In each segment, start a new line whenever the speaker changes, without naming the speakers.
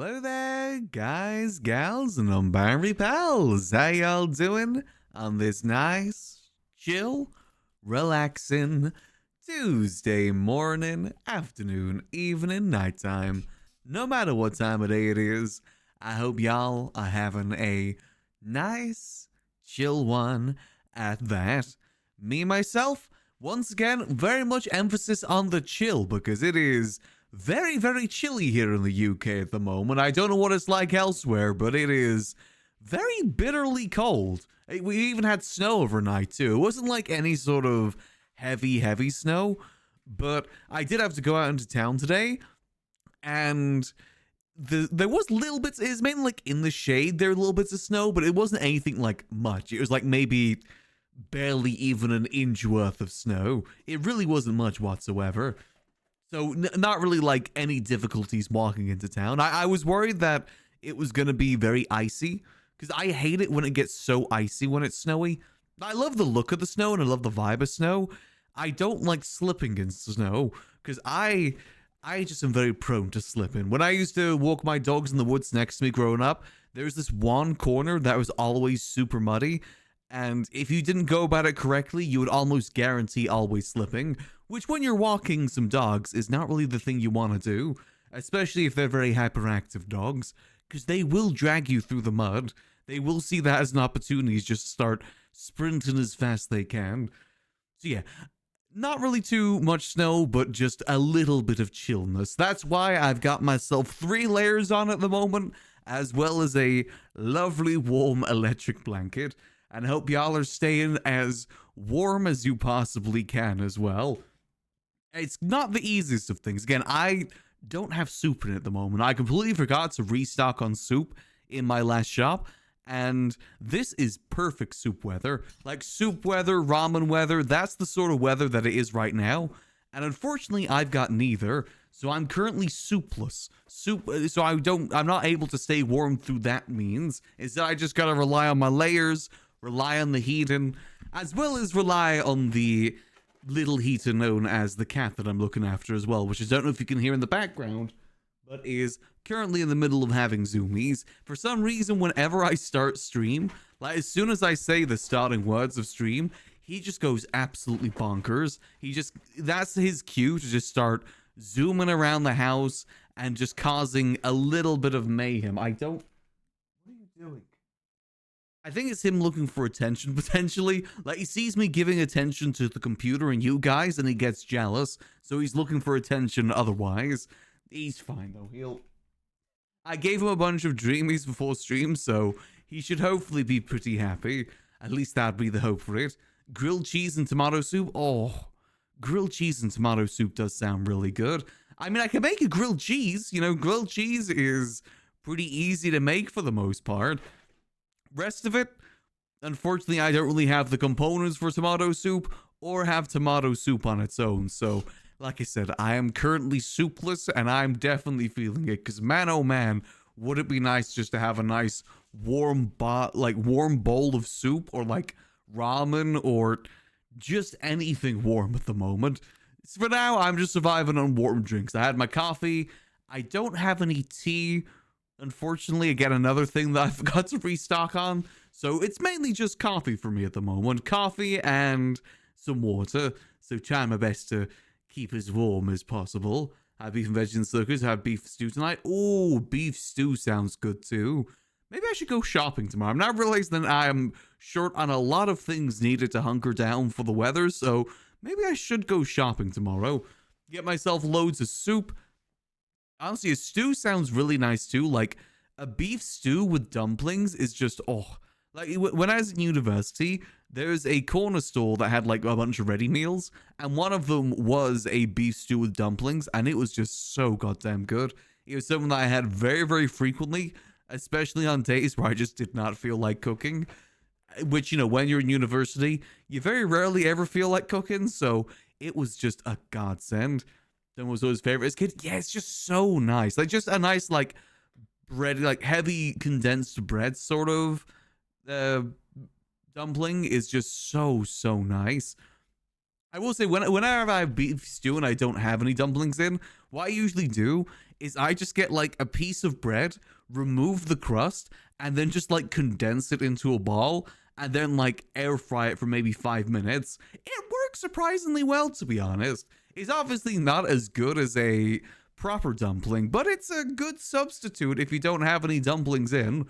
Hello there, guys, gals, and non-binary pals. How y'all doing on this nice, chill, relaxing Tuesday morning, afternoon, evening, nighttime? No matter what time of day it is, I hope y'all are having a nice, chill one at that. Me, myself, once again, very much emphasis on the chill because it is very, very chilly here in the UK at the moment. I don't know what it's like elsewhere, but it is very bitterly cold. We even had snow overnight, too. It wasn't like any sort of heavy, heavy snow, but I did have to go out into town today, and there was little bits. It's mainly like in the shade. There were little bits of snow, but it wasn't anything like much. It was like maybe barely even an inch worth of snow. It really wasn't much whatsoever. So not really like any difficulties walking into town. I was worried that it was going to be very icy because I hate it when it gets so icy when it's snowy. I love the look of the snow and I love the vibe of snow. I don't like slipping in snow because I just am very prone to slipping. When I used to walk my dogs in the woods next to me growing up, there's this one corner that was always super muddy. And if you didn't go about it correctly, you would almost guarantee always slipping, which when you're walking some dogs is not really the thing you want to do, especially if they're very hyperactive dogs, because they will drag you through the mud. They will see that as an opportunity to just start sprinting as fast as they can. So yeah, not really too much snow, but just a little bit of chillness. That's why I've got myself 3 layers on at the moment, as well as a lovely warm electric blanket. And I hope y'all are staying as warm as you possibly can as well. It's not the easiest of things. Again, I don't have soup in it at the moment. I completely forgot to restock on soup in my last shop. And this is perfect soup weather. Like soup weather, ramen weather, that's the sort of weather that it is right now. And unfortunately, I've got neither. So I'm currently soupless. So I'm not able to stay warm through that means. Instead, I just gotta rely on my layers, rely on the heating, as well as rely on the little heater known as the cat that I'm looking after as well, which I don't know if you can hear in the background, but is currently in the middle of having zoomies. For some reason, whenever I start stream, like as soon as I say the starting words of stream, he just goes absolutely bonkers. That's his cue to just start zooming around the house and just causing a little bit of mayhem. What are you doing? I think it's him looking for attention, potentially. Like, he sees me giving attention to the computer and you guys, and he gets jealous. So he's looking for attention otherwise. He's fine, though. I gave him a bunch of dreamies before stream, so he should hopefully be pretty happy. At least that'd be the hope for it. Grilled cheese and tomato soup? Oh, grilled cheese and tomato soup does sound really good. I mean, I can make a grilled cheese. You know, grilled cheese is pretty easy to make for the most part. Rest of it, unfortunately, I don't really have the components for tomato soup or have tomato soup on its own. So, like I said, I am currently soupless and I'm definitely feeling it because, man, oh man, would it be nice just to have a nice warm bowl of soup or like ramen or just anything warm at the moment. For now, I'm just surviving on warm drinks. I had my coffee. I don't have any tea. Unfortunately, again, another thing that I forgot to restock on. So it's mainly just coffee for me at the moment. Coffee and some water. So trying my best to keep as warm as possible. Have beef and veggies and circus. Have beef stew tonight. Oh, beef stew sounds good too. Maybe I should go shopping tomorrow. I'm not realizing that I am short on a lot of things needed to hunker down for the weather. So maybe I should go shopping tomorrow. Get myself loads of soup. Honestly, a stew sounds really nice too. Like a beef stew with dumplings is just, oh, like when I was in university, there's a corner store that had like a bunch of ready meals, and one of them was a beef stew with dumplings, and it was just so goddamn good. It was something that I had very, very frequently, especially on days where I just did not feel like cooking. Which, you know, when you're in university, you very rarely ever feel like cooking, so it was just a godsend. Then was always favorite as a kid. Yeah, it's just so nice. Like just a nice like bread, like heavy condensed bread sort of dumpling is just so nice. I will say whenever I have beef stew and I don't have any dumplings in, what I usually do is I just get like a piece of bread, remove the crust, and then just like condense it into a ball, and then like air fry it for maybe 5 minutes. It works surprisingly well, to be honest. It's obviously not as good as a proper dumpling, but it's a good substitute if you don't have any dumplings in.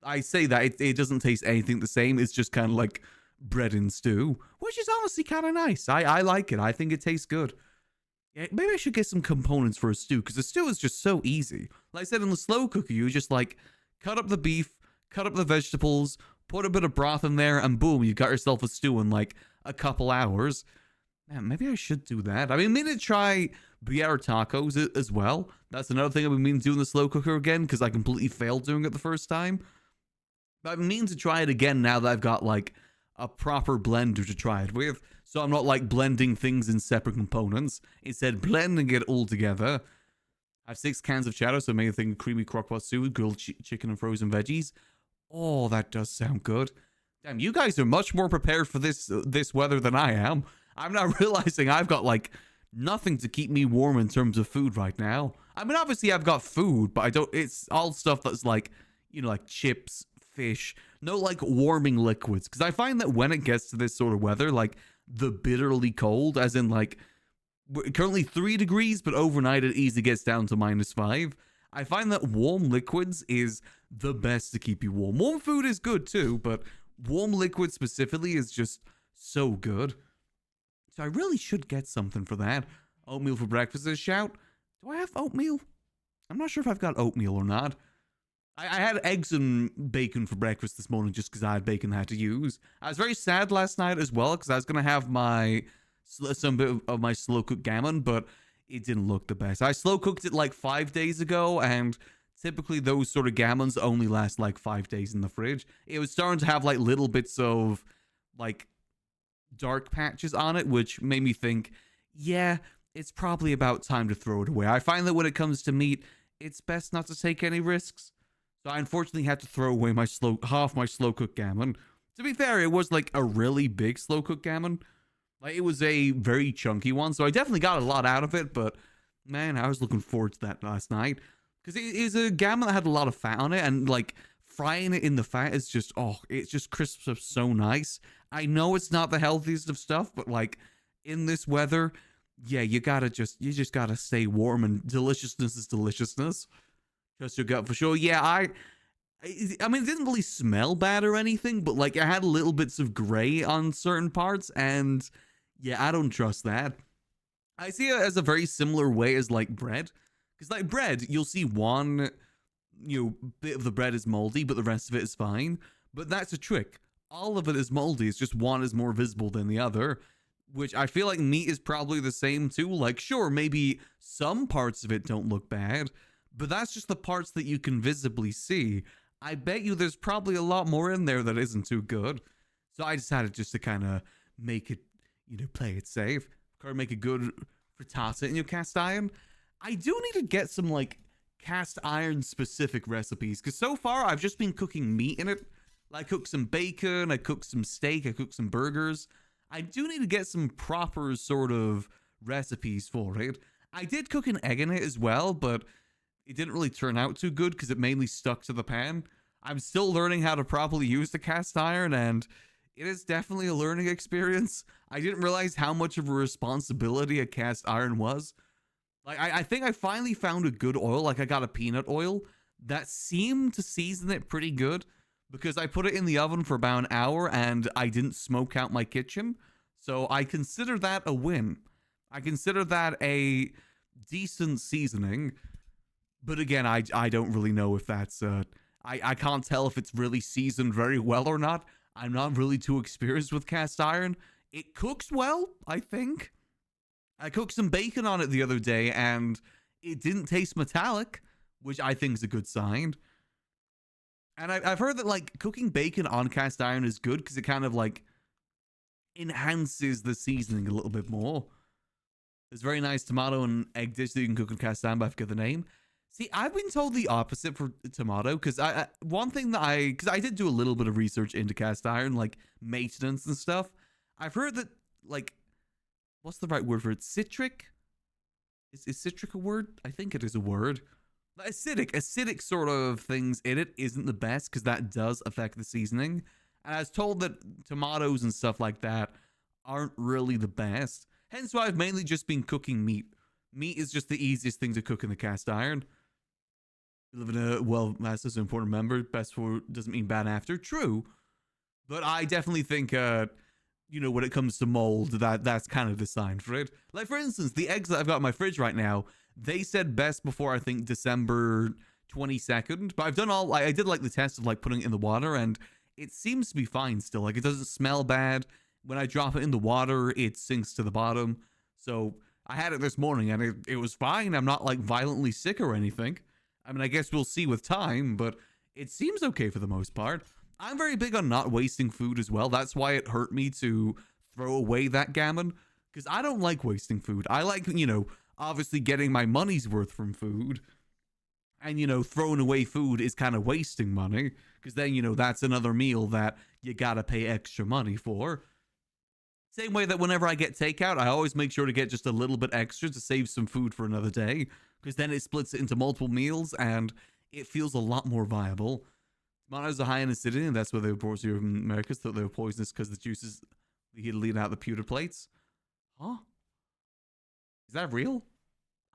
I say that it doesn't taste anything the same. It's just kind of like bread and stew, which is honestly kind of nice. I like it. I think it tastes good. Yeah, maybe I should get some components for a stew, because a stew is just so easy. Like I said, in the slow cooker, you just like cut up the beef, cut up the vegetables, put a bit of broth in there, and boom, you got yourself a stew in like a couple hours. Man, maybe I should do that. I mean, maybe to try Briere tacos as well. That's another thing I've been meaning to do in the slow cooker again, because I completely failed doing it the first time. But I've been meaning to try it again now that I've got like a proper blender to try it with. So I'm not like blending things in separate components. Instead, blending it all together. I have 6 cans of cheddar, so maybe think creamy crock-pot stew, grilled chicken and frozen veggies. Oh, that does sound good. Damn, you guys are much more prepared for this weather than I am. I'm not realizing I've got like nothing to keep me warm in terms of food right now. I mean, obviously I've got food, but I don't. It's all stuff that's like, you know, like chips, fish, no like warming liquids. Because I find that when it gets to this sort of weather, like the bitterly cold, as in like we're currently 3 degrees, but overnight it easily gets down to -5. I find that warm liquids is the best to keep you warm. Warm food is good too, but warm liquid specifically is just so good. So I really should get something for that. Oatmeal for breakfast is a shout. Do I have oatmeal? I'm not sure if I've got oatmeal or not. I had eggs and bacon for breakfast this morning just because I had bacon I had to use. I was very sad last night as well because I was going to have some bit of my slow cooked gammon, but it didn't look the best. I slow cooked it like 5 days ago, and typically those sort of gammons only last like 5 days in the fridge. It was starting to have like little bits of like dark patches on it, which made me think, yeah, it's probably about time to throw it away. I find that when it comes to meat, it's best not to take any risks. So I unfortunately had to throw away half my slow cooked gammon. To be fair, it was like a really big slow cooked gammon. Like it was a very chunky one, so I definitely got a lot out of it. But man, I was looking forward to that last night because it is a gammon that had a lot of fat on it, and like frying it in the fat is just it just crisps up so nice. I know it's not the healthiest of stuff, but like in this weather, yeah, you just gotta stay warm, and deliciousness is deliciousness. Trust your gut for sure. Yeah, I mean, it didn't really smell bad or anything, but like I had little bits of gray on certain parts, and yeah, I don't trust that. I see it as a very similar way as like bread, because like bread, you'll see one, bit of the bread is moldy, but the rest of it is fine. But that's a trick. All of it is moldy. It's just one is more visible than the other, which I feel like meat is probably the same too. Like, sure, maybe some parts of it don't look bad, but that's just the parts that you can visibly see. I bet you there's probably a lot more in there that isn't too good. So I decided just to kind of make it, play it safe. Or make a good frittata in your cast iron. I do need to get some, like, cast iron specific recipes, because so far I've just been cooking meat in it. I cooked some bacon, I cooked some steak, I cooked some burgers. I do need to get some proper sort of recipes for it. I did cook an egg in it as well, but it didn't really turn out too good because it mainly stuck to the pan. I'm still learning how to properly use the cast iron, and it is definitely a learning experience. I didn't realize how much of a responsibility a cast iron was. Like, I think I finally found a good oil. Like, I got a peanut oil that seemed to season it pretty good, because I put it in the oven for about an hour and I didn't smoke out my kitchen. So I consider that a win. I consider that a decent seasoning. But again, I don't really know if that's I can't tell if it's really seasoned very well or not. I'm not really too experienced with cast iron. It cooks well, I think. I cooked some bacon on it the other day and it didn't taste metallic, which I think is a good sign. And I've heard that like cooking bacon on cast iron is good because it kind of like enhances the seasoning a little bit more. There's a very nice tomato and egg dish that you can cook on cast iron, but I forget the name. See, I've been told the opposite for tomato, because one thing that because I did do a little bit of research into cast iron, like maintenance and stuff. I've heard that like what's the right word for it? Citric? Is citric a word? I think it is a word. Acidic sort of things in it isn't the best because that does affect the seasoning. And I was told that tomatoes and stuff like that aren't really the best. Hence why I've mainly just been cooking meat. Meat is just the easiest thing to cook in the cast iron. We live in a, well, that's just an important member. Best for doesn't mean bad after. True. But I definitely think, when it comes to mold, that's kind of the sign for it. Like, for instance, the eggs that I've got in my fridge right now, they said best before, I think, December 22nd. But I've done I did, like, the test of, like, putting it in the water, and it seems to be fine still. Like, it doesn't smell bad. When I drop it in the water, it sinks to the bottom. So I had it this morning, and it was fine. I'm not, like, violently sick or anything. I mean, I guess we'll see with time, but it seems okay for the most part. I'm very big on not wasting food as well. That's why it hurt me to throw away that gammon, because I don't like wasting food. I like, obviously getting my money's worth from food. And, throwing away food is kind of wasting money, because then, that's another meal that you gotta pay extra money for. Same way that whenever I get takeout, I always make sure to get just a little bit extra to save some food for another day, because then it splits it into multiple meals and it feels a lot more viable. Tomatoes are high in acidity, and that's why they were brought here from America, so they were poisonous because the juices lead out the pewter plates. Huh? Is that real?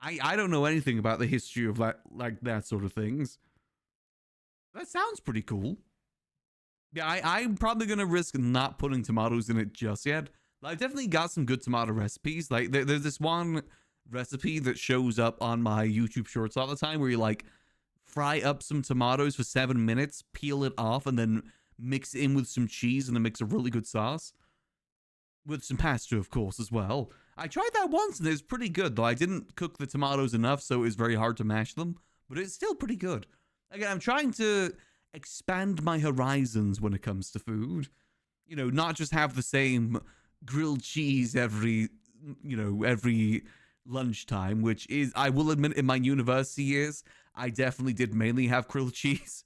I don't know anything about the history of that sort of things. That sounds pretty cool. Yeah, I'm probably gonna risk not putting tomatoes in it just yet. I've definitely got some good tomato recipes. Like there's this one recipe that shows up on my YouTube shorts all the time where you like fry up some tomatoes for 7 minutes, peel it off, and then mix it in with some cheese, and it makes a really good sauce. With some pasta, of course, as well. I tried that once, and it was pretty good, though I didn't cook the tomatoes enough, so it was very hard to mash them. But it's still pretty good. Again, I'm trying to expand my horizons when it comes to food. Not just have the same grilled cheese every lunchtime, which is, I will admit, in my university years, I definitely did mainly have grilled cheese.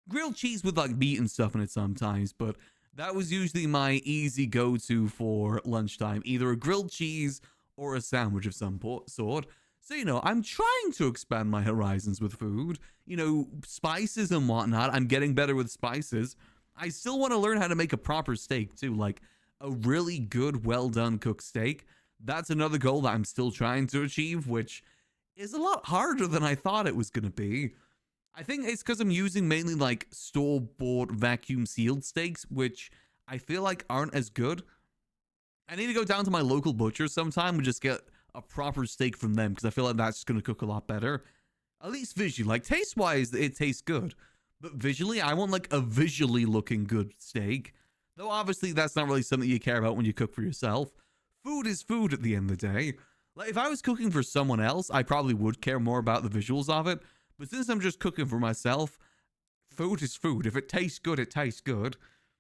Grilled cheese with like meat and stuff in it sometimes, but that was usually my easy go-to for lunchtime, either a grilled cheese or a sandwich of some sort. So, I'm trying to expand my horizons with food. Spices and whatnot. I'm getting better with spices. I still want to learn how to make a proper steak, too. Like, a really good, well-done cooked steak. That's another goal that I'm still trying to achieve, which is a lot harder than I thought it was going to be. I think it's because I'm using mainly, like, store-bought vacuum-sealed steaks, which I feel like aren't as good. I need to go down to my local butcher sometime and just get a proper steak from them, because I feel like that's just going to cook a lot better. At least visually. Like, taste-wise, it tastes good. But visually, I want, like, a visually looking good steak. Though, obviously, that's not really something you care about when you cook for yourself. Food is food at the end of the day. Like, if I was cooking for someone else, I probably would care more about the visuals of it. But since I'm just cooking for myself, food is food. If it tastes good, it tastes good.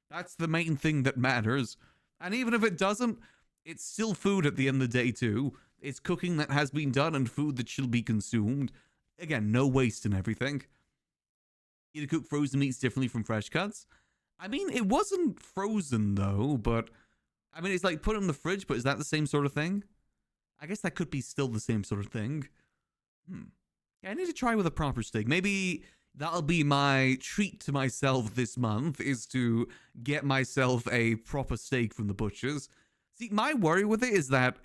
That's the main thing that matters. And even if it doesn't, it's still food at the end of the day, too. It's cooking that has been done and food that should be consumed. Again, no waste in everything. You cook frozen meats differently from fresh cuts. I mean, it wasn't frozen, though, but... I mean, it's like put in the fridge, but is that the same sort of thing? I guess that could be still the same sort of thing. Yeah, I need to try with a proper steak. Maybe that'll be my treat to myself this month, is to get myself a proper steak from the butchers. See, my worry with it is that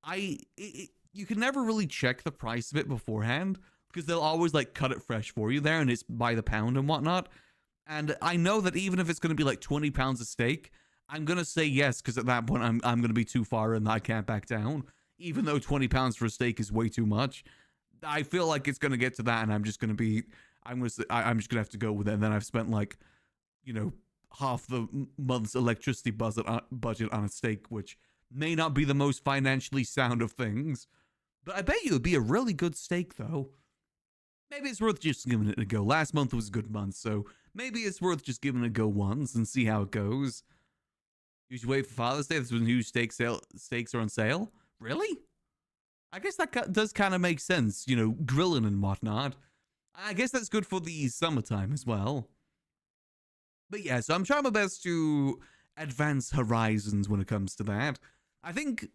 you can never really check the price of it beforehand, because they'll always like cut it fresh for you there, and it's by the pound and whatnot. And I know that even if it's going to be like 20 pounds of steak, I'm going to say yes, because at that point I'm going to be too far and I can't back down. Even though 20 pounds for a steak is way too much, I feel like it's going to get to that, and I'm just going to have to go with it. And then I've spent like, half the month's electricity budget on a steak, which may not be the most financially sound of things. But I bet you it'd be a really good steak, though. Maybe it's worth just giving it a go. Last month was a good month, so maybe it's worth just giving it a go once and see how it goes. You should wait for Father's Day. This was new steaks are on sale. Really? I guess that does kind of make sense, grilling and whatnot. I guess that's good for the summertime as well. But yeah, so I'm trying my best to advance horizons when it comes to that. I think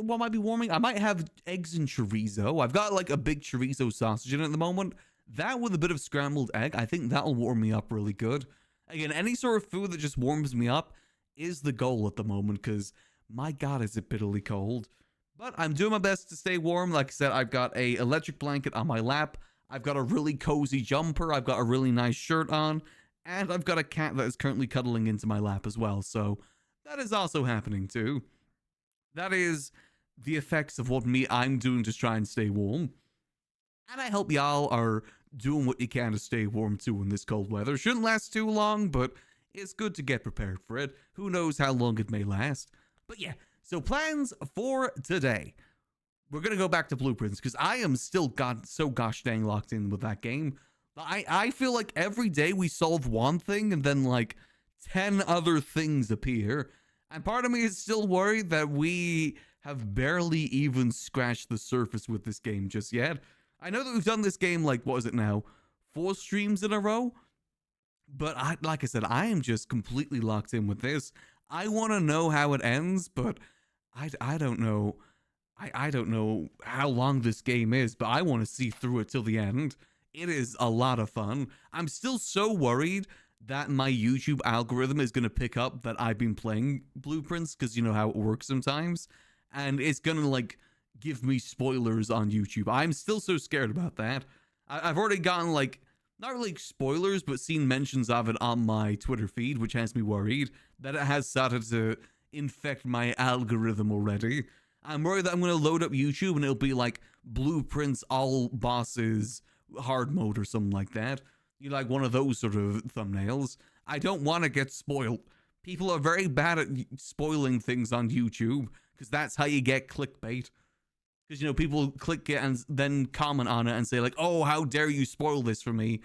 What might be warming? I might have eggs and chorizo. I've got like a big chorizo sausage in it at the moment. That with a bit of scrambled egg, I think that'll warm me up really good. Again, any sort of food that just warms me up is the goal at the moment, because my God, is it bitterly cold. But I'm doing my best to stay warm. Like I said, I've got a electric blanket on my lap. I've got a really cozy jumper. I've got a really nice shirt on. And I've got a cat that is currently cuddling into my lap as well. So that is also happening too. That is the effects of what I'm doing to try and stay warm. And I hope y'all are doing what you can to stay warm too in this cold weather. Shouldn't last too long, but it's good to get prepared for it. Who knows how long it may last. But yeah, so plans for today. We're going to go back to Blueprints because I am still so gosh dang locked in with that game. I feel like every day we solve one thing and then like 10 other things appear. And part of me is still worried that we have barely even scratched the surface with this game just yet. I know that we've done this game like, what is it now? 4 streams in a row? But like I said, I am just completely locked in with this. I want to know how it ends, but I don't know. I don't know how long this game is, but I want to see through it till the end. It is a lot of fun. I'm still so worried that my YouTube algorithm is going to pick up that I've been playing Blueprints, because you know how it works sometimes, and it's going to like give me spoilers on YouTube. I'm still so scared about that. I've already gotten like, not really spoilers, but seen mentions of it on my Twitter feed, which has me worried that it has started to infect my algorithm already. I'm worried that I'm going to load up YouTube and it'll be like Blueprints all bosses hard mode or something like that. You like one of those sort of thumbnails. I don't want to get spoiled. People are very bad at spoiling things on YouTube because that's how you get clickbait. Because, you know, people click it and then comment on it and say like, oh, how dare you spoil this for me?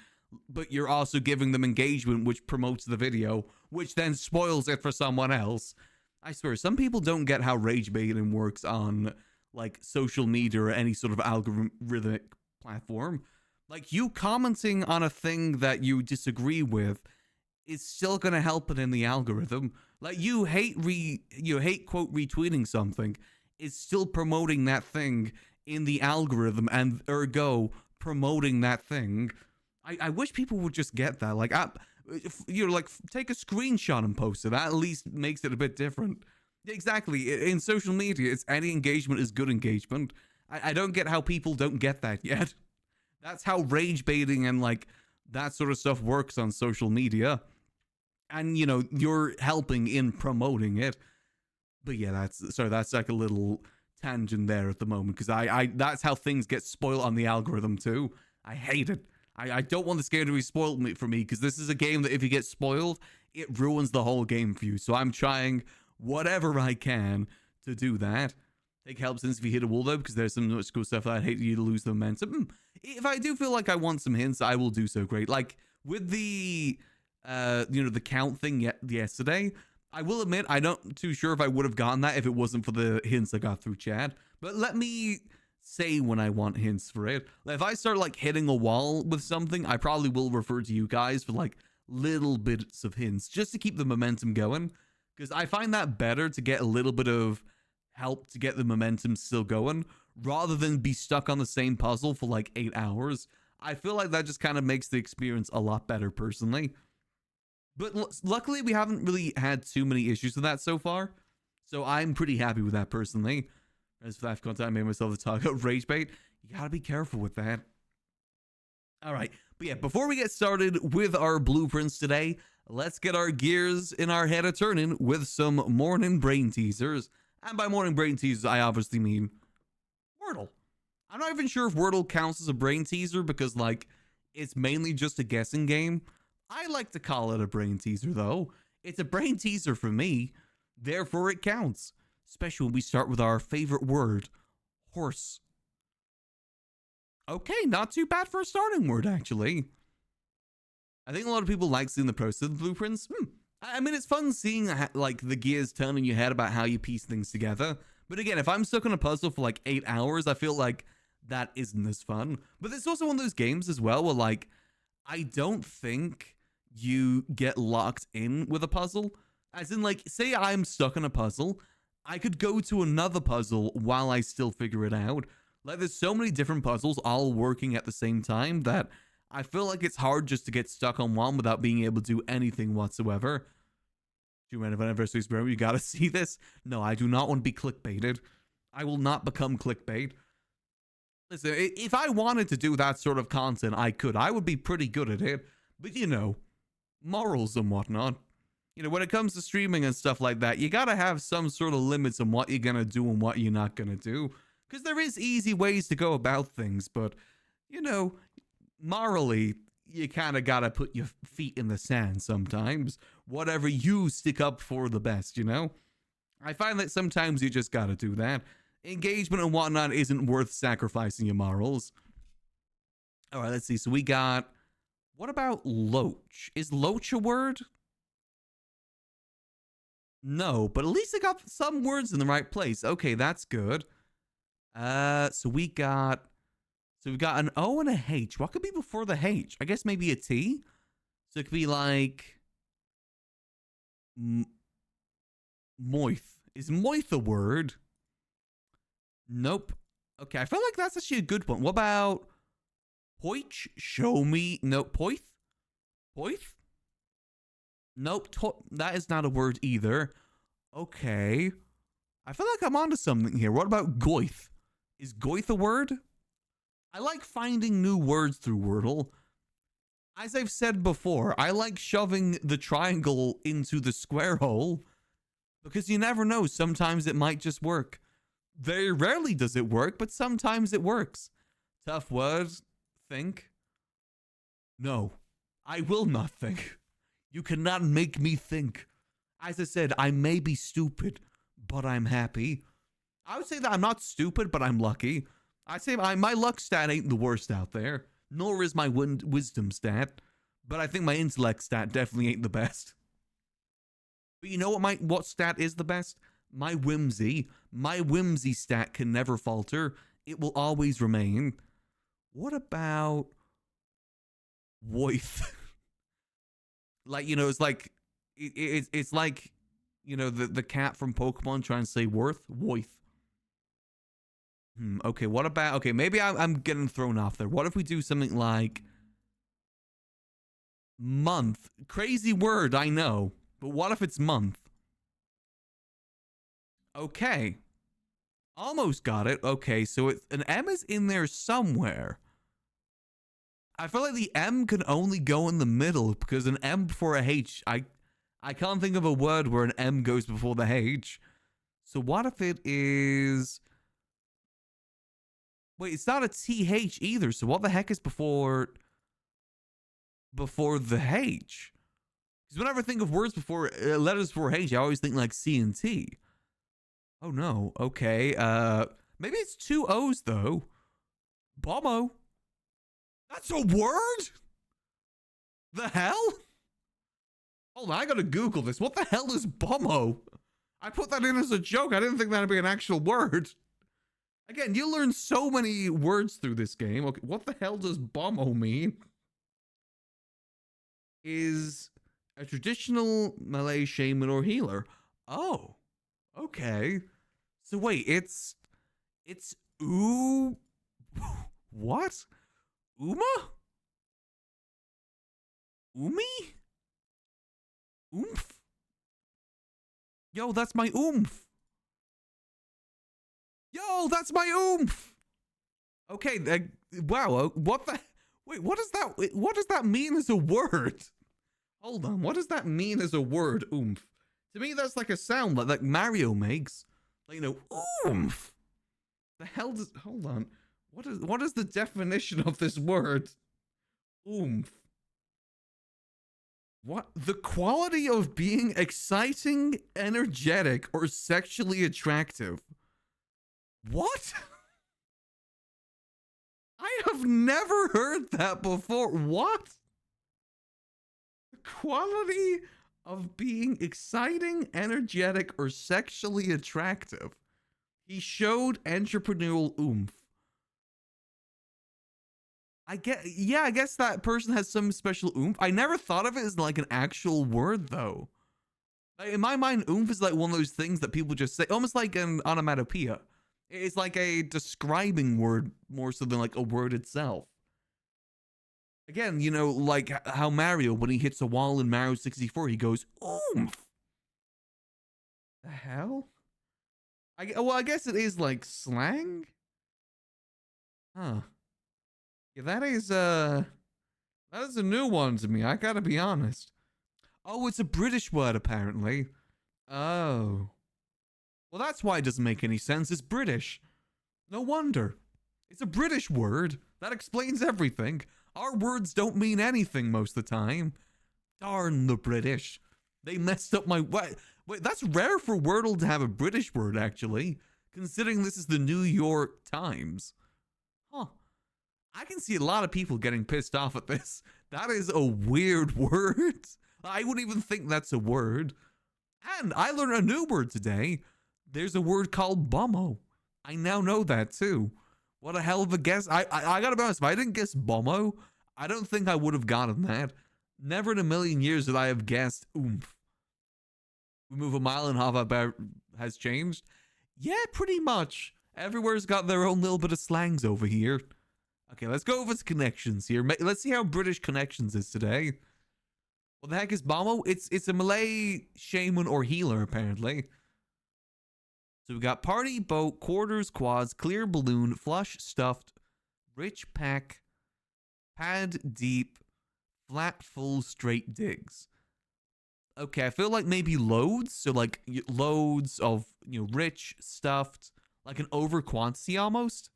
But you're also giving them engagement, which promotes the video, which then spoils it for someone else. I swear, some people don't get how rage baiting works on like social media or any sort of algorithmic platform. Like, you commenting on a thing that you disagree with is still going to help it in the algorithm. Like, you hate quote retweeting something, is still promoting that thing in the algorithm and ergo promoting that thing. I wish people would just get that. Like, like, take a screenshot and post it. That at least makes it a bit different. Exactly. In social media, it's any engagement is good engagement. I don't get how people don't get that yet. That's how rage baiting and like that sort of stuff works on social media. And, you know, you're helping in promoting it. But yeah, that's like a little tangent there at the moment, because I that's how things get spoiled on the algorithm too. I hate it. I don't want this game to be spoiled for me, because this is a game that if you get spoiled, it ruins the whole game for you. So I'm trying whatever I can to do that. Take help since if you hit a wall though, because there's some much cool stuff that I'd hate you to lose the momentum. If I do feel like I want some hints, I will do so. Great. Like with the the count thing yesterday, I will admit I'm not too sure if I would have gotten that if it wasn't for the hints I got through chat. But let me say when I want hints for it. Like, if I start like hitting a wall with something, I probably will refer to you guys for like little bits of hints just to keep the momentum going, because I find that better to get a little bit of help to get the momentum still going rather than be stuck on the same puzzle for like 8 hours. I feel like that just kind of makes the experience a lot better personally. But luckily we haven't really had too many issues with that so far, so I'm pretty happy with that personally. As for that content, I made myself the target of rage bait. You gotta be careful with that. All right, but yeah, before we get started with our blueprints today, let's get our gears in our head a turning with some morning brain teasers. And by morning brain teasers, I obviously mean Wordle. I'm not even sure if Wordle counts as a brain teaser because, like, it's mainly just a guessing game. I like to call it a brain teaser, though. It's a brain teaser for me, therefore it counts. Especially when we start with our favorite word, horse. Okay, not too bad for a starting word, actually. I think a lot of people like seeing the process of the blueprints. I mean, it's fun seeing, like, the gears turn in your head about how you piece things together. But again, if I'm stuck on a puzzle for, like, 8 hours, I feel like that isn't as fun. But it's also one of those games as well where, like, I don't think you get locked in with a puzzle. As in, like, say I'm stuck on a puzzle, I could go to another puzzle while I still figure it out. Like, there's so many different puzzles all working at the same time that I feel like it's hard just to get stuck on one without being able to do anything whatsoever. 2 anniversaries, bro. You gotta see this. No, I do not want to be clickbaited. I will not become clickbait. Listen, if I wanted to do that sort of content, I could. I would be pretty good at it. But, you know, morals and whatnot. You know, when it comes to streaming and stuff like that, you gotta have some sort of limits on what you're gonna do and what you're not gonna do. Because there is easy ways to go about things, but, you know, morally, you kind of gotta put your feet in the sand sometimes. Whatever you stick up for the best, you know? I find that sometimes you just gotta do that. Engagement and whatnot isn't worth sacrificing your morals. All right, let's see. So we got... What about loach? Is loach a word? No, but at least I got some words in the right place. Okay, that's good. So we've got an O and a H. What could be before the H? I guess maybe a T? So it could be like... moith. Is moith a word? Nope. Okay, I feel like that's actually a good one. What about... poich? Show me... No, poith? Poith? Nope, that is not a word either. Okay. I feel like I'm onto something here. What about goith? Is goith a word? I like finding new words through Wordle. As I've said before, I like shoving the triangle into the square hole because you never know. Sometimes it might just work. Very rarely does it work, but sometimes it works. Tough words. Think. No, I will not think. You cannot make me think. As I said, I may be stupid, but I'm happy. I would say that I'm not stupid, but I'm lucky. I'd say my luck stat ain't the worst out there, nor is my wisdom stat, but I think my intellect stat definitely ain't the best. But you know what stat is the best? My whimsy. My whimsy stat can never falter. It will always remain. What about... Woith? Like, you know, it's like... It's like, you know, the cat from Pokemon trying to say worth. Woith. Okay, what about... Okay, maybe I'm getting thrown off there. What if we do something like... month? Crazy word, I know. But what if it's month? Okay. Almost got it. Okay, so an M is in there somewhere. I feel like the M can only go in the middle because an M before a H, I can't think of a word where an M goes before the H. So what if it is... Wait, it's not a TH either. So what the heck is before the H? Because whenever I think of words before letters before H, I always think like C and T. Oh no. Okay. Maybe it's 2 O's though. Bommo. That's a word? The hell? Hold on, I gotta Google this. What the hell is bommo? I put that in as a joke. I didn't think that'd be an actual word. Again, you learn so many words through this game. Okay, what the hell does bommo mean? Is a traditional Malay shaman or healer. Oh, okay. So wait, it's what? Uma? Umi? Oomph? Yo, that's my oomph. Yo, that's my oomph. Okay, wow, what the... Wait, what does that mean as a word? Hold on, what does that mean as a word, oomph? To me, that's like a sound like Mario makes. Like, you know, oomph. The hell does... Hold on. What is the definition of this word? Oomph. What? The quality of being exciting, energetic, or sexually attractive. What? I have never heard that before. What? The quality of being exciting, energetic, or sexually attractive. He showed entrepreneurial oomph. I guess that person has some special oomph. I never thought of it as like an actual word though. In my mind, oomph is like one of those things that people just say, almost like an onomatopoeia. It's like a describing word more so than like a word itself. Again, you know, like how Mario, when he hits a wall in Mario 64, he goes, oomph. The hell? I guess it is like slang? Huh. Yeah, that is a new one to me, I gotta be honest. Oh, it's a British word, apparently. Oh. Well, that's why it doesn't make any sense. It's British. No wonder. It's a British word. That explains everything. Our words don't mean anything most of the time. Darn the British. They messed up my... Wait, that's rare for Wordle to have a British word, actually. Considering this is the New York Times. Huh. I can see a lot of people getting pissed off at this. That is a weird word. I wouldn't even think that's a word. And I learned a new word today. There's a word called bommo. I now know that too. What a hell of a guess. I gotta be honest, if I didn't guess bommo, I don't think I would have gotten that. Never in a million years would I have guessed oomph. We move a mile and a half about has changed. Yeah, pretty much. Everywhere's got their own little bit of slangs over here. Okay, let's go over the connections here. Let's see how British connections is today. What the heck is bommo? It's a Malay shaman or healer, apparently. So we got party, boat, quarters, quads, clear balloon, flush, stuffed, rich pack, pad, deep, flat, full, straight digs. Okay, I feel like maybe loads. So like loads of, you know, rich, stuffed, like an over quantity almost.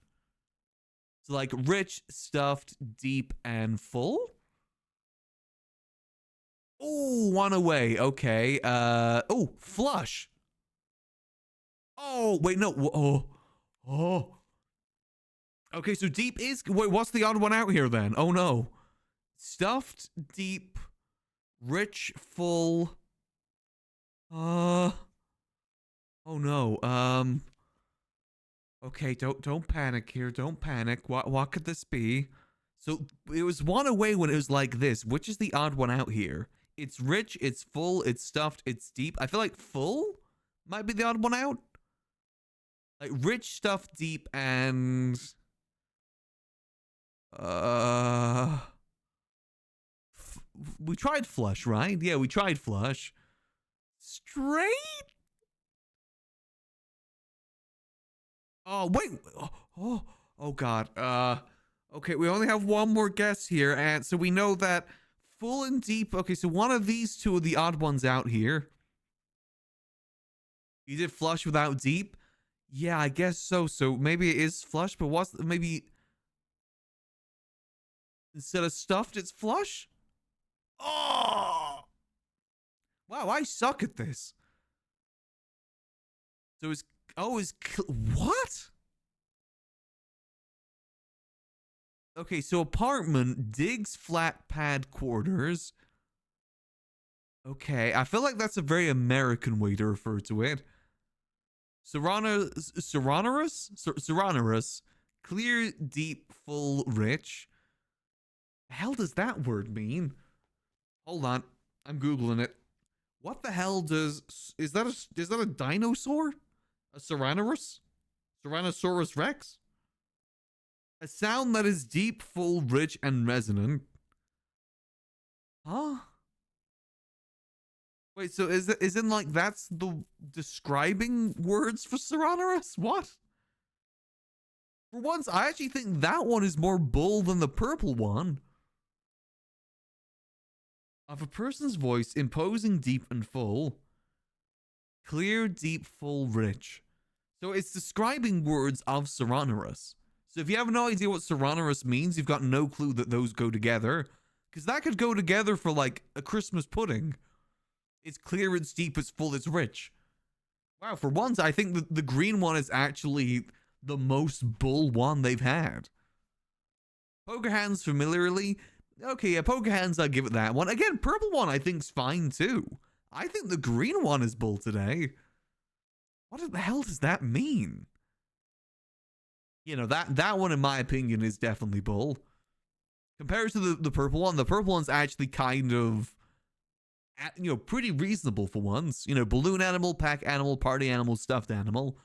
So like rich, stuffed, deep, and full. Oh, one away. Okay. Oh, flush. Oh, wait, no. Oh. Okay, so deep is... Wait, what's the odd one out here then? Oh, no. Stuffed, deep, rich, full. Oh, no. Okay, don't panic here. Don't panic. What could this be? So it was one away when it was like this. Which is the odd one out here? It's rich, it's full, it's stuffed, it's deep. I feel like full might be the odd one out. Like rich, stuffed, deep, and we tried flush, right? Yeah, we tried flush. Straight? Oh, wait. Oh God. Okay, we only have one more guess here, and so we know that full and deep. Okay, so one of these two are the odd ones out here. You did flush without deep? Yeah, I guess so. So maybe it is flush, but what's maybe instead of stuffed, it's flush? Oh! Wow, I suck at this. So it's what? Okay, so apartment, digs, flat pad, quarters. Okay, I feel like that's a very American way to refer to it. Serranorous, clear, deep, full, rich. The hell does that word mean? Hold on, I'm googling it. What the hell is that a dinosaur? A Serranorous? Tyrannosaurus Rex? A sound that is deep, full, rich, and resonant. Huh? Wait, so isn't like that's the describing words for Serranorous? What? For once, I actually think that one is more bull than the purple one. Of a person's voice, imposing, deep, and full. Clear, deep, full, rich. So it's describing words of Serranorous. So if you have no idea what Serranorous means, you've got no clue that those go together. Because that could go together for like a Christmas pudding. It's clear, it's deep, it's full, it's rich. Wow, for once, I think the green one is actually the most bull one they've had. Poker hands familiarly. Okay, yeah, poker hands, I'll give it that one. Again, purple one I think's fine too. I think the green one is bull today. What the hell does that mean? You know, that one in my opinion is definitely bull. Compared to the purple one, the purple one's actually kind of pretty reasonable for once. Balloon animal, pack animal, party animal, stuffed animal.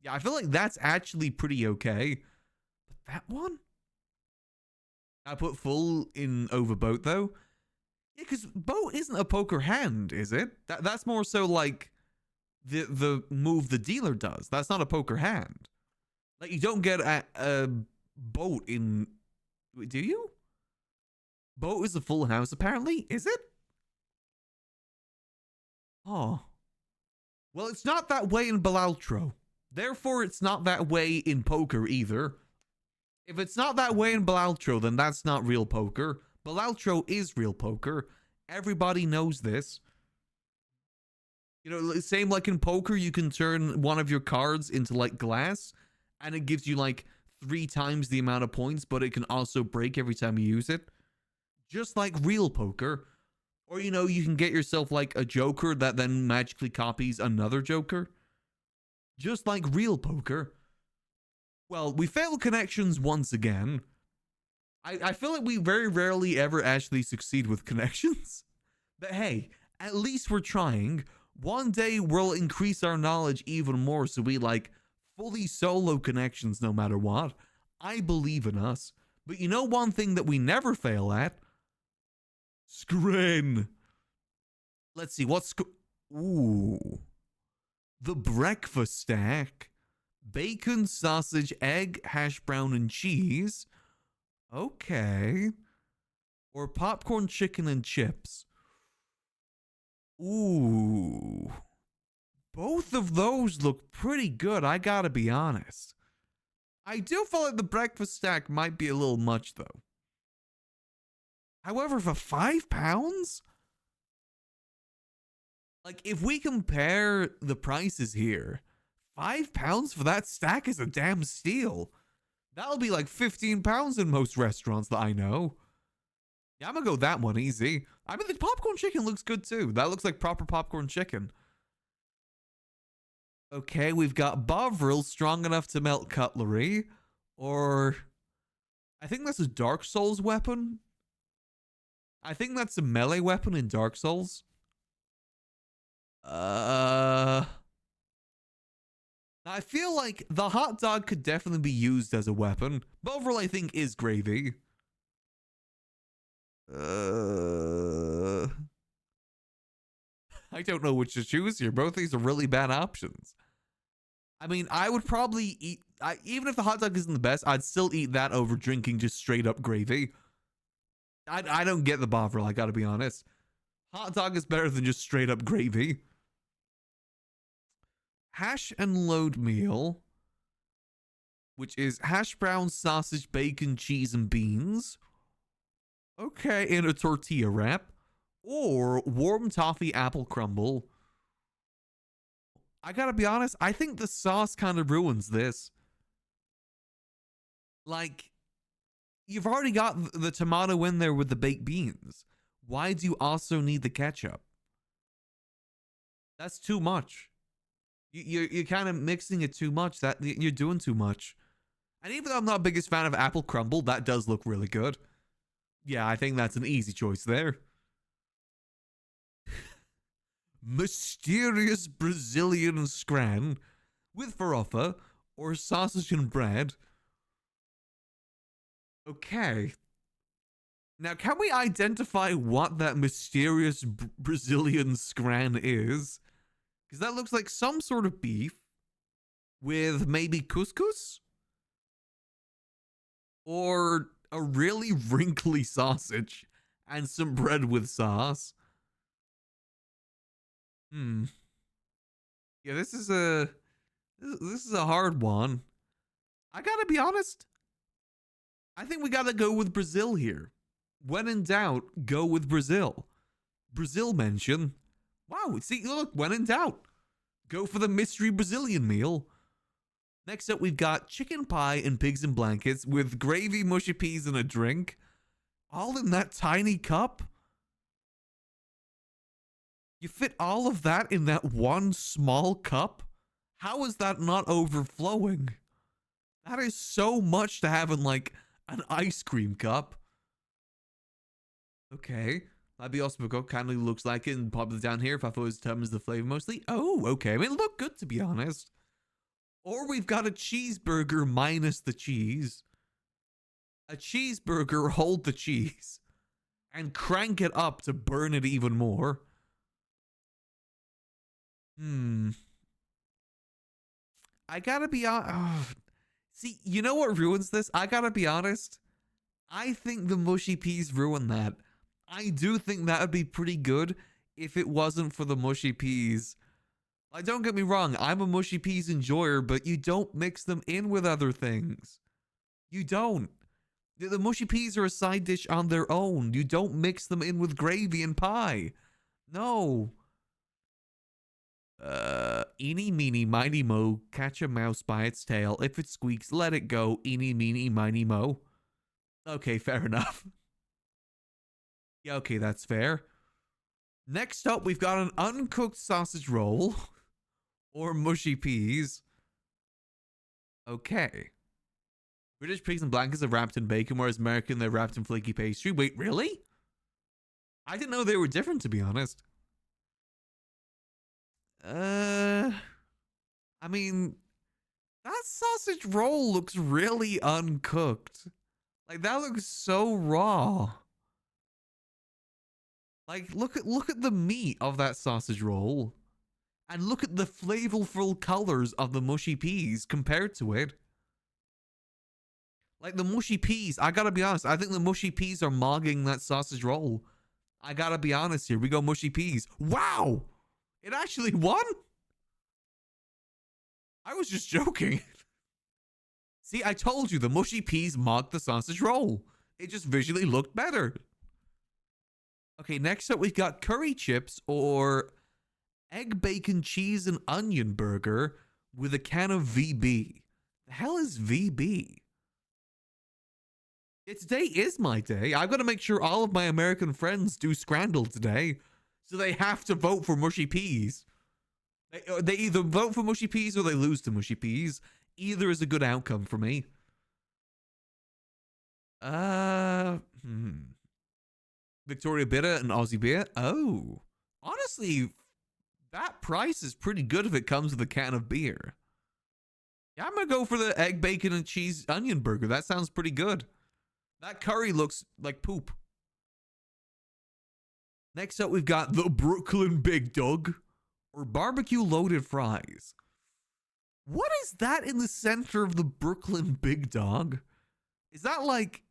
Yeah, I feel like that's actually pretty okay. But that one? I put full in over boat though. Yeah, because boat isn't a poker hand, is it? That's more so like the move the dealer does. That's not a poker hand. Like you don't get a boat in. Do you? Boat is a full house apparently. Is it? Oh. Well, it's not that way in Balaltro. Therefore, it's not that way in poker either. If it's not that way in Balaltro, then that's not real poker. Balaltro is real poker. Everybody knows this. Same like in poker, you can turn one of your cards into like glass, and it gives you like 3 times the amount of points, but it can also break every time you use it. Just like real poker. Or, you can get yourself like a joker that then magically copies another joker. Just like real poker. Well, we failed connections once again. I feel like we very rarely ever actually succeed with connections. But hey, at least we're trying. One day we'll increase our knowledge even more so we like fully solo connections no matter what. I believe in us. But one thing that we never fail at? Screen. Let's see, what's... Ooh. The breakfast stack. Bacon, sausage, egg, hash brown, and cheese. Okay. Or popcorn, chicken, and chips. Ooh. Both of those look pretty good, I gotta be honest. I do feel like the breakfast stack might be a little much, though. However, for £5? Like, if we compare the prices here, £5 for that stack is a damn steal. That'll be like £15 in most restaurants that I know. Yeah, I'm gonna go that one easy. I mean, the popcorn chicken looks good too. That looks like proper popcorn chicken. Okay, we've got Bovril strong enough to melt cutlery. Or... I think that's a Dark Souls weapon. I think that's a melee weapon in Dark Souls. I feel like the hot dog could definitely be used as a weapon. Bovril, I think, is gravy. I don't know which to choose here. Both these are really bad options. I mean, I would probably eat... even if the hot dog isn't the best, I'd still eat that over drinking just straight up gravy. I don't get the Bovril, I gotta be honest. Hot dog is better than just straight up gravy. Hash and load meal, which is hash brown, sausage, bacon, cheese, and beans. Okay, in a tortilla wrap. Or warm toffee apple crumble. I gotta be honest, I think the sauce kind of ruins this. Like, you've already got the tomato in there with the baked beans. Why do you also need the ketchup? That's too much. You're kind of mixing it too much. You're doing too much. And even though I'm not the biggest fan of apple crumble, that does look really good. Yeah, I think that's an easy choice there. Mysterious Brazilian scran with farofa or sausage and bread. Okay. Now, can we identify what that mysterious Brazilian scran is? Because that looks like some sort of beef with maybe couscous? Or a really wrinkly sausage and some bread with sauce. Yeah, this is a hard one. I gotta be honest. I think we gotta go with Brazil here. When in doubt, go with Brazil. Brazil mention. Wow, see, look, when in doubt, go for the mystery Brazilian meal. Next up, we've got chicken pie and pigs in blankets with gravy, mushy peas, and a drink. All in that tiny cup. You fit all of that in that one small cup? How is that not overflowing? That is so much to have in like an ice cream cup. Okay. That'd be awesome because kind of looks like it and pop it down here if I thought it determines the flavor mostly. Oh, okay. I mean, it looked good to be honest. Or we've got a cheeseburger minus the cheese. A cheeseburger, hold the cheese. And crank it up to burn it even more. I gotta be honest. See, you know what ruins this? I gotta be honest. I think the mushy peas ruin that. I do think that would be pretty good if it wasn't for the mushy peas. Like, don't get me wrong, I'm a mushy peas enjoyer, but you don't mix them in with other things. You don't. The mushy peas are a side dish on their own. You don't mix them in with gravy and pie. No. Eeny, meeny, miny, mo. Catch a mouse by its tail. If it squeaks, let it go. Eeny, meeny, miny, mo. Okay, fair enough. Yeah, okay, that's fair. Next up, we've got an uncooked sausage roll. Or mushy peas. Okay. British pigs and blankets are wrapped in bacon, whereas American, they're wrapped in flaky pastry. Wait, really? I didn't know they were different, to be honest. I mean, that sausage roll looks really uncooked. Like, that looks so raw. Like, look at the meat of that sausage roll. And look at the flavorful colors of the mushy peas compared to it. Like, the mushy peas, I gotta be honest, I think the mushy peas are mogging that sausage roll. I gotta be honest here. We go mushy peas. Wow! It actually won? I was just joking. See, I told you, the mushy peas mocked the sausage roll. It just visually looked better. Okay, next up we've got curry chips or egg, bacon, cheese, and onion burger with a can of VB. The hell is VB? Yeah, today is my day. I've got to make sure all of my American friends do scramble today. So they have to vote for mushy peas. They either vote for mushy peas or they lose to mushy peas. Either is a good outcome for me. Victoria Bitter and Aussie Beer. Oh. Honestly, that price is pretty good if it comes with a can of beer. Yeah, I'm going to go for the egg, bacon, and cheese onion burger. That sounds pretty good. That curry looks like poop. Next up, we've got the Brooklyn Big Dog or barbecue loaded fries. What is that in the center of the Brooklyn Big Dog? Is that like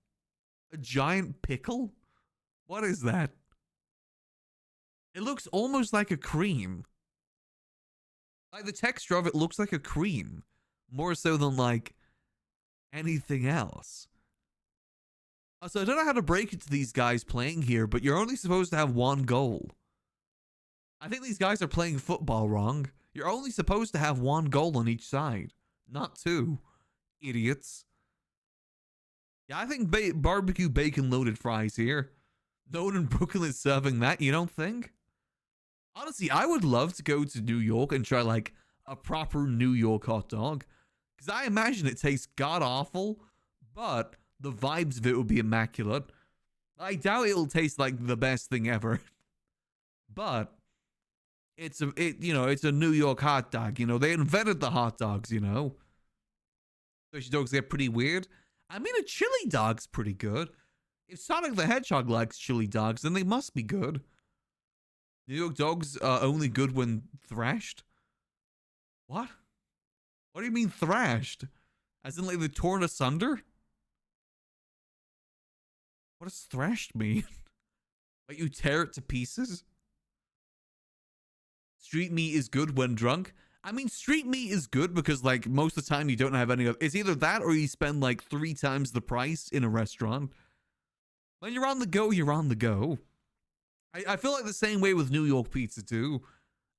a giant pickle? What is that? It looks almost like a cream. Like the texture of it looks like a cream. More so than like anything else. So I don't know how to break it to these guys playing here, but you're only supposed to have one goal. I think these guys are playing football wrong. You're only supposed to have one goal on each side, not two. Idiots. Yeah, I think barbecue bacon loaded fries here. No one in Brooklyn is serving that, you don't think? Honestly, I would love to go to New York and try like a proper New York hot dog. Because I imagine it tastes god-awful, but the vibes of it would be immaculate. I doubt it'll taste like the best thing ever. But it's a New York hot dog, you know. They invented the hot dogs, you know. Sushi dogs get pretty weird. I mean, a chili dog's pretty good. If Sonic the Hedgehog likes chili dogs, then they must be good. New York dogs are only good when thrashed? What? What do you mean thrashed? As in like they're torn asunder? What does thrashed mean? Like you tear it to pieces? Street meat is good when drunk? I mean, street meat is good because like most of the time you don't have any of it's either that or you spend like 3 times the price in a restaurant. When you're on the go, you're on the go. I feel like the same way with New York pizza too.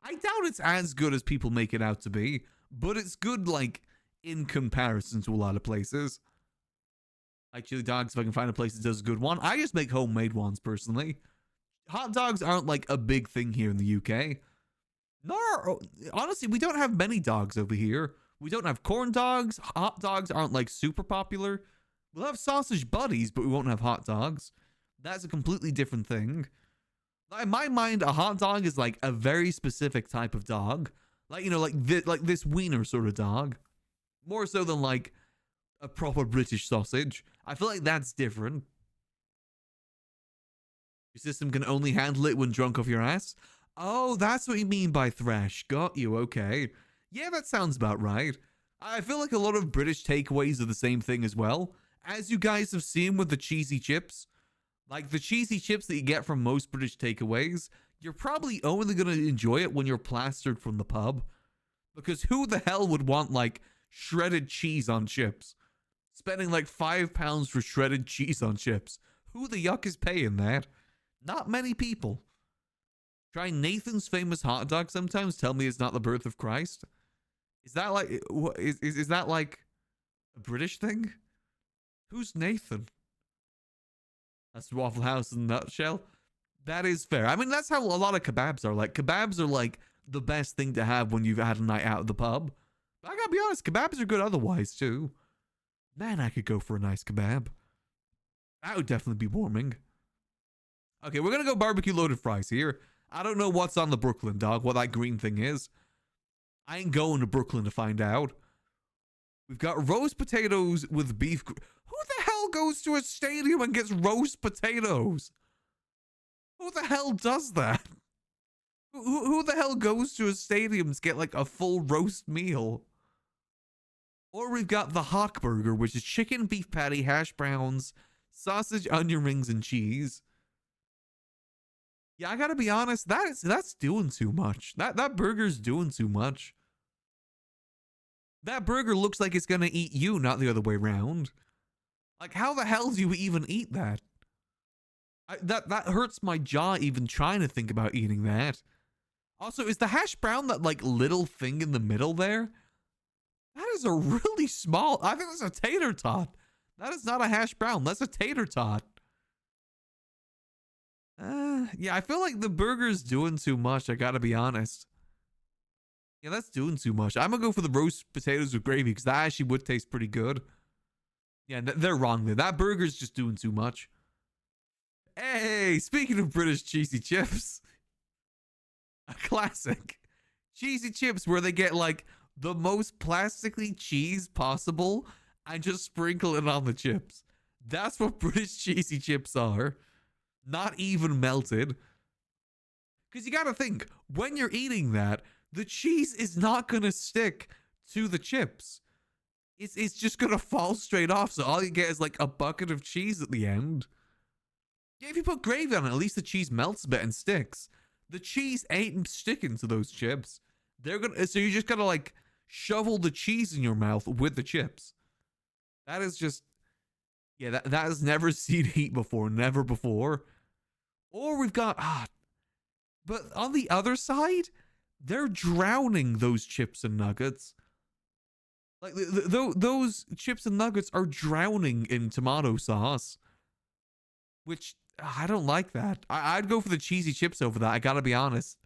I doubt it's as good as people make it out to be, but it's good like in comparison to a lot of places. Like chili dogs, if I can find a place that does a good one. I just make homemade ones personally. Hot dogs aren't like a big thing here in the UK. Nor, honestly, we don't have many dogs over here. We don't have corn dogs. Hot dogs aren't like super popular. We'll have sausage buddies, but we won't have hot dogs. That's a completely different thing. In my mind, a hot dog is like a very specific type of dog. Like, you know, like this wiener sort of dog. More so than like a proper British sausage. I feel like that's different. Your system can only handle it when drunk off your ass. Oh, that's what you mean by thresh. Got you, okay. Yeah, that sounds about right. I feel like a lot of British takeaways are the same thing as well. As you guys have seen with the cheesy chips, like the cheesy chips that you get from most British takeaways, you're probably only going to enjoy it when you're plastered from the pub. Because who the hell would want like shredded cheese on chips? Spending like £5 for shredded cheese on chips. Who the yuck is paying that? Not many people. Try Nathan's famous hot dog sometimes. Tell me it's not the birth of Christ. Is that like is that like a British thing? Who's Nathan? That's Waffle House in a nutshell. That is fair. I mean, that's how a lot of kebabs are. Like, kebabs are like the best thing to have when you've had a night out at the pub. But I gotta be honest, kebabs are good otherwise too. Man, I could go for a nice kebab. That would definitely be warming. Okay, we're gonna go barbecue loaded fries here. I don't know what's on the Brooklyn dog, what that green thing is. I ain't going to Brooklyn to find out. We've got roast potatoes with beef. Who the hell goes to a stadium and gets roast potatoes? Who the hell does that? Who the hell goes to a stadium to get like a full roast meal? Or we've got the Hawk Burger, which is chicken, beef patty, hash browns, sausage, onion rings, and cheese. Yeah, I gotta be honest, that's doing too much. That burger's doing too much. That burger looks like it's gonna eat you, not the other way around. Like, how the hell do you even eat that? That hurts my jaw even trying to think about eating that. Also, is the hash brown that like little thing in the middle there? That is a really small, I think that's a tater tot. That is not a hash brown, that's a tater tot. Yeah, I feel like the burger's doing too much, I gotta be honest. Yeah, that's doing too much. I'm gonna go for the roast potatoes with gravy because that actually would taste pretty good. Yeah, they're wrong there. That burger's just doing too much. Hey, speaking of British cheesy chips, a classic. Cheesy chips where they get like the most plastically cheese possible and just sprinkle it on the chips. That's what British cheesy chips are. Not even melted. Because you gotta think, when you're eating that, the cheese is not gonna stick to the chips. It's just gonna fall straight off, so all you get is like a bucket of cheese at the end. Yeah, if you put gravy on it, at least the cheese melts a bit and sticks. The cheese ain't sticking to those chips. So you just gotta like shovel the cheese in your mouth with the chips. That is just, yeah, that has never seen heat before, never before. Or we've got, but on the other side, they're drowning those chips and nuggets. Like, those chips and nuggets are drowning in tomato sauce. Which, I don't like that. I'd go for the cheesy chips over that, I gotta be honest.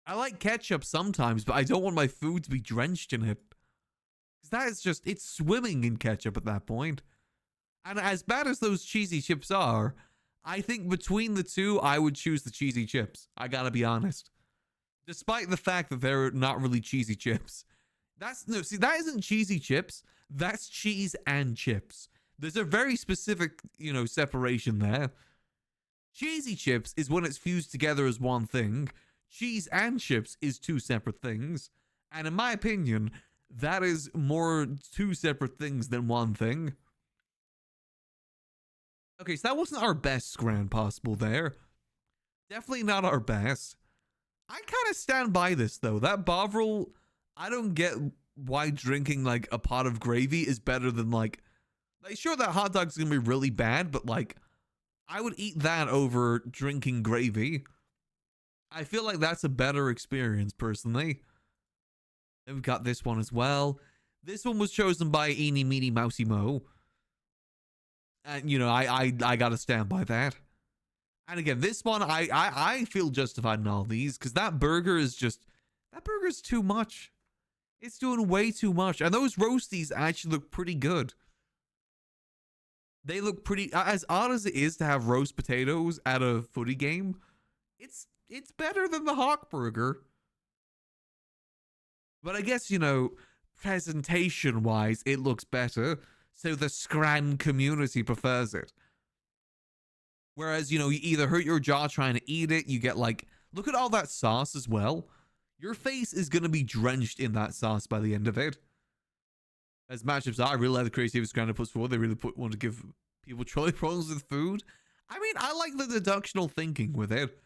I like ketchup sometimes, but I don't want my food to be drenched in it. Because that is just, it's swimming in ketchup at that point. And as bad as those cheesy chips are, I think between the two, I would choose the cheesy chips. I gotta be honest. Despite the fact that they're not really cheesy chips. That isn't cheesy chips. That's cheese and chips. There's a very specific, separation there. Cheesy chips is when it's fused together as one thing. Cheese and chips is two separate things. And in my opinion, that is more two separate things than one thing. Okay, so that wasn't our best Grand Possible there. Definitely not our best. I kind of stand by this, though. That Bovril, I don't get why drinking, like, a pot of gravy is better than, like sure, that hot dog's gonna be really bad, but, like, I would eat that over drinking gravy. I feel like that's a better experience, personally. Then we've got this one as well. This one was chosen by Eeny, Meeny, Mousey, Mo. And, I gotta stand by that. And again, this one, I feel justified in all these, because that burger is just, that burger's too much. It's doing way too much. And those roasties actually look pretty good. They look pretty, as odd as it is to have roast potatoes at a footy game, it's better than the Hawk Burger. But I guess, you know, presentation wise, it looks better. So the Scran community prefers it. Whereas, you know, you either hurt your jaw trying to eat it, you get like, look at all that sauce as well. Your face is going to be drenched in that sauce by the end of it. As matchups are, I really like the creativity Scran puts forward. They really want to give people trolley problems with food. I mean, I like the deductional thinking with it.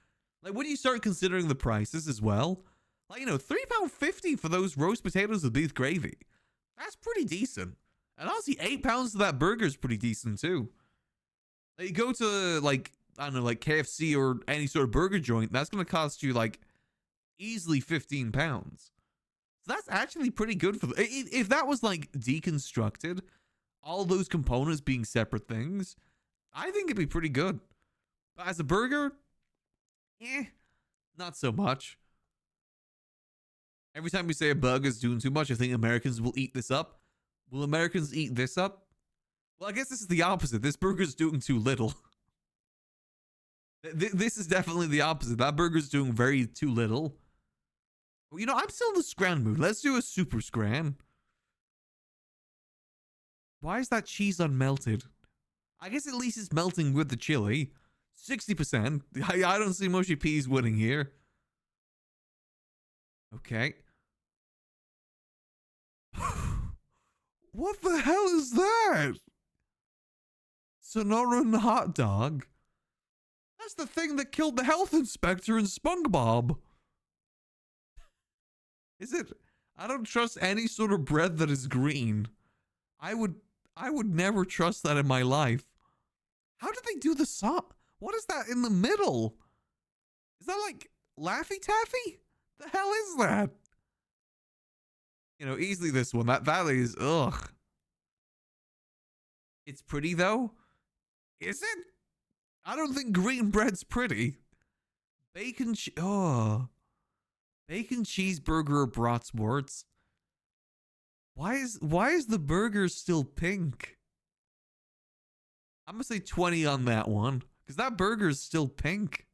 Like, when you start considering the prices as well, like, you know, £3.50 for those roast potatoes with beef gravy. That's pretty decent. And honestly, £8 for that burger is pretty decent too. Like, you go to, like, I don't know, like KFC or any sort of burger joint, that's going to cost you, like, easily £15. So that's actually pretty good for if that was, like, deconstructed, all those components being separate things, I think it'd be pretty good. But as a burger, not so much. Every time we say a burger is doing too much, I think Americans will eat this up. Will Americans eat this up? Well, I guess this is the opposite. This burger's doing too little. This is definitely the opposite. That burger's doing very too little. You know, I'm still in the Scran mood. Let's do a super Scran. Why is that cheese unmelted? I guess at least it's melting with the chili. 60%. I don't see mushy peas winning here. Okay. What the hell is that? Sonoran hot dog? That's the thing that killed the health inspector in SpongeBob. Is it? I don't trust any sort of bread that is green. I would never trust that in my life. How did they do the sauce? What is that in the middle? Is that like Laffy Taffy? The hell is that? You know, easily this one. That is, ugh. It's pretty though. Is it? I don't think green bread's pretty. Bacon cheeseburger or bratwurst. Why is the burger still pink? I'm gonna say 20 on that one because that burger is still pink.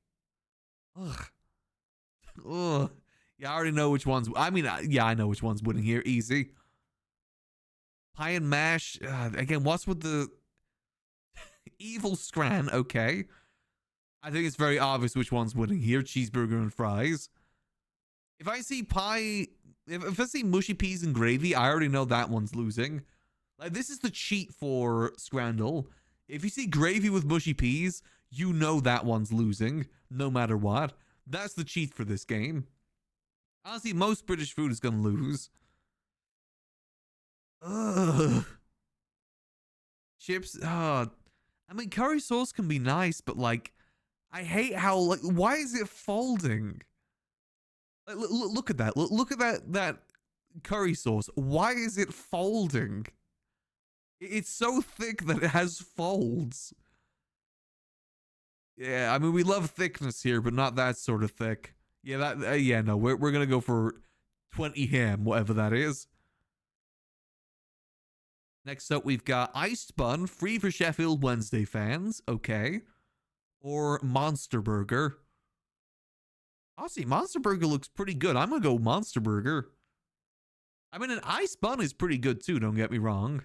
Ugh. Ugh. Yeah, I already know which one's. I mean, yeah, I know which one's winning here. Easy. Pie and mash. Again, what's with the evil Scran? Okay. I think it's very obvious which one's winning here. Cheeseburger and fries. If I see pie, if I see mushy peas and gravy, I already know that one's losing. Like, this is the cheat for Scrandle. If you see gravy with mushy peas, you know that one's losing, no matter what. That's the cheat for this game. Honestly, most British food is gonna lose. Ugh. Chips. I mean, curry sauce can be nice, but like, I hate how, like, why is it folding? Like, look at that. Look at that curry sauce. Why is it folding? It's so thick that it has folds. Yeah, I mean, we love thickness here, but not that sort of thick. Yeah, no, we're gonna go for 20 ham, whatever that is. Next up, we've got Iced Bun, free for Sheffield Wednesday fans. Okay. Or Monster Burger. Honestly, Monster Burger looks pretty good. I'm gonna go Monster Burger. I mean, an Iced Bun is pretty good too, don't get me wrong.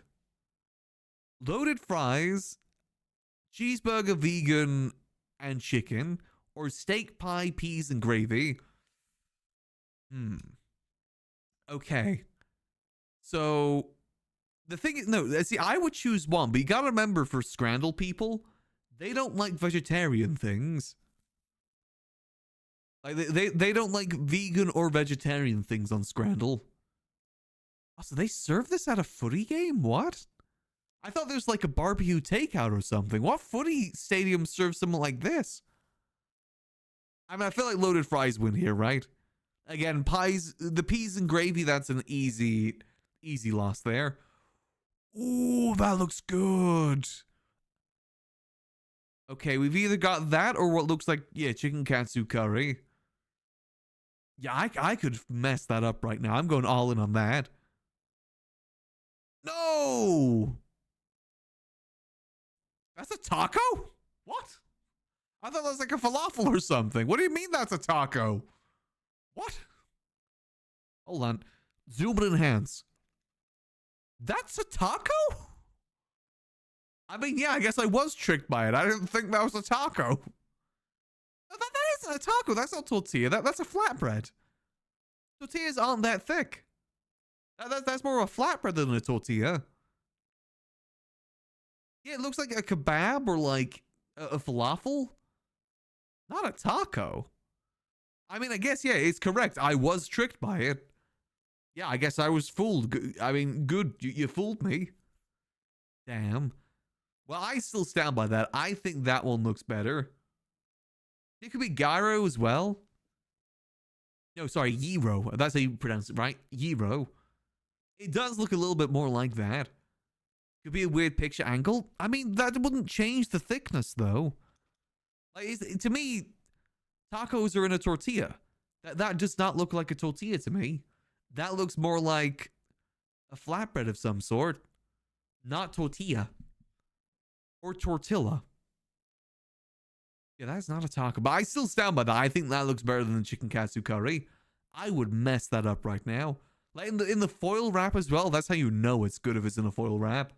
Loaded fries, cheeseburger, vegan, and chicken, or steak pie, peas, and gravy. Okay. So, the thing is, no, see, I would choose one, but you gotta remember for Scrandle people, they don't like vegetarian things. Like, they don't like vegan or vegetarian things on Scrandle. Oh, so they serve this at a footy game? What? I thought there's like a barbecue takeout or something. What footy stadium serves something like this? I mean, I feel like loaded fries win here, right? Again, pies, the peas and gravy, that's an easy loss there. Ooh, that looks good. Okay, we've either got that or what looks like, yeah, chicken katsu curry. Yeah, I could mess that up right now. I'm going all in on that. No! That's a taco? What? I thought that was like a falafel or something. What do you mean that's a taco? What? Hold on. Zoom and enhance. That's a taco? I mean, yeah, I guess I was tricked by it. I didn't think that was a taco. That isn't a taco. That's not tortilla. That's a flatbread. Tortillas aren't that thick. That's more of a flatbread than a tortilla. Yeah, it looks like a kebab or like a falafel. Not a taco. I mean, I guess, yeah, it's correct. I was tricked by it. Yeah, I guess I was fooled. I mean, good. You fooled me. Damn. Well, I still stand by that. I think that one looks better. It could be gyro as well. No, sorry, gyro. That's how you pronounce it, right? Gyro. It does look a little bit more like that. Could be a weird picture angle. I mean, that wouldn't change the thickness, though. Like, to me, tacos are in a tortilla. That does not look like a tortilla to me. That looks more like a flatbread of some sort. Not tortilla. Or tortilla. Yeah, that's not a taco. But I still stand by that. I think that looks better than the chicken katsu curry. I would mess that up right now. Like in the foil wrap as well. That's how you know it's good if it's in a foil wrap.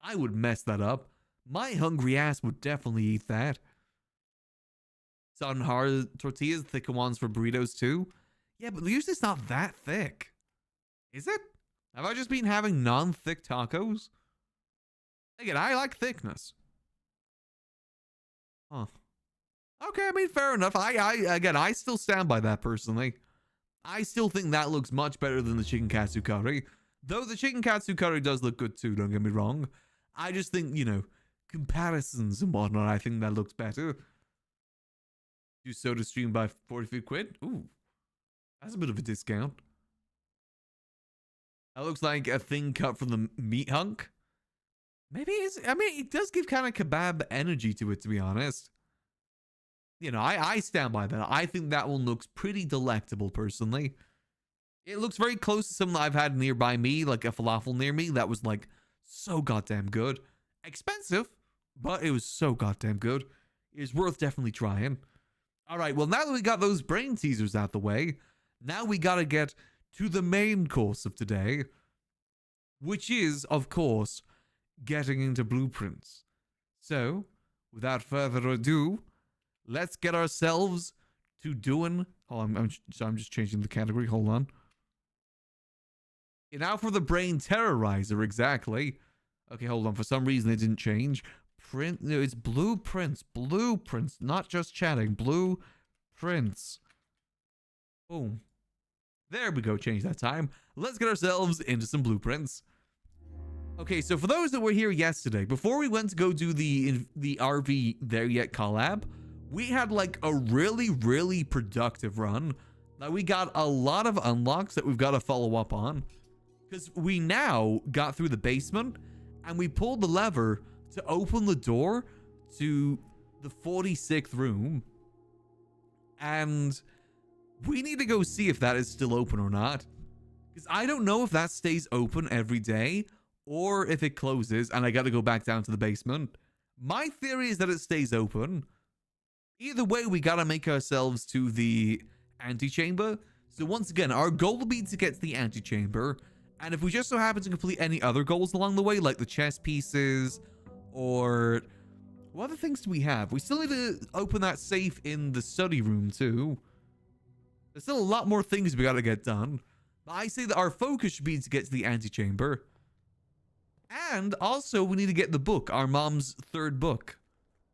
I would mess that up. My hungry ass would definitely eat that. Sodden hard tortillas, thicker ones for burritos too. Yeah, but usually it's not that thick. Is it? Have I just been having non-thick tacos? Again, I like thickness. Huh. Okay, I mean, fair enough. I still stand by that personally. I still think that looks much better than the chicken katsu curry. Though the chicken katsu curry does look good too, don't get me wrong. I just think, you know, comparisons and whatnot, I think that looks better. Do soda stream by 43 quid? Ooh, that's a bit of a discount. That looks like a thing cut from the meat hunk. Maybe it's, I mean, it does give kind of kebab energy to it, to be honest. You know, I stand by that. I think that one looks pretty delectable, personally. It looks very close to something I've had nearby me, like a falafel near me, that was like so goddamn good. Expensive, but it was so goddamn good. It is worth definitely trying. All right, well, now that we got those brain teasers out the way, now we gotta get to the main course of today, which is, of course, getting into blueprints. So, without further ado, let's get ourselves to doing... Oh, I'm just changing the category. Hold on. Okay, now for the brain terrorizer, exactly. Okay, hold on. For some reason, it didn't change. No, it's blueprints. Blueprints, not just chatting. Blueprints. Boom. There we go. Change that time. Let's get ourselves into some blueprints. Okay, so for those that were here yesterday, before we went to go do the RV There Yet collab, we had like a really, really productive run. Now we got a lot of unlocks that we've got to follow up on. Because we now got through the basement and we pulled the lever to open the door to the 46th room. And we need to go see if that is still open or not. Because I don't know if that stays open every day or if it closes and I got to go back down to the basement. My theory is that it stays open. Either way, we got to make ourselves to the antechamber. So once again, our goal will be to get to the antechamber. And if we just so happen to complete any other goals along the way, like the chess pieces or what other things do we have? We still need to open that safe in the study room too. There's still a lot more things we got to get done. But I say that our focus should be to get to the antechamber. And also we need to get the book, our mom's third book.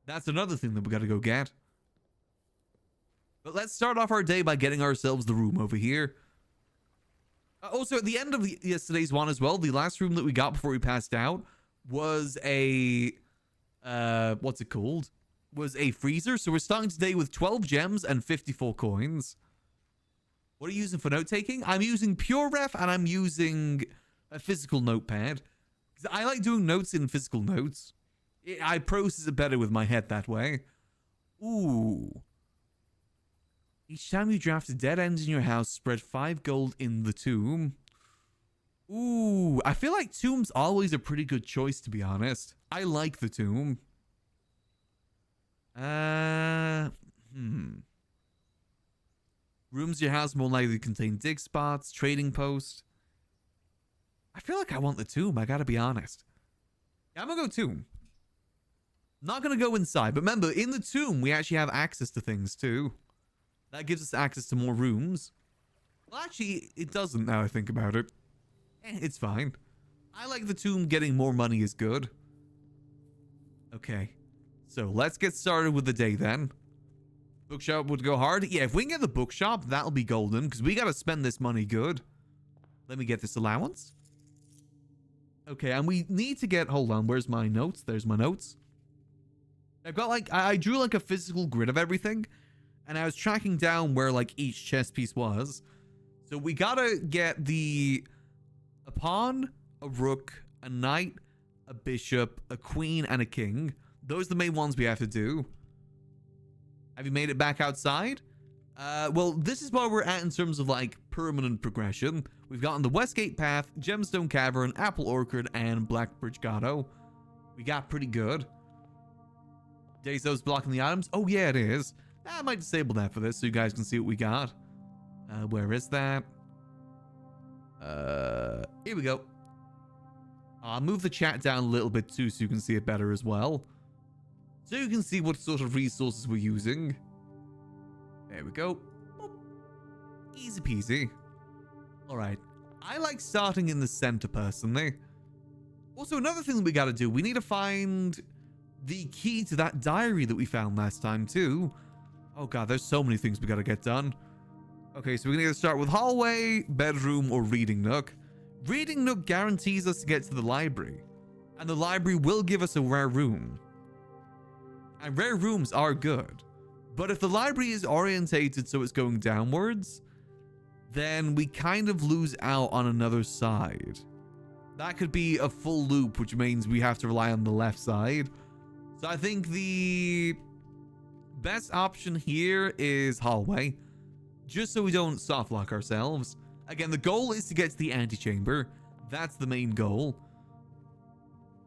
That's another thing that we got to go get. But let's start off our day by getting ourselves the room over here. Also, at the end of yesterday's one as well, the last room that we got before we passed out was a... what's it called? Was a freezer. So we're starting today with 12 gems and 54 coins. What are you using for note-taking? I'm using PureRef and I'm using a physical notepad. Because I like doing notes in physical notes. I process it better with my head that way. Ooh. Each time you draft a dead end in your house, spread 5 gold in the tomb. Ooh, I feel like tomb's always a pretty good choice, to be honest. I like the tomb. Uh, Rooms in your house more likely contain dig spots, trading post. I feel like I want the tomb, I gotta be honest. Yeah, I'm gonna go tomb. Not gonna go inside, but remember, in the tomb, we actually have access to things too. That gives us access to more rooms. Well, actually, it doesn't now I think about it. It's fine. I like the tomb. Getting more money is good. Okay. So let's get started with the day then. Bookshop would go hard. Yeah, if we can get the bookshop, that'll be golden, because we gotta spend this money good. Let me get this allowance. Okay, and we need to get... Hold on, where's my notes? There's my notes. I've got like... I drew like a physical grid of everything, and I was tracking down where like each chess piece was. So we gotta get a pawn, a rook, a knight, a bishop, a queen, and a king. Those are the main ones we have to do. Have you made it back outside? Well, this is where we're at in terms of like permanent progression. We've gotten the Westgate Path, Gemstone Cavern, Apple Orchard, and Blackbridge Grotto. We got pretty good. Daiso's blocking the items. Oh yeah, it is. I might disable that for this so you guys can see what we got. Where is that? Here we go. I'll move the chat down a little bit too so you can see it better as well. So you can see what sort of resources we're using. There we go. Boop. Easy peasy. Alright. I like starting in the center personally. Also, another thing that we gotta do, we need to find the key to that diary that we found last time too. Oh god, there's so many things we gotta get done. Okay, so we're gonna start with hallway, bedroom, or reading nook. Reading nook guarantees us to get to the library. And the library will give us a rare room. And rare rooms are good. But if the library is orientated so it's going downwards, then we kind of lose out on another side. That could be a full loop, which means we have to rely on the left side. So I think the best option here is hallway, just so we don't soft lock ourselves. Again, the goal is to get to the antechamber. That's the main goal.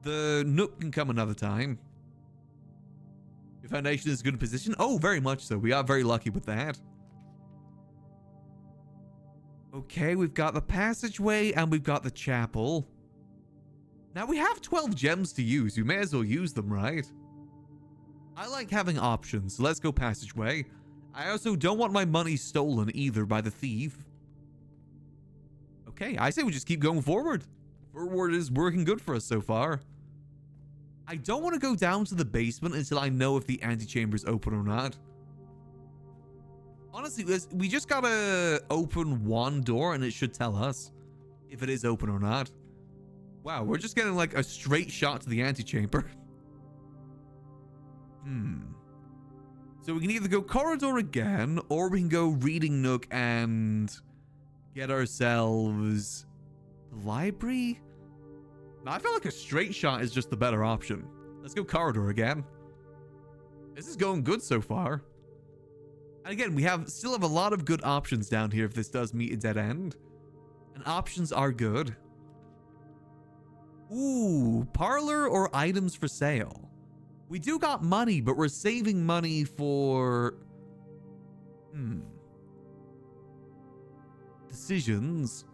The nook can come another time. Your foundation is in a good position. Oh, very much so. We are very lucky with that. Okay, we've got the passageway and we've got the chapel. Now we have 12 gems to use. You may as well use them, right? I like having options. So let's go passageway. I also don't want my money stolen either by the thief. Okay, I say we just keep going forward. Forward is working good for us so far. I don't want to go down to the basement until I know if the antechamber is open or not. Honestly, we just gotta open one door and it should tell us if it is open or not. Wow, we're just getting like a straight shot to the antechamber. So we can either go corridor again, or we can go reading nook and get ourselves the library. I feel like a straight shot is just the better option. Let's go corridor again. This is going good so far. And again, we still have a lot of good options down here if this does meet a dead end. And options are good. Ooh, parlor or items for sale. We do got money, but we're saving money for... decisions.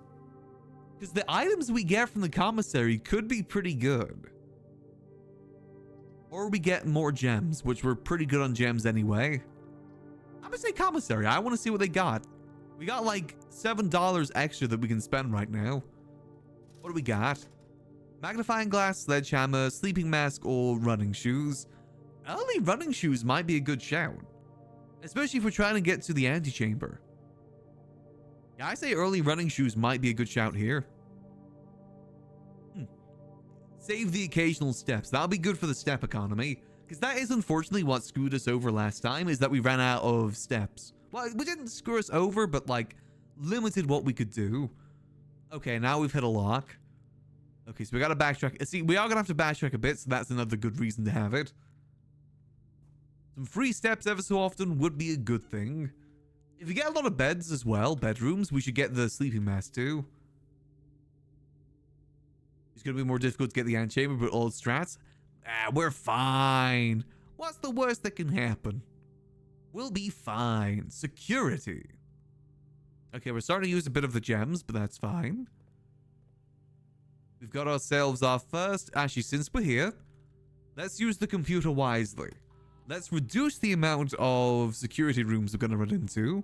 Because the items we get from the commissary could be pretty good. Or we get more gems, which we're pretty good on gems anyway. I'm gonna say commissary. I want to see what they got. We got like $7 extra that we can spend right now. What do we got? Magnifying glass, sledgehammer, sleeping mask, or running shoes. Early running shoes might be a good shout. Especially if we're trying to get to the antechamber. Yeah, I say early running shoes might be a good shout here. Save the occasional steps. That'll be good for the step economy. Because that is unfortunately what screwed us over last time, is that we ran out of steps. Well, we didn't screw us over, but like limited what we could do. Okay, now we've hit a lock. Okay, so we gotta backtrack. See, we are gonna have to backtrack a bit, so that's another good reason to have it. Some free steps ever so often would be a good thing. If you get a lot of beds as well, bedrooms, we should get the sleeping mask too. It's gonna be more difficult to get the antechamber, but all strats. We're fine. What's the worst that can happen? We'll be fine. Security. Okay, we're starting to use a bit of the gems, but that's fine. We've got ourselves our first... Actually, since we're here, let's use the computer wisely. Let's reduce the amount of security rooms we're going to run into.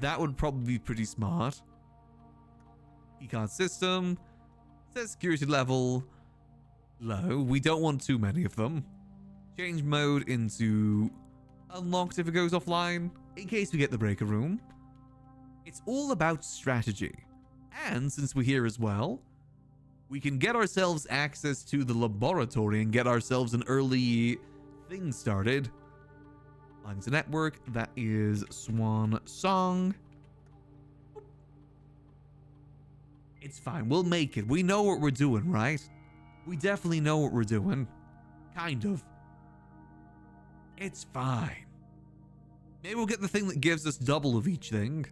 That would probably be pretty smart. Keycard system. Set security level low. We don't want too many of them. Change mode into unlocked if it goes offline, in case we get the breaker room. It's all about strategy. And since we're here as well, we can get ourselves access to the laboratory and get ourselves an early thing started. Lines to network. That is Swan Song. It's fine. We'll make it. We know what we're doing, right? We definitely know what we're doing. Kind of. It's fine. Maybe we'll get the thing that gives us double of each thing.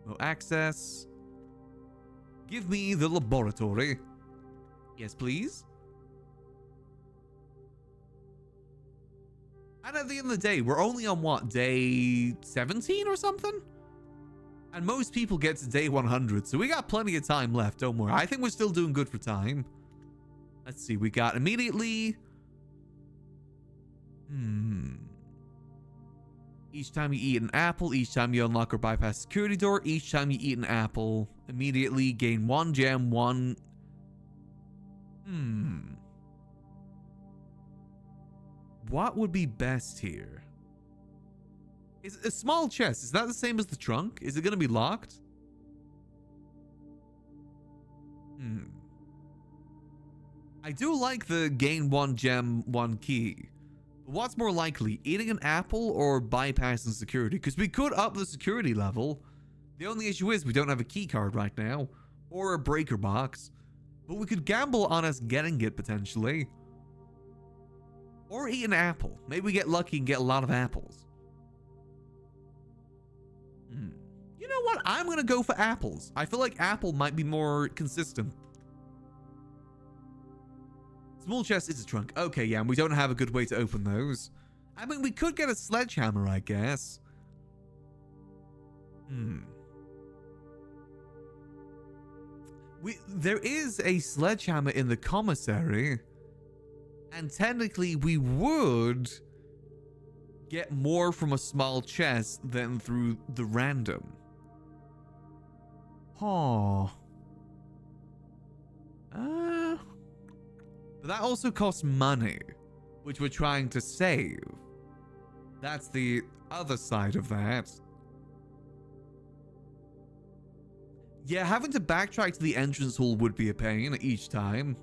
No access. Give me the laboratory. Yes, please. And at the end of the day, we're only on what, day 17 or something? And most people get to day 100, so we got plenty of time left, don't worry. I think we're still doing good for time. Let's see, we got immediately... Each time you eat an apple, each time you unlock or bypass security door, each time you eat an apple, immediately gain 1 gem, 1... What would be best here? Is a small chest, is that the same as the trunk? Is it going to be locked? I do like the gain 1 gem, 1 key. But what's more likely, eating an apple or bypassing security? Because we could up the security level. The only issue is we don't have a key card right now. Or a breaker box. But we could gamble on us getting it potentially. Or eat an apple. Maybe we get lucky and get a lot of apples. You know what? I'm going to go for apples. I feel like apple might be more consistent. Small chest is a trunk. Okay, yeah, and we don't have a good way to open those. I mean, we could get a sledgehammer, I guess. There is a sledgehammer in the commissary. And technically, we would get more from a small chest than through the random. But that also costs money, which we're trying to save. That's the other side of that. Yeah, having to backtrack to the entrance hall would be a pain each time.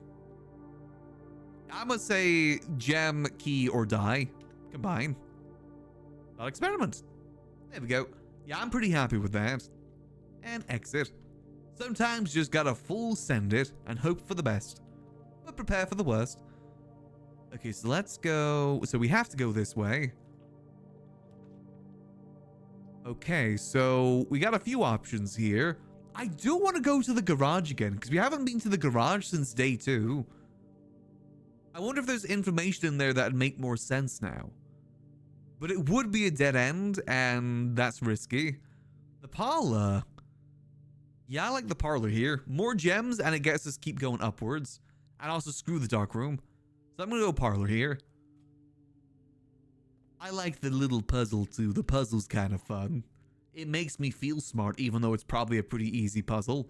I must say gem, key, or die. Combine. Thought experiment. There we go. Yeah, I'm pretty happy with that. And exit. Sometimes you just gotta full send it and hope for the best. But prepare for the worst. Okay, so let's go. So we have to go this way. Okay, so we got a few options here. I do want to go to the garage again because we haven't been to the garage since day 2. I wonder if there's information in there that'd make more sense now. But it would be a dead end, and that's risky. The parlor. Yeah, I like the parlor here. More gems, and it gets us keep going upwards. And also screw the dark room. So I'm going to go parlor here. I like the little puzzle too. The puzzle's kind of fun. It makes me feel smart, even though it's probably a pretty easy puzzle.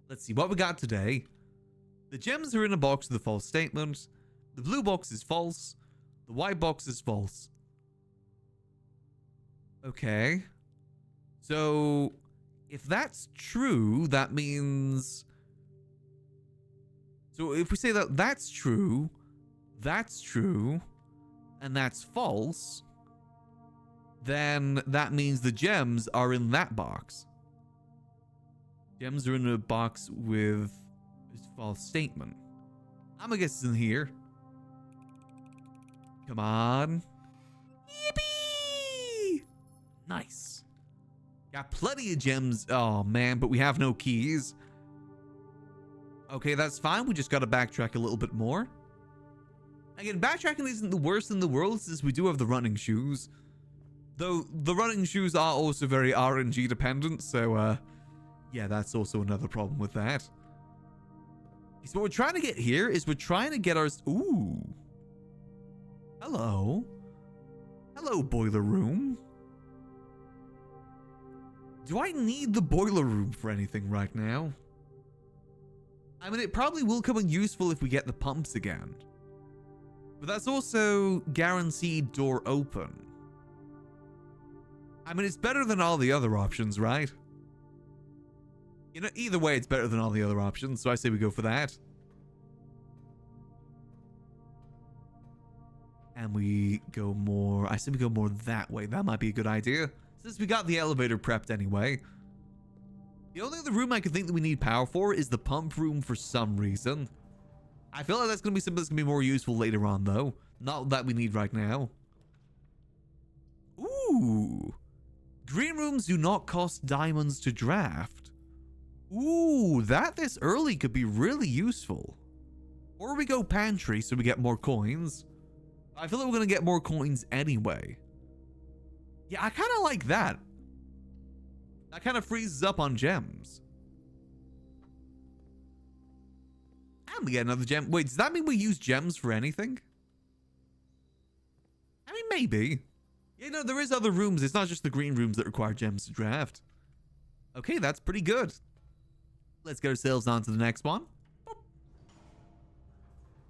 Let's see what we got today. The gems are in a box with a false statement. The blue box is false. The white box is false. Okay. So, if that's true, that means... So if we say that that's true, and that's false, then that means the gems are in that box. Gems are in a box with a false statement. I'm gonna guess it's in here. Come on. Yippee! Nice. Got plenty of gems. Oh, man, but we have no keys. Okay, that's fine. We just got to backtrack a little bit more. Again, backtracking isn't the worst in the world since we do have the running shoes. Though the running shoes are also very RNG dependent, so yeah, that's also another problem with that. So what we're trying to get here is we're trying to get our... Ooh. Hello. Hello, boiler room. Do I need the boiler room for anything right now? I mean, it probably will come in useful if we get the pumps again. But that's also guaranteed door open. I mean, it's better than all the other options, right? You know, either way, it's better than all the other options, so I say we go for that. And we go more... I say we go more that way. That might be a good idea. Since we got the elevator prepped anyway. The only other room I can think that we need power for is the pump room for some reason. I feel like that's going to be something that's going to be more useful later on, though. Not that we need right now. Ooh. Green rooms do not cost diamonds to draft. Ooh, that this early could be really useful. Or we go pantry so we get more coins. I feel like we're going to get more coins anyway. Yeah, I kind of like that. That kind of freezes up on gems. And we get another gem. Wait, does that mean we use gems for anything? I mean, maybe. You know, there is other rooms. It's not just the green rooms that require gems to draft. Okay, that's pretty good. Let's get ourselves on to the next one.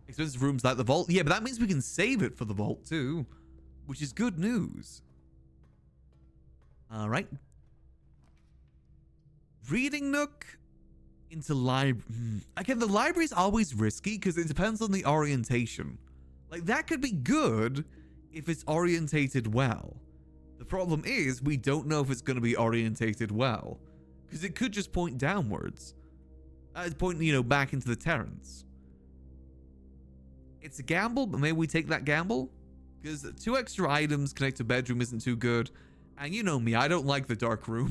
Expensive rooms like the vault. Yeah, but that means we can save it for the vault too, which is good news. All right. Reading nook into library. Again, the library is always risky because it depends on the orientation. Like, that could be good if it's orientated well. The problem is we don't know if it's going to be orientated well because it could just point downwards. Point, you know, back into the terrace. It's a gamble, but maybe we take that gamble because 2 extra items connect to bedroom isn't too good. And you know me, I don't like the dark room.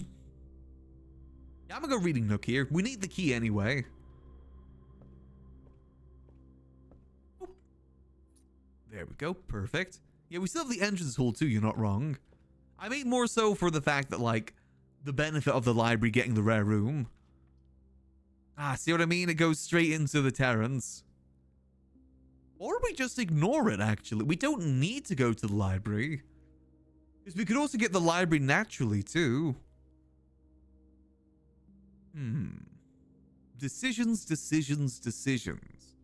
Yeah, I'm gonna go reading nook here. We need the key anyway. Oop. There we go. Perfect. Yeah, we still have the entrance hole too. You're not wrong. I mean more so for the fact that, like, the benefit of the library getting the rare room. Ah, see what I mean? It goes straight into the terrace. Or we just ignore it, actually. We don't need to go to the library. Because we could also get the library naturally, too. Decisions, decisions, decisions.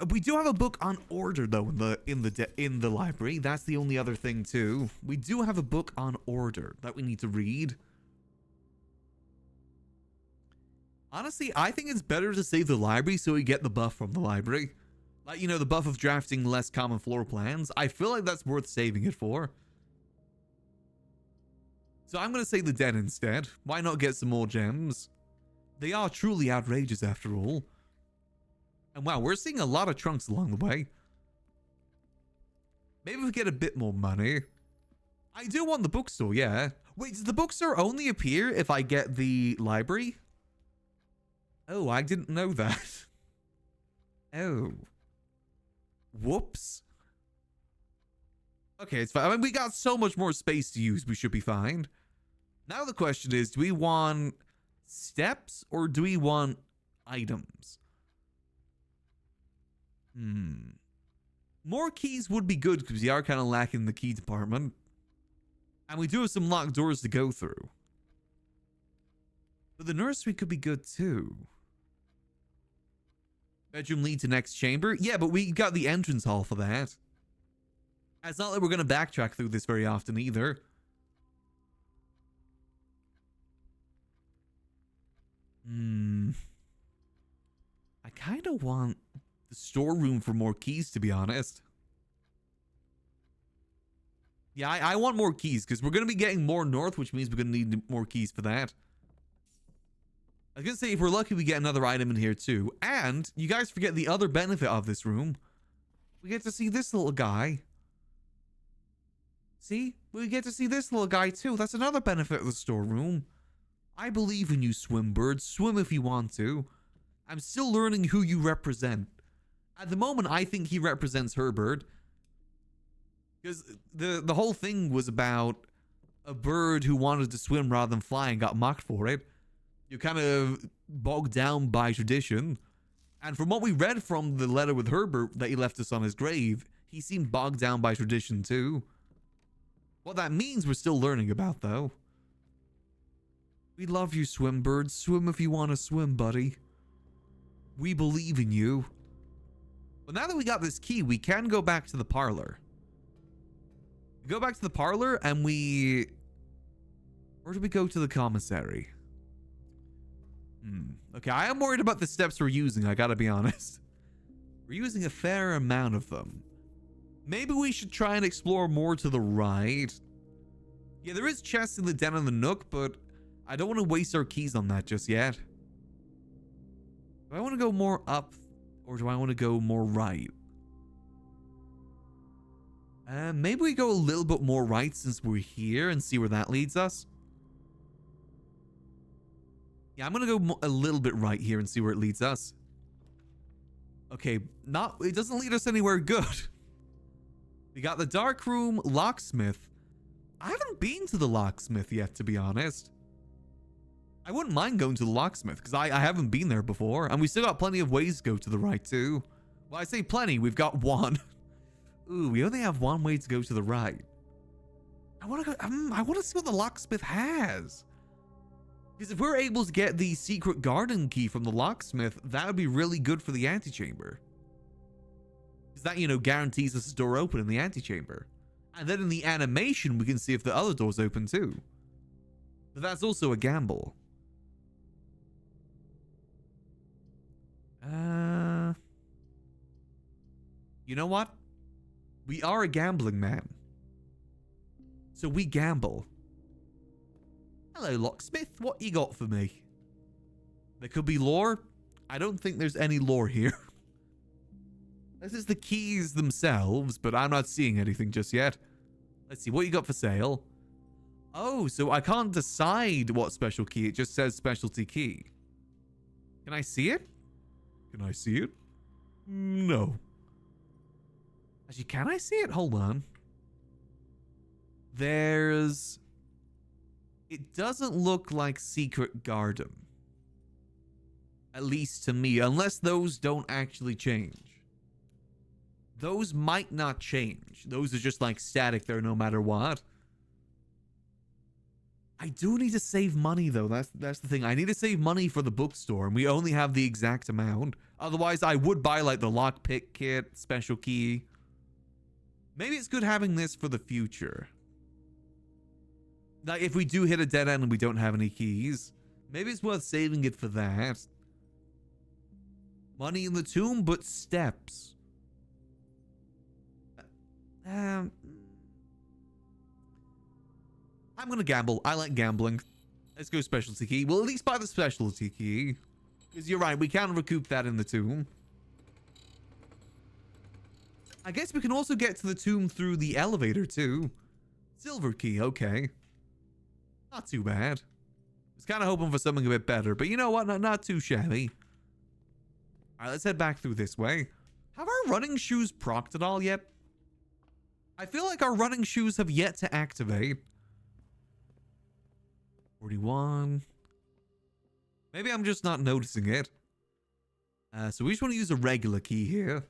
We do have a book on order, though, in the library. That's the only other thing, too. We do have a book on order that we need to read. Honestly, I think it's better to save the library so we get the buff from the library. Like, you know, the buff of drafting less common floor plans. I feel like that's worth saving it for. So I'm going to say the den instead. Why not get some more gems? They are truly outrageous after all. And wow, we're seeing a lot of trunks along the way. Maybe we get a bit more money. I do want the bookstore, yeah. Wait, does the bookstore only appear if I get the library? Oh, I didn't know that. Oh. Whoops. Okay, it's fine. I mean, we got so much more space to use. We should be fine. Now the question is, do we want steps or do we want items? More keys would be good because we are kind of lacking the key department. And we do have some locked doors to go through. But the nursery could be good too. Bedroom lead to next chamber? Yeah, but we got the entrance hall for that. It's not like we're going to backtrack through this very often either. I kind of want the storeroom for more keys, to be honest. Yeah, I want more keys because we're going to be getting more north, which means we're going to need more keys for that. I was going to say, if we're lucky, we get another item in here too. And you guys forget the other benefit of this room. We get to see this little guy. See? We get to see this little guy too. That's another benefit of the storeroom. I believe in you, Swimbird. Swim if you want to. I'm still learning who you represent. At the moment, I think he represents Herbert. Because the whole thing was about a bird who wanted to swim rather than fly and got mocked for it. You're kind of bogged down by tradition. And from what we read from the letter with Herbert that he left us on his grave, he seemed bogged down by tradition too. What that means we're still learning about, though. We love you, swim birds. Swim if you want to swim, buddy. We believe in you. But now that we got this key, we can go back to the parlor. We go back to the parlor and we... Or do we go to the commissary? Okay, I am worried about the steps we're using, I gotta be honest. We're using a fair amount of them. Maybe we should try and explore more to the right. Yeah, there is chests in the den and the nook, but I don't want to waste our keys on that just yet. Do I want to go more up, or do I want to go more right? Maybe we go a little bit more right since we're here and see where that leads us. Yeah, I'm going to go a little bit right here and see where it leads us. Okay, it doesn't lead us anywhere good. We got the dark room, locksmith. I haven't been to the locksmith yet, to be honest. I wouldn't mind going to the locksmith because I haven't been there before. And we still got plenty of ways to go to the right too. Well, I say plenty, we've got one. Ooh, we only have one way to go to the right. I want to go. I want to see what the locksmith has. Because if we're able to get the secret garden key from the locksmith, that would be really good for the antechamber. Because that, you know, guarantees us a door open in the antechamber. And then in the animation, we can see if the other door's open too. But that's also a gamble. You know what? We are a gambling man. So we gamble. Hello, locksmith. What you got for me? There could be lore. I don't think there's any lore here. This is the keys themselves, but I'm not seeing anything just yet. Let's see. What you got for sale? Oh, so I can't decide what special key. It just says specialty key. Can I see it? Can I see it? No. Actually, can I see it? Hold on. There's... It doesn't look like secret garden. At least to me, unless those don't actually change. Those might not change. Those are just like static there no matter what. I do need to save money though. That's the thing. I need to save money for the bookstore and we only have the exact amount. Otherwise, I would buy like the lockpick kit, special key. Maybe it's good having this for the future. Like if we do hit a dead end and we don't have any keys, maybe it's worth saving it for that. Money in the tomb, but steps. I'm gonna gamble. I like gambling. Let's go specialty key. We'll at least buy the specialty key. Because you're right, we can recoup that in the tomb. I guess we can also get to the tomb through the elevator too. Silver key, okay. Not too bad. I was kind of hoping for something a bit better, but you know what? Not too shabby. Alright, let's head back through this way. Have our running shoes procced at all yet? I feel like our running shoes have yet to activate. 41. Maybe I'm just not noticing it. So we just want to use a regular key here.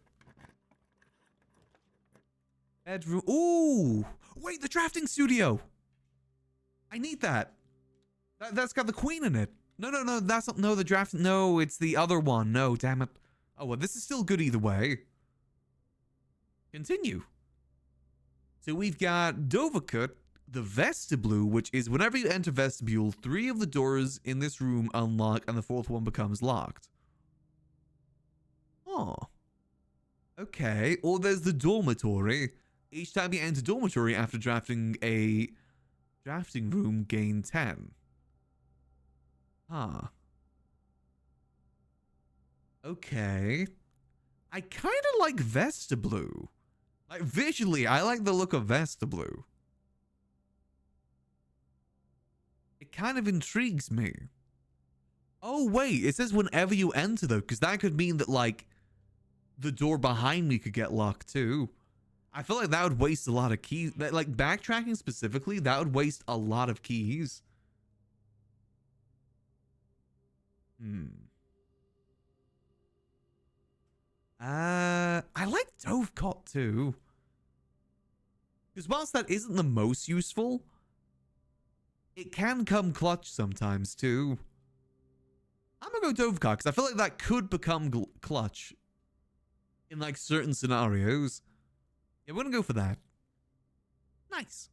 Bedroom. Ooh! Wait, the drafting studio! I need that. That's got the queen in it. No, that's not, no, the draft, no, it's the other one. No, damn it. Oh, well, this is still good either way. Continue. So we've got Dovahkitt, the vestibule, which is whenever you enter vestibule, 3 of the doors in this room unlock and the 4th one becomes locked. Oh. Okay. Or there's the dormitory. Each time you enter dormitory after drafting a drafting room, gain 10. Huh. Okay. I kind of like vestibule. Like, visually, I like the look of vestibule. It kind of intrigues me. Oh, wait. It says whenever you enter, though, because that could mean that, like, the door behind me could get locked too. I feel like that would waste a lot of keys. Like backtracking specifically, that would waste a lot of keys. I like Dovecot too. Because whilst that isn't the most useful, it can come clutch sometimes too. I'm gonna go Dovecot because I feel like that could become clutch in like certain scenarios. Yeah, we're gonna go for that. Nice.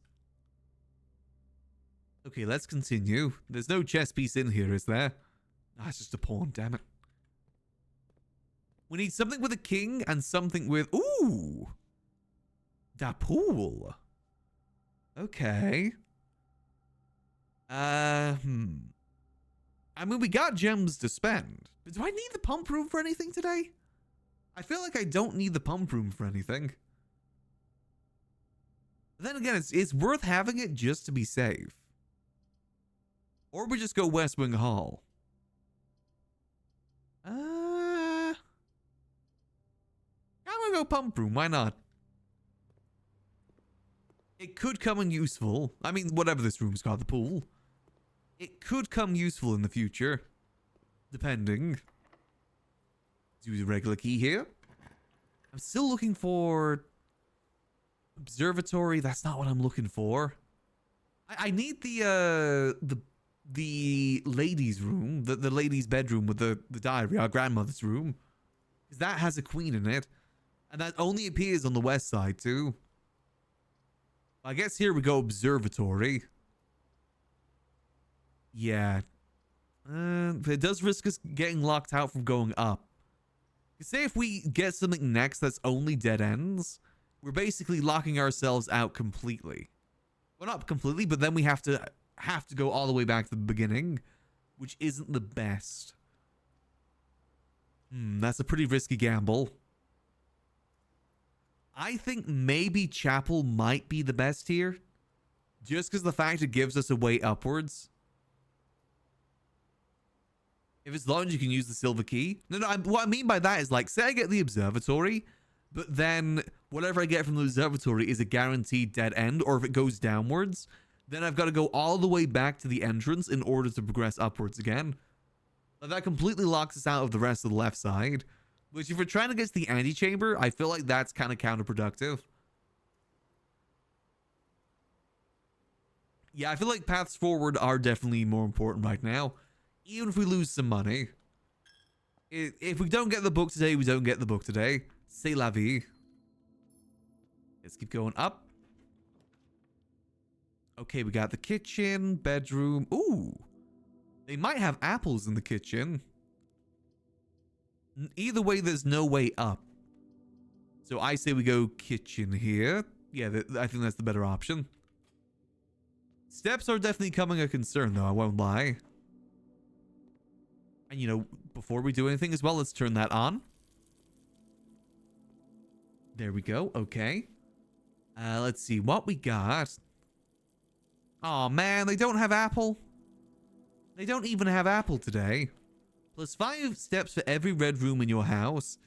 Okay, let's continue. There's no chess piece in here, is there? Ah, it's just a pawn, damn it. We need something with a king and something with... Ooh! Da pool. Okay. I mean, we got gems to spend. But do I need the pump room for anything today? I feel like I don't need the pump room for anything. But then again, it's worth having it just to be safe. Or we just go West Wing Hall. I'm gonna go pump room, why not? It could come in useful. I mean, whatever this room's called, the pool. It could come useful in the future. Depending. Let's use a regular key here. I'm still looking for... observatory, that's not what I'm looking for. I need the ladies' room, the ladies' bedroom with the diary, our grandmother's room. Because that has a queen in it. And that only appears on the west side too. I guess here we go, observatory. Yeah. It does risk us getting locked out from going up. Say if we get something next that's only dead ends, we're basically locking ourselves out completely. Well, not completely, but then we have to go all the way back to the beginning, which isn't the best. That's a pretty risky gamble. I think maybe Chapel might be the best here, just because the fact it gives us a way upwards. If as long as you can use the silver key. No, what I mean by that is, like, say I get the observatory, but then whatever I get from the observatory is a guaranteed dead end, or if it goes downwards, then I've got to go all the way back to the entrance in order to progress upwards again. Like, that completely locks us out of the rest of the left side. Which, if we're trying to get to the antechamber, I feel like that's kind of counterproductive. Yeah, I feel like paths forward are definitely more important right now. Even if we lose some money. If we don't get the book today, we don't get the book today. C'est la vie. Let's keep going up. Okay, we got the kitchen, bedroom. Ooh. They might have apples in the kitchen. Either way, there's no way up. So I say we go kitchen here. Yeah, I think that's the better option. Steps are definitely becoming a concern, though. I won't lie. And, you know, before we do anything as well, let's turn that on. There we go. Okay. Let's see what we got. Oh man, they don't have apple. They don't even have apple today. Plus 5 steps for every red room in your house.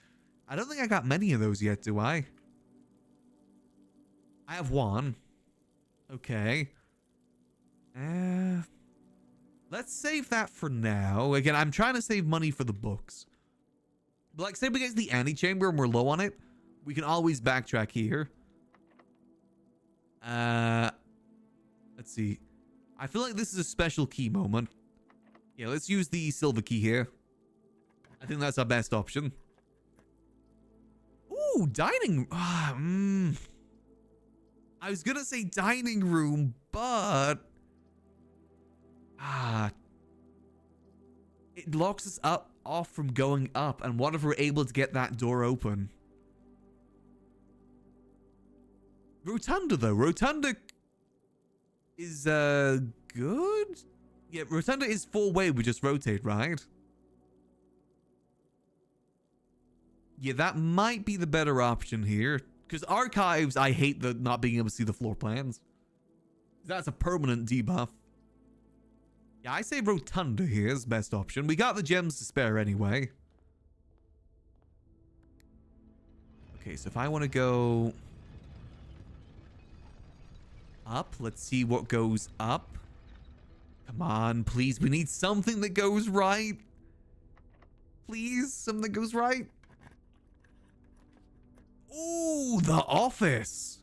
I don't think I got many of those yet, do I? I have 1. Okay. Let's save that for now. Again, I'm trying to save money for the books. But like, say we get to the antechamber and we're low on it, we can always backtrack here. Let's see. I feel like this is a special key moment. Yeah, let's use the silver key here. I think that's our best option. Ooh, dining. I was gonna say dining room, but it locks us off from going up. And what if we're able to get that door open? Rotunda, though. Rotunda is good. Yeah, Rotunda is 4-way. We just rotate, right? Yeah, that might be the better option here. Because archives, I hate the not being able to see the floor plans. That's a permanent debuff. Yeah, I say Rotunda here is best option. We got the gems to spare anyway. Okay, so if I want to go up, let's see what goes up. Come on, please. We need something that goes right. Please, something that goes right. Ooh, the office.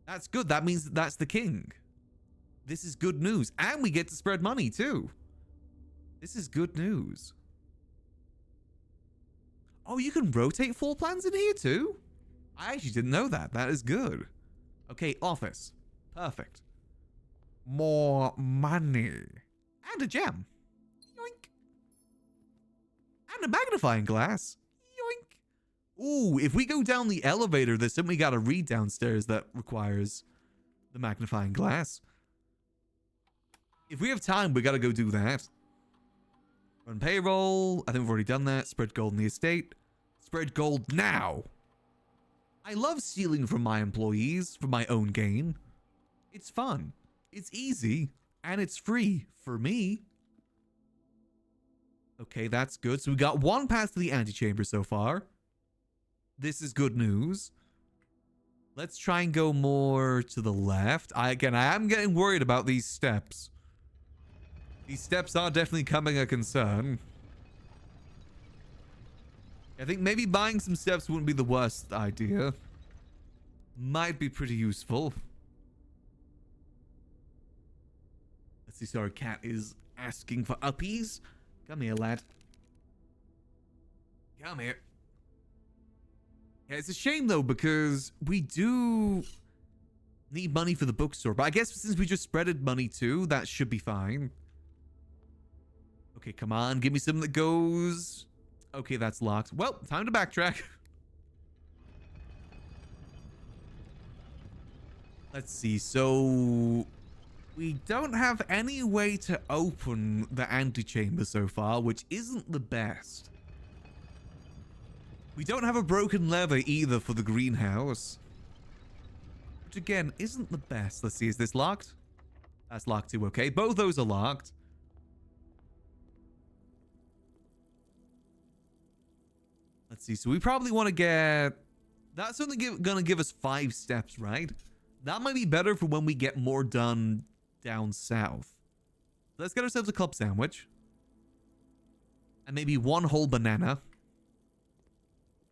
That's good. That means that's the king. This is good news. And we get to spread money too. This is good news. Oh, you can rotate floor plans in here too? I actually didn't know that. That is good. Okay, office. Perfect. More money. And a gem. Yoink. And a magnifying glass. Yoink. Ooh, if we go down the elevator, there's something we gotta read downstairs that requires the magnifying glass. If we have time, we gotta go do that. Run payroll. I think we've already done that. Spread gold in the estate. Spread gold now. I love stealing from my employees for my own gain. It's fun. It's easy. And it's free for me. Okay, that's good. So we got one pass to the antechamber so far. This is good news. Let's try and go more to the left. I am getting worried about these steps. These steps are definitely becoming a concern. I think maybe buying some steps wouldn't be the worst idea. Might be pretty useful. Let's see, so our cat is asking for uppies. Come here, lad. Come here. Yeah, it's a shame though, because we do need money for the bookstore. But I guess since we just spreaded money too, that should be fine. Okay, come on. Give me something that goes... Okay, that's locked. Well, time to backtrack. Let's see. So... we don't have any way to open the antechamber so far, which isn't the best. We don't have a broken lever either for the greenhouse. Which again, isn't the best. Let's see, is this locked? That's locked too, okay. Both those are locked. Let's see, so we probably want to get... that's only gonna give us 5 steps, right? That might be better for when we get more done down south. Let's get ourselves a club sandwich. And maybe 1 whole banana.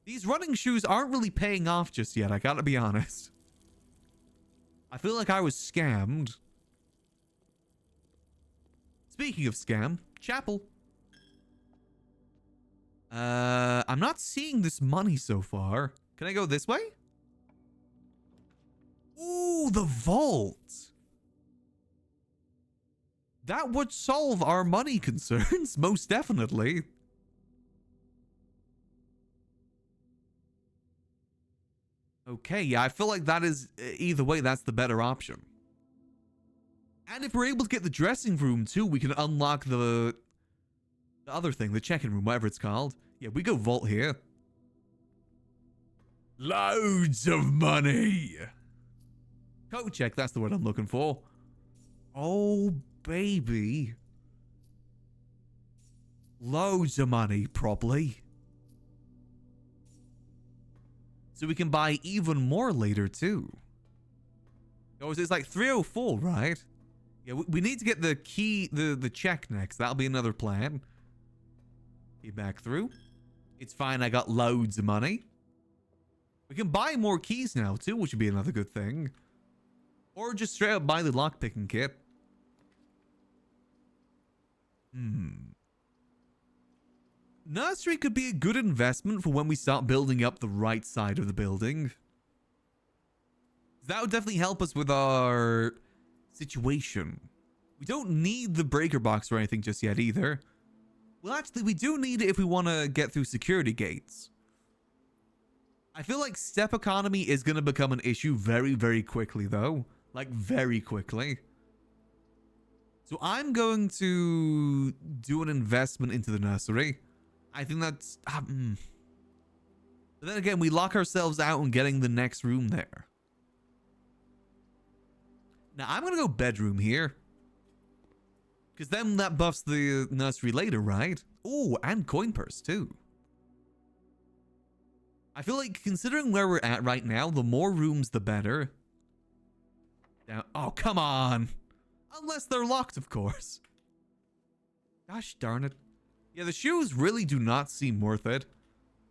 These running shoes aren't really paying off just yet, I gotta be honest. I feel like I was scammed. Speaking of scam, chapel. I'm not seeing this money so far. Can I go this way? Ooh, the vault. That would solve our money concerns, most definitely. Okay, yeah, I feel like that is, either way, that's the better option. And if we're able to get the dressing room too, we can unlock the other thing, the check-in room, whatever it's called. Yeah, we go vault here. Loads of money. Code check, that's the word I'm looking for. Oh, baby. Loads of money, probably. So we can buy even more later, too. Oh, it's like 304, right? Yeah, we need to get the key, the check next. That'll be another plan. Get back through. It's fine, I got loads of money. We can buy more keys now, too, which would be another good thing. Or just straight up buy the lockpicking kit. Nursery could be a good investment for when we start building up the right side of the building. That would definitely help us with our situation. We don't need the breaker box or anything just yet either. Well, actually, we do need it if we want to get through security gates. I feel like step economy is going to become an issue very, very quickly, though. Like, very quickly. So I'm going to do an investment into the nursery. I think that's... But then again, we lock ourselves out on getting the next room there. Now, I'm going to go bedroom here. Because then that buffs the nursery later, right? Oh, and coin purse, too. I feel like considering where we're at right now, the more rooms, the better. Now, oh, come on. Unless they're locked, of course. Gosh darn it. Yeah, the shoes really do not seem worth it.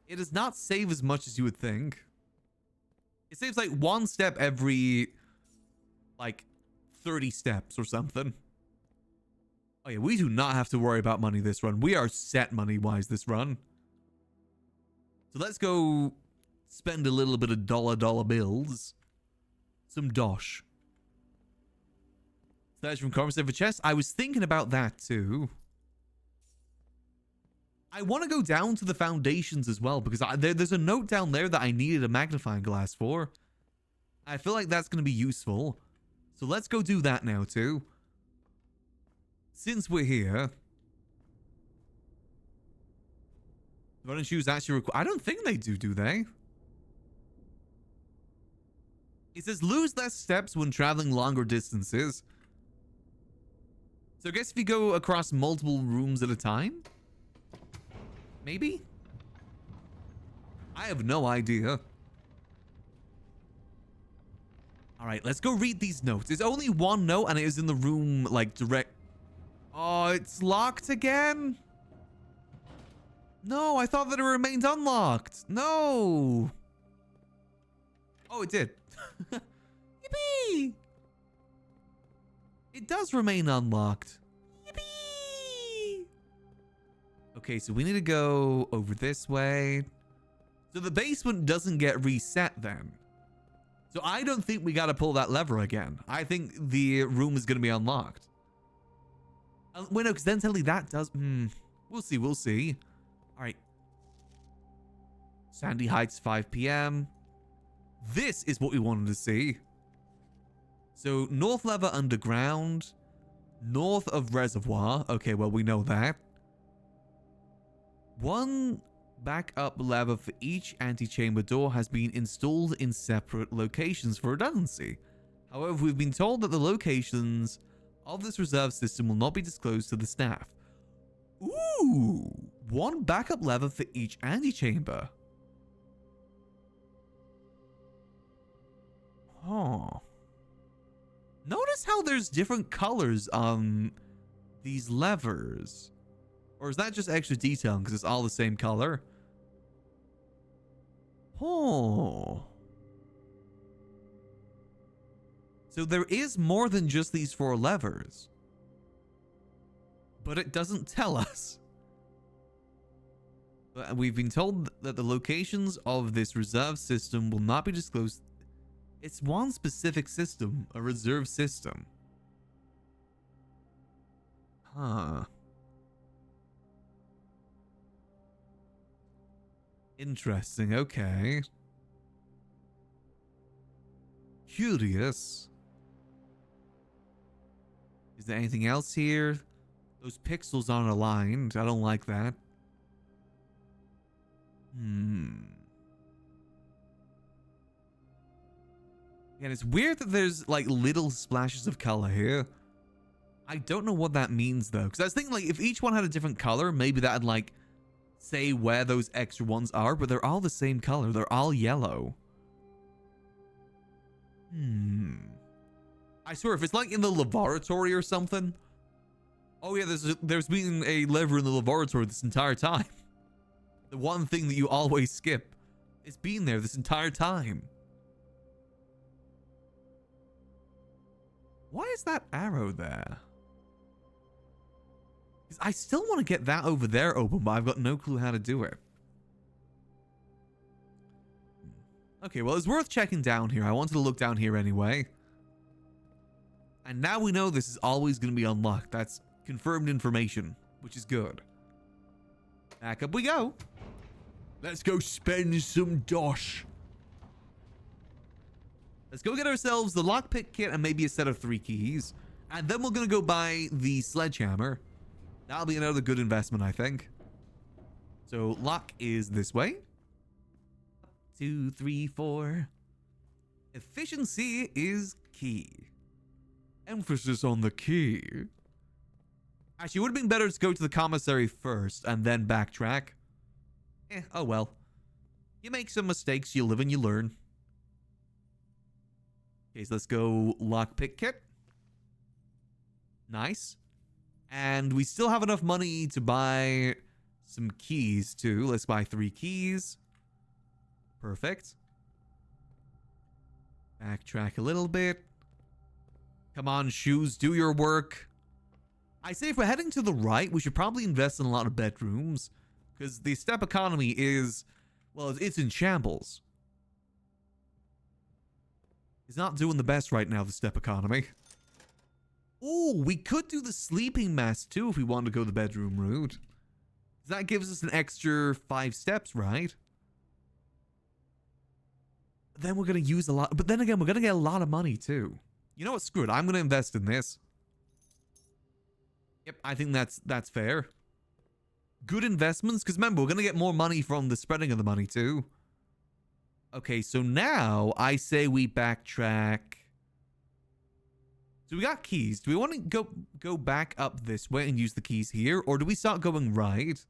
It does not save as much as you would think. It saves like 1 step every, like, 30 steps or something. Oh yeah, we do not have to worry about money this run. We are set money-wise this run. So let's go spend a little bit of dollar bills. Some dosh. That's from Conversation for Chess. I was thinking about that too. I want to go down to the foundations as well because there's a note down there that I needed a magnifying glass for. I feel like that's going to be useful. So let's go do that now too. Since we're here. Running shoes actually require... I don't think they do they? It says lose less steps when traveling longer distances. So I guess if you go across multiple rooms at a time? Maybe? I have no idea. Alright, let's go read these notes. There's only one note and it is in the room, like, direct... Oh, it's locked again? No, I thought that it remained unlocked. No. Oh, it did. Yippee! It does remain unlocked. Yippee! Okay, so we need to go over this way. So the basement doesn't get reset then. So I don't think we got to pull that lever again. I think the room is going to be unlocked. Wait, no, because then suddenly that does... We'll see, we'll see. All right. Sandy Heights, 5 p.m. This is what we wanted to see. So, North Lever Underground. North of Reservoir. Okay, well, we know that. 1 backup lever for each antechamber door has been installed in separate locations for redundancy. However, we've been told that the locations of this reserve system will not be disclosed to the staff. Ooh! 1 backup lever for each antechamber. Huh. Notice how there's different colors on these levers. Or is that just extra detailing because it's all the same color? Oh. So there is more than just these 4 levers. But it doesn't tell us. We've been told that the locations of this reserve system will not be disclosed. It's one specific system, a reserve system. Huh. Interesting, okay. Curious. Is there anything else here? Those pixels aren't aligned. I don't like that. And it's weird that there's like little splashes of color here. I don't know what that means though, because I was thinking like if each one had a different color, maybe that'd like say where those extra ones are, but they're all the same color. They're all yellow. I swear, if it's like in the laboratory or something. Oh yeah, there's been a lever in the laboratory this entire time. The one thing that you always skip. It's been there this entire time. Why is that arrow there? Because I still want to get that over there open, but I've got no clue how to do it. Okay, well, it's worth checking down here. I wanted to look down here anyway. And now we know this is always going to be unlocked. That's confirmed information, which is good. Back up we go. Let's go spend some dosh. Let's go get ourselves the lockpick kit and maybe a set of 3 keys. And then we're going to go buy the sledgehammer. That'll be another good investment, I think. So lock is this way. 2, 3, 4. Efficiency is key. Emphasis on the key. Actually, it would have been better to go to the commissary first and then backtrack. Oh well. You make some mistakes, you live and you learn. Okay, so let's go lockpick kit. Nice. And we still have enough money to buy some keys too. Let's buy 3 keys. Perfect. Backtrack a little bit. Come on, shoes, do your work. I say if we're heading to the right, we should probably invest in a lot of bedrooms. Because the step economy is, well, it's in shambles. It's not doing the best right now, the step economy. Oh, we could do the sleeping mask too if we want to go the bedroom route. That gives us an extra 5 steps, right? Then we're going to use a lot. But then again, we're going to get a lot of money too. You know what? Screw it. I'm going to invest in this. Yep, I think that's fair. Good investments. Because remember, we're going to get more money from the spreading of the money too. Okay, so now I say we backtrack. So we got keys. Do we want to go back up this way and use the keys here? Or do we start going right?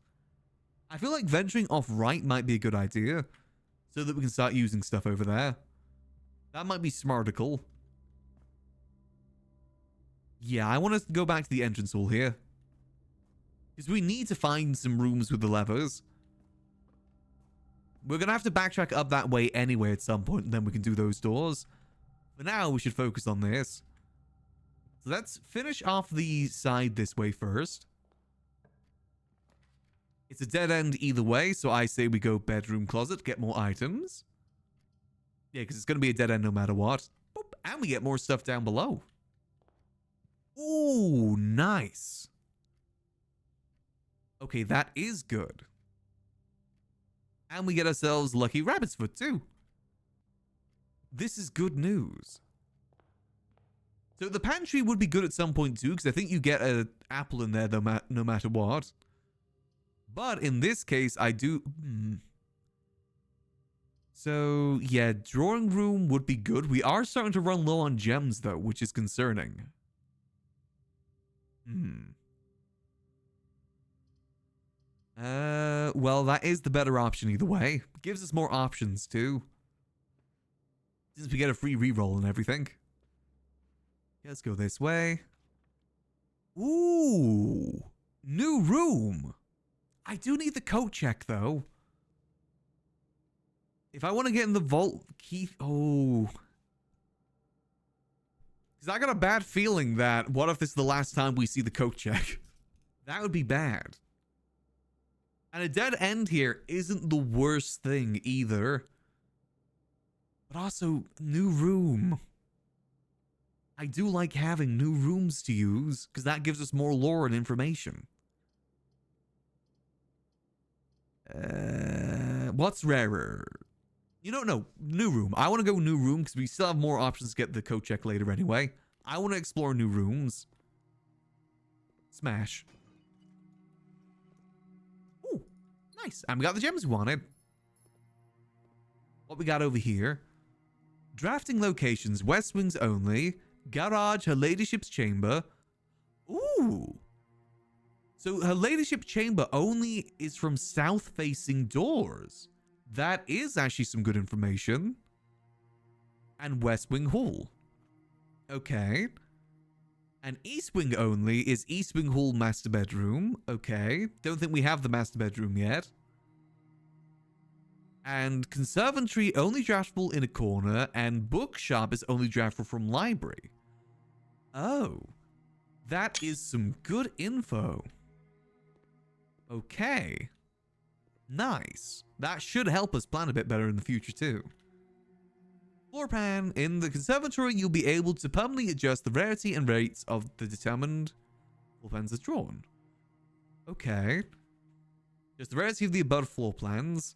I feel like venturing off right might be a good idea. So that we can start using stuff over there. That might be smartical. Yeah, I want to go back to the entrance hall here. Because we need to find some rooms with the levers. We're going to have to backtrack up that way anyway at some point, and then we can do those doors. For now, we should focus on this. So let's finish off the side this way first. It's a dead end either way, so I say we go bedroom closet, get more items. Yeah, because it's going to be a dead end no matter what. Boop, and we get more stuff down below. Ooh, nice. Okay, that is good. And we get ourselves lucky rabbit's foot too. This is good news. So the pantry would be good at some point too, because I think you get an apple in there no matter what. But in this case, I do... So, yeah, drawing room would be good. We are starting to run low on gems, though, which is concerning. Well, that is the better option either way. It gives us more options, too. Since we get a free reroll and everything. Yeah, let's go this way. Ooh! New room! I do need the coat check, though. If I want to get in the vault key... Oh. Because I got a bad feeling that what if this is the last time we see the coat check? That would be bad. And a dead end here isn't the worst thing either. But also, new room. I do like having new rooms to use, because that gives us more lore and information. What's rarer? You don't know. New room. I want to go new room, because we still have more options to get the code check later anyway. I want to explore new rooms. Smash. Ooh, nice. And we got the gems we wanted. What we got over here? Drafting locations, West Wings only. Garage, Her Ladyship's chamber. Ooh. So Her Ladyship chamber only is from south-facing doors. That is actually some good information. And West Wing Hall. Okay. And East Wing only is East Wing Hall master bedroom. Okay. Don't think we have the master bedroom yet. And conservatory only draftable in a corner, and bookshop is only draftable from library. Oh, that is some good info. Okay. Nice. That should help us plan a bit better in the future too. Floor plan. In the conservatory, you'll be able to permanently adjust the rarity and rates of the determined floor plans as drawn. Okay. Just the rarity of the above floor plans.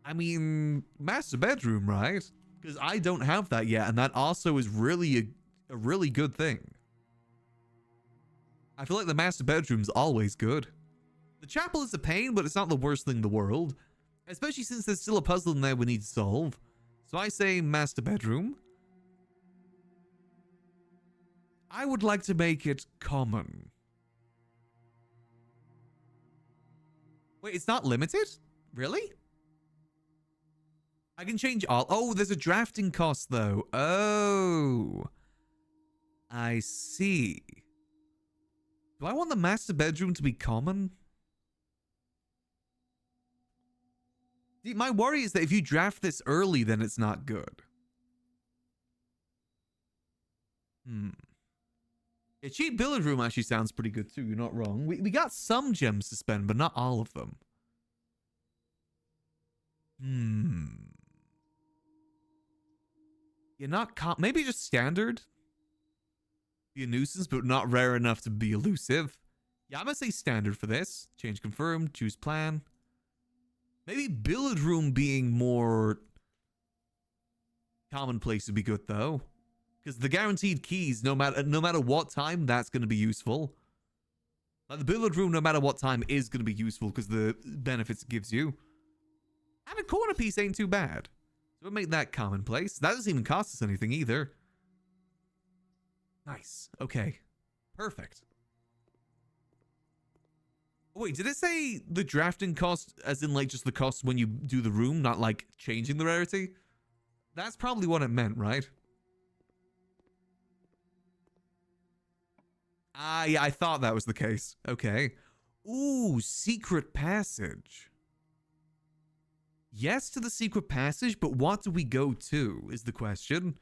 I mean, master bedroom, right? Because I don't have that yet, and that also is really a really good thing. I feel like the master bedroom's always good. The chapel is a pain, but it's not the worst thing in the world. Especially since there's still a puzzle in there we need to solve. So I say master bedroom. I would like to make it common. Wait, it's not limited? Really? I can change all. Oh, there's a drafting cost, though. Oh. I see. Do I want the master bedroom to be common? See, my worry is that if you draft this early, then it's not good. A cheap billiard room actually sounds pretty good too. You're not wrong. We got some gems to spend, but not all of them. You're not maybe just standard. Be a nuisance, but not rare enough to be elusive. Yeah, I'm gonna say standard for this. Change confirmed. Choose plan. Maybe billiard room being more commonplace would be good though. Because the guaranteed keys, no matter what time, that's going to be useful. Like the billiard room, no matter what time, is going to be useful because the benefits it gives you. And a corner piece ain't too bad. So we'll make that commonplace. That doesn't even cost us anything either. Nice. Okay. Perfect. Wait, did it say the drafting cost as in like just the cost when you do the room, not like changing the rarity? That's probably what it meant, right? Ah, yeah, I thought that was the case. Okay. Ooh, secret passage. Yes to the secret passage, but what do we go to is the question.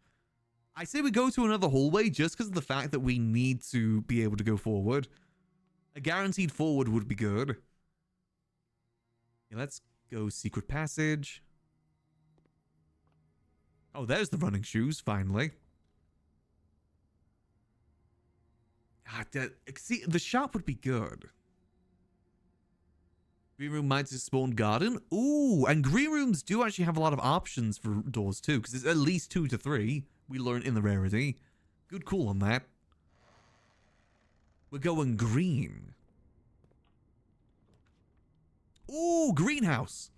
I say we go to another hallway just because of the fact that we need to be able to go forward. A guaranteed forward would be good. Yeah, let's go secret passage. Oh, there's the running shoes, finally. See, the shop would be good. Green room might just spawn garden. Ooh, and green rooms do actually have a lot of options for doors too, because it's at least 2 to 3. We learned in the rarity. Good call on that. We're going green. Ooh, greenhouse.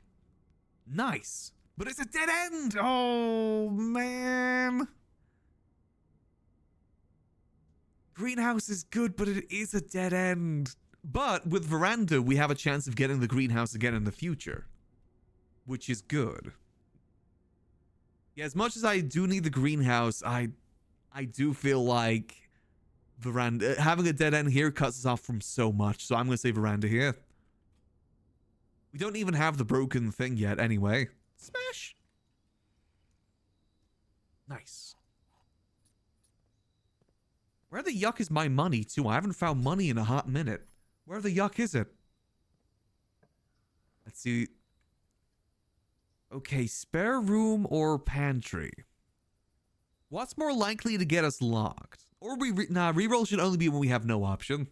Nice. But it's a dead end. Oh, man. Greenhouse is good, but it is a dead end. But with veranda, we have a chance of getting the greenhouse again in the future, which is good. Yeah, as much as I do need the greenhouse, I do feel like veranda having a dead end here cuts us off from so much. So I'm going to say veranda here. We don't even have the broken thing yet anyway. Smash. Nice. Where the yuck is my money, too? I haven't found money in a hot minute. Where the yuck is it? Let's see. Okay, spare room or pantry? What's more likely to get us locked? Or reroll should only be when we have no option.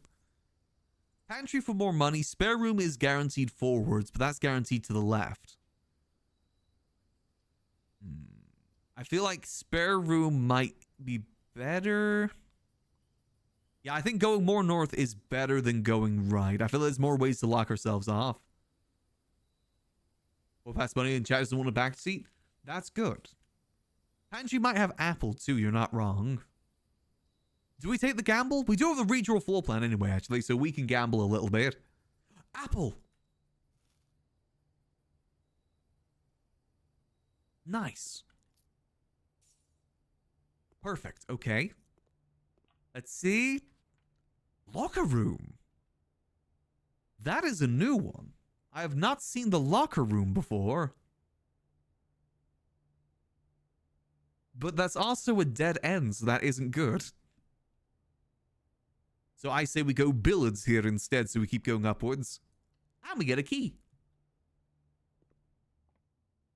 Pantry for more money. Spare room is guaranteed forwards, but that's guaranteed to the left. I feel like spare room might be better. Yeah, I think going more north is better than going right. I feel there's more ways to lock ourselves off. Well, pass money and chat doesn't want a back seat. That's good. Pantry might have apple too, you're not wrong. Do we take the gamble? We do have the redraw floor plan anyway, actually, so we can gamble a little bit. Apple! Nice. Perfect, okay. Let's see. Locker room. That is a new one. I have not seen the locker room before. But that's also a dead end, so that isn't good. So I say we go billiards here instead, so we keep going upwards. And we get a key.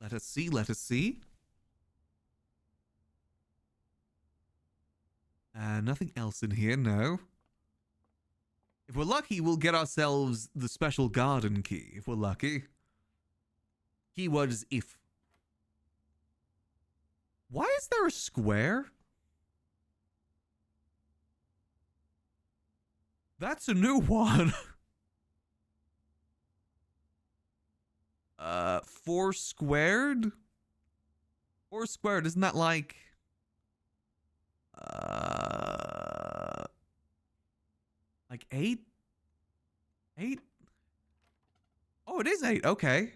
Let us see, let us see. Nothing else in here, no. If we're lucky, we'll get ourselves the special garden key, if we're lucky. Keyword is if. Why is there a square? That's a new one. 4 squared? 4 squared, isn't that like... like 8? 8? Oh, it is 8. Okay.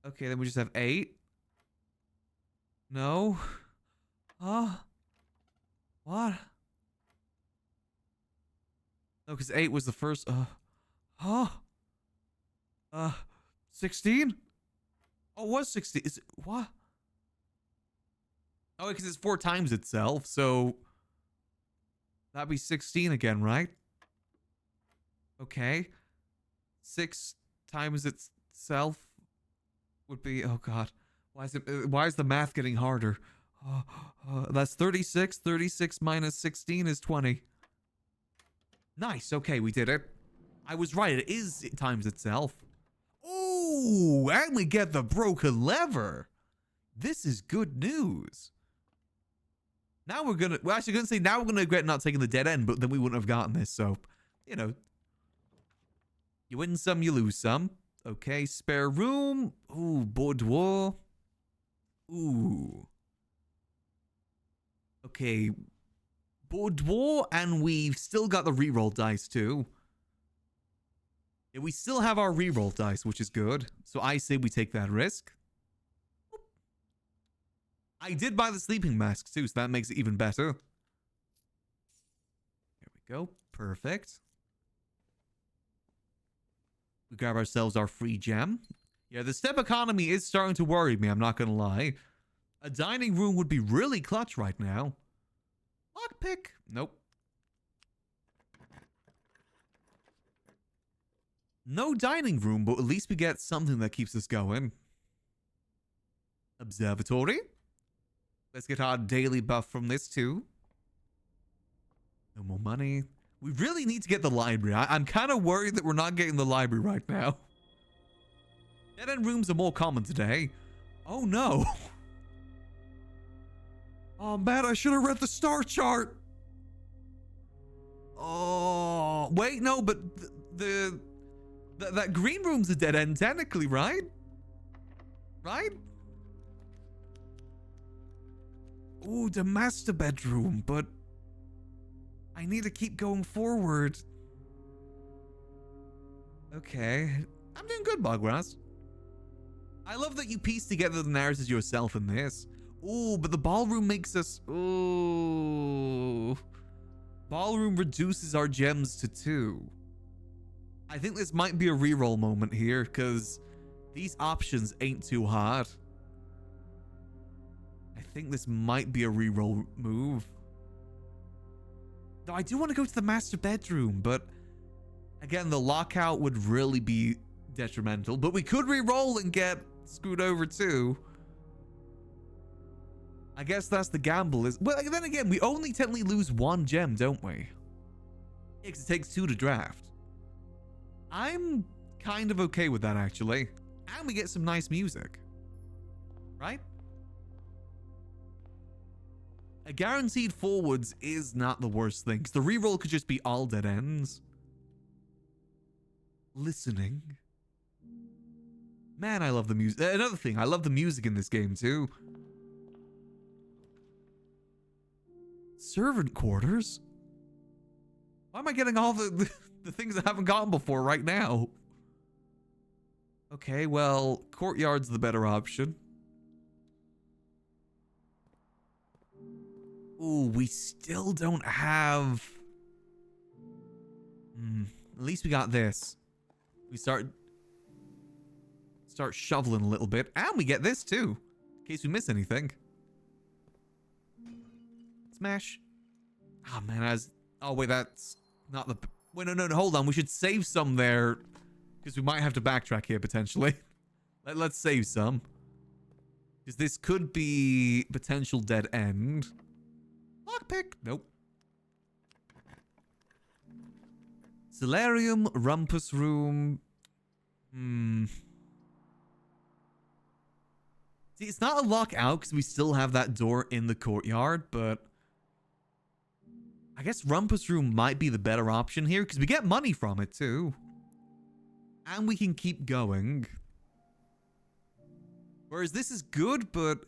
Okay, then we just have 8. No. Huh? What? No, because 8 was the first. Huh? 16? Oh, it was 16. Is it what? Oh, because it's 4 times itself, so that'd be 16 again, right? Okay. 6 times itself would be, oh god. Why is the math getting harder? That's 36. 36 minus 16 is 20. Nice. Okay, we did it. I was right. It is times itself. Ooh, and we get the broken lever. This is good news. Now we're gonna, well, actually, gonna say now we're gonna regret not taking the dead end, but then we wouldn't have gotten this. So, you know, you win some, you lose some. Okay, spare room. Ooh, boudoir. Ooh. Okay, boudoir, and we've still got the reroll dice too. Yeah, we still have our reroll dice, which is good. So I say we take that risk. I did buy the sleeping mask too, so that makes it even better. There we go. Perfect. We grab ourselves our free gem. Yeah, the step economy is starting to worry me, I'm not gonna lie. A dining room would be really clutch right now. Lockpick? Nope. No dining room, but at least we get something that keeps us going. Observatory. Let's get our daily buff from this too. No more money. We really need to get the library. I'm kind of worried that we're not getting the library right now. Dead end rooms are more common today. Oh no. Oh man, I should have read the star chart. Oh, wait, no, but that green room's a dead end technically, right? Right? Ooh, the master bedroom, but I need to keep going forward. Okay. I'm doing good, Bogras. I love that you piece together the narratives yourself in this. Ooh, but the ballroom makes us... Ooh. Ballroom reduces our gems to 2. I think this might be a reroll moment here, because these options ain't too hard. I think this might be a reroll move. Though I do want to go to the master bedroom, but again, the lockout would really be detrimental. But we could reroll and get screwed over too. I guess that's the gamble. Well, then again, we only technically lose 1 gem, don't we? It takes 2 to draft. I'm kind of okay with that, actually. And we get some nice music. Right? A guaranteed forwards is not the worst thing, because the reroll could just be all dead ends. Listening. Man, I love the music. Another thing, I love the music in this game, too. Servant quarters? Why am I getting all the things I haven't gotten before right now? Okay, well, courtyard's the better option. Ooh, we still don't have... at least we got this. We start shoveling a little bit. And we get this, too. In case we miss anything. Smash. Oh, man, oh, wait, that's not the... Wait, no, hold on. We should save some there. Because we might have to backtrack here, potentially. Let's save some. Because this could be potential dead end. Lockpick. Nope. Solarium, rumpus room. See, it's not a lockout because we still have that door in the courtyard, but I guess rumpus room might be the better option here because we get money from it too. And we can keep going. Whereas this is good, but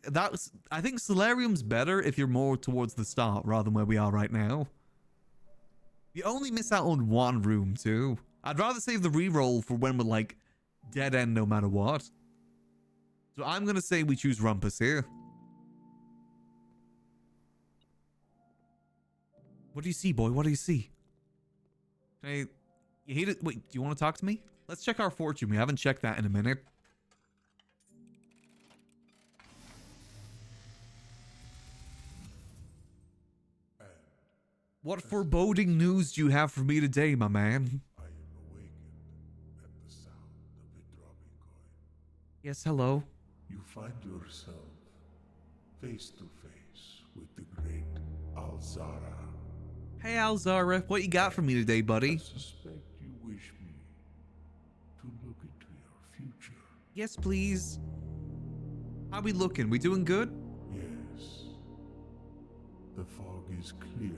I think Solarium's better if you're more towards the start rather than where we are right now. You only miss out on 1 room too. I'd rather save the reroll for when we're like dead end no matter what. So I'm gonna say we choose Rumpus here. What do you see, boy? What do you see? Hey, you hate it? Wait, do you want to talk to me? Let's check our fortune. We haven't checked that in a minute. What foreboding news do you have for me today, my man?
I am awakened at the sound of a dropping coin.
Yes, hello.
You find yourself face to face with the great Alzara.
Hey, Alzara, what you got for me today,
I
buddy?
suspect you wish me to look into your future.
Yes, please. How we looking? We doing good?
Yes. The fog is clearing.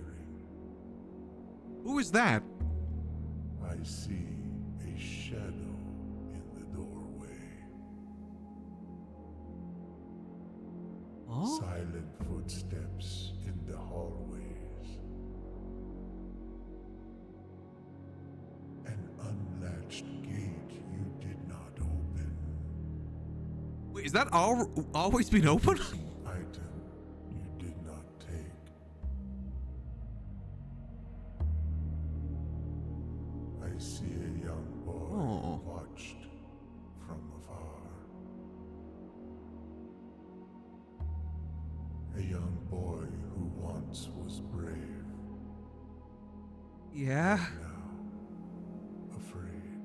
Who is that?
I see a shadow in the doorway.
Huh?
Silent footsteps in the hallways. An unlatched gate you did not open.
Wait, is that always been open?
Item you did not take. I see a young boy
Oh.
watched from afar. A young boy who once was brave,
Yeah.
now afraid.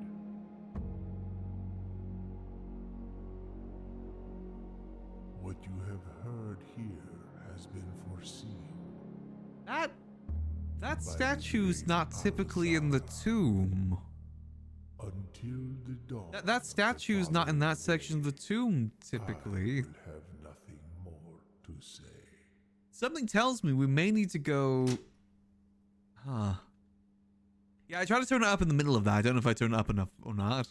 What you have heard here has been foreseen.
That statue's not typically in the tomb.
Until the dawn.
That statue's not in that section of the tomb, typically.
I will have nothing more to say.
Something tells me we may need to go... Huh. Yeah, I tried to turn it up in the middle of that. I don't know if I turned it up enough or not.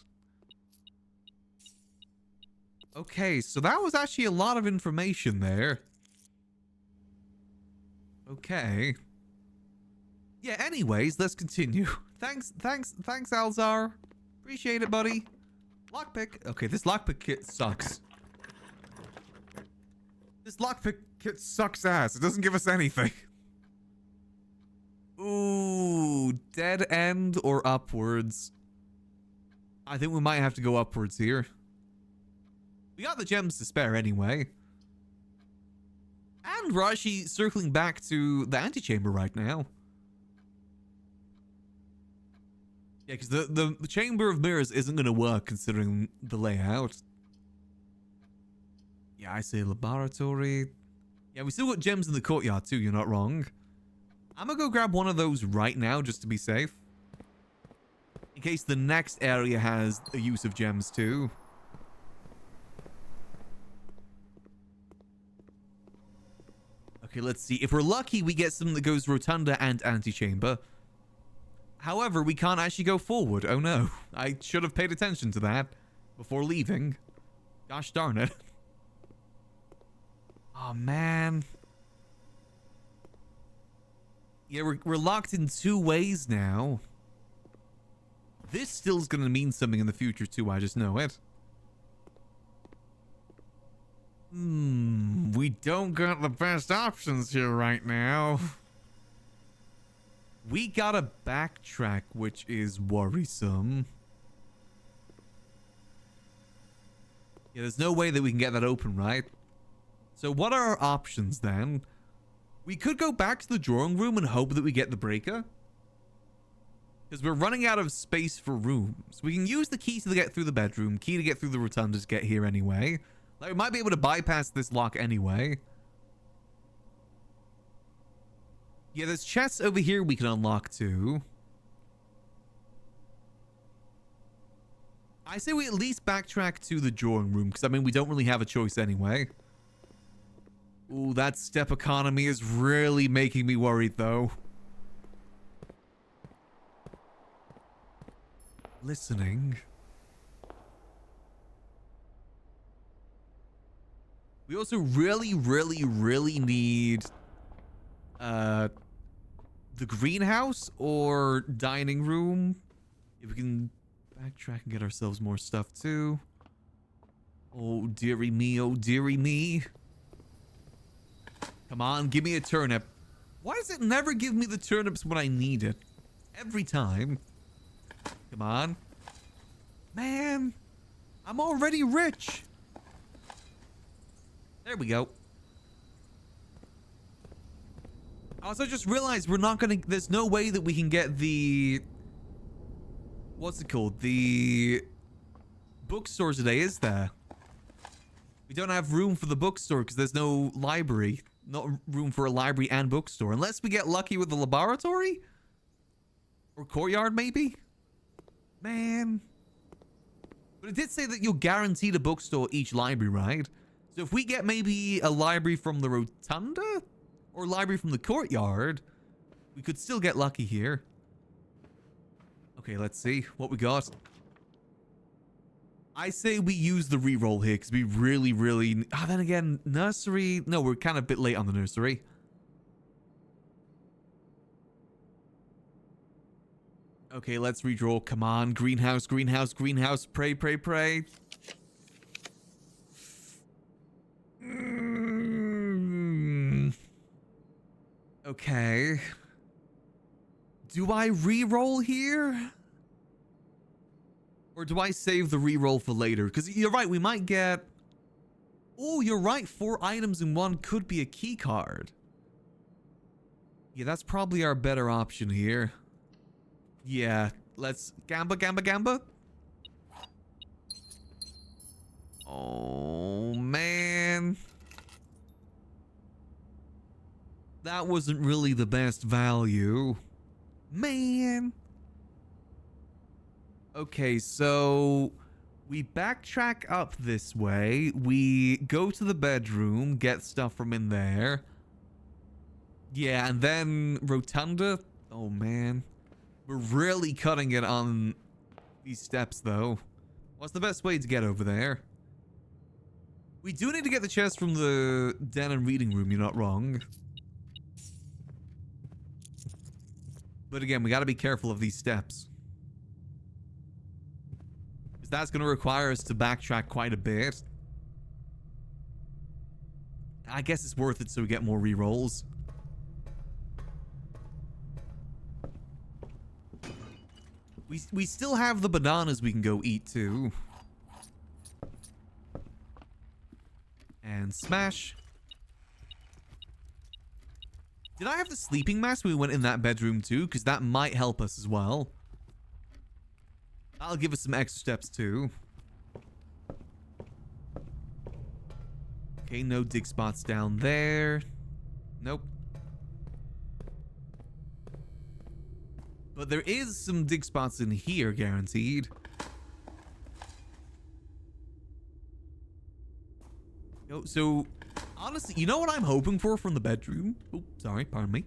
Okay, so that was actually a lot of information there. Okay. Yeah, anyways, let's continue. Thanks, Alzar. Appreciate it, buddy. Lockpick. Okay, this lockpick kit sucks. This lockpick kit sucks ass. It doesn't give us anything. Ooh, dead end or upwards? I think we might have to go upwards here. We got the gems to spare anyway. And we're actually circling back to the antechamber right now. Yeah, because the Chamber of Mirrors isn't going to work considering the layout. Yeah, I say laboratory. Yeah, we still got gems in the courtyard too, you're not wrong. I'm going to go grab one of those right now just to be safe. In case the next area has a use of gems too. Okay, let's see. If we're lucky, we get something that goes Rotunda and Antechamber. However, we can't actually go forward. Oh no. I should have paid attention to that before leaving. Gosh darn it. Oh man. Yeah, we're locked in two ways now. This still is going to mean something in the future too, I just know it. We don't got the best options here right now. We gotta backtrack, which is worrisome. Yeah, there's no way that we can get that open, right? So what are our options then? We could go back to the drawing room and hope that we get the breaker. Because we're running out of space for rooms. We can use the key to get through the bedroom, key to get through the rotunda to get here anyway. Like, we might be able to bypass this lock anyway. Yeah, there's chests over here we can unlock too. I say we at least backtrack to the drawing room, because I mean, we don't really have a choice anyway. Ooh, that step economy is really making me worried though. Listening. We also really need the greenhouse or dining room. If we can backtrack and get ourselves more stuff too. Oh, dearie me, oh, dearie me. Come on, give me a turnip. Why does it never give me the turnips when I need it? Every time. Come on. Man, I'm already rich. There we go. Also, I just realized we're not gonna... There's no way that we can get the... What's it called? The bookstore today, is there? We don't have room for the bookstore because there's no library. Not room for a library and bookstore. Unless we get lucky with the laboratory? Or courtyard, maybe? Man. But it did say that you're guaranteed a bookstore each library, right? So if we get maybe a library from the rotunda? Or library from the courtyard, we could still get lucky here. Okay, let's see what we got. I say we use the reroll here because we really... then again, nursery... No, we're kind of a bit late on the nursery. Okay, let's redraw. Come on. Greenhouse, greenhouse, greenhouse. Pray, pray, pray. Okay. Do I re-roll here? Or do I save the re-roll for later? Because you're right, we might get... Oh, you're right. 4 items in one could be a key card. Yeah, that's probably our better option here. Yeah, let's... Gamba, gamba, gamba. Oh, man. That wasn't really the best value. Man. Okay, so we backtrack up this way. We go to the bedroom, get stuff from in there. Yeah, and then rotunda. Oh, man. We're really cutting it on these steps, though. What's the best way to get over there? We do need to get the chest from the den and reading room, you're not wrong. But again, we gotta be careful of these steps. Because that's gonna require us to backtrack quite a bit. I guess it's worth it so we get more rerolls. We still have the bananas we can go eat too. And smash. Did I have the sleeping mask when we went in that bedroom too? Because that might help us as well. That'll give us some extra steps too. Okay, no dig spots down there. Nope. But there is some dig spots in here, guaranteed. Yo, so, honestly, you know what I'm hoping for from the bedroom? Oh, sorry, pardon me.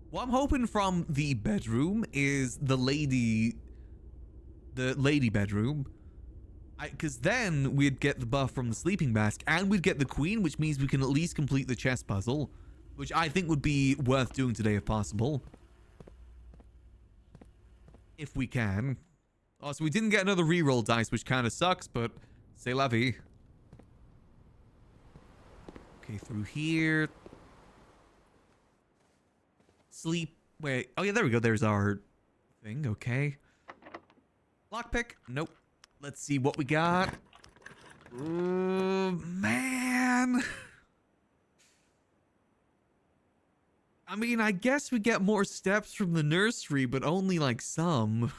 What I'm hoping from the bedroom is the lady bedroom. Because then we'd get the buff from the sleeping mask, and we'd get the queen, which means we can at least complete the chess puzzle, which I think would be worth doing today if possible. If we can. Oh, so we didn't get another reroll dice, which kind of sucks, but c'est la vie. Okay, through here. Sleep. Wait. Oh, yeah, there we go. There's our thing. Okay. Lockpick. Nope. Let's see what we got. Oh, man. I mean, I guess we get more steps from the nursery, but only like some.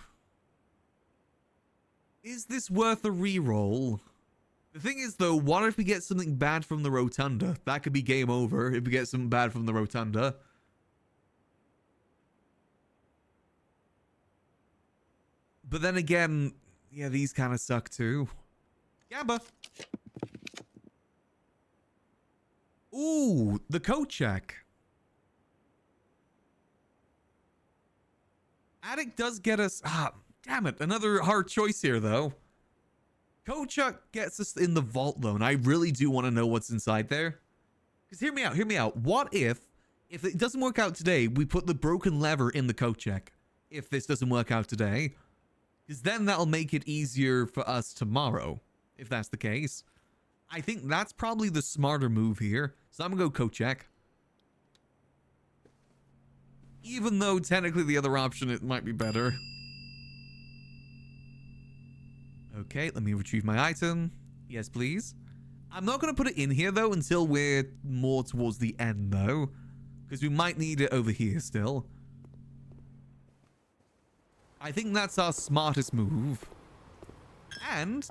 Is this worth a reroll? The thing is, though, what if we get something bad from the rotunda? That could be game over if we get something bad from the rotunda. But then again, yeah, these kind of suck too. Gamba. Ooh, the code check. Attic does get us... Ah, damn it. Another hard choice here, though. Code check gets us in the vault, though, and I really do want to know what's inside there. Because hear me out, hear me out. What if it doesn't work out today, we put the broken lever in the code check? If this doesn't work out today. Because then that'll make it easier for us tomorrow, if that's the case. I think that's probably the smarter move here. So I'm going to go code check. Even though technically the other option, it might be better. Okay, let me retrieve my item. Yes, please. I'm not going to put it in here, though, until we're more towards the end, though. Because we might need it over here still. I think that's our smartest move. And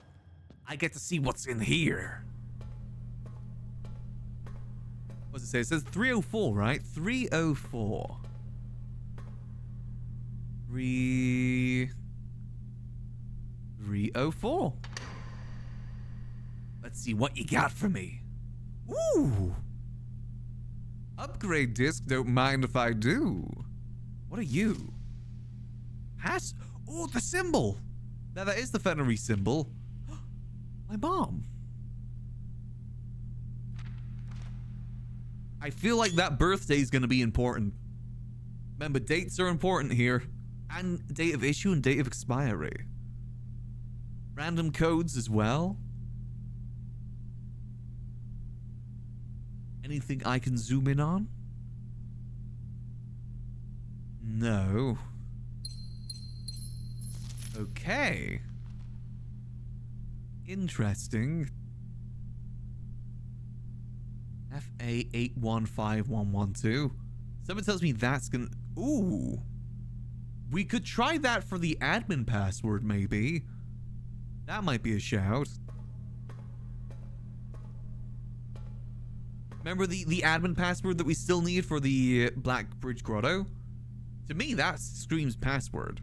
I get to see what's in here. What's it say? It says 304, right? 304. 304. Let's see what you got for me. Ooh. Upgrade disc, don't mind if I do. What are you? Oh, the symbol. Now that is the Fennery symbol. My mom. I feel like that birthday is going to be important. Remember, dates are important here. And date of issue and date of expiry. Random codes as well. Anything I can zoom in on? No. Okay. Interesting. FA815112. Someone tells me that's gonna... Ooh. We could try that for the admin password, maybe. That might be a shout. Remember the admin password that we still need for the Black Bridge Grotto? To me, that screams password.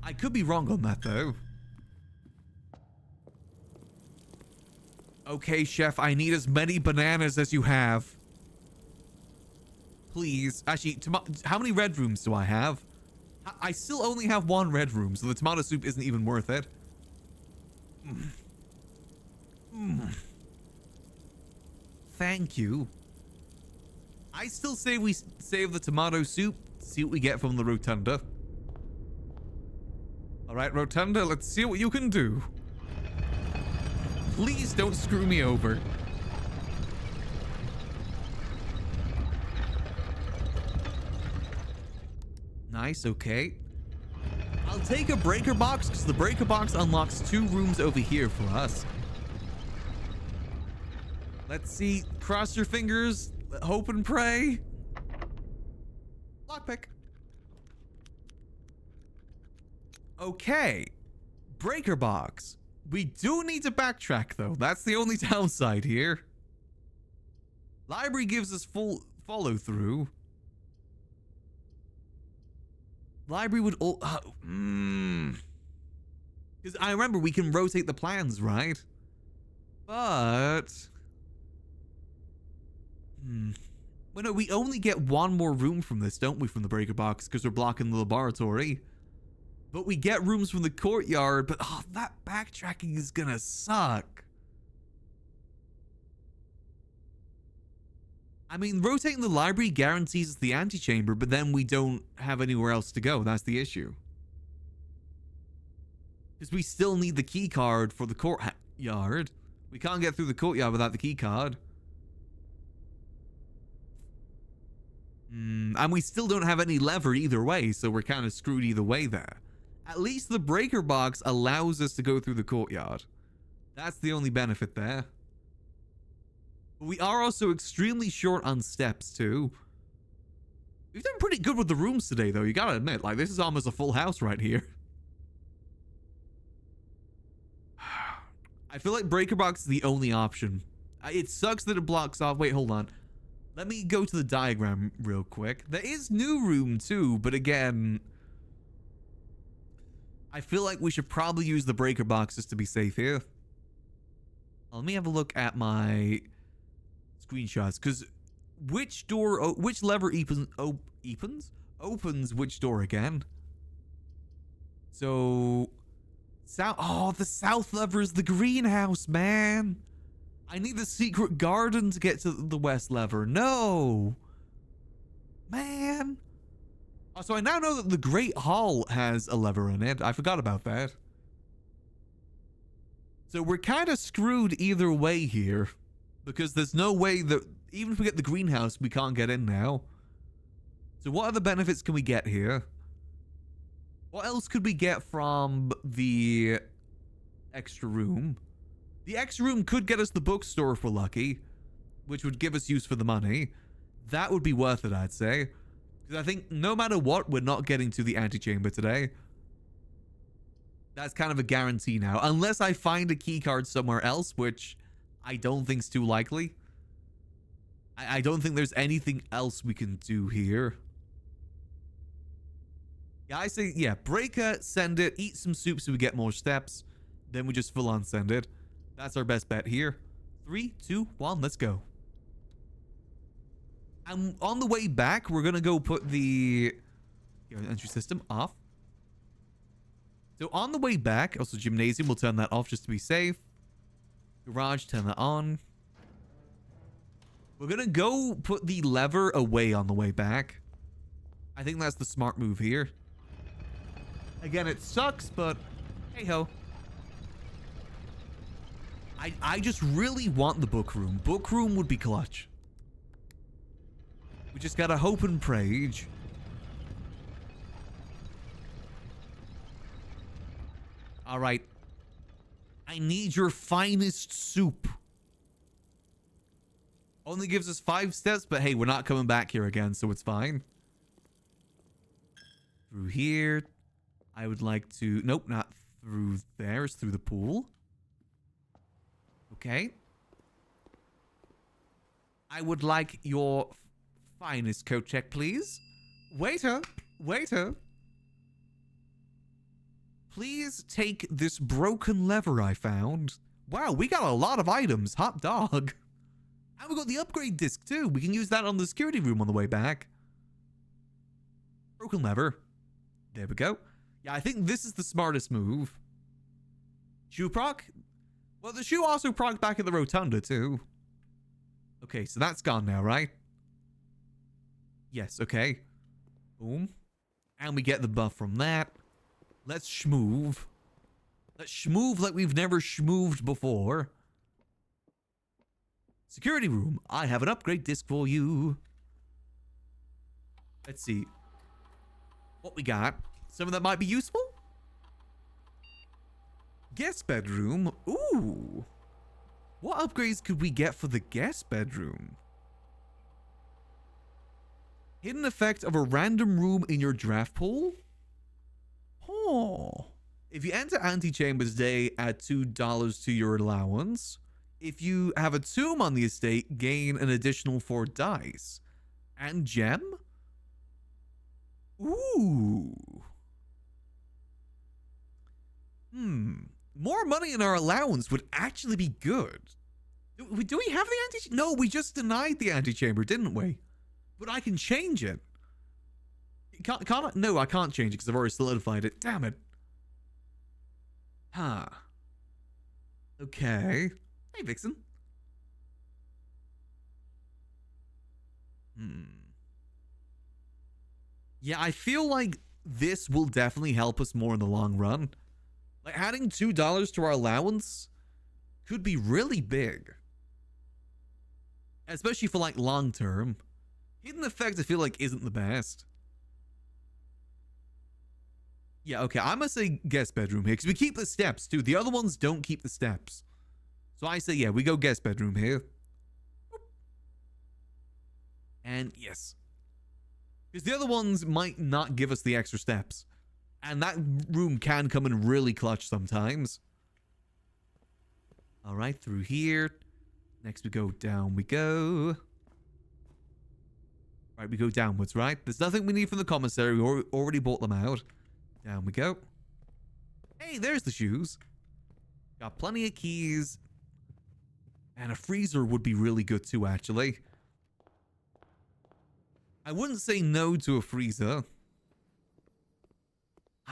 I could be wrong on that, though. Okay, chef, I need as many bananas as you have. Please. Actually, how many red rooms do I have? I still only have one red room, so the tomato soup isn't even worth it. Thank you. I still say we save the tomato soup, see what we get from the Rotunda. Alright, Rotunda, let's see what you can do. Please don't screw me over. Nice, okay. I'll take a breaker box because the breaker box unlocks 2 rooms over here for us. Let's see. Cross your fingers. Hope and pray. Lockpick. Okay. Breaker box. We do need to backtrack, though. That's the only downside here. Library gives us full follow-through. Library would... Because I remember we can rotate the plans, right? But... Well, no, we only get 1 more room from this, don't we, from the breaker box, because we're blocking the laboratory. But we get rooms from the courtyard, but that backtracking is gonna suck. I mean, rotating the library guarantees the antechamber, but then we don't have anywhere else to go. That's the issue. Because we still need the key card for the courtyard. We can't get through the courtyard without the key card. And we still don't have any lever either way, so we're kind of screwed either way there. At least the breaker box allows us to go through the courtyard. That's the only benefit there. We are also extremely short on steps, too. We've done pretty good with the rooms today, though. You gotta admit, like, this is almost a full house right here. I feel like breaker box is the only option. It sucks that it blocks off. Wait, hold on. Let me go to the diagram real quick. There is new room, too, but again... I feel like we should probably use the breaker boxes to be safe here. Let me have a look at my screenshots, because which door, which lever opens which door again? So, the south lever is the greenhouse, man. I need the secret garden to get to the west lever. No, man. So I now know that the Great Hall has a lever in it. I forgot about that. So we're kind of screwed either way here. Because there's no way that, even if we get the greenhouse, we can't get in now. So what other benefits can we get here? What else could we get from the extra room? The extra room could get us the bookstore if we're lucky, which would give us use for the money. That would be worth it, I'd say. Because I think no matter what, we're not getting to the antechamber today. That's kind of a guarantee now. Unless I find a key card somewhere else, which I don't think's too likely. I don't think there's anything else we can do here. Yeah, I say, yeah, break it, send it, eat some soup so we get more steps. Then we just full on send it. That's our best bet here. 3, 2, 1, let's go. And on the way back, we're going to go put the entry system off. So on the way back, also gymnasium, we'll turn that off just to be safe. Garage, turn that on. We're going to go put the lever away on the way back. I think that's the smart move here. Again, it sucks, but hey-ho. I just really want the book room. Book room would be clutch. We just gotta hope and pray. Alright. I need your finest soup. Only gives us 5 steps, but hey, we're not coming back here again, so it's fine. Through here. I would like to... Nope, not through there. It's through the pool. Okay. I would like your finest coat check, please. Waiter. Waiter. Please take this broken lever I found. Wow, we got a lot of items. Hot dog. And we got the upgrade disc, too. We can use that on the security room on the way back. Broken lever. There we go. Yeah, I think this is the smartest move. Shoe proc? Well, the shoe also proc back at the rotunda, too. Okay, so that's gone now, right? Yes, okay. Boom. And we get the buff from that. Let's schmoove. Let's schmoove like we've never schmooved before. Security room. I have an upgrade disc for you. Let's see what we got. Some of that might be useful. Guest bedroom. Ooh. What upgrades could we get for the guest bedroom? Hidden effect of a random room in your draft pool? Oh. If you enter antechambers day, add $2 to your allowance. If you have a tomb on the estate, gain an additional 4 dice. And gem? Ooh. More money in our allowance would actually be good. Do we have the antechamber? No, we just denied the antechamber, didn't we? But I can change it. Can't I? No, I can't change it because I've already solidified it. Damn it. Huh. Okay. Hey, Vixen. Yeah, I feel like this will definitely help us more in the long run. Like, adding $2 to our allowance could be really big. Especially for, like, long term. Hidden effect, I feel like, isn't the best. Yeah, okay, I'm gonna say guest bedroom here, because we keep the steps, too. The other ones don't keep the steps. So I say, yeah, we go guest bedroom here. And yes. Because the other ones might not give us the extra steps. And that room can come in really clutch sometimes. Alright, through here. Next we go down we go. Right, we go downwards, right? There's nothing we need from the commissary. We already bought them out. Down we go. Hey, there's the shoes. Got plenty of keys. And a freezer would be really good too, actually. I wouldn't say no to a freezer.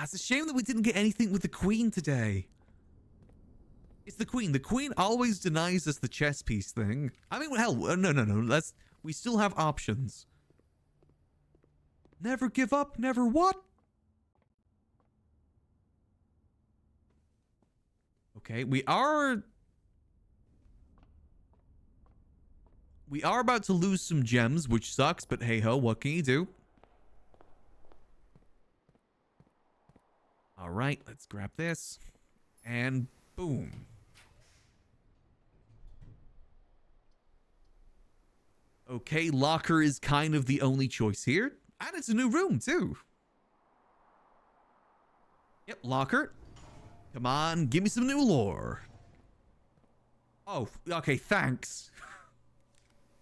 It's a shame that we didn't get anything with the queen today. It's the queen. The queen always denies us the chess piece thing. I mean, hell, no. We still have options. Never give up, never what? Okay, we are about to lose some gems, which sucks, but hey ho, what can you do? All right, let's grab this. And boom. Okay, locker is kind of the only choice here. And it's a new room, too. Yep, locker. Come on, give me some new lore. Oh, okay, thanks.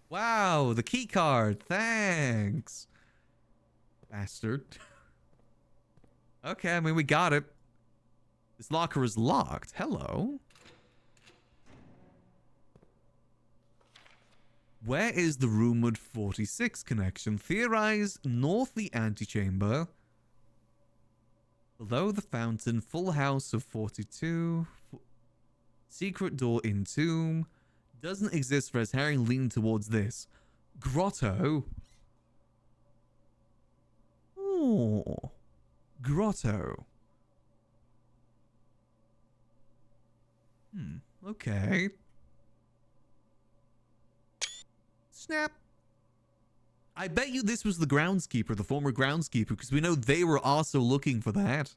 Wow, the key card. Thanks. Bastard. Okay, I mean, we got it. This locker is locked. Hello. Where is the rumored 46 connection? Theorize north the antechamber. Below the fountain, full house of 42. Secret door in tomb. Doesn't exist, red herring leaning towards this. Grotto. Oh. Grotto. Okay. Snap. I bet you this was the groundskeeper, the former groundskeeper, because we know they were also looking for that.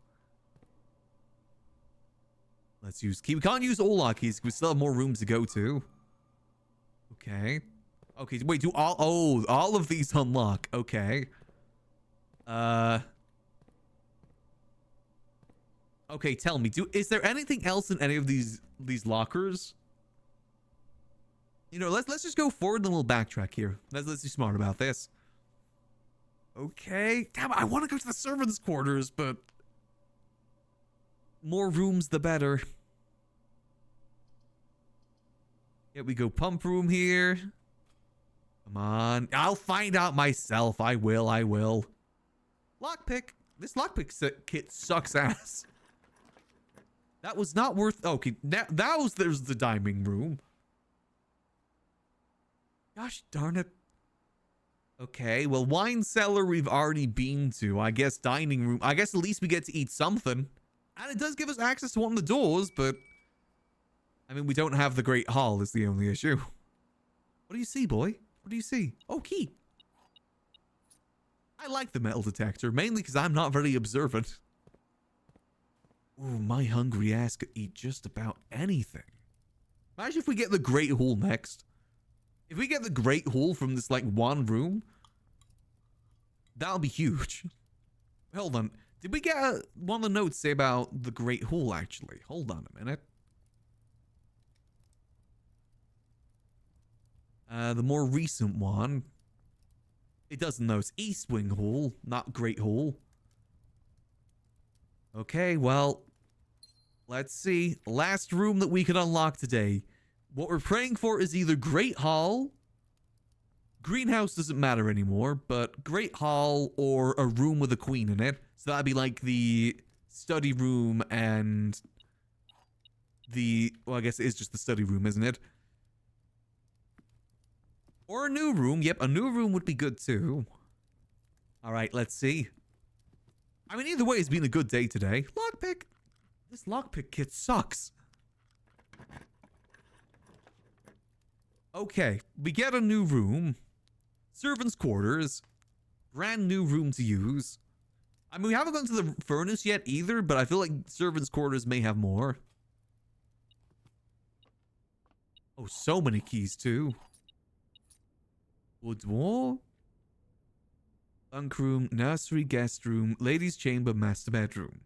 Let's use key. We can't use all our keys because we still have more rooms to go to. Okay. Okay, wait, do all of these unlock? Okay. Okay, tell me, is there anything else in any of these lockers? You know, let's just go forward and then we'll backtrack here. Let's be smart about this. Okay. Damn, I want to go to the servants' quarters, but more rooms the better. Yeah, we go pump room here. Come on. I'll find out myself. I will. Lockpick. This lockpick kit sucks ass. That was not worth... Okay, there's the dining room. Gosh darn it. Okay, well, wine cellar we've already been to. I guess dining room. I guess at least we get to eat something. And it does give us access to one of the doors, but... I mean, we don't have the Great Hall is the only issue. What do you see, boy? What do you see? Oh, key. I like the metal detector, mainly because I'm not very observant. Ooh, my hungry ass could eat just about anything. Imagine if we get the Great Hall next. If we get the Great Hall from this, like, one room, that'll be huge. Hold on. Did we get one of the notes say about the Great Hall, actually? Hold on a minute. The more recent one. It doesn't know. It's East Wing Hall, not Great Hall. Okay, well, let's see. Last room that we can unlock today. What we're praying for is either Great Hall, Greenhouse doesn't matter anymore, but Great Hall or a room with a queen in it. So that'd be like the study room and the... Well, I guess it is just the study room, isn't it? Or a new room. Yep, a new room would be good too. All right, let's see. I mean, either way, it's been a good day today. Lockpick. This lockpick kit sucks. Okay, we get a new room. Servants' quarters. Brand new room to use. I mean, we haven't gone to the furnace yet either, but I feel like servants' quarters may have more. Oh, so many keys too. Boudoir. Bunk room, nursery, guest room, ladies' chamber, master bedroom.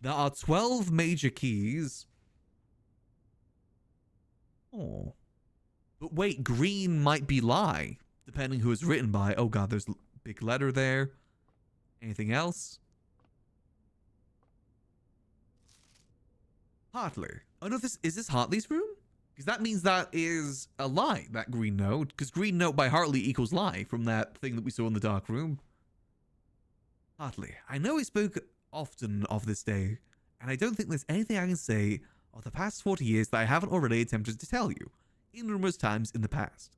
There are 12 major keys. Oh. But wait, green might be lie, depending who it's written by. Oh god, there's a big letter there. Anything else? Hartley. Oh no, is this Hartley's room? Because that means that is a lie, that green note. Because green note by Hartley equals lie from that thing that we saw in the dark room. Hartley, I know we spoke often of this day, and I don't think there's anything I can say of the past 40 years that I haven't already attempted to tell you, in numerous times in the past.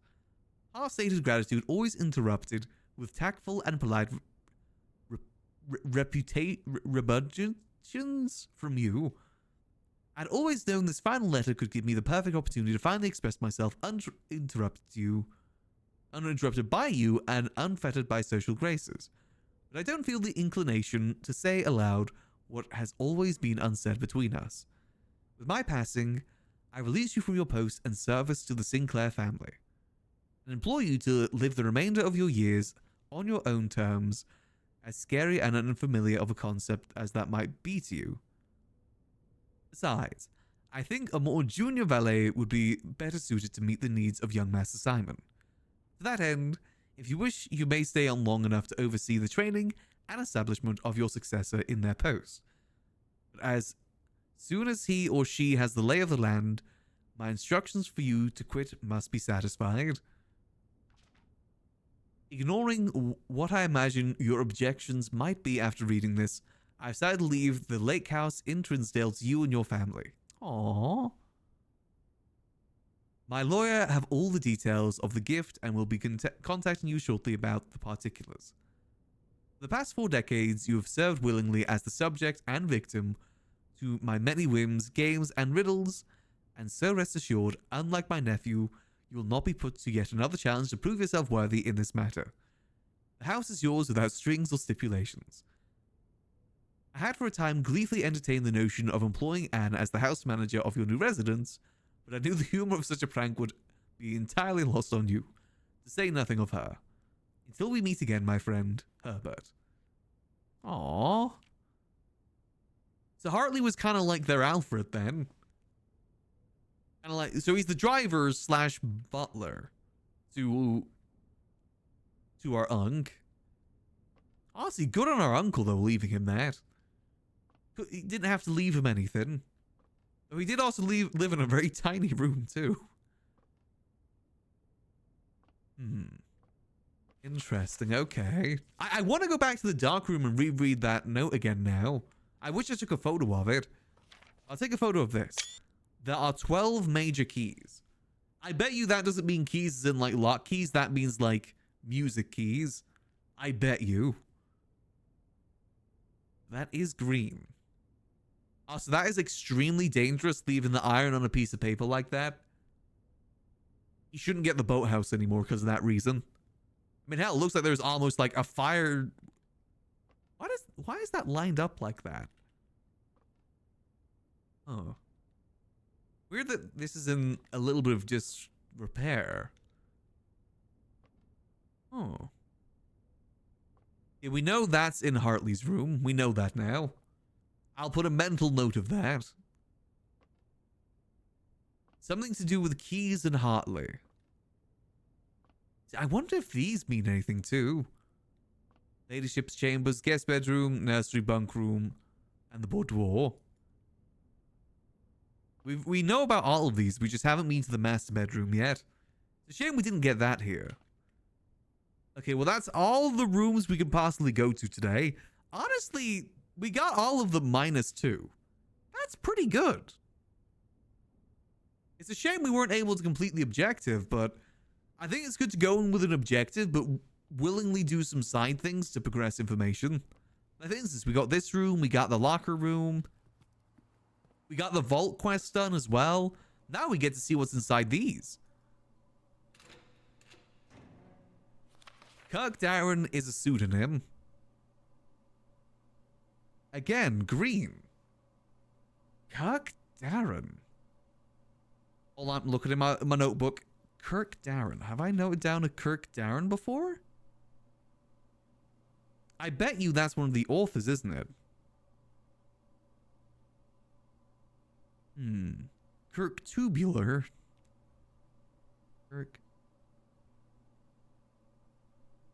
Half-stated gratitude always interrupted with tactful and polite rebuttations from you. I'd always known this final letter could give me the perfect opportunity to finally express myself uninterrupted by you and unfettered by social graces. But I don't feel the inclination to say aloud what has always been unsaid between us. With my passing, I release you from your post and service to the Sinclair family, and implore you to live the remainder of your years on your own terms, as scary and unfamiliar of a concept as that might be to you. Besides, I think a more junior valet would be better suited to meet the needs of young Master Simon. To that end, if you wish, you may stay on long enough to oversee the training and establishment of your successor in their post. But as soon as he or she has the lay of the land, my instructions for you to quit must be satisfied. Ignoring what I imagine your objections might be after reading this, I've decided to leave the lake house in Trinsdale to you and your family. Aww. My lawyer have all the details of the gift and will be contacting you shortly about the particulars. For the past 4 decades, you have served willingly as the subject and victim to my many whims, games, and riddles, and so rest assured, unlike my nephew, you will not be put to yet another challenge to prove yourself worthy in this matter. The house is yours without strings or stipulations. I had for a time gleefully entertained the notion of employing Anne as the house manager of your new residence, but I knew the humor of such a prank would be entirely lost on you, to say nothing of her. Until we meet again, my friend, Herbert. Aww. So Hartley was kind of like their Alfred then. Kind of like, so he's the driver / butler to our Unk. Honestly, good on our uncle though, leaving him that. He didn't have to leave him anything. Though he did also live in a very tiny room too. Interesting, okay. I want to go back to the dark room and reread that note again now. I wish I took a photo of it. I'll take a photo of this. There are 12 major keys. I bet you that doesn't mean keys as in like lock keys. That means like music keys. I bet you. That is green. Oh, so that is extremely dangerous, leaving the iron on a piece of paper like that. You shouldn't get the boathouse anymore because of that reason. I mean, hell, it looks like there's almost like a fire. Why is that lined up like that? Oh. Weird that this is in a little bit of disrepair. Oh. Yeah, we know that's in Hartley's room. We know that now. I'll put a mental note of that. Something to do with keys and Hartley. I wonder if these mean anything too. Ladyship's chambers, guest bedroom, nursery bunk room, and the boudoir. We know about all of these. We just haven't been to the master bedroom yet. It's a shame we didn't get that here. Okay, well that's all the rooms we could possibly go to today. Honestly, we got all of the -2. That's pretty good. It's a shame we weren't able to complete the objective, but I think it's good to go in with an objective, but willingly do some side things to progress information. Like for instance, we got this room, we got the locker room, we got the vault quest done as well. Now we get to see what's inside these. Kirk Darren is a pseudonym. Again, green. Kirk Darren. Hold on, I'm looking at my notebook. Kirk Darren. Have I noted down a Kirk Darren before? I bet you that's one of the authors, isn't it? Kirk Tubular. Kirk.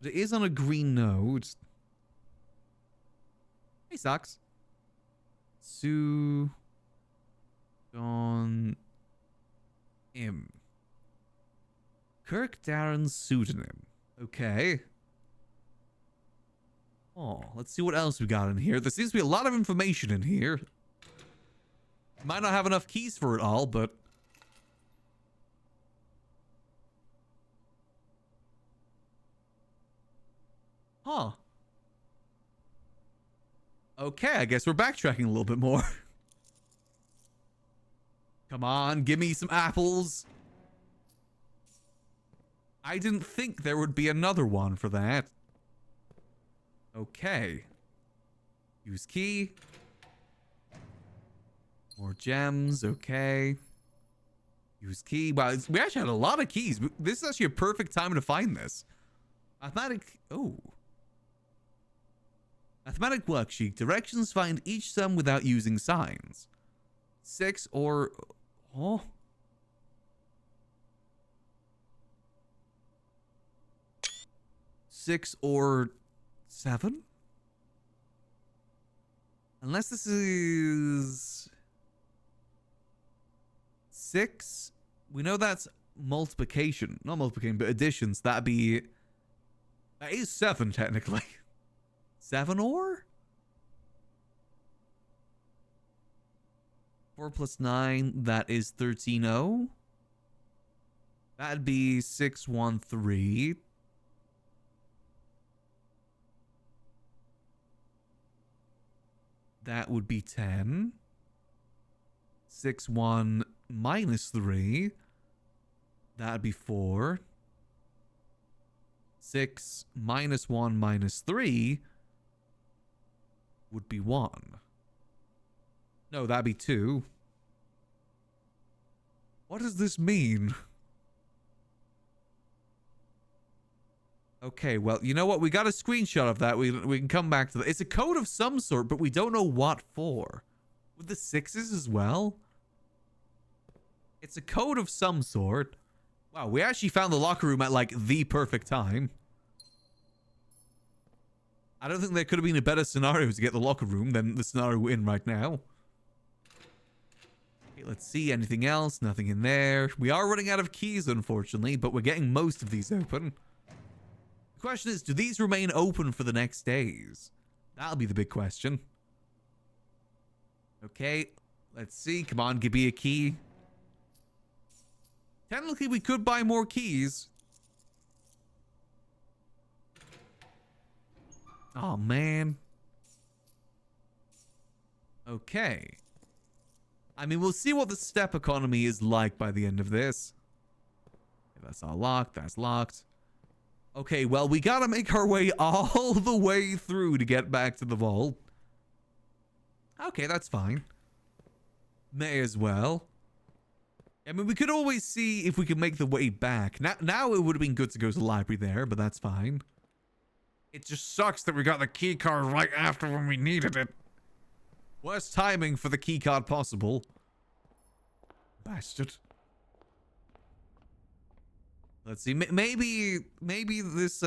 But it is on a green note. Hey, Socks. Sue. Don. M. Kirk Darren's pseudonym. Okay. Oh, let's see what else we got in here. There seems to be a lot of information in here. Might not have enough keys for it all, but... Huh. Okay, I guess we're backtracking a little bit more. Come on, give me some apples. I didn't think there would be another one for that. Okay. Use key. More gems, okay. Use key. Wow, we actually had a lot of keys. This is actually a perfect time to find this. Mathematic, oh. Mathematic worksheet. Directions find each sum without using signs. 6 or... Oh. Six or 7? Unless this is 6. We know that's multiplication. Not multiplication, but additions. That is 7 technically. 7 or? 4 plus 9, that is 13-0. That'd be 613. That would be 10. 6, 1 minus 3. That'd be 4. 6 minus 1 minus 3 would be 1. No, that'd be 2. What does this mean? Okay, well, you know what? We got a screenshot of that. We can come back to that. It's a code of some sort, but we don't know what for. With the 6s as well? It's a code of some sort. Wow, we actually found the locker room at, like, the perfect time. I don't think there could have been a better scenario to get the locker room than the scenario we're in right now. Okay, let's see. Anything else? Nothing in there. We are running out of keys, unfortunately, but we're getting most of these open. The question is, do these remain open for the next days? That'll be the big question. Okay, let's see. Come on, give me a key. Technically, we could buy more keys. Oh, man. Okay. I mean, we'll see what the step economy is like by the end of this. Okay, that's all locked. That's locked. Okay, well, we gotta make our way all the way through to get back to the vault. Okay, that's fine. May as well. I mean, we could always see if we can make the way back. Now it would have been good to go to the library there, but that's fine. It just sucks that we got the key card right after when we needed it. Worst timing for the key card possible. Bastard. Let's see. Maybe this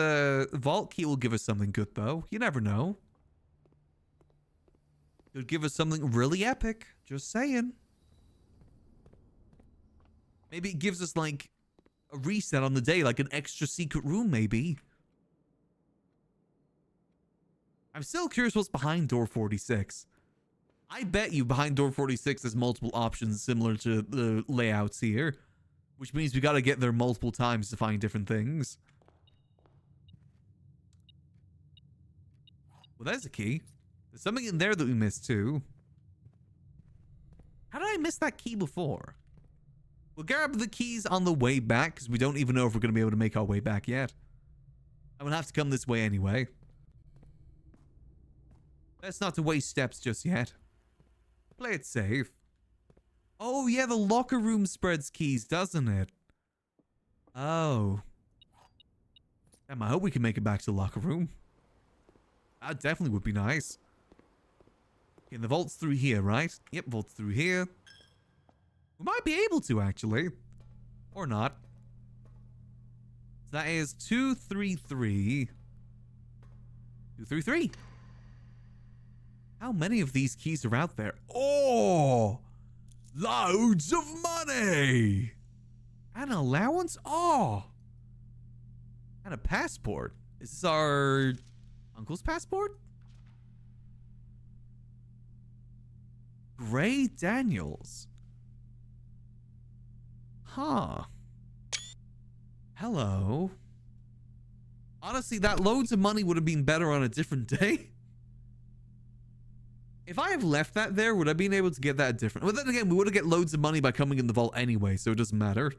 vault key will give us something good, though. You never know. Could give us something really epic. Just saying. Maybe it gives us, like, a reset on the day, like an extra secret room, maybe. I'm still curious what's behind door 46. I bet you behind door 46 there's multiple options similar to the layouts here. Which means we gotta get there multiple times to find different things. Well, there's a key. There's something in there that we missed too. How did I miss that key before? We'll grab the keys on the way back because we don't even know if we're going to be able to make our way back yet. And we'll have to come this way anyway. Best not to waste steps just yet. Play it safe. Oh, yeah, the locker room spreads keys, doesn't it? Oh. Damn, I hope we can make it back to the locker room. That definitely would be nice. Okay, the vault's through here, right? Yep, vault's through here. We might be able to, actually. Or not. So that is 233. 233. How many of these keys are out there? Oh! Loads of money! An allowance? Oh! And a passport. Is this our uncle's passport? Gray Daniels. Huh. Hello. Honestly, that loads of money would have been better on a different day. If I have left that there, would I been able to get that different? Well, then again, we would have get loads of money by coming in the vault anyway, so it doesn't matter.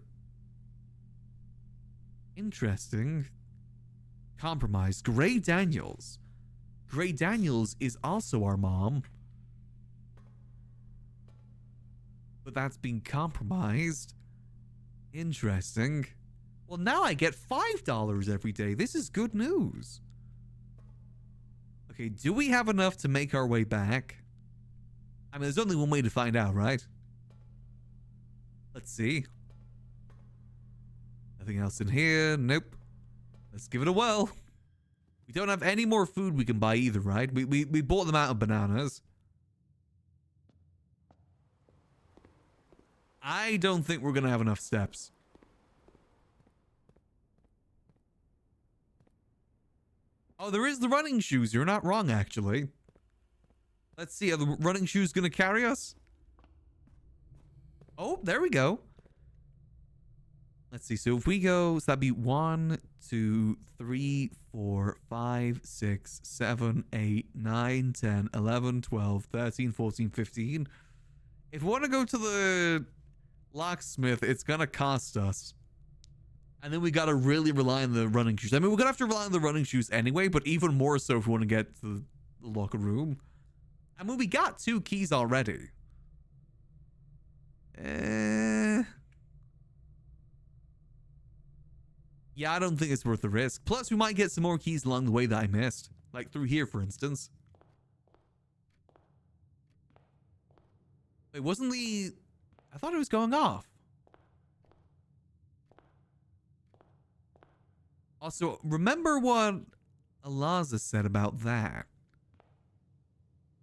Interesting. Compromise. Gray Daniels. Gray Daniels is also our mom. But that's been compromised. Interesting. Well, now I get $5 every day. This is good news. Okay, do we have enough to make our way back? I mean, there's only one way to find out, right? Let's see. Nothing else in here. Nope. Let's give it a whirl. We don't have any more food we can buy either, right? We bought them out of bananas. I don't think we're going to have enough steps. Oh, there is the running shoes. You're not wrong, actually. Let's see. Are the running shoes going to carry us? Oh, there we go. Let's see. So if we go, so that'd be 1, 2, 3, 4, 5, 6, 7, 8, 9, 10, 11, 12, 13, 14, 15. If we want to go to the locksmith, it's going to cost us. And then we got to really rely on the running shoes. I mean, we're going to have to rely on the running shoes anyway, but even more so if we want to get to the locker room. I mean, we got 2 keys already. Yeah, I don't think it's worth the risk. Plus, we might get some more keys along the way that I missed. Like through here, for instance. Wait, wasn't the... I thought it was going off. Also, remember what Alaza said about that.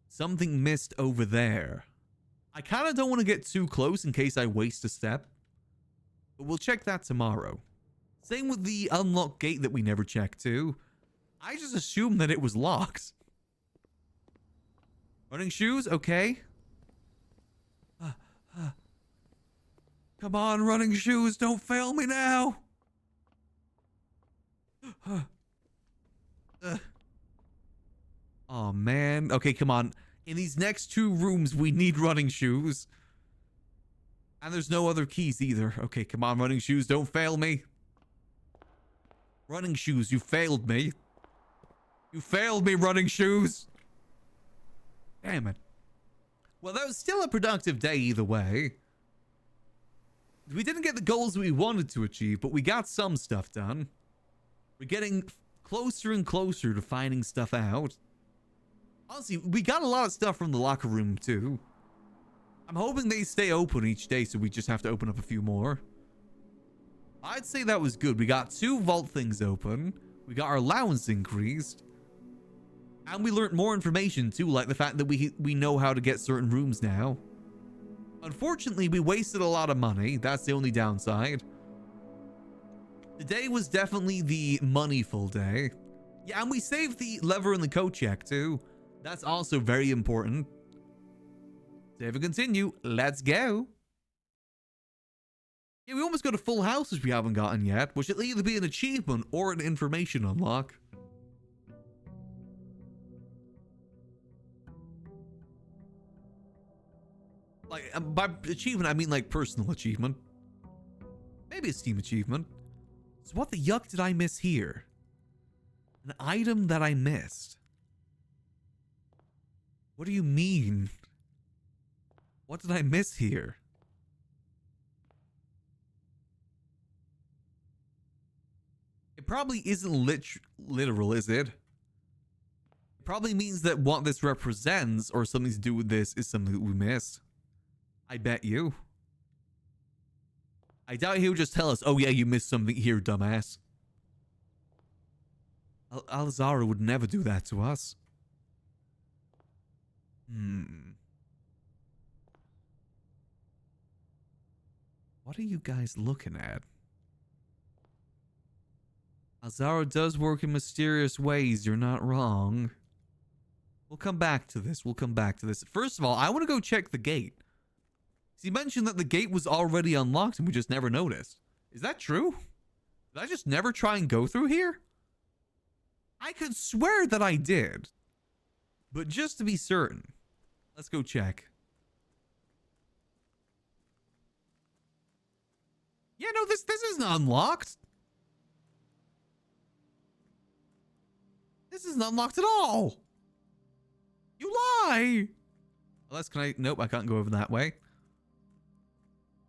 Something missed over there. I kind of don't want to get too close in case I waste a step. But we'll check that tomorrow. Same with the unlocked gate that we never checked too. I just assumed that it was locked. Running shoes, okay. Come on, running shoes, don't fail me now. Oh man. Okay, come on. In these next 2 rooms, we need running shoes. And there's no other keys either. Okay, come on, running shoes, don't fail me. Running shoes, you failed me. You failed me, running shoes. Damn it. Well, that was still a productive day either way. We didn't get the goals we wanted to achieve, but we got some stuff done. We're getting closer and closer to finding stuff out. Honestly, we got a lot of stuff from the locker room too. I'm hoping they stay open each day, so we just have to open up a few more. I'd say that was good. We got 2 vault things open. We got our allowance increased. And we learned more information too, like the fact that we know how to get certain rooms now. Unfortunately, we wasted a lot of money. That's the only downside. Today was definitely the moneyful day. Yeah, and we saved the lever in the code check too. That's also very important. Save and continue. Let's go. Yeah, we almost got a full house which we haven't gotten yet, which will either be an achievement or an information unlock. Like, by achievement, I mean like personal achievement. Maybe a Steam achievement. So what the yuck did I miss here? An item that I missed. What do you mean? What did I miss here? It probably isn't literal, is it? It probably means that what this represents or something to do with this is something that we missed. I bet you. I doubt he'll just tell us, oh yeah, you missed something here, dumbass. Alzara would never do that to us. What are you guys looking at? Alzara does work in mysterious ways, you're not wrong. We'll come back to this, First of all, I want to go check the gate. He mentioned that the gate was already unlocked and we just never noticed. Is that true? Did I just never try and go through here? I could swear that I did. But just to be certain, let's go check. Yeah, no, this isn't unlocked. This isn't unlocked at all. You lie. Unless, can I? Nope, I can't go over that way.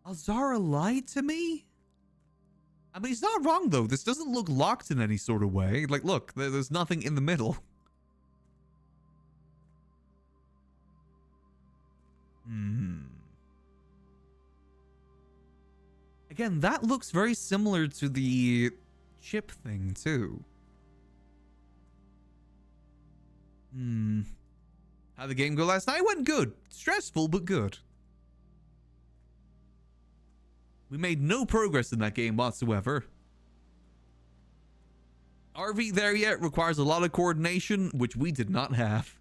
Alzara lied to me? I mean, he's not wrong, though. This doesn't look locked in any sort of way. Like, look, there's nothing in the middle. Again, that looks very similar to the chip thing, too. How'd the game go last night? It went good. Stressful, but good. We made no progress in that game whatsoever. RV there yet requires a lot of coordination, which we did not have.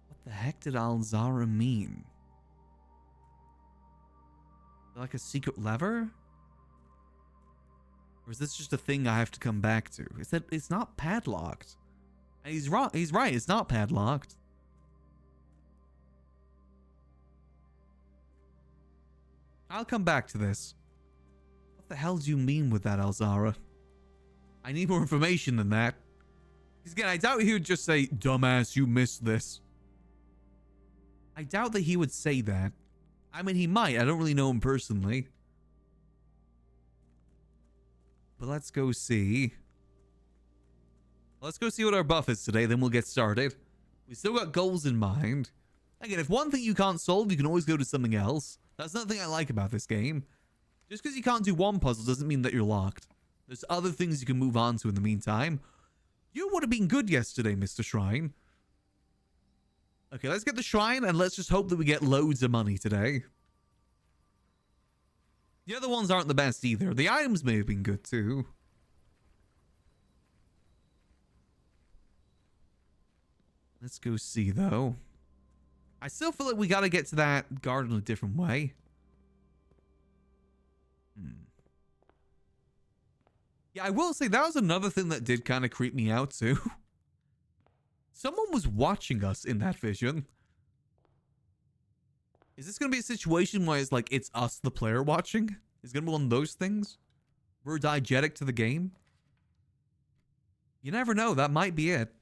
What the heck did Alzara mean? Like a secret lever? Or is this just a thing I have to come back to? Is that it's not padlocked? And he's wrong. He's right. It's not padlocked. I'll come back to this. What the hell do you mean with that, Alzara? I need more information than that. Because again, I doubt he would just say, "Dumbass, you missed this." I doubt that he would say that. I mean, he might. I don't really know him personally. But let's go see. Let's go see what our buff is today, then we'll get started. We still got goals in mind. Again, if one thing you can't solve, you can always go to something else. That's another thing I like about this game. Just because you can't do one puzzle doesn't mean that you're locked. There's other things you can move on to in the meantime. You would have been good yesterday, Mr. Shrine. Okay, let's get the shrine and let's just hope that we get loads of money today. The other ones aren't the best either. The items may have been good too. Let's go see though. I still feel like we gotta get to that garden a different way. Yeah, I will say that was another thing that did kind of creep me out too. Someone was watching us in that vision. Is this going to be a situation where it's like, it's us, the player, watching? Is it going to be one of those things? We're diegetic to the game? You never know. That might be it.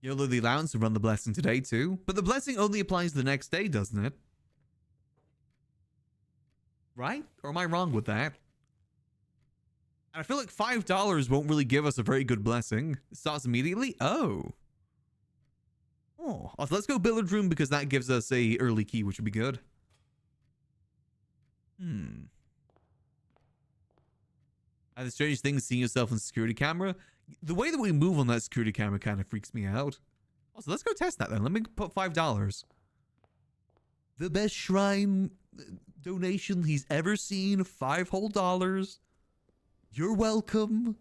YOLO the allowance to run the blessing today too. But the blessing only applies the next day, doesn't it? Right? Or am I wrong with that? And I feel like $5 won't really give us a very good blessing. It starts immediately? Oh, so let's go billiard room because that gives us a early key, which would be good. And the strangest thing is seeing yourself in the security camera. The way that we move on that security camera kind of freaks me out. Also, let's go test that then. Let me put $5. The best shrine donation he's ever seen. $5 whole. You're welcome.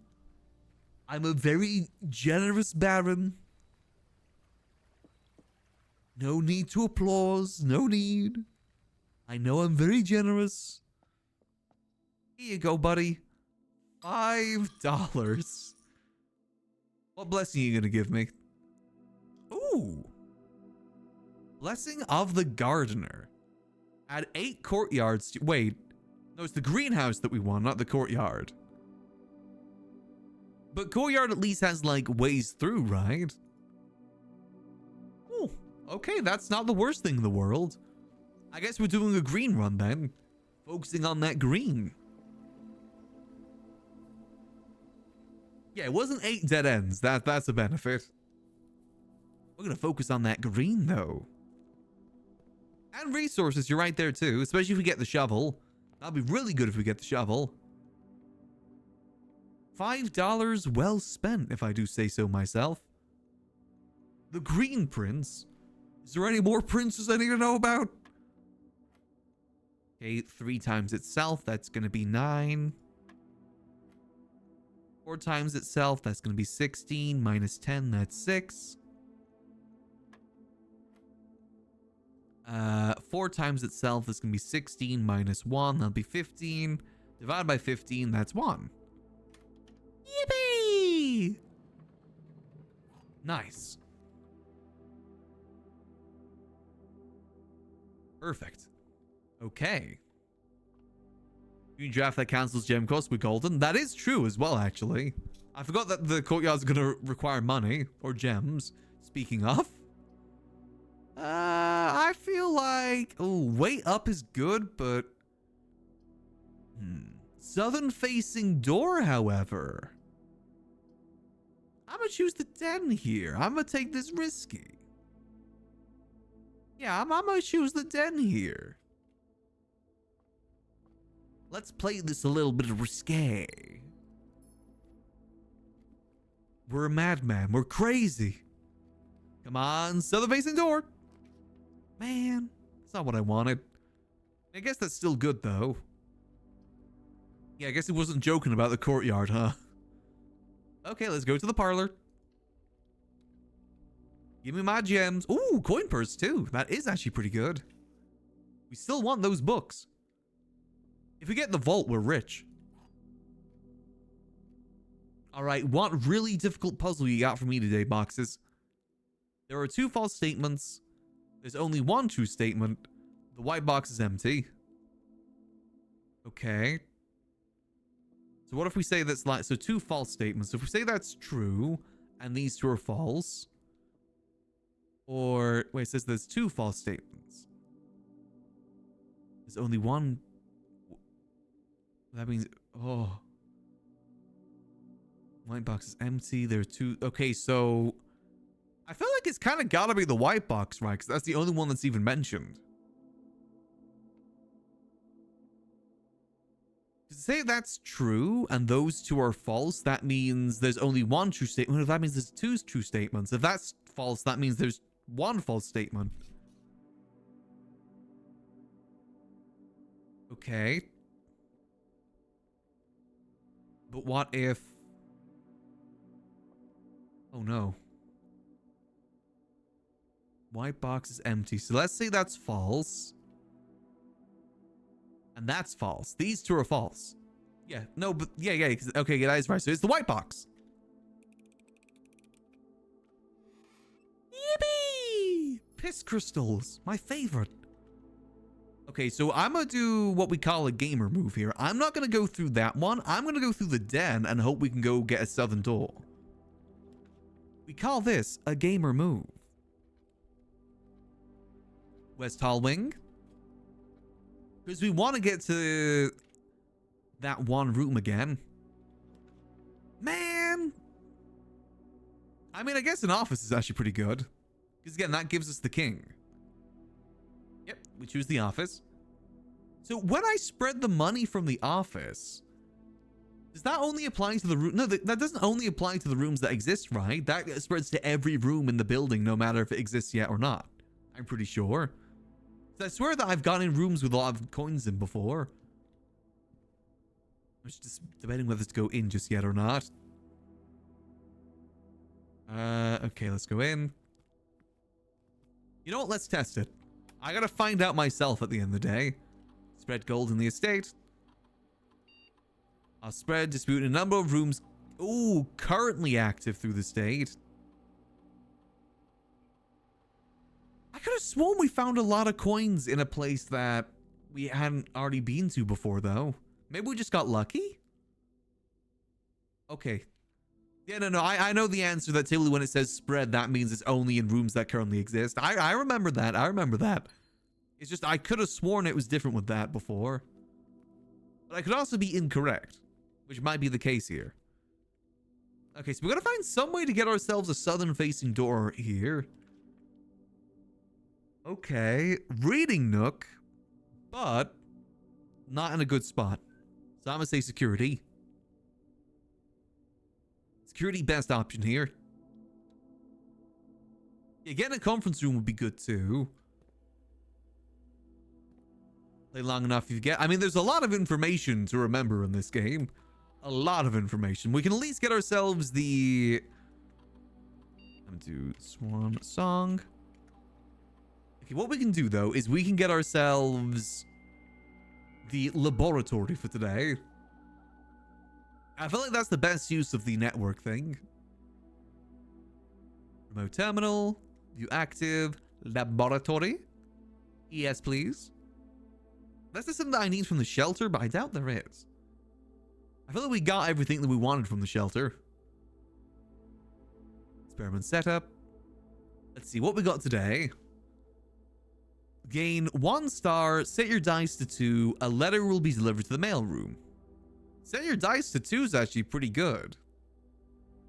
I'm a very generous Baron. No need to applause. No need. I know I'm very generous. Here you go, buddy. $5. What blessing are you going to give me? Ooh. Blessing of the Gardener. Add 8 courtyards. Wait. No, it's the greenhouse that we want, not the courtyard. But courtyard at least has, like, ways through, right? Oh, okay, that's not the worst thing in the world. I guess we're doing a green run then. Focusing on that green. Yeah, it wasn't 8 dead ends. That's a benefit. We're going to focus on that green, though. And resources, you're right there, too. Especially if we get the shovel. That'll be really good if we get the shovel. $5 well spent, if I do say so myself. The Green Prince. Is there any more princes I need to know about? Okay, 3 times itself. That's going to be 9. 4 times itself, that's going to be 16. Minus 10, that's 6. 4 times itself, that's going to be 16 minus 1. That'll be 15. Divided by 15, that's 1. Yippee! Nice. Perfect. Okay. You draft that cancels gem cost with golden. That is true as well, actually. I forgot that the courtyard's gonna require money or gems. Speaking of. I feel like... Oh, way up is good, but... Southern facing door, however. I'm gonna choose the den here. I'm gonna take this risky. Yeah, I'm gonna choose the den here. Let's play this a little bit risque. We're a madman. We're crazy. Come on, southern facing door. Man, that's not what I wanted. I guess that's still good, though. Yeah, I guess he wasn't joking about the courtyard, huh? Okay, let's go to the parlor. Give me my gems. Ooh, coin purse, too. That is actually pretty good. We still want those books. If we get the vault, we're rich. Alright, what really difficult puzzle you got for me today, boxes? There are 2 false statements. There's only 1 true statement. The white box is empty. Okay. So what if we say that's like... So 2 false statements. So if we say that's true, and these 2 are false... Or... Wait, it says there's 2 false statements. There's only 1... That means... Oh. White box is empty. There are 2... Okay, so... I feel like it's kind of gotta be the white box, right? Because that's the only one that's even mentioned. To say that's true, and those 2 are false, that means there's only 1 true statement. That means there's 2 true statements. If that's false, that means there's 1 false statement. Okay. But what if... Oh no. White box is empty. So let's say that's false. And that's false. These 2 are false. Yeah. No, but... Yeah. Okay, yeah, that is right. So it's the white box. Yippee! Piss crystals. My favorite. Okay, so I'm going to do what we call a gamer move here. I'm not going to go through that one. I'm going to go through the den and hope we can go get a southern door. We call this a gamer move. West Hall Wing. Because we want to get to that one room again. Man! I mean, I guess an office is actually pretty good. Because again, that gives us the king. Yep, we choose the office. So when I spread the money from the office, does that only apply to the room? No, that doesn't only apply to the rooms that exist, right? That spreads to every room in the building, no matter if it exists yet or not. I'm pretty sure. So I swear that I've gone in rooms with a lot of coins in before. I'm just debating whether to go in just yet or not. Okay, let's go in. You know what? Let's test it. I gotta find out myself at the end of the day. Spread gold in the estate. I'll spread dispute in a number of rooms. Ooh, currently active through the state. I could have sworn we found a lot of coins in a place that we hadn't already been to before, though. Maybe we just got lucky? Okay. Yeah, no, I know the answer that typically when it says spread, that means it's only in rooms that currently exist. I remember that. I remember that. It's just I could have sworn it was different with that before. But I could also be incorrect, which might be the case here. Okay, so we gotta find some way to get ourselves a southern-facing door here. Okay, reading nook, but not in a good spot. So I'm gonna say security. Security best option here. Yeah, getting a conference room would be good too. Play long enough you get. I mean, there's a lot of information to remember in this game. a lot of information. We can at least get ourselves the... I'm gonna do Swan Song. Okay, what we can do, though, is we can get ourselves the laboratory for today. I feel like that's the best use of the network thing. Remote terminal. View active. Laboratory. Yes, please. That's just something that I need from the shelter, but I doubt there is. I feel like we got everything that we wanted from the shelter. Experiment setup. Let's see what we got today. Gain 1 star. Set your dice to 2. A letter will be delivered to the mailroom. Set your dice to 2 is actually pretty good.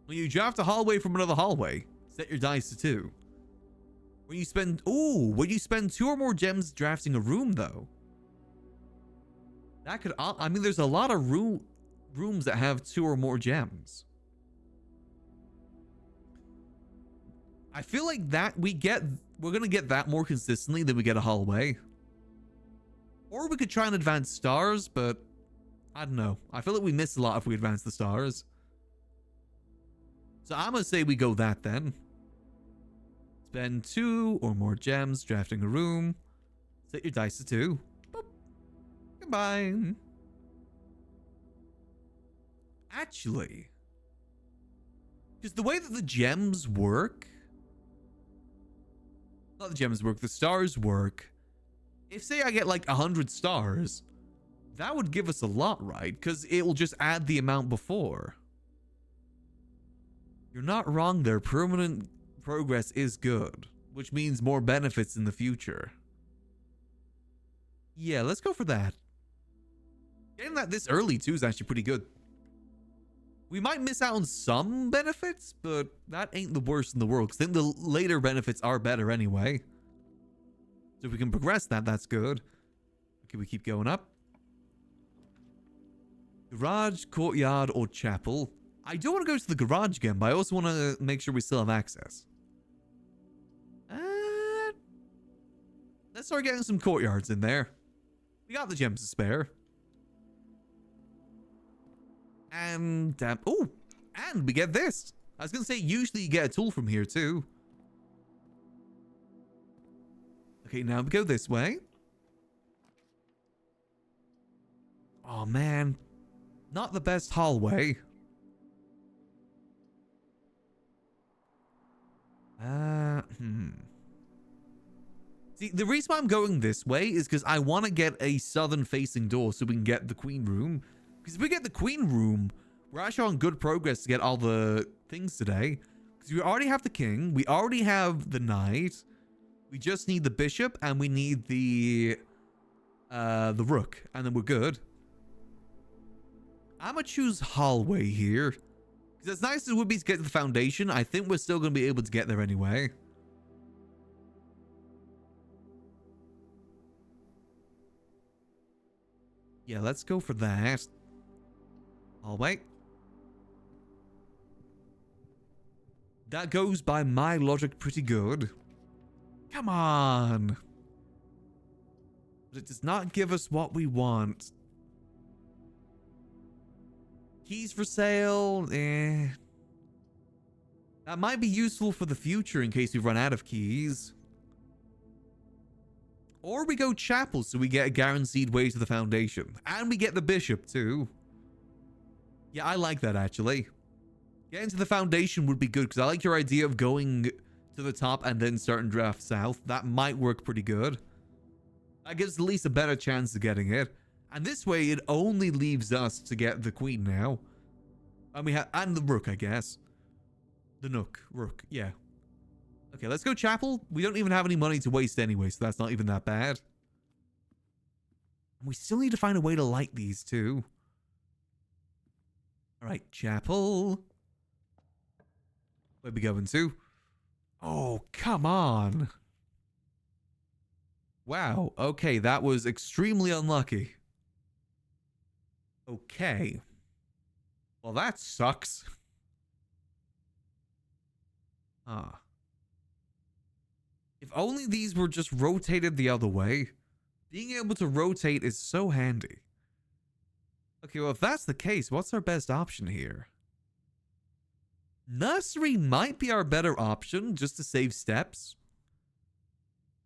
When you draft a hallway from another hallway, set your dice to 2. When you spend... Ooh, when you spend 2 or more gems drafting a room, though. That could... I mean, there's a lot of rooms that have 2 or more gems. I feel like that we're going to get that more consistently than we get a hallway. Or we could try and advance stars, but I don't know. I feel like we miss a lot if we advance the stars. So I'm going to say we go that then. Spend 2 or more gems drafting a room. Set your dice to 2. Boop. Goodbye. Actually, because the way that the gems work... Not the gems work, the stars work. If, say, I get like 100 stars, that would give us a lot, right? Because it will just add the amount before. You're not wrong there. Permanent progress is good, which means more benefits in the future. Yeah, let's go for that. Getting that this early, too, is actually pretty good. We might miss out on some benefits, but that ain't the worst in the world, because I think the later benefits are better anyway. So if we can progress that, that's good. Okay, we keep going up. Garage, courtyard, or chapel. I do want to go to the garage again, but I also want to make sure we still have access. Let's start getting some courtyards in there. We got the gems to spare. And, oh, and we get this. I was going to say, usually you get a tool from here too. Okay, now we go this way. Oh, man. Not the best hallway. See, the reason why I'm going this way is because I want to get a southern-facing door so we can get the queen room. Because if we get the queen room, we're actually on good progress to get all the things today. Because we already have the king, we already have the knight, we just need the bishop, and we need the rook, and then we're good. I'm gonna choose hallway here. Because as nice as it would be to get to the foundation, I think we're still gonna be able to get there anyway. Yeah, let's go for that. Hallway. That goes by my logic pretty good. Come on. But it does not give us what we want. Keys for sale, That might be useful for the future in case we run out of keys. Or we go chapel so we get a guaranteed way to the foundation. And we get the bishop too. Yeah, I like that actually. Getting to the foundation would be good because I like your idea of going to the top and then starting draft south. That might work pretty good. That gives at least a better chance of getting it. And this way it only leaves us to get the queen now. And we have, and the rook, I guess. The rook, yeah. Okay, let's go chapel. We don't even have any money to waste anyway, so that's not even that bad. We still need to find a way to light these too. Alright, chapel. Where we going to? Oh, come on. Wow, okay, that was extremely unlucky. Okay. Well, that sucks. Ah. If only these were just rotated the other way. Being able to rotate is so handy. Okay, well, if that's the case, what's our best option here? Nursery might be our better option, just to save steps.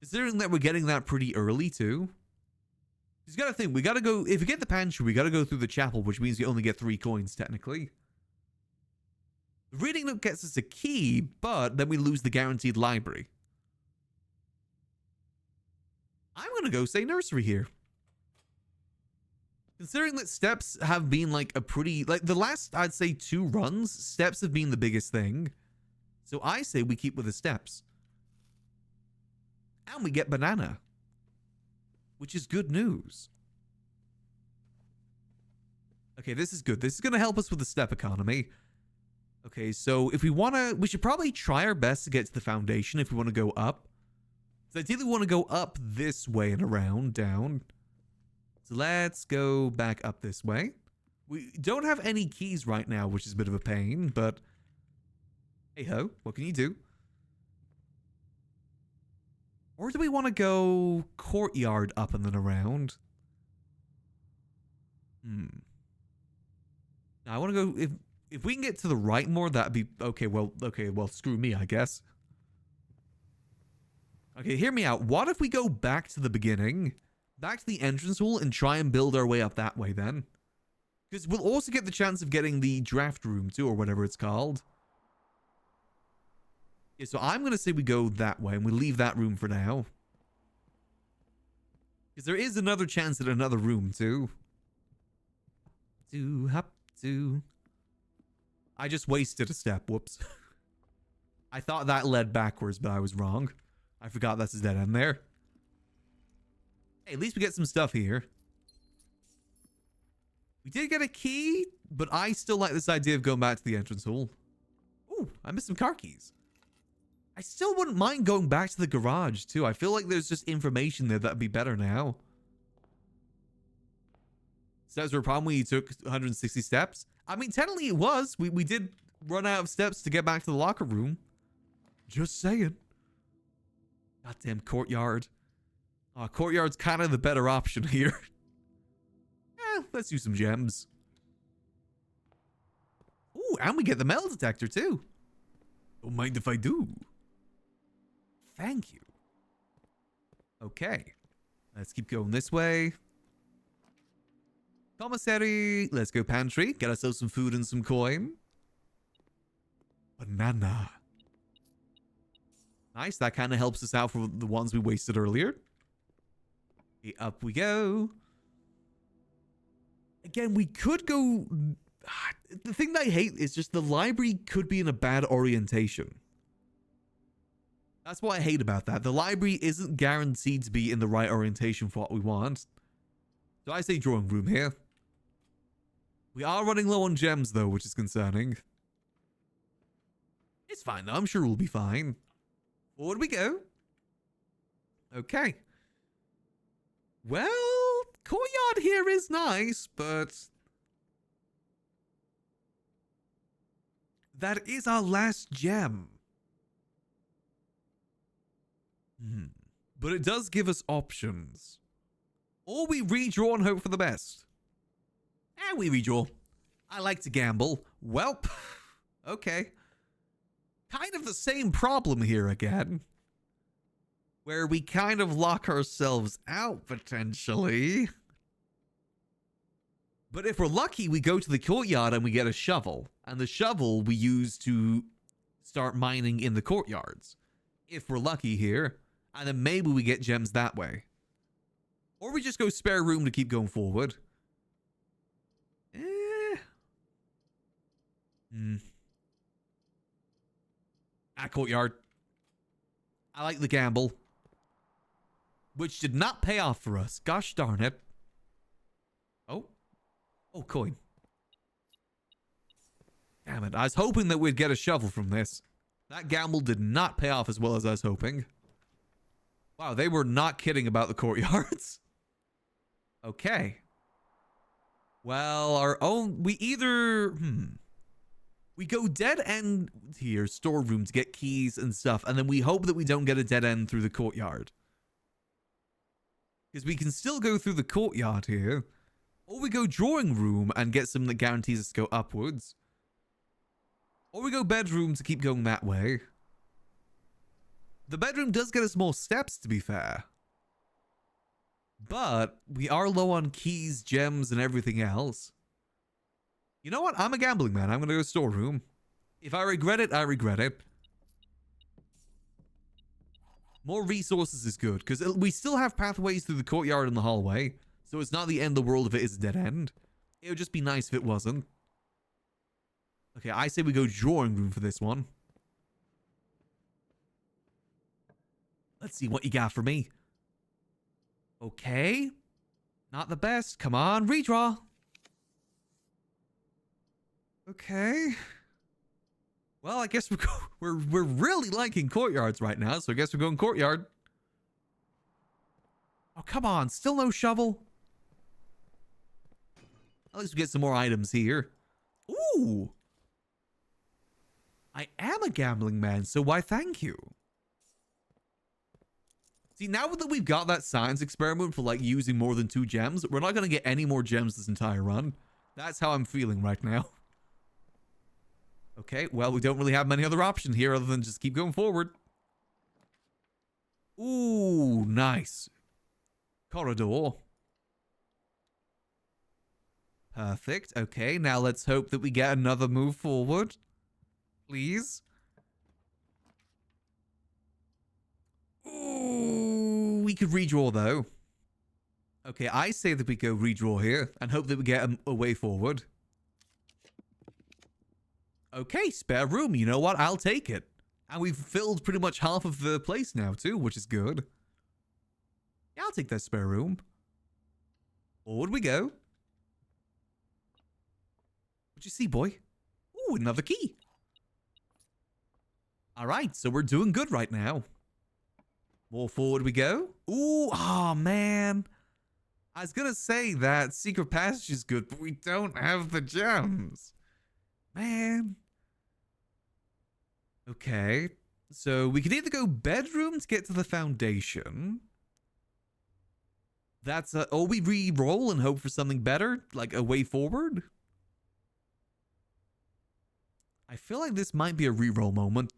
Considering that we're getting that pretty early, too. You gotta think, we gotta go... If we get the pantry, we gotta go through the chapel, which means we only get 3 coins, technically. The reading nook gets us a key, but then we lose the guaranteed library. I'm gonna go say nursery here. Considering that steps have been like a pretty... Like the last, I'd say 2 runs, steps have been the biggest thing. So I say we keep with the steps. And we get banana. Which is good news. Okay, this is good. This is going to help us with the step economy. Okay, so if we want to... We should probably try our best to get to the foundation if we want to go up. So ideally we want to go up this way and around, down. So let's go back up this way. We don't have any keys right now, which is a bit of a pain, but... Hey-ho, what can you do? Or do we want to go courtyard up and then around? Now, I want to go... If we can get to the right more, that'd be... Okay, well, screw me, I guess. Okay, hear me out. What if we go back to the beginning... Back to the entrance hall and try and build our way up that way then. Because we'll also get the chance of getting the draft room too, or whatever it's called. Yeah, so I'm going to say we go that way and we leave that room for now. Because there is another chance at another room too. I just wasted a step, whoops. I thought that led backwards, but I was wrong. I forgot that's a dead end there. Hey, at least we get some stuff here. We did get a key, but I still like this idea of going back to the entrance hall. Ooh, I missed some car keys. I still wouldn't mind going back to the garage, too. I feel like there's just information there that'd be better now. Steps were a problem when you took 160 steps. I mean, technically it was. We did run out of steps to get back to the locker room. Just saying. Goddamn courtyard. Courtyard's kind of the better option here. Let's use some gems. Ooh, and we get the metal detector too. Don't mind if I do. Thank you. Okay. Let's keep going this way. Commissary. Let's go pantry. Get ourselves some food and some coin. Banana. Nice. That kind of helps us out for the ones we wasted earlier. Okay, up we go. Again, we could go... The thing that I hate is just the library could be in a bad orientation. That's what I hate about that. The library isn't guaranteed to be in the right orientation for what we want. So I say drawing room here. We are running low on gems, though, which is concerning. It's fine, though. I'm sure we'll be fine. Forward we go. Okay. Well, courtyard here is nice, but... That is our last gem. But it does give us options. Or we redraw and hope for the best. And we redraw. I like to gamble. Welp. Okay. Kind of the same problem here again. Where we kind of lock ourselves out, potentially. But if we're lucky, we go to the courtyard and we get a shovel. And the shovel we use to start mining in the courtyards. If we're lucky here. And then maybe we get gems that way. Or we just go spare room to keep going forward. Courtyard. I like the gamble. Which did not pay off for us. Gosh darn it. Oh. Oh, coin. Damn it. I was hoping that we'd get a shovel from this. That gamble did not pay off as well as I was hoping. Wow, they were not kidding about the courtyards. Okay. Well, our own... We either... We go dead end here, storeroom, to get keys and stuff. And then we hope that we don't get a dead end through the courtyard. Because we can still go through the courtyard here. Or we go drawing room and get something that guarantees us to go upwards. Or we go bedroom to keep going that way. The bedroom does get us more steps, to be fair. But we are low on keys, gems, and everything else. You know what? I'm a gambling man. I'm going to go storeroom. If I regret it, I regret it. More resources is good, because we still have pathways through the courtyard and the hallway. So it's not the end of the world if it is a dead end. It would just be nice if it wasn't. Okay, I say we go drawing room for this one. Let's see what you got for me. Okay. Not the best. Come on, redraw. Okay. Well, I guess we're really liking courtyards right now, so I guess we're going courtyard. Oh, come on. Still no shovel? At least we get some more items here. Ooh. I am a gambling man, so why thank you. See, now that we've got that science experiment for like using more than 2 gems, we're not going to get any more gems this entire run. That's how I'm feeling right now. Okay, well, we don't really have many other options here other than just keep going forward. Ooh, nice. Corridor. Perfect. Okay, now let's hope that we get another move forward. Please. Ooh, we could redraw though. Okay, I say that we go redraw here and hope that we get a way forward. Okay, spare room. You know what? I'll take it. And we've filled pretty much half of the place now too, which is good. Yeah, I'll take that spare room. Forward we go. What'd you see, boy? Ooh, another key. All right, so we're doing good right now. More forward we go. Ooh, oh man. I was gonna say that secret passage is good, but we don't have the gems. Man. Okay, so we can either go bedroom to get to the foundation. That's or we re-roll and hope for something better, like a way forward. I feel like this might be a re-roll moment,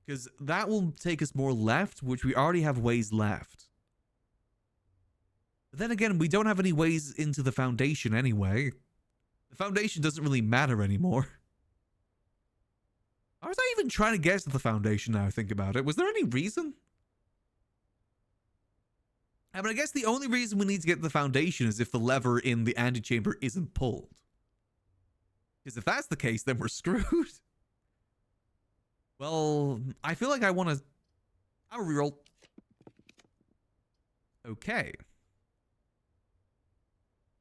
because that will take us more left, which we already have ways left. But then again, we don't have any ways into the foundation anyway. The foundation doesn't really matter anymore. Why was I even trying to get to the foundation now I think about it? Was there any reason? I mean, I guess the only reason we need to get to the foundation is if the lever in the antechamber isn't pulled. Because if that's the case, then we're screwed. Well, I feel like I want to... I'll reroll. Okay.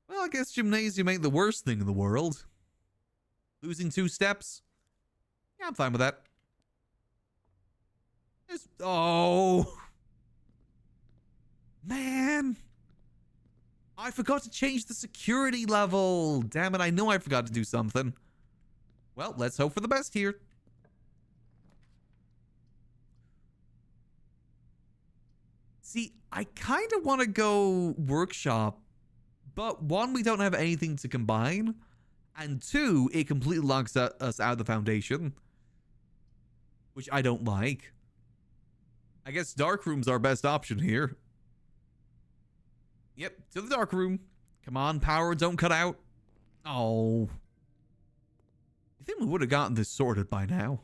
Well, I guess gymnasium ain't the worst thing in the world. Losing 2 steps? Yeah, I'm fine with that. Oh. Man. I forgot to change the security level. Damn it, I know I forgot to do something. Well, let's hope for the best here. See, I kind of want to go workshop, but 1, we don't have anything to combine, and 2, it completely locks us out of the foundation, which I don't like. I guess dark room's our best option here. Yep, to the dark room. Come on, power, don't cut out. Oh. You think we would have gotten this sorted by now?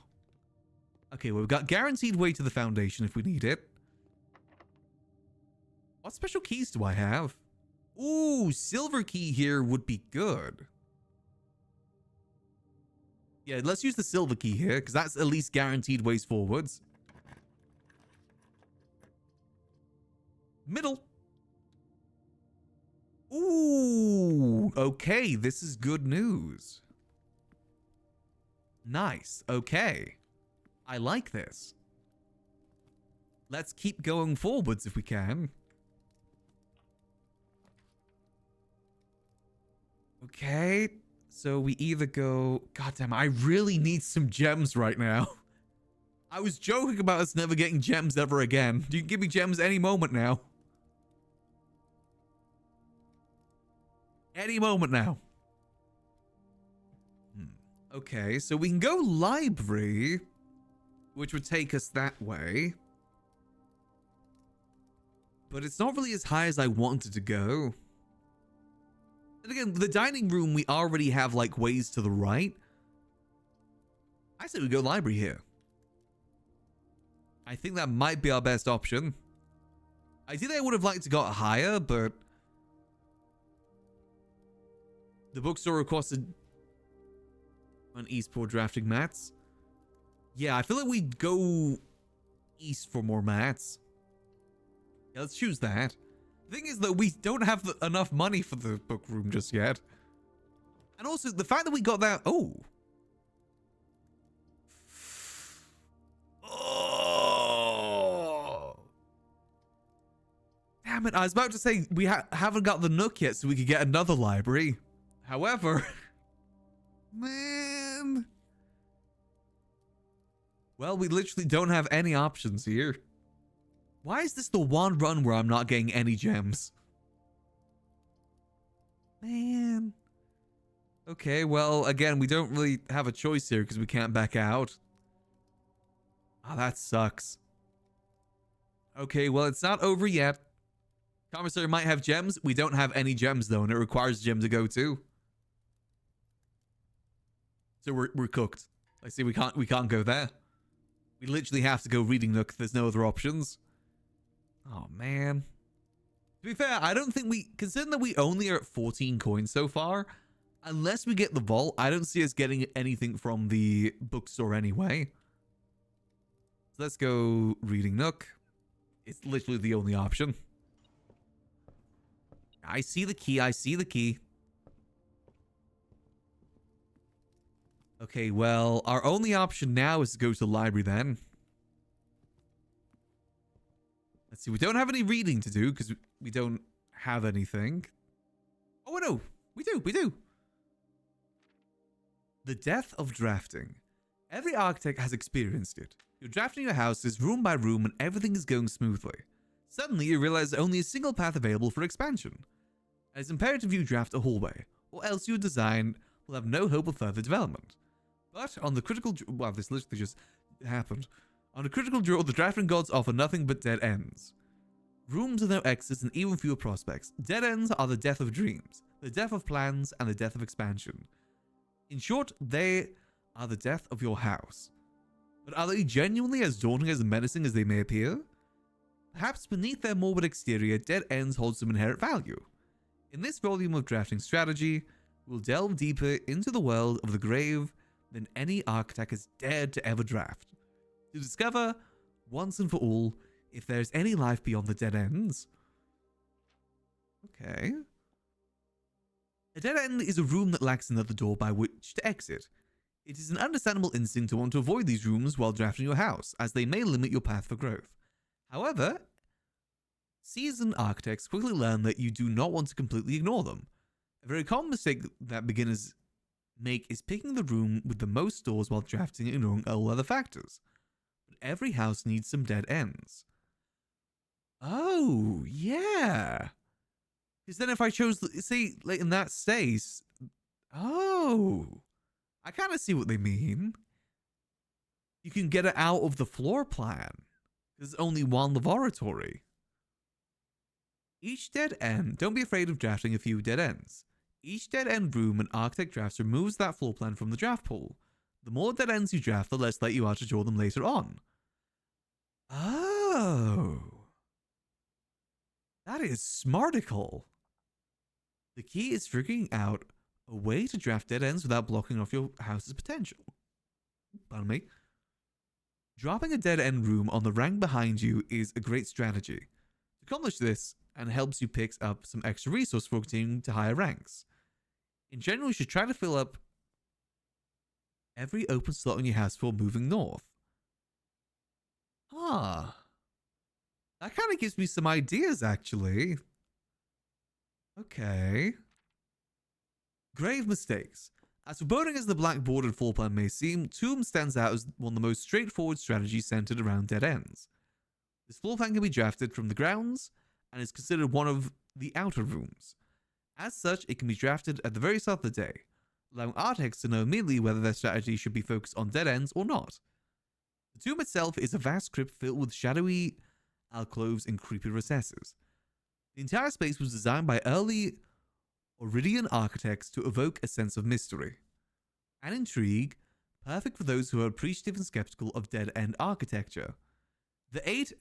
Okay, well, we've got guaranteed way to the foundation if we need it. What special keys do I have? Ooh, silver key here would be good. Yeah, let's use the silver key here, because that's at least guaranteed ways forwards. Middle. Ooh, okay, this is good news. Nice, okay. I like this. Let's keep going forwards if we can. Okay, so we either go... Goddamn, I really need some gems right now. I was joking about us never getting gems ever again. You can give me gems any moment now. Any moment now. Okay, so we can go library, which would take us that way. But it's not really as high as I wanted to go. And again, the dining room, we already have like ways to the right. I say we go library here. I think that might be our best option. Ideally, I would have liked to got higher, but the bookstore requested on Eastport drafting mats. Yeah, I feel like we'd go east for more mats. Yeah, let's choose that. The thing is that we don't have enough money for the book room just yet. And also, the fact that we got that... Oh. Oh. Damn it, I was about to say we haven't got the Nook yet, so we could get another library. However... Man. Well, we literally don't have any options here. Why is this the one run where I'm not getting any gems? Man. Okay, well, again, we don't really have a choice here because we can't back out. Oh, that sucks. Okay, well, it's not over yet. Commissary might have gems. We don't have any gems, though, and it requires gem to go too. So we're cooked. I see we can't go there. We literally have to go Reading Nook. There's no other options. Oh, man. To be fair, I don't think considering that we only are at 14 coins so far, unless we get the vault, I don't see us getting anything from the bookstore anyway. So let's go Reading Nook. It's literally the only option. I see the key. I see the key. Okay, well, our only option now is to go to the library then. Let's see, we don't have any reading to do because we don't have anything. Oh, no, we do. The death of drafting. Every architect has experienced it. You're drafting your houses room by room and everything is going smoothly. Suddenly, you realize only a single path available for expansion. And it's imperative you draft a hallway, or else your design will have no hope of further development. But on the critical... Wow, this literally just happened. On a critical draw, the drafting gods offer nothing but dead ends. Rooms with no exits and even fewer prospects. Dead ends are the death of dreams, the death of plans, and the death of expansion. In short, they are the death of your house. But are they genuinely as daunting as menacing as they may appear? Perhaps beneath their morbid exterior, dead ends hold some inherent value. In this volume of drafting strategy, we'll delve deeper into the world of the grave than any architect has dared to ever draft, to discover, once and for all, if there's any life beyond the dead ends. Okay. A dead end is a room that lacks another door by which to exit. It is an understandable instinct to want to avoid these rooms while drafting your house, as they may limit your path for growth. However, seasoned architects quickly learn that you do not want to completely ignore them. A very common mistake that beginners make is picking the room with the most doors while drafting and ignoring all other factors. But every house needs some dead ends. Oh, yeah. Because then if I chose, say, like in that space, oh, I kind of see what they mean. You can get it out of the floor plan. There's only one laboratory. Each dead end, don't be afraid of drafting a few dead ends. Each dead end room an architect drafts removes that floor plan from the draft pool. The more dead ends you draft, the less likely you are to draw them later on. Oh. That is smarticle. The key is figuring out a way to draft dead ends without blocking off your house's potential. Pardon me. Dropping a dead end room on the rank behind you is a great strategy. To accomplish this, and helps you pick up some extra resource for continuing to higher ranks. In general, you should try to fill up every open slot in your house before moving north. Ah. That kind of gives me some ideas, actually. Okay. Grave mistakes. As foreboding as the black bordered floor plan may seem, Tomb stands out as one of the most straightforward strategies centered around dead ends. This floor plan can be drafted from the grounds and is considered one of the outer rooms. As such, it can be drafted at the very start of the day, allowing architects to know immediately whether their strategy should be focused on dead ends or not. The tomb itself is a vast crypt filled with shadowy alcoves and creepy recesses. The entire space was designed by early Oridian architects to evoke a sense of mystery and intrigue, perfect for those who are appreciative and skeptical of dead-end architecture. The 8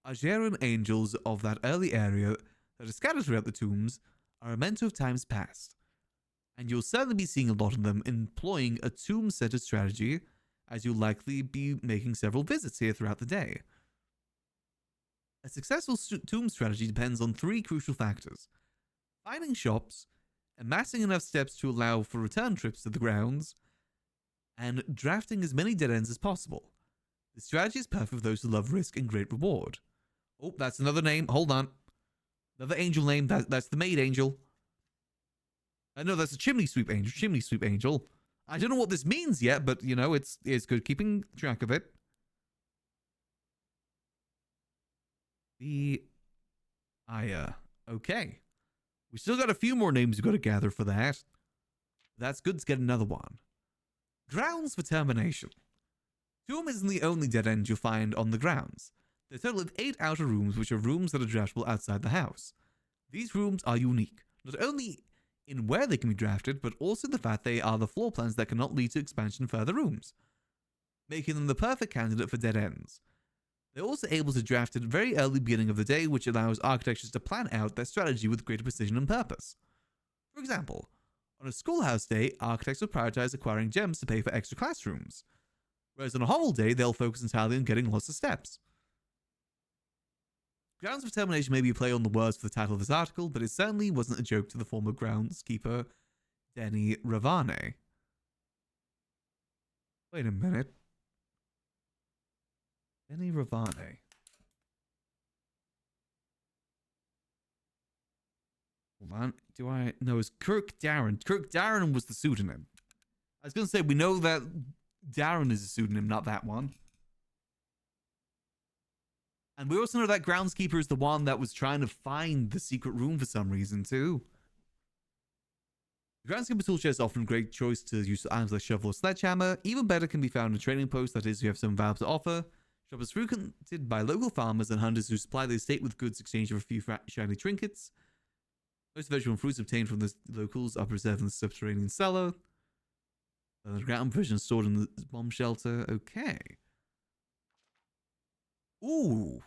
Ageran angels of that early area that are scattered throughout the tombs are a memento of times past, and you'll certainly be seeing a lot of them employing a tomb-centered strategy, as you'll likely be making several visits here throughout the day. A successful tomb strategy depends on 3 crucial factors: finding shops, amassing enough steps to allow for return trips to the grounds, and drafting as many dead ends as possible. The strategy is perfect for those who love risk and great reward. Oh, that's another name. Hold on. Another angel name. That's the maid angel. No, that's a chimney sweep angel. Chimney sweep angel. I don't know what this means yet, but, you know, it's good keeping track of it. The Aya. Okay. We still got a few more names we've got to gather for that. That's good to get another one. Grounds for termination. Tomb isn't the only dead end you'll find on the grounds. There's a total of 8 outer rooms, which are rooms that are draftable outside the house. These rooms are unique, not only in where they can be drafted, but also the fact they are the floor plans that cannot lead to expansion of further rooms, making them the perfect candidate for dead ends. They're also able to draft at the very early beginning of the day, which allows architects to plan out their strategy with greater precision and purpose. For example, on a schoolhouse day, architects will prioritize acquiring gems to pay for extra classrooms, whereas on a Hovel day, they'll focus entirely on getting lots of steps. Grounds for termination may be a play on the words for the title of this article, but it certainly wasn't a joke to the former groundskeeper, Denny Ravane. Wait a minute. Denny Ravane. Hold on. Do I... No, it's Kirk Darren. Kirk Darren was the pseudonym. I was going to say, we know that Darren is a pseudonym, not that one. And we also know that groundskeeper is the one that was trying to find the secret room for some reason, too. The groundskeeper tool chest is often a great choice to use items like shovel or sledgehammer. Even better can be found in trading posts, that is, you have some valuable to offer. Shop is frequented by local farmers and hunters who supply the estate with goods exchanged for a few shiny trinkets. Most vegetable and fruits obtained from the locals are preserved in the subterranean cellar. The ground provisions stored in the bomb shelter. Okay. Ooh.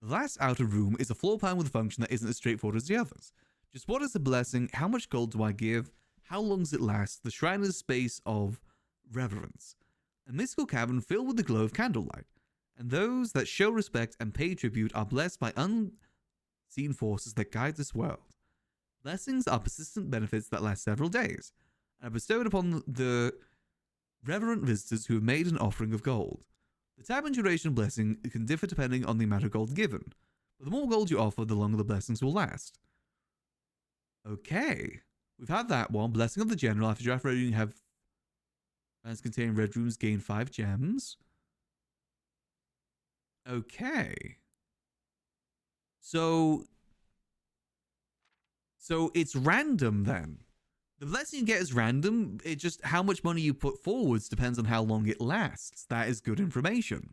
The last outer room is a floor plan with a function that isn't as straightforward as the others. Just what is the blessing? How much gold do I give? How long does it last? The shrine is a space of reverence. A mystical cavern filled with the glow of candlelight. And those that show respect and pay tribute are blessed by unseen forces that guide this world. Blessings are persistent benefits that last several days, and are bestowed upon the reverent visitors who have made an offering of gold. The type and duration of blessing can differ depending on the amount of gold given, but the more gold you offer, the longer the blessings will last. Okay, we've had that one. Blessing of the General. After draft ready, you have lands containing red rooms gain 5 gems. Okay. So it's random then. The blessing you get is random. It just, how much money you put forwards depends on how long it lasts. That is good information.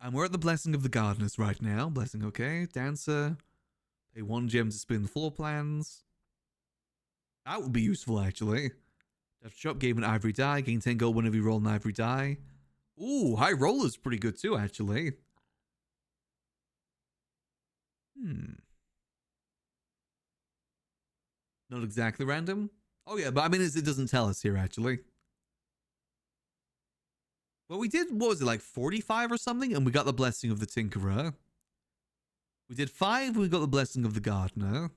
And we're at the blessing of the gardeners right now. Blessing, okay. Dancer. Pay 1 gem to spin floor plans. That would be useful, actually. Left shop gave an ivory die. Gain 10 gold whenever you roll an ivory die. Ooh, high roller's pretty good too, actually. Not exactly random. Oh yeah, but I mean, it doesn't tell us here, actually. Well, we did, what was it, like 45 or something? And we got the blessing of the Tinkerer. We did 5, we got the blessing of the Gardener.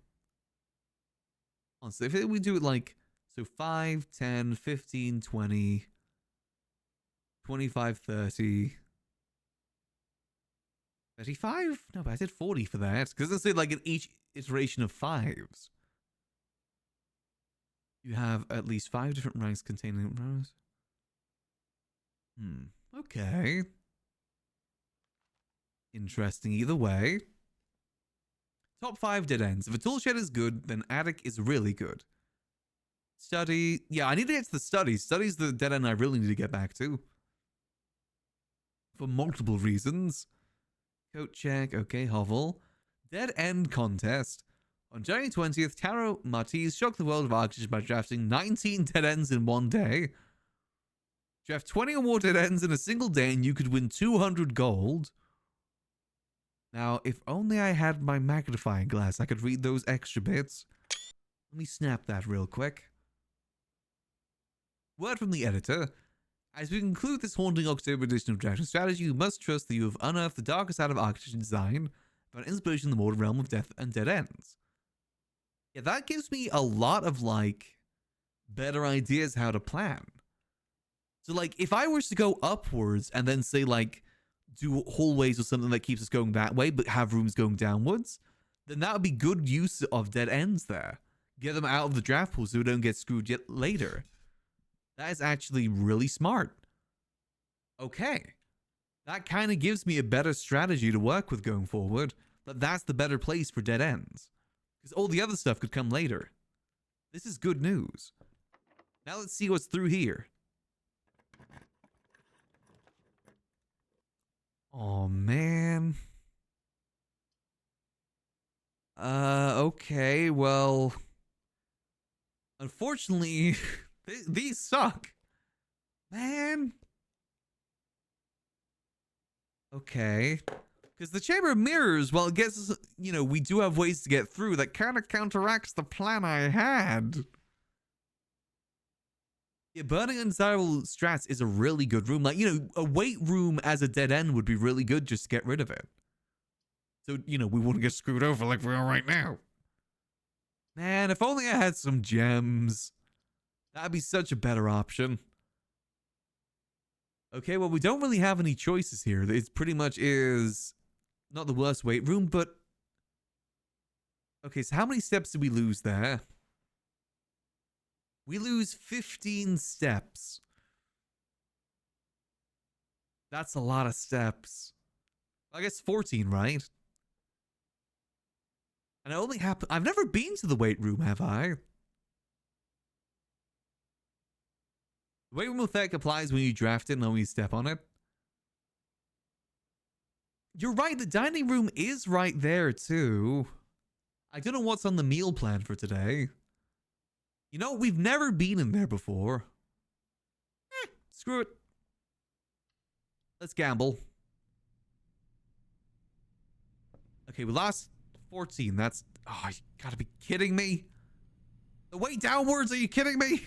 Honestly, if we do it like, so 5, 10, 15, 20, 25, 30... 35? No, but I did 40 for that. Because it's like in each iteration of 5s. You have at least 5 different ranks containing rows. Okay. interesting either way. Top 5 dead ends. If a tool shed is good, then attic is really good. Study. Yeah, I need to get to the study. Study's the dead end I really need to get back to. For multiple reasons. Coat check. Okay, hovel. Dead end contest. On January 20th, Taro Matiz shocked the world of Arctic by drafting 19 dead ends in one day. Draft 20 or more dead ends in a single day and you could win 200 gold. Now, if only I had my magnifying glass, I could read those extra bits. Let me snap that real quick. Word from the editor. As we conclude this haunting October edition of Dragon Strategy, you must trust that you have unearthed the darker side of architecture design, found inspiration in the mortal realm of death and dead ends. Yeah, that gives me a lot of, like, better ideas how to plan. So, like, if I was to go upwards and then say, like, do hallways or something that keeps us going that way, but have rooms going downwards, then that would be good use of dead ends there. Get them out of the draft pool so we don't get screwed yet later. That is actually really smart. Okay. That kind of gives me a better strategy to work with going forward, but that's the better place for dead ends. Because all the other stuff could come later. This is good news. Now let's see what's through here. Oh, man. Okay, well... Unfortunately, these suck. Man. Okay. Because the Chamber of Mirrors, well, it gets us, you know, we do have ways to get through. That kind of counteracts the plan I had. Yeah, Burning Undesirable Strats is a really good room. Like, you know, a weight room as a dead end would be really good just to get rid of it. So, you know, we wouldn't get screwed over like we are right now. Man, if only I had some gems. That'd be such a better option. Okay, well, we don't really have any choices here. It pretty much is not the worst weight room, but... Okay, so how many steps did we lose there? We lose 15 steps. That's a lot of steps. I guess 14, right? And I only happen... I've never been to the weight room, have I? The weight room effect applies when you draft it and when you step on it. You're right, the dining room is right there, too. I don't know what's on the meal plan for today. You know, we've never been in there before. Screw it. Let's gamble. Okay, we lost 14. That's... Oh, you gotta be kidding me. The way downwards, are you kidding me?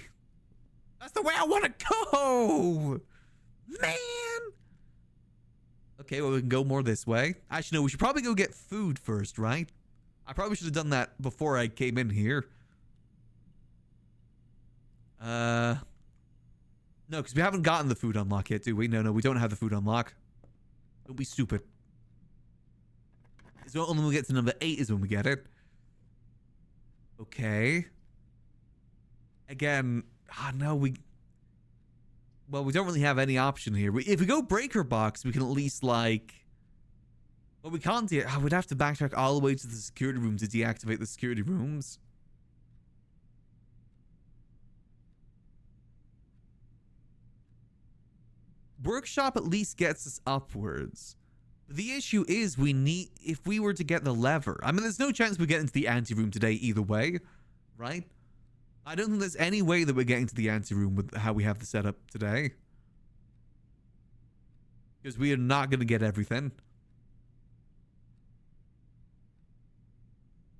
That's the way I want to go! Man! Okay, well, we can go more this way. Actually, no, we should probably go get food first, right? I probably should have done that before I came in here. No, because we haven't gotten the food unlock yet, do we? No, we don't have the food unlock. Don't be stupid. It's only when we get to number 8 is when we get it. Okay. Again, no, well, we don't really have any option here. If we go breaker box, we can at least, like... Well, we can't... we'd have to backtrack all the way to the security room to deactivate the security rooms. Workshop at least gets us upwards. The issue is we need... If we were to get the lever... I mean, there's no chance we get into the ante-room today either way, right? I don't think there's any way that we're getting to the ante-room with how we have the setup today. Because we are not going to get everything.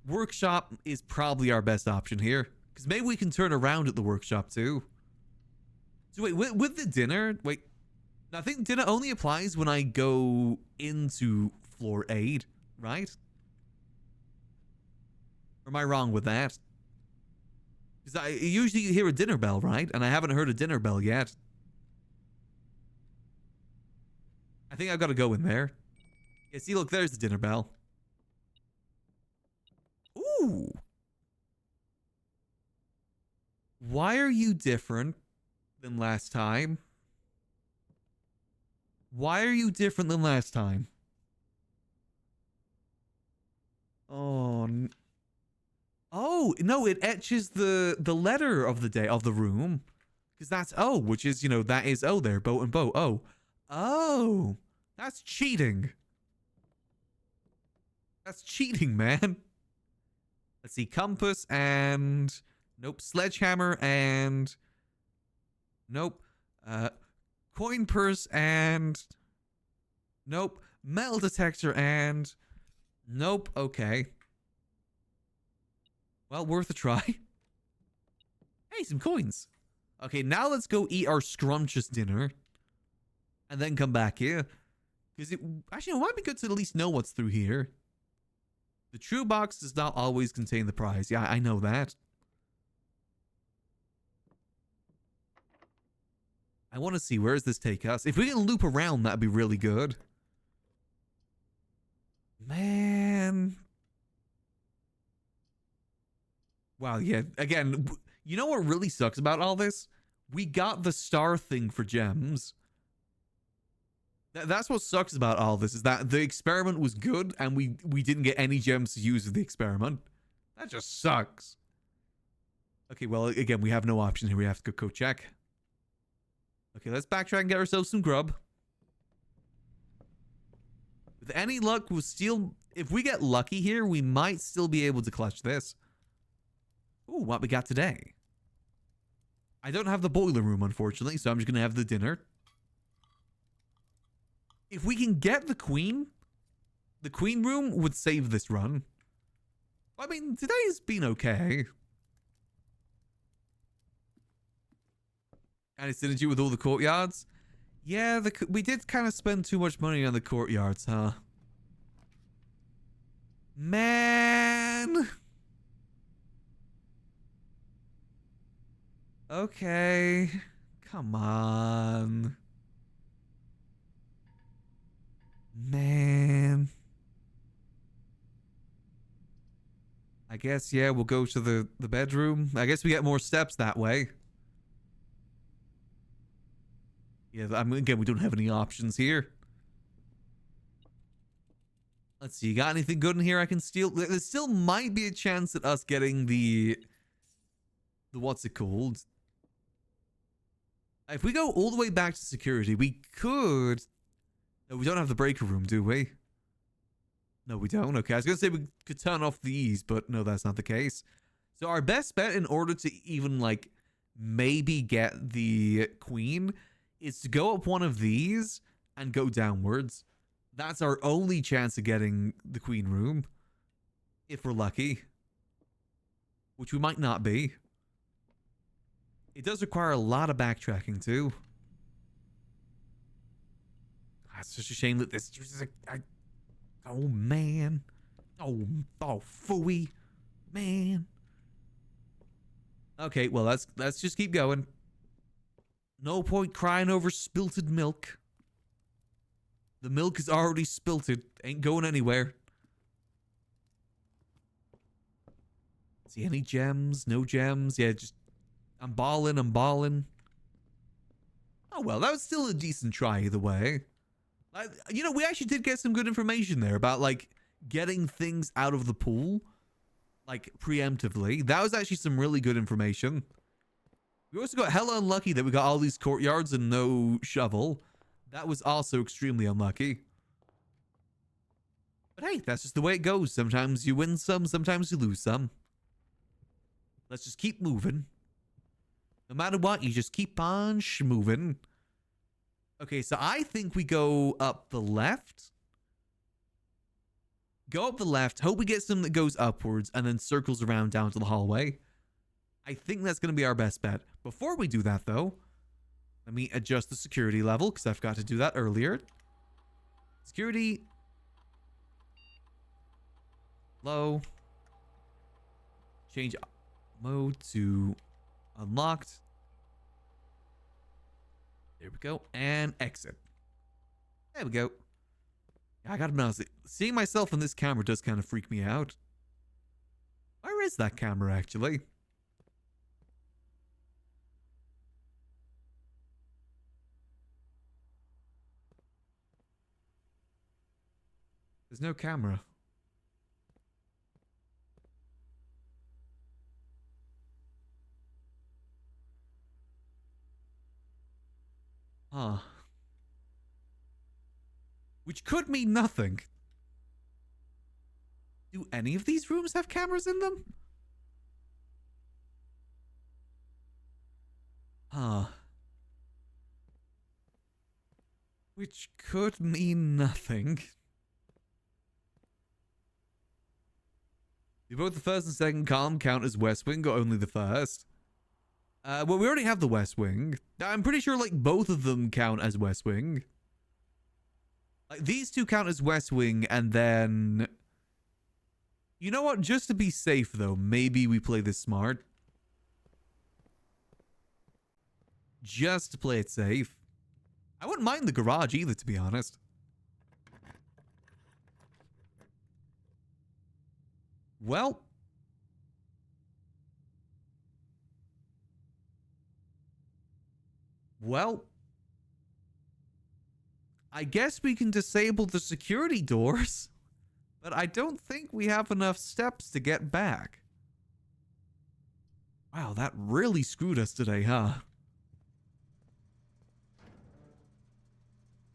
Workshop is probably our best option here. Because maybe we can turn around at the workshop too. So wait, with the dinner... Wait. I think dinner only applies when I go into floor 8, right? Or am I wrong with that? Because I usually hear a dinner bell, right? And I haven't heard a dinner bell yet. I think I've got to go in there. Yeah, see, look, there's the dinner bell. Ooh. Why are you different than last time? Why are you different than last time? Oh, oh no! It etches the letter of the day of the room, because that's O, which is that is O there, boat and boat. Oh, oh, that's cheating. That's cheating, man. Let's see, compass and nope, sledgehammer and nope, coin purse and nope, metal detector and nope. Okay, well, worth a try. Hey, some coins. Okay, now let's go eat our scrumptious dinner and then come back here. Because it might be good to at least know what's through here. The true box does not always contain the prize. Yeah, I know that. I want to see, where does this take us? If we can loop around, that'd be really good. Man. Wow, yeah. Again, you know what really sucks about all this? We got the star thing for gems. That's what sucks about all this, is that the experiment was good and we didn't get any gems to use with the experiment. That just sucks. Okay, well, again, we have no option here. We have to go check. Okay, let's backtrack and get ourselves some grub. With any luck, we'll still... If we get lucky here, we might still be able to clutch this. Ooh, what we got today? I don't have the boiler room, unfortunately, so I'm just going to have the dinner. If we can get the queen room would save this run. I mean, today's been okay. And it's synergy with all the courtyards. Yeah, we did kind of spend too much money on the courtyards, huh? Man. Okay. Come on. Man. I guess, yeah, we'll go to the bedroom. I guess we get more steps that way. Yeah, I mean, again, we don't have any options here. Let's see, you got anything good in here I can steal? There still might be a chance at us getting the what's it called? If we go all the way back to security, we could... No, we don't have the breaker room, do we? No, we don't. Okay, I was going to say we could turn off these, but no, that's not the case. So our best bet in order to even, like, maybe get the queen is to go up one of these and go downwards. That's our only chance of getting the queen room. If we're lucky. Which we might not be. It does require a lot of backtracking, too. It's such a shame that this uses oh, man. Oh, phooey. Man. Okay, well, let's just keep going. No point crying over spilted milk. The milk is already spilted. Ain't going anywhere. See any gems? No gems? Yeah, just... I'm balling. Oh, well, that was still a decent try either way. We actually did get some good information there about, like, getting things out of the pool. Like, preemptively. That was actually some really good information. We also got hella unlucky that we got all these courtyards and no shovel. That was also extremely unlucky. But hey, that's just the way it goes. Sometimes you win some, sometimes you lose some. Let's just keep moving. No matter what, you just keep on moving. Okay, so I think we go up the left. Go up the left. Hope we get some that goes upwards and then circles around down to the hallway. I think that's going to be our best bet. Before we do that, though, let me adjust the security level because I forgot to do that earlier. Security. Low. Change mode to unlocked. There we go. And exit. There we go. I gotta be honest, seeing myself in this camera does kind of freak me out. Where is that camera, actually? There's no camera. Huh. Which could mean nothing. Do any of these rooms have cameras in them? Huh. Which could mean nothing. Do both the first and second column count as West Wing or only the first? Well, we already have the West Wing. I'm pretty sure, like, both of them count as West Wing. Like, these two count as West Wing, and then... You know what? Just to be safe, though, maybe we play this smart. Just to play it safe. I wouldn't mind the garage either, to be honest. Well... I guess we can disable the security doors, but I don't think we have enough steps to get back. Wow, that really screwed us today, huh?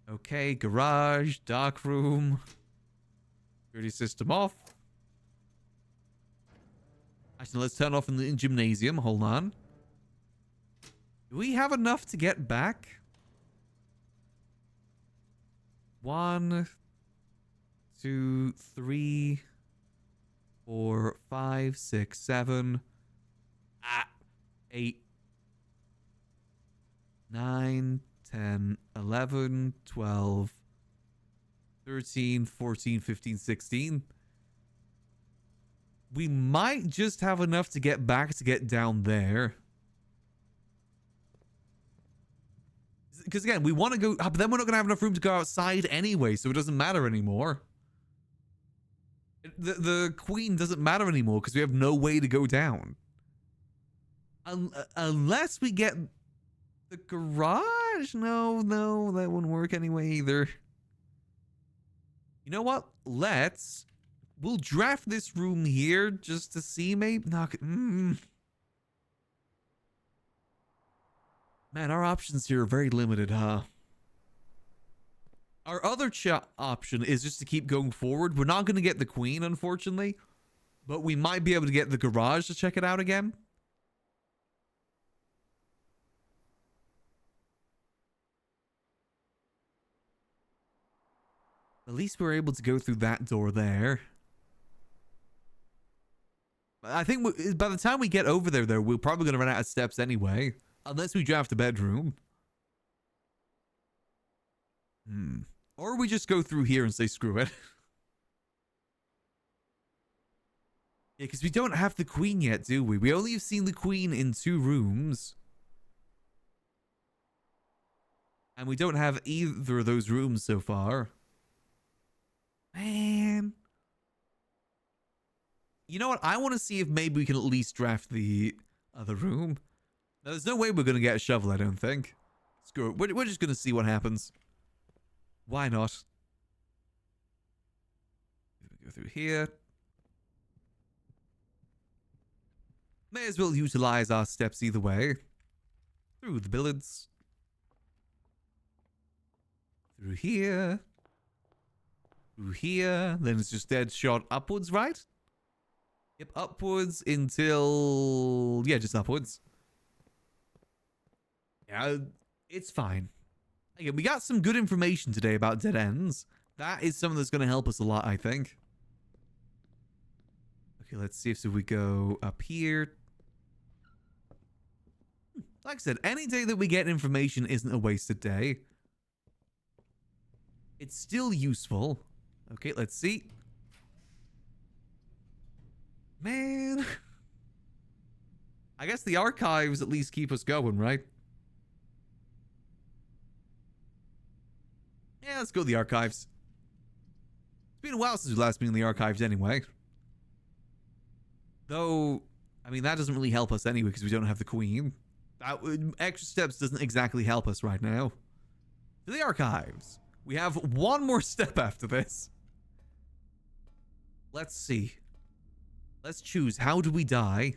Okay, garage, dark room. Security system off. Actually, let's turn off in the gymnasium. Hold on. Do we have enough to get back? 1, 2, 3, 4, 5, 6, 7, 8, 9, 10, 11, 12, 13, 14, 15, 16. We might just have enough to get back to get down there. Because again, we want to go, but then we're not going to have enough room to go outside anyway, so it doesn't matter anymore. The queen doesn't matter anymore because we have no way to go down. Unless we get the garage? No, that wouldn't work anyway either. You know what? We'll draft this room here just to see maybe. Man, our options here are very limited, huh? Our other option is just to keep going forward. We're not going to get the queen, unfortunately. But we might be able to get the garage to check it out again. At least we're able to go through that door there. I think by the time we get over there, though, we're probably going to run out of steps anyway. Unless we draft a bedroom. Or we just go through here and say screw it. Yeah, because we don't have the queen yet, do we? We only have seen the queen in 2 rooms. And we don't have either of those rooms so far. Man. You know what? I want to see if maybe we can at least draft the other room. Now, there's no way we're going to get a shovel, I don't think. Screw it. We're just going to see what happens. Why not? Go through here. May as well utilize our steps either way. Through the billiards. Through here. Through here. Then it's just dead shot upwards, right? Yep, upwards until... Yeah, just upwards. Yeah, it's fine. Again, we got some good information today about dead ends. That is something that's going to help us a lot, I think. Okay, let's see if we go up here. Like I said, any day that we get information isn't a wasted day. It's still useful. Okay, let's see. Man. I guess the archives at least keep us going, right? Yeah, let's go to the archives. It's been a while since we last been in the archives anyway. Though, I mean, that doesn't really help us anyway because we don't have the queen. Extra steps doesn't exactly help us right now. To the archives. We have one more step after this. Let's see. Let's choose. How do we die?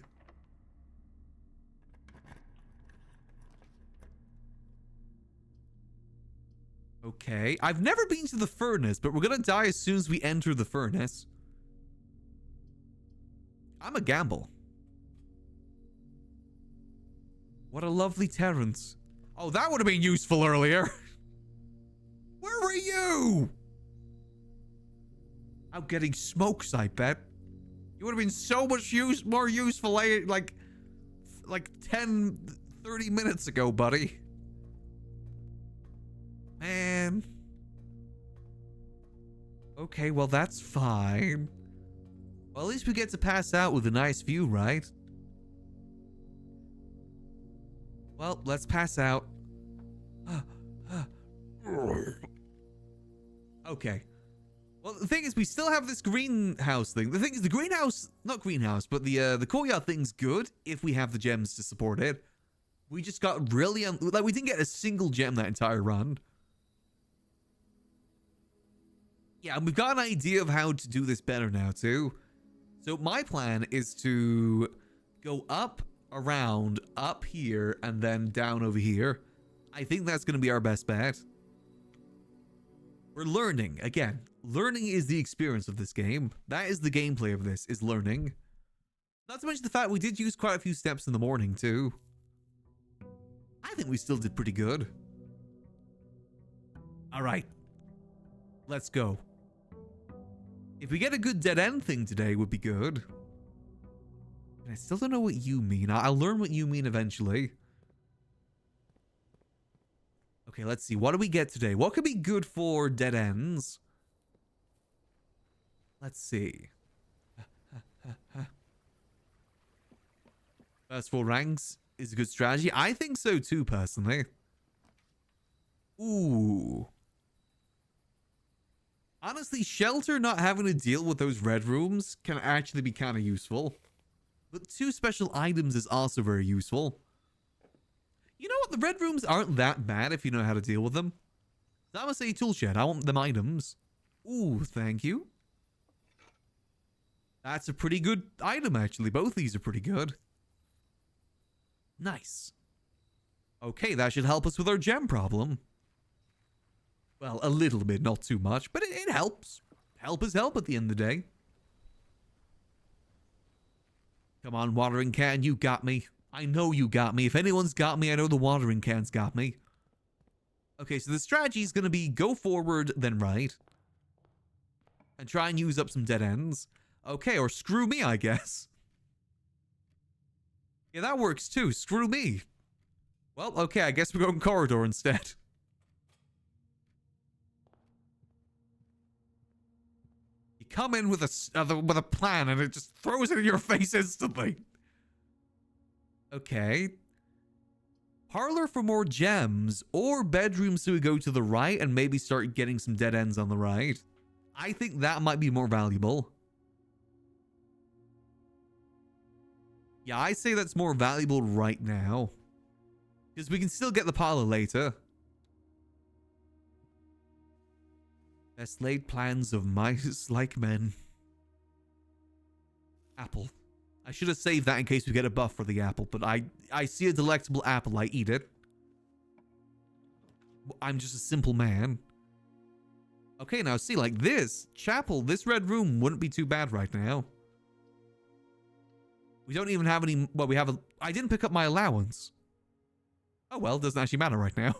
Okay. I've never been to the furnace, but we're gonna die as soon as we enter the furnace. I'm a gamble. What a lovely Terrence. Oh, that would have been useful earlier. Where were you? Out getting smokes, I bet. You would have been so much more useful like 10, 30 minutes ago, buddy. Man. Okay, well, that's fine. Well, at least we get to pass out with a nice view, right? Well, let's pass out. Okay. Well, the thing is, we still have this greenhouse thing. The thing is, the greenhouse, not greenhouse, but the courtyard thing's good if we have the gems to support it. We just got really, like, we didn't get a single gem that entire run. Yeah, and we've got an idea of how to do this better now, too. So my plan is to go up, around, up here, and then down over here. I think that's going to be our best bet. We're learning. Again, learning is the experience of this game. That is the gameplay of this, is learning. Not to mention the fact we did use quite a few steps in the morning, too. I think we still did pretty good. All right. Let's go. If we get a good dead end thing today, would be good. I still don't know what you mean. I'll learn what you mean eventually. Okay, let's see. What do we get today? What could be good for dead ends? Let's see. First 4 ranks is a good strategy. I think so too, personally. Ooh. Honestly, shelter not having to deal with those red rooms can actually be kind of useful. But 2 special items is also very useful. You know what? The red rooms aren't that bad if you know how to deal with them. So I'm gonna say tool shed. I want them items. Ooh, thank you. That's a pretty good item, actually. Both these are pretty good. Nice. Okay, that should help us with our gem problem. Well, a little bit, not too much, but it helps. Help is help at the end of the day. Come on, watering can, you got me. I know you got me. If anyone's got me, I know the watering can's got me. Okay, so the strategy is going to be go forward, then right. And try and use up some dead ends. Okay, or screw me, I guess. Yeah, that works too. Screw me. Well, okay, I guess we're going corridor instead. You come in with a plan and it just throws it in your face instantly. Okay. Parlor for more gems, or bedrooms so we go to the right and maybe start getting some dead ends on the right. I think that might be more valuable. Yeah, I say that's more valuable right now. Because we can still get the parlor later. Best laid plans of mice like men. Apple. I should have saved that in case we get a buff for the apple, but I see a delectable apple, I eat it. I'm just a simple man. Okay, now see, like this chapel, this red room wouldn't be too bad right now. We don't even have any, well, we have a, I didn't pick up my allowance. Oh well, doesn't actually matter right now.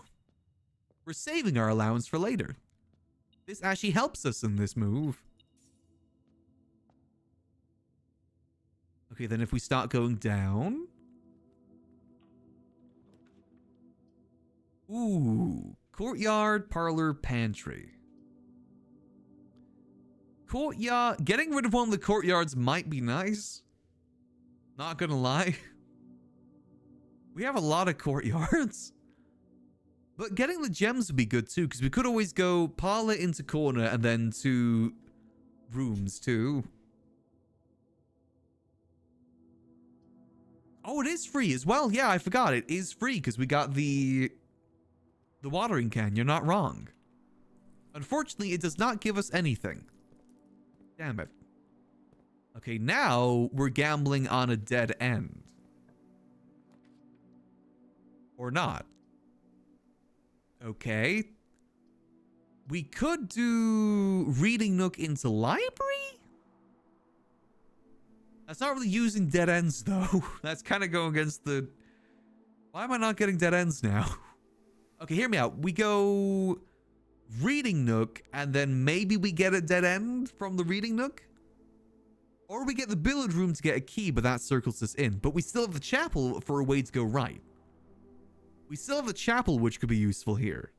We're saving our allowance for later. This actually helps us in this move. Okay, then if we start going down. Ooh, courtyard, parlor, pantry. Courtyard, getting rid of one of the courtyards might be nice. Not gonna lie. We have a lot of courtyards. But getting the gems would be good too, because we could always go parlor into corner and then to rooms too. Oh, it is free as well. Yeah, I forgot. It is free because we got the watering can. You're not wrong. Unfortunately, it does not give us anything. Damn it. Okay, now we're gambling on a dead end. Or not. Okay. We could do reading nook into library? That's not really using dead ends, though. That's kind of going against the... Why am I not getting dead ends now? Okay, hear me out. We go reading nook, and then maybe we get a dead end from the reading nook? Or we get the billiard room to get a key, but that circles us in. But we still have the chapel for a way to go right. We still have the chapel, which could be useful here.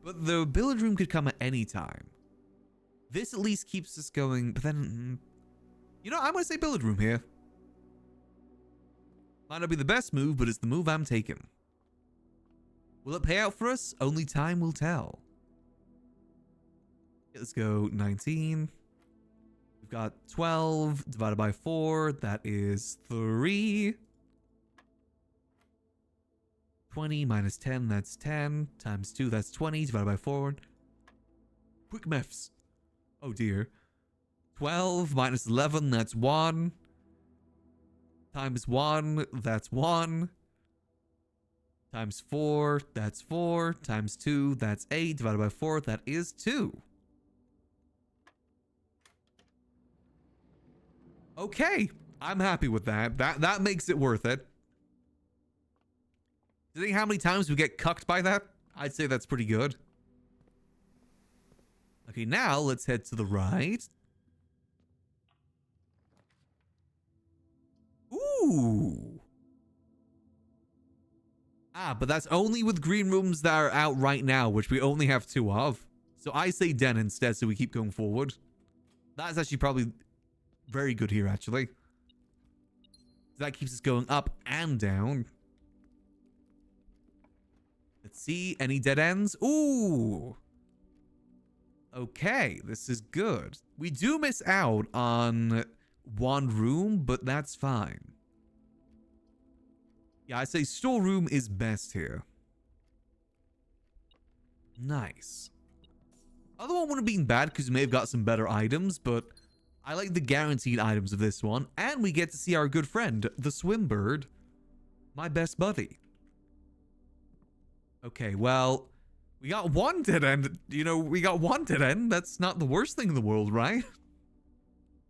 But the billiard room could come at any time. This at least keeps us going, but then... You know, I'm going to say billiard room here. Might not be the best move, but it's the move I'm taking. Will it pay out for us? Only time will tell. Let's go 19. We've got 12 divided by 4. That is 3. 20 minus 10, that's 10. Times 2, that's 20. Divided by 4. Quick maths. Oh dear. 12 minus 11, that's 1. Times 1, that's 1. Times 4, that's 4. Times 2, that's 8. Divided by 4, that is 2. Okay, I'm happy with that. That makes it worth it. Do you think how many times we get cucked by that? I'd say that's pretty good. Okay, now let's head to the right. Ooh. Ah, but that's only with green rooms that are out right now, which we only have 2 of. So I say den instead, so we keep going forward. That's actually probably very good here, actually. That keeps us going up and down. Let's see. Any dead ends? Ooh. Okay, this is good. We do miss out on 1 room, but that's fine. Yeah, I say storeroom is best here. Nice. Other one wouldn't have been bad because we may have got some better items, but I like the guaranteed items of this one. And we get to see our good friend, the Swimbird, my best buddy. Okay, well, we got 1 dead end. You know, we got 1 dead end. That's not the worst thing in the world, right?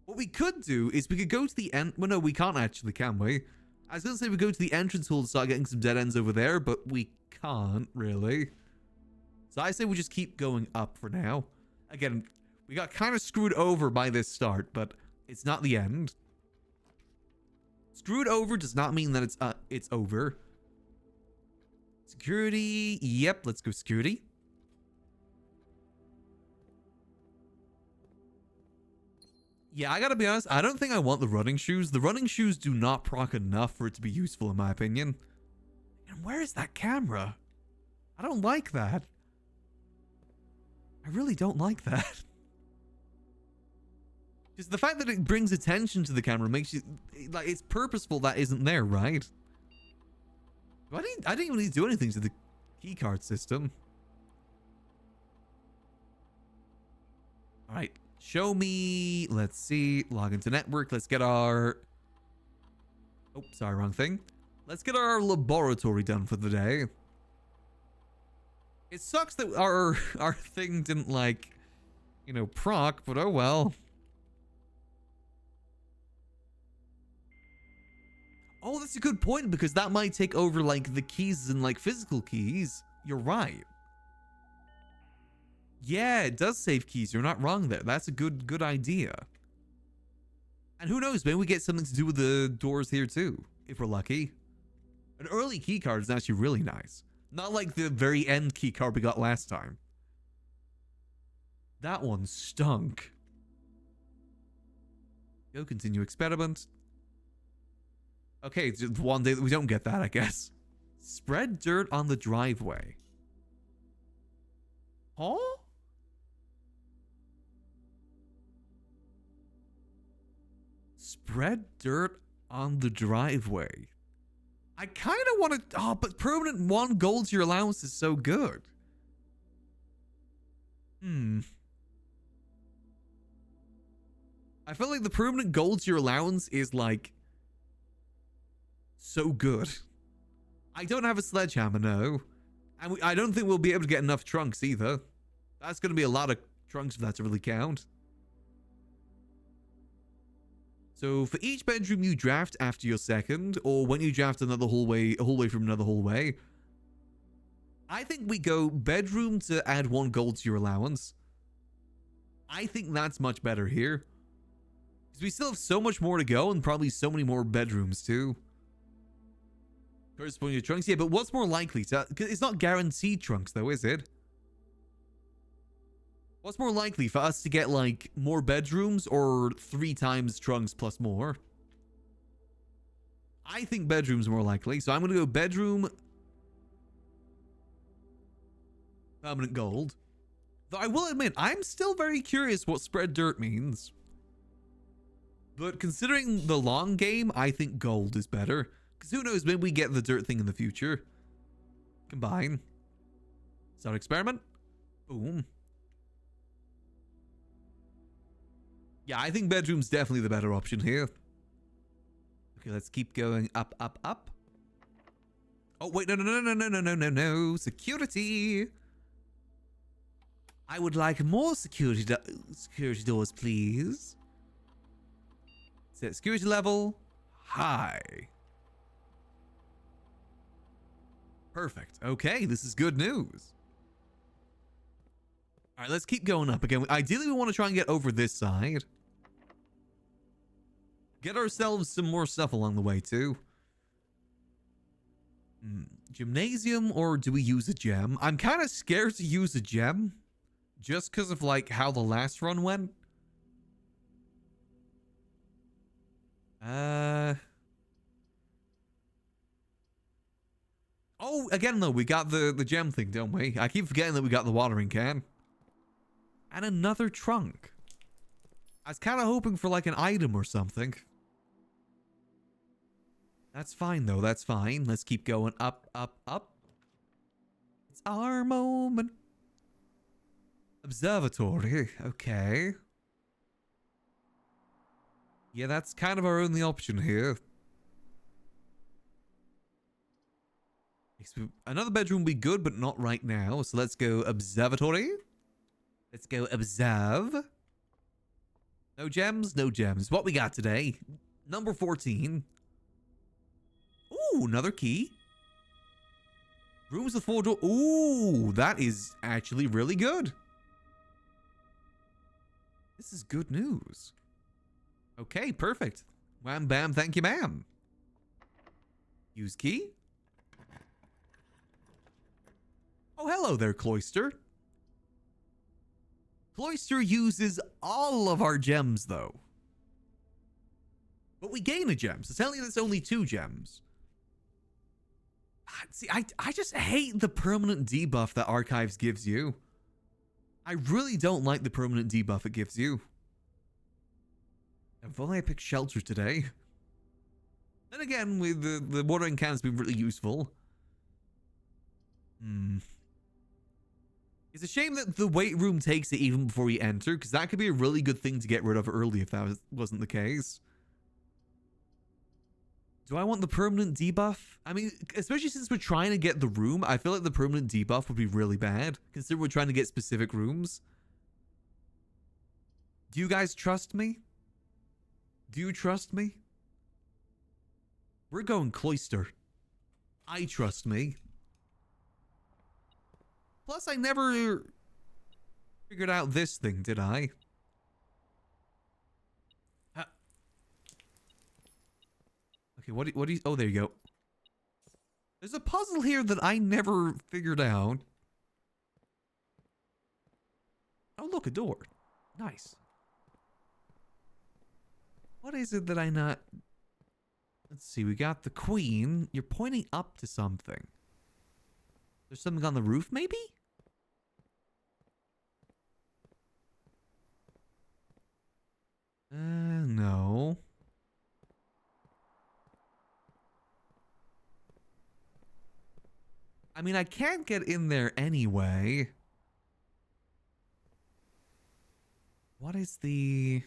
What we could do is we could go to the end. Well, no, we can't actually, can we? I was going to say we go to the entrance hall to start getting some dead ends over there, but we can't really. So I say we just keep going up for now. Again, we got kind of screwed over by this start, but it's not the end. Screwed over does not mean that it's over. Security. Yep, let's go security. Yeah, I gotta be honest, I don't think I want the running shoes. The running shoes do not proc enough for it to be useful, in my opinion. And where is that camera? I don't like that. I really don't like that. Just the fact that it brings attention to the camera makes you... Like, it's purposeful that isn't there, right? I didn't even need to do anything to the keycard system. Alright. Show me, let's see, log into network. Let's get our, oh, sorry, wrong thing. Let's get our laboratory done for the day. It sucks that our thing didn't, like, you know, proc, but oh well. Oh, that's a good point, because that might take over, like, the keys and, like, physical keys. You're right. Yeah, it does save keys. You're not wrong there. That's a good idea. And who knows, maybe we get something to do with the doors here too, if we're lucky. An early key card is actually really nice. Not like the very end key card we got last time. That one stunk. Go continue experiment. Okay, it's just one day that we don't get that, I guess. Spread dirt on the driveway. Huh? Spread dirt on the driveway. I kind of want to... Oh, but permanent 1 gold to your allowance is so good. I feel like the permanent gold to your allowance is, like, so good. I don't have a sledgehammer, no. And I don't think we'll be able to get enough trunks either. That's going to be a lot of trunks for that to really count. So for each bedroom you draft after your second, or when you draft another hallway, a hallway from another hallway, I think we go bedroom to add 1 gold to your allowance. I think that's much better here. Because we still have so much more to go and probably so many more bedrooms too. Corresponding to trunks, yeah, but what's more likely to... It's not guaranteed trunks though, is it? What's more likely for us to get like more bedrooms or 3 times trunks plus more? I think bedroom's more likely, so I'm going to go bedroom... permanent gold. Though I will admit, I'm still very curious what spread dirt means. But considering the long game, I think gold is better. Because who knows, maybe we get the dirt thing in the future. Combine. Start experiment. Boom. Yeah, I think bedroom's definitely the better option here. Okay, let's keep going up, up, up. Oh, wait, no. Security. I would like more security doors, please. Set security level high. Perfect. Okay, this is good news. All right, let's keep going up again. Ideally, we want to try and get over this side. Get ourselves some more stuff along the way, too. Gymnasium, or do we use a gem? I'm kind of scared to use a gem. Just because of, like, how the last run went. Oh, again, though, we got the gem thing, don't we? I keep forgetting that we got the watering can. And another trunk. I was kind of hoping for, like, an item or something. That's fine, though. That's fine. Let's keep going up, up, up. It's our moment. Observatory. Okay. Yeah, that's kind of our only option here. Another bedroom would be good, but not right now. So let's go observatory. Let's go observe. No gems? No gems. What we got today? Number 14. Ooh, another key. Rooms with 4 doors. Ooh, that is actually really good. This is good news. Okay, perfect. Wham, bam, thank you, ma'am. Use key. Oh, hello there, Cloister. Cloister uses all of our gems, though. But we gain a gem, so telling you that's only 2 gems. See, I just hate the permanent debuff that Archives gives you. I really don't like the permanent debuff it gives you. If only I picked Shelter today. Then again, with the watering can's been really useful. It's a shame that the weight room takes it even before you enter, because that could be a really good thing to get rid of early if that wasn't the case. Do I want the permanent debuff? I mean, especially since we're trying to get the room, I feel like the permanent debuff would be really bad, considering we're trying to get specific rooms. Do you guys trust me? Do you trust me? We're going Cloister. I trust me. Plus, I never figured out this thing, did I? Okay, what do you... Oh, there you go. There's a puzzle here that I never figured out. Oh, look, a door. Nice. What is it that I not... Let's see, we got the queen. You're pointing up to something. There's something on the roof, maybe? No. I mean, I can't get in there anyway. What is the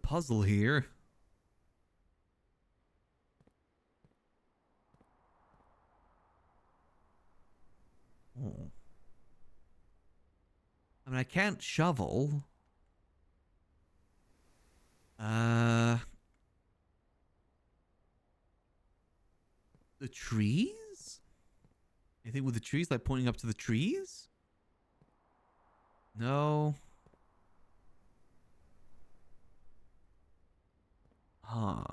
puzzle here? Oh. I mean, I can't shovel. The trees? Anything with the trees, like pointing up to the trees? No. Huh.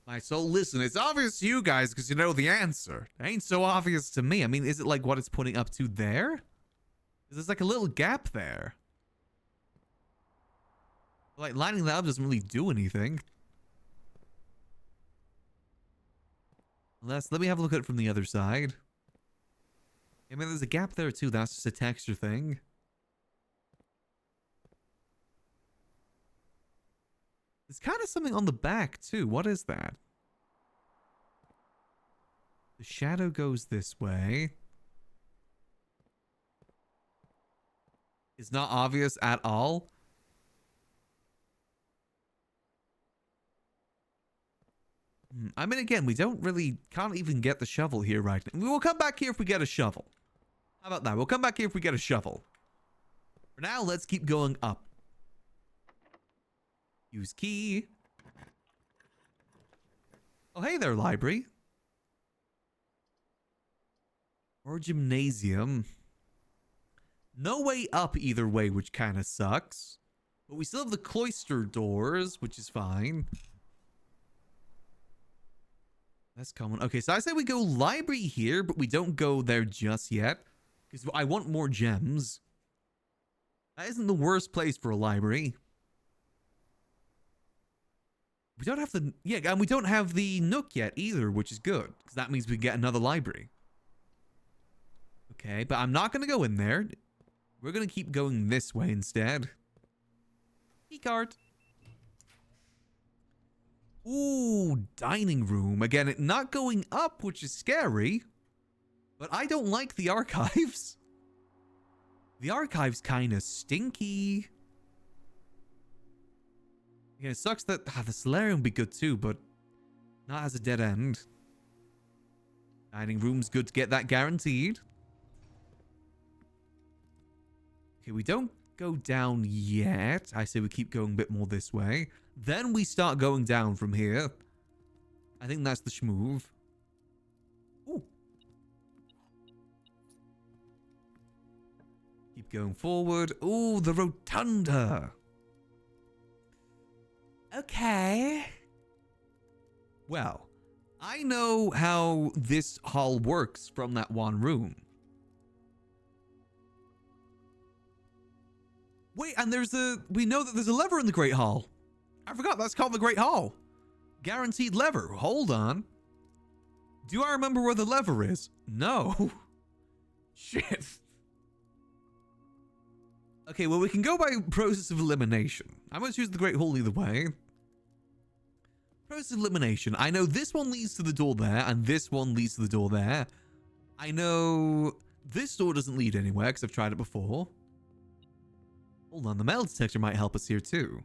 My soul, listen, it's obvious to you guys because you know the answer. It ain't so obvious to me. I mean, is it like what it's pointing up to there? There's like a little gap there. Like, lining that up doesn't really do anything. Let me have a look at it from the other side. I mean, there's a gap there too. That's just a texture thing. There's kind of something on the back too. What is that? The shadow goes this way. It's not obvious at all. I mean, again, we can't even get the shovel here right now. We will come back here if we get a shovel. How about that? We'll come back here if we get a shovel. For now, let's keep going up. Use key. Oh, hey there, library. Or gymnasium. No way up either way, which kind of sucks. But we still have the cloister doors, which is fine. That's common. Okay, so I say we go library here, but we don't go there just yet. Because I want more gems. That isn't the worst place for a library. We don't have the... Yeah, and we don't have the nook yet either, which is good. Because that means we get another library. Okay, but I'm not going to go in there. We're going to keep going this way instead. Keycard. Ooh, dining room. Again, not going up, which is scary. But I don't like the archives. The archive's kind of stinky. Yeah, it sucks that the solarium would be good too, but not as a dead end. Dining room's good to get that guaranteed. Okay, we don't go down yet. I say we keep going a bit more this way. Then we start going down from here. I think that's the schmoove. Ooh. Keep going forward. Ooh, the rotunda. Okay. Well, I know how this hall works from that one room. Wait, and we know that there's a lever in the Great Hall. I forgot that's called the Great Hall. Guaranteed lever. Hold on. Do I remember where the lever is? No. Shit. Okay, well, we can go by process of elimination. I'm going to choose the Great Hall either way. Process of elimination. I know this one leads to the door there, and this one leads to the door there. I know this door doesn't lead anywhere, because I've tried it before. Hold on, the metal detector might help us here too.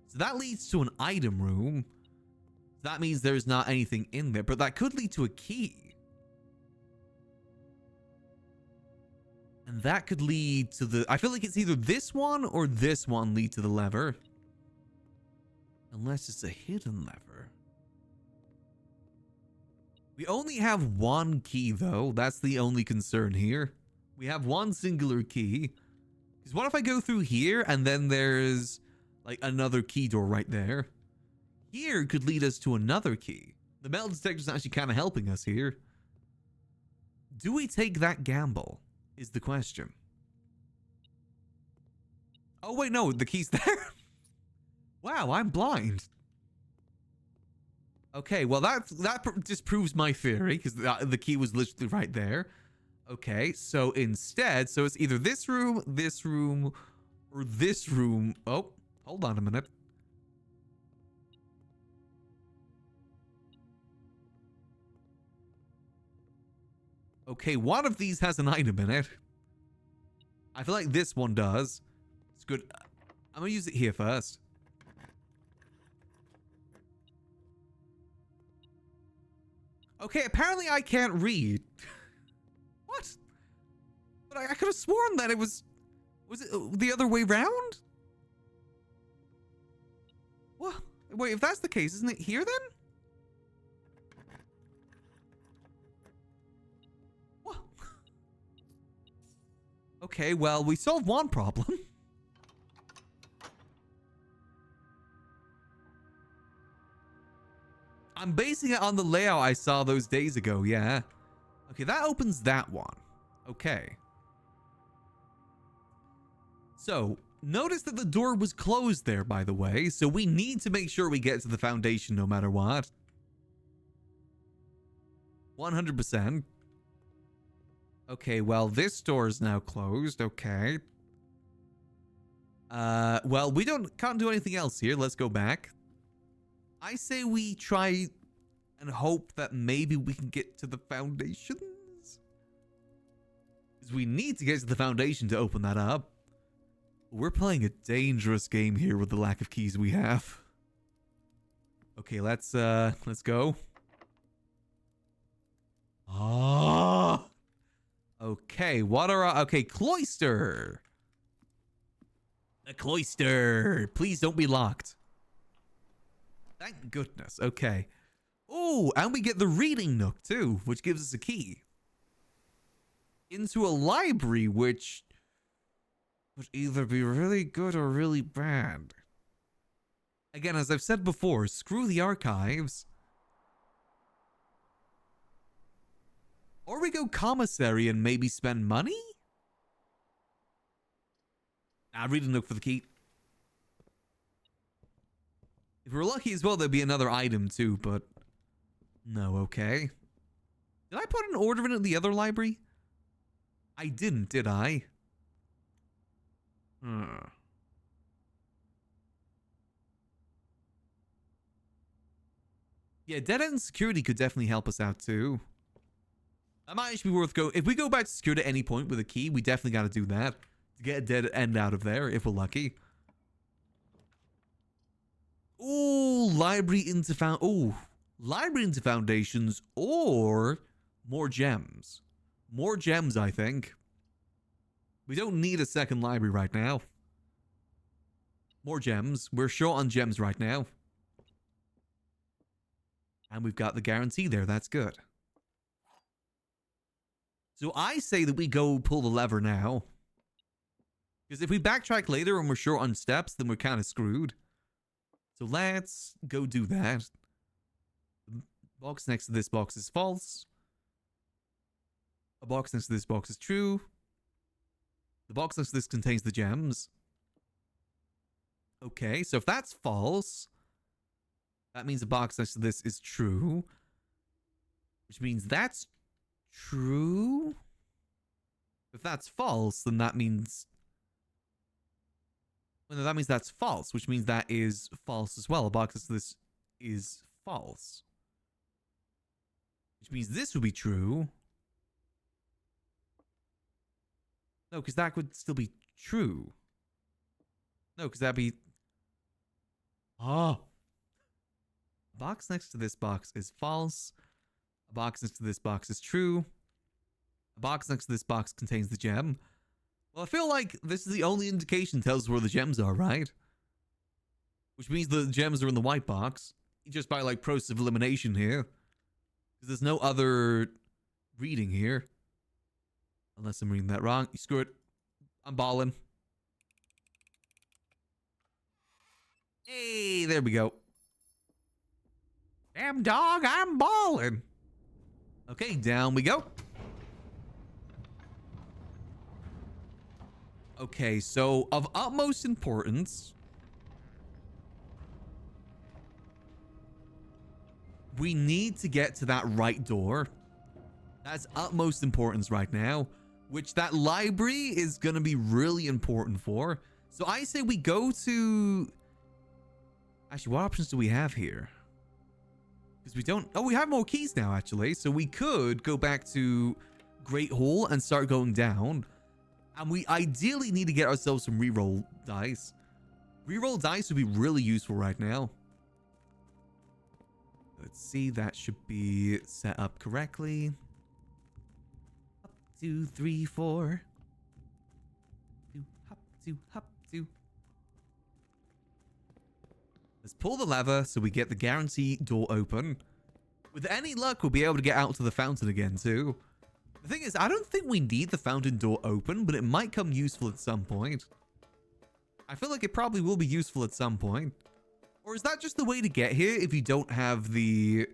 So that leads to an item room. That means there's not anything in there, but that could lead to a key. And that could lead to the... I feel like it's either this one or this one lead to the lever. Unless it's a hidden lever. We only have one key though. That's the only concern here. We have one singular key. Because what if I go through here and then there's like another key door right there? Here could lead us to another key. The metal detector is actually kind of helping us here. Do we take that gamble? Is the question. Oh wait, no, the key's there. Wow, I'm blind. Okay, well that disproves my theory because the key was literally right there. Okay, so instead, so it's either this room, or this room. Oh, hold on a minute. Okay, one of these has an item in it. I feel like this one does. It's good. I'm gonna use it here first. Okay, apparently I can't read. What? But I could have sworn that it was... Was it the other way round? What? Wait, if that's the case, isn't it here then? What? Okay, well, we solved one problem. I'm basing it on the layout I saw those days ago, yeah. Okay, that opens that one. Okay. So, notice that the door was closed there, by the way, so we need to make sure we get to the foundation no matter what. 100%. Okay, well, this door is now closed. Okay. Well, we can't do anything else here. Let's go back. I say we try and hope that maybe we can get to the foundations. Because we need to get to the foundation to open that up. We're playing a dangerous game here with the lack of keys we have. Okay, let's go. Ah. Okay, what are our... Okay, cloister. A cloister. Please don't be locked. Thank goodness. Okay. Oh, and we get the reading nook too, which gives us a key into a library, which would either be really good or really bad. Again, as I've said before, screw the archives. Or we go commissary and maybe spend money? Nah, reading nook for the key. If we're lucky as well, there'd be another item too, but no, okay. Did I put an order in at the other library? I didn't, did I? Yeah, dead end security could definitely help us out too. That might actually be worth going. If we go back to security at any point with a key, we definitely got to do that to get a dead end out of there if we're lucky. Ooh, library into foundations or more gems. More gems, I think. We don't need a second library right now. More gems. We're short on gems right now. And we've got the guarantee there. That's good. So I say that we go pull the lever now. Because if we backtrack later and we're short on steps, then we're kind of screwed. So let's go do that. The box next to this box is false. A box next to this box is true. The box next to this contains the gems. Okay, so if that's false, that means the box next to this is true. Which means that's true. If that's false, then that means... Well, that means that's false, which means that is false as well. A box next to this is false. Which means this would be true. No, because that would still be true. No, because that'd be... Oh. A box next to this box is false. A box next to this box is true. A box next to this box contains the gem. Well, I feel like this is the only indication tells us where the gems are, right? Which means the gems are in the white box. Just by, like, process of elimination here. Because there's no other reading here. Unless I'm reading that wrong. Screw it. I'm balling. Hey, there we go. Damn dog, I'm balling. Okay, down we go. Okay, so of utmost importance, we need to get to that right door. That's utmost importance right now, which that library is going to be really important for. So I say we go to... Actually, what options do we have here? Because we don't... Oh, we have more keys now, actually. So we could go back to Great Hall and start going down. And we ideally need to get ourselves some reroll dice. Reroll dice would be really useful right now. Let's see, that should be set up correctly. Up, 2, 3, 4. 2, hop, 2, hop, 2. Let's pull the lever so we get the guarantee door open. With any luck, we'll be able to get out to the fountain again, too. The thing is, I don't think we need the fountain door open, but it might come useful at some point. I feel like it probably will be useful at some point. Or is that just the way to get here if you don't have the,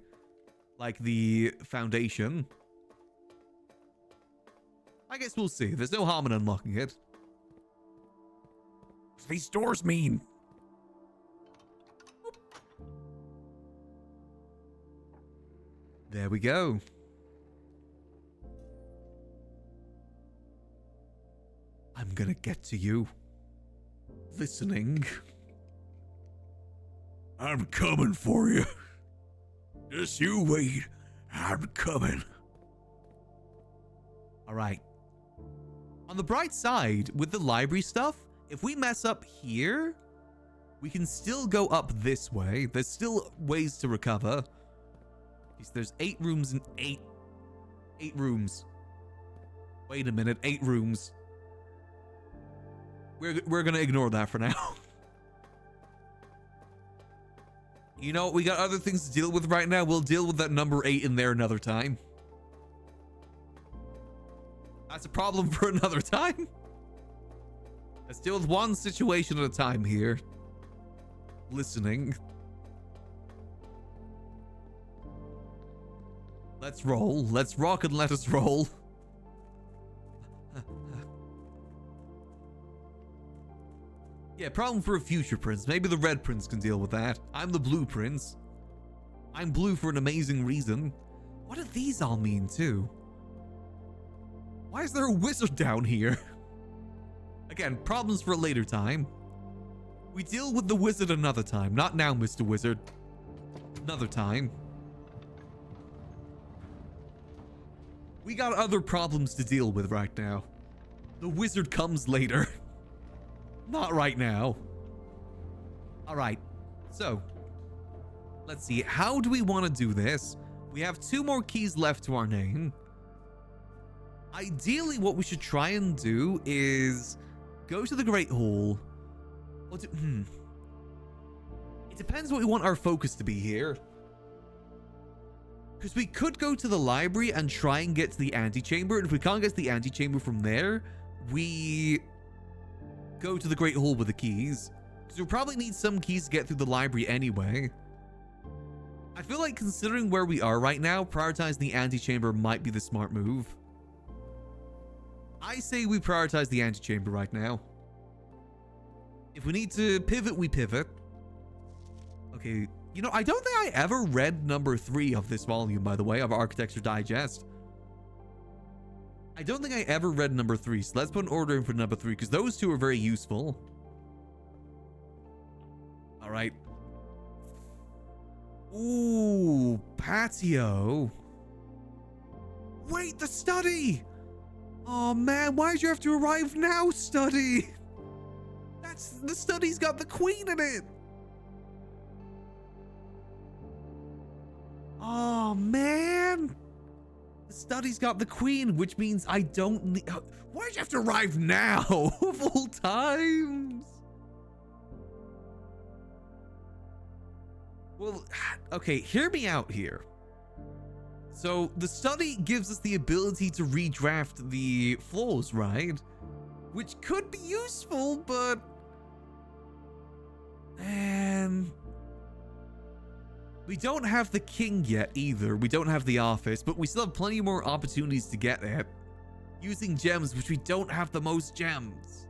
like, the foundation? I guess we'll see. There's no harm in unlocking it. What do these doors mean? There we go. I'm gonna get to you. Listening. I'm coming for you. Just you wait. I'm coming. Alright. On the bright side, with the library stuff, if we mess up here, we can still go up this way. There's still ways to recover. There's 8 rooms and 8 rooms. Wait a minute, 8 rooms. We're gonna ignore that for now. You know, we got other things to deal with right now. We'll deal with that number 8 in there another time. That's a problem for another time. Let's deal with one situation at a time here. Listening. Let's roll. Let's rock and let us roll. Yeah, problem for a future prince. Maybe the red prince can deal with that. I'm the blue prince. I'm blue for an amazing reason. What do these all mean, too? Why is there a wizard down here? Again, problems for a later time. We deal with the wizard another time. Not now, Mr. Wizard. Another time. We got other problems to deal with right now. The wizard comes later. Not right now. Alright, so let's see. How do we want to do this? We have 2 more keys left to our name. Ideally, what we should try and do is go to the Great Hall. It depends what we want our focus to be here. Because we could go to the library and try and get to the antechamber. And if we can't get to the antechamber from there, we go to the Great Hall with the keys. Because we'll probably need some keys to get through the library anyway. I feel like considering where we are right now, prioritizing the antechamber might be the smart move. I say we prioritize the antechamber right now. If we need to pivot, we pivot. Okay, you know, I don't think I ever read number 3 of this volume, by the way, of Architecture Digest. I don't think I ever read number 3, so let's put an order in for number 3, because those 2 are very useful. Alright. Ooh, patio. Wait, the study! Oh man, why'd you have to arrive now, study? The study's got the queen in it! Oh man! The study's got the queen, which means I don't need... Why'd you have to arrive now, of all times? Well, okay, hear me out here. So, the study gives us the ability to redraft the floors, right? Which could be useful, but... Man... We don't have the king yet, either. We don't have the office, but we still have plenty more opportunities to get there. Using gems, which we don't have the most gems.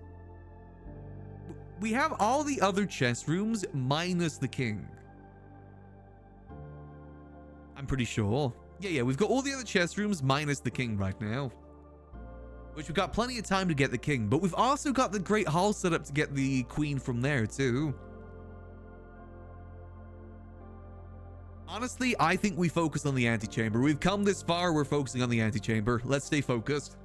We have all the other chest rooms, minus the king. I'm pretty sure. Yeah, we've got all the other chest rooms, minus the king right now. Which we've got plenty of time to get the king, but we've also got the Great Hall set up to get the queen from there, too. Honestly, I think we focus on the antechamber. We've come this far, we're focusing on the antechamber. Let's stay focused.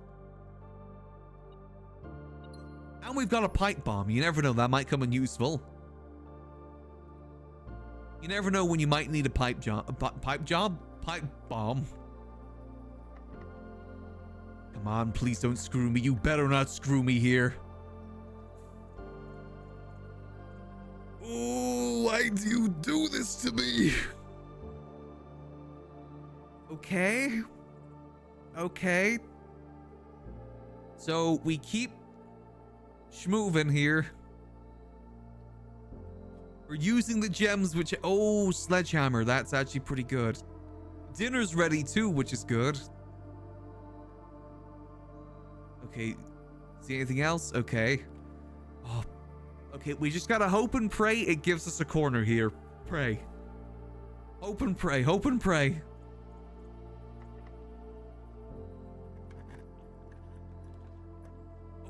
And we've got a pipe bomb. You never know, that might come in useful. You never know when you might need a pipe bomb. Come on, please don't screw me. You better not screw me here. Oh, why do you do this to me? Okay. Okay. So we keep schmoving here. We're using the gems, which... Oh, sledgehammer. That's actually pretty good. Dinner's ready too, which is good. Okay. See anything else? Okay. Oh. Okay, we just gotta hope and pray it gives us a corner here. Pray. Hope and pray. Hope and pray.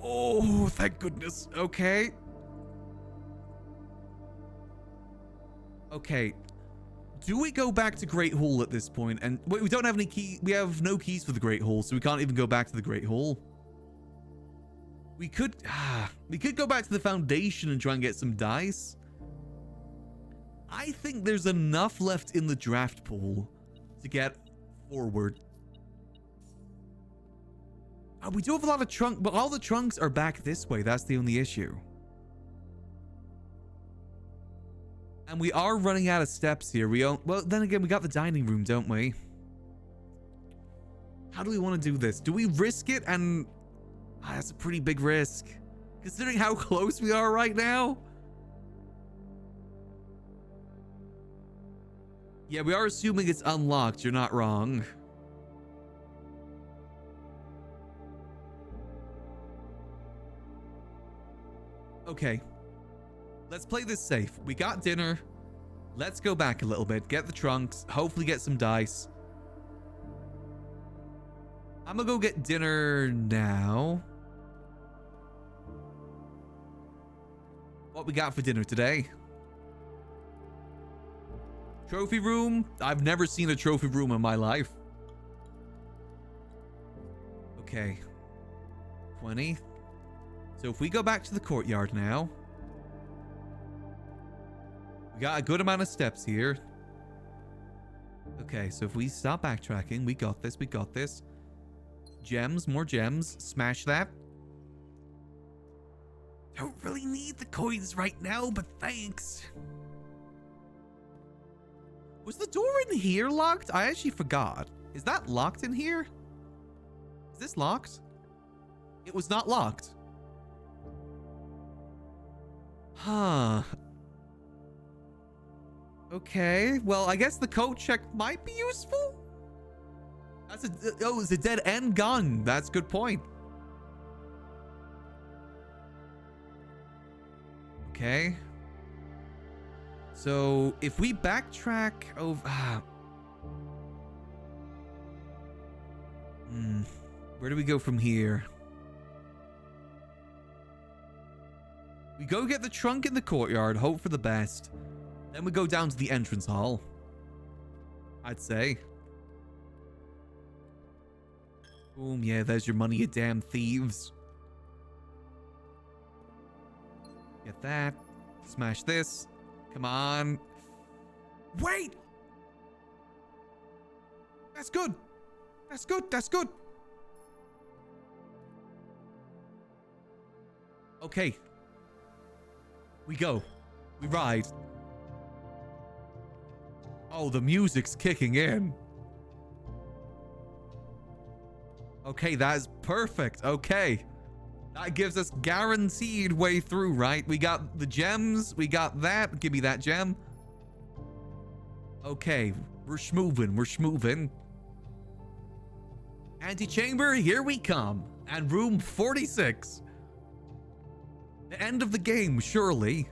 Oh, thank goodness. Okay. Okay. Do we go back to Great Hall at this point? And wait, we don't have any key. We have no keys for the Great Hall, so we can't even go back to the Great Hall. We could go back to the Foundation and try and get some dice. I think there's enough left in the draft pool to get forward. We do have a lot of trunks, but all the trunks are back this way. That's the only issue. And we are running out of steps here. Well, then again, we got the dining room, don't we? How do we want to do this? Do we risk it? And that's a pretty big risk, considering how close we are right now. Yeah, we are assuming it's unlocked. You're not wrong. Okay. Let's play this safe. We got dinner. Let's go back a little bit. Get the trunks. Hopefully get some dice. I'm gonna go get dinner now. What we got for dinner today? Trophy room. I've never seen a trophy room in my life. Okay. 20. So if we go back to the courtyard now. We got a good amount of steps here. Okay, so if we stop backtracking, we got this, we got this. Gems, more gems. Smash that. Don't really need the coins right now, but thanks. Was the door in here locked? I actually forgot. Is that locked in here? Is this locked? It was not locked. Huh. Okay, well, I guess the code check might be useful. That's it's a dead end gun. That's a good point. Okay. So if we backtrack over, where do we go from here? We go get the trunk in the courtyard, hope for the best. Then we go down to the entrance hall, I'd say. Boom, yeah, there's your money, you damn thieves. Get that. Smash this. Come on. Wait! That's good. That's good. That's good. Okay. We go. We ride. Oh, the music's kicking in. Okay, that is perfect. Okay. That gives us guaranteed way through, right? We got the gems. We got that. Give me that gem. Okay. We're schmoving. We're schmoving. Antechamber, here we come. And room 46. The end of the game, surely.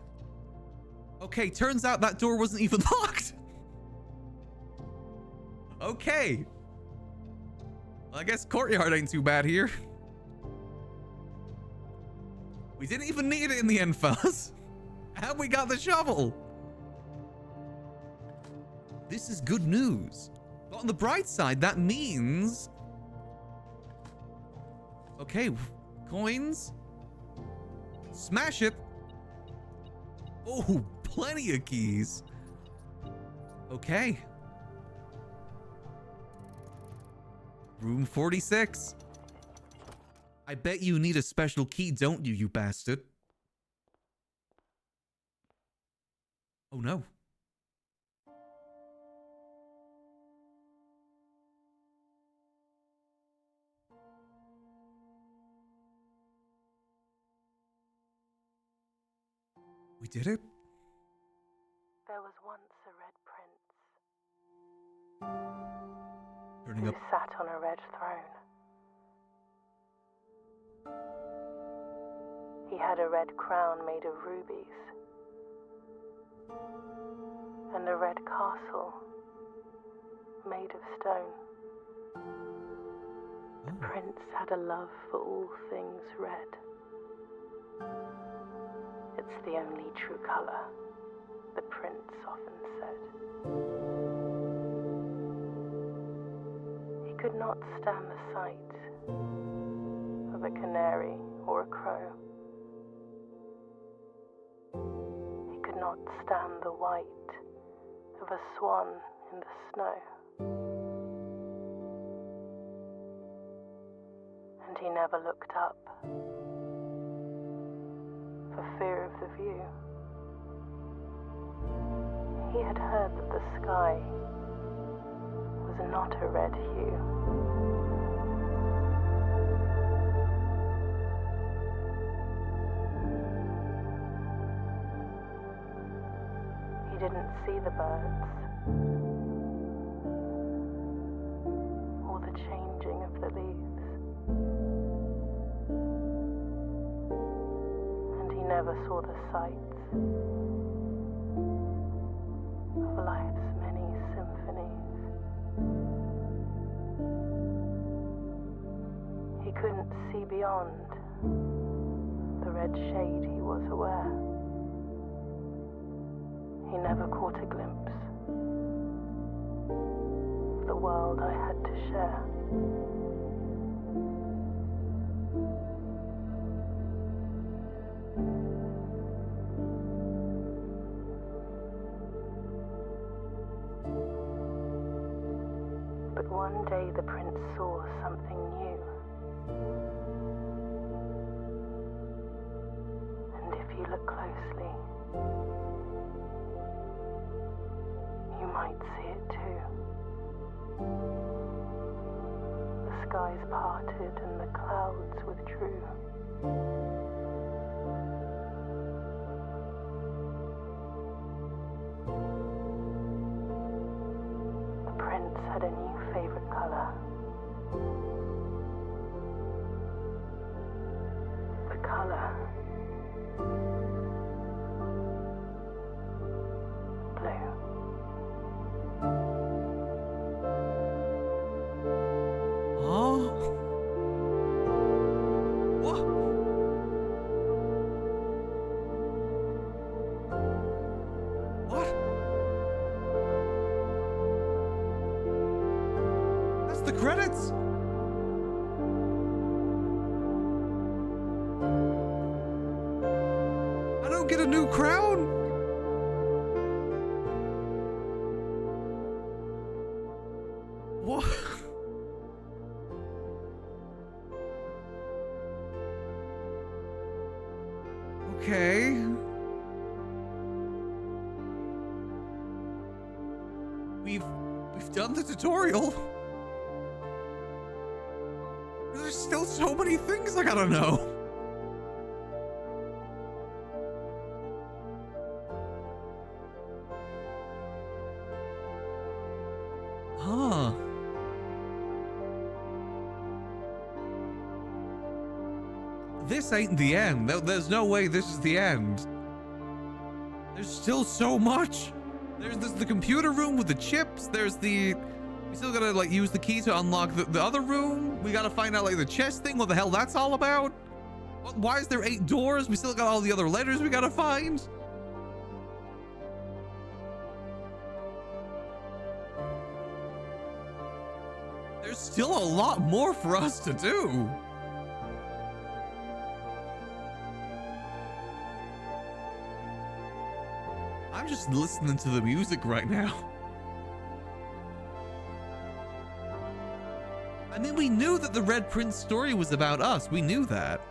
Okay, turns out that door wasn't even locked. Okay. Well, I guess courtyard ain't too bad here. We didn't even need it in the end, fellas. And we got the shovel. This is good news. But on the bright side, that means... Okay, coins. Smash it. Oh, plenty of keys. Okay. Room 46. I bet you need a special key, don't you, you bastard? Oh no. We did it?
There was once a red prince
Turning
who
up.
sat on a red throne. He had a red crown made of rubies and a red castle made of stone. The prince had a love for all things red. It's the only true color, the prince often said. He could not stand the sight of a canary or a crow. He could not stand the white of a swan in the snow. And he never looked up for fear of the view. He had heard that the sky was not a red hue. He didn't see the birds or the changing of the leaves. And he never saw the sights of life's many symphonies. He couldn't see beyond the red shade he was aware. He never caught a glimpse of the world I had to share. But one day the prince saw something new. And if you look closely, you might see it too. The skies parted and the clouds withdrew. The prince had a new favorite color. The color blue.
Huh? What? What? That's the credits? I don't get a new crown? What? Okay. We've done the tutorial. There's still so many things I gotta know. Huh. This ain't the end. There's no way this is the end. There's still so much. There's the computer room with the chips. There's the... We still gotta, like, use the key to unlock the other room. We gotta find out, like, the chest thing, what the hell that's all about. Why is there 8 doors? We still got all the other letters we gotta find. There's still a lot more for us to do. I'm just listening to the music right now. I mean, we knew that the Red Prince story was about us. We knew that.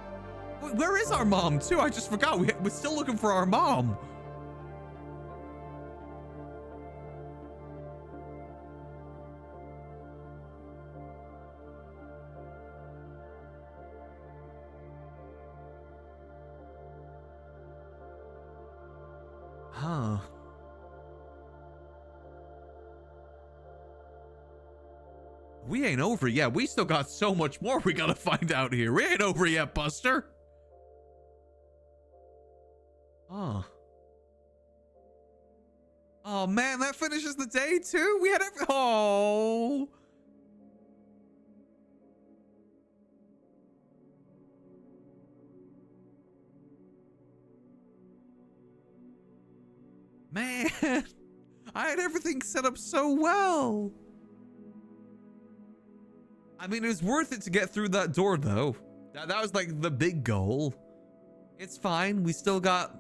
Wait, where is our mom, too? I just forgot. We're still looking for our mom. Huh. We ain't over yet. We still got so much more we gotta find out here. We ain't over yet, Buster. Oh. Oh man, that finishes the day too? We had every— oh. Man, I had everything set up so well. I mean, it was worth it to get through that door, though. That was like the big goal. It's fine. We still got...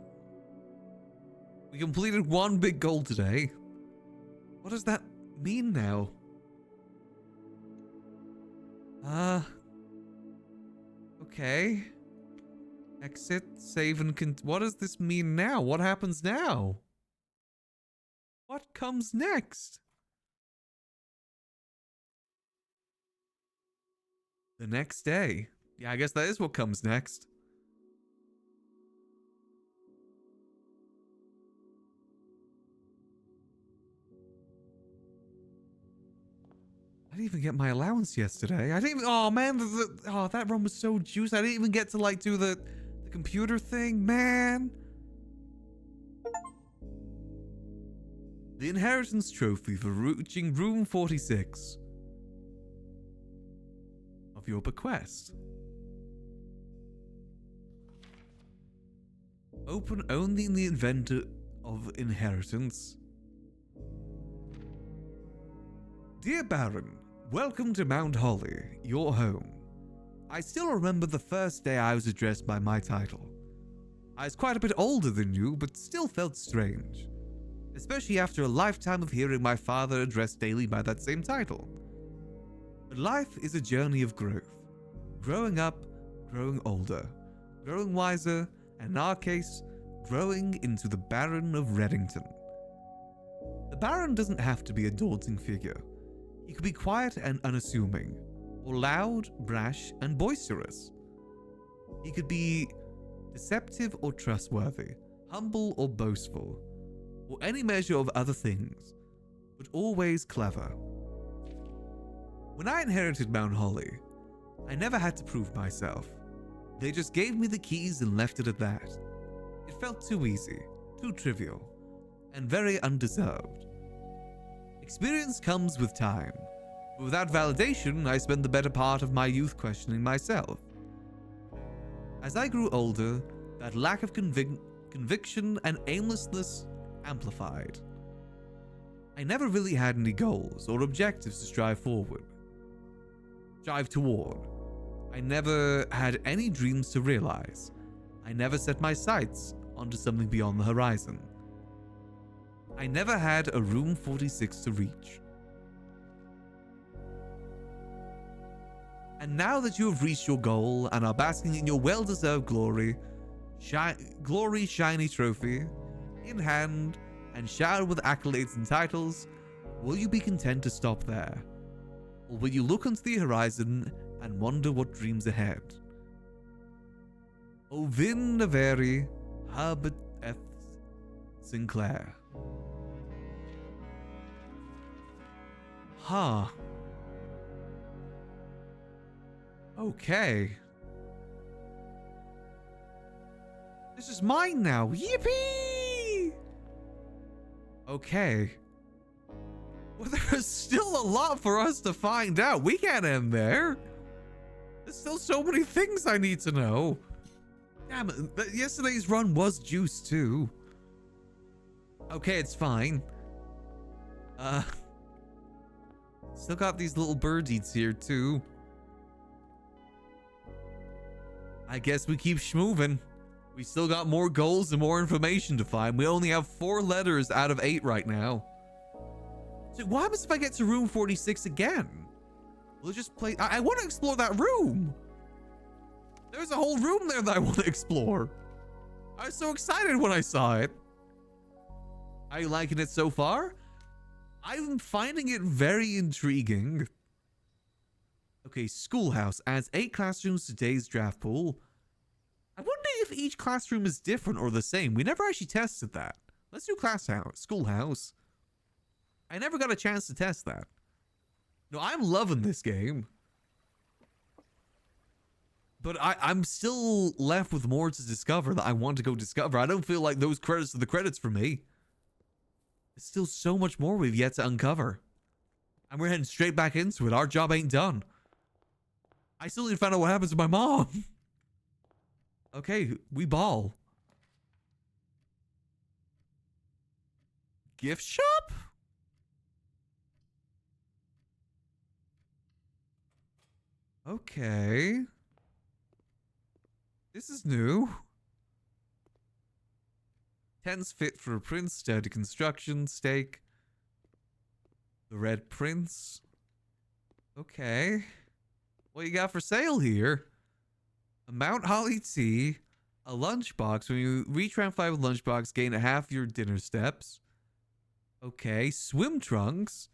we completed one big goal today. What does that mean now? Okay. Exit, save, and what does this mean now? What happens now? What comes next? The next day. Yeah, I guess that is what comes next. I didn't even get my allowance yesterday. I didn't even— oh man, oh, that run was so juicy. I didn't even get to like do the computer thing, man. The inheritance trophy for reaching room 46 of your bequest. Open only in the event of inheritance. Dear Baron, welcome to Mount Holly, your home. I still remember the first day I was addressed by my title. I was quite a bit older than you, but still felt strange. Especially after a lifetime of hearing my father addressed daily by that same title. But life is a journey of growth. Growing up, growing older, growing wiser, and in our case, growing into the Baron of Reddington. The Baron doesn't have to be a daunting figure. He could be quiet and unassuming, or loud, brash, and boisterous. He could be deceptive or trustworthy, humble or boastful, or any measure of other things, but always clever. When I inherited Mount Holly, I never had to prove myself. They just gave me the keys and left it at that. It felt too easy, too trivial, and very undeserved. Experience comes with time, but without validation, I spent the better part of my youth questioning myself. As I grew older, that lack of conviction and aimlessness amplified. I never really had any goals or objectives to strive toward. I never had any dreams to realize. I never set my sights onto something beyond the horizon. I never had a room 46 to reach. And now that you have reached your goal and are basking in your well-deserved glory, shiny trophy in hand and showered with accolades and titles, will you be content to stop there? Or will you look onto the horizon and wonder what dreams ahead? Ovin Naveri, Herbert F. Sinclair. Huh. Okay. This is mine now. Yippee! Okay. Well, there's still a lot for us to find out. We can't end there. There's still so many things I need to know. Damn it. Yesterday's run was juice too. Okay, it's fine. Still got these little birdies here too. I guess we keep schmoving. We still got more goals and more information to find. We only have 4 letters out of 8 right now. So what happens if I get to room 46 again? We'll just play. I want to explore that room. There's a whole room there that I want to explore. I was so excited when I saw it. Are you liking it so far? I'm finding it very intriguing. Okay, schoolhouse adds 8 classrooms to today's draft pool. I wonder if each classroom is different or the same. We never actually tested that. Let's do schoolhouse. I never got a chance to test that. No, I'm loving this game. But I'm still left with more to discover that I want to go discover. I don't feel like those credits are the credits for me. There's still so much more we've yet to uncover. And we're heading straight back into it. Our job ain't done. I still need to find out what happens to my mom. Okay, we ball. Gift shop? Okay. This is new. Tents fit for a prince, sturdy construction, steak. The Red Prince. Okay. What you got for sale here? A Mount Holly tea, a lunchbox. When you reach round 5 with lunchbox, gain half your dinner steps. Okay. Swim trunks.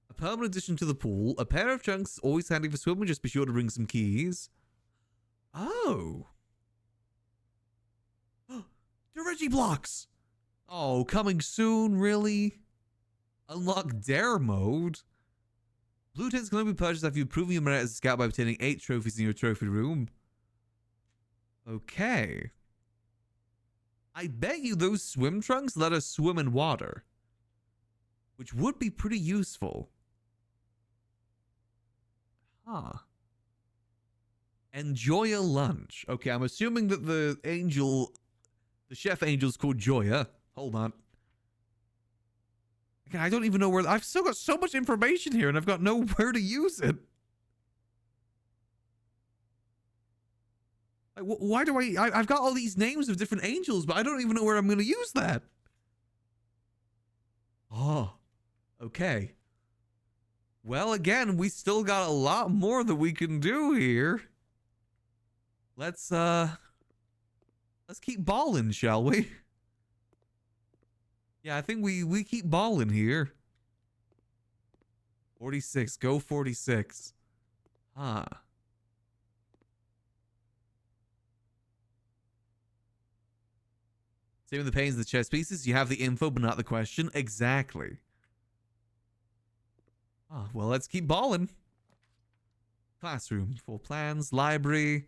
A permanent addition to the pool. A pair of trunks, always handy for swimming. Just be sure to bring some keys. Oh. The Reggie blocks. Oh, coming soon, really? Unlock Dare mode. Blue tents can only be purchased after you've proven your merit as a scout by obtaining 8 trophies in your trophy room. Okay. I bet you those swim trunks let us swim in water, which would be pretty useful. Huh. Enjoy a lunch. Okay, I'm assuming that the chef angel's called Joya. Hold on. Okay, I don't even know where. I've still got so much information here and I've got nowhere to use it. Like, why do I've got all these names of different angels, but I don't even know where I'm going to use that. Oh, okay. Well, again, we still got a lot more that we can do here. Let's keep balling, shall we? Yeah, I think we keep balling here. 46, go 46. Huh. Saving the pains of the chess pieces, you have the info but not the question. Exactly. Oh, well, let's keep balling. Classroom, full plans, library.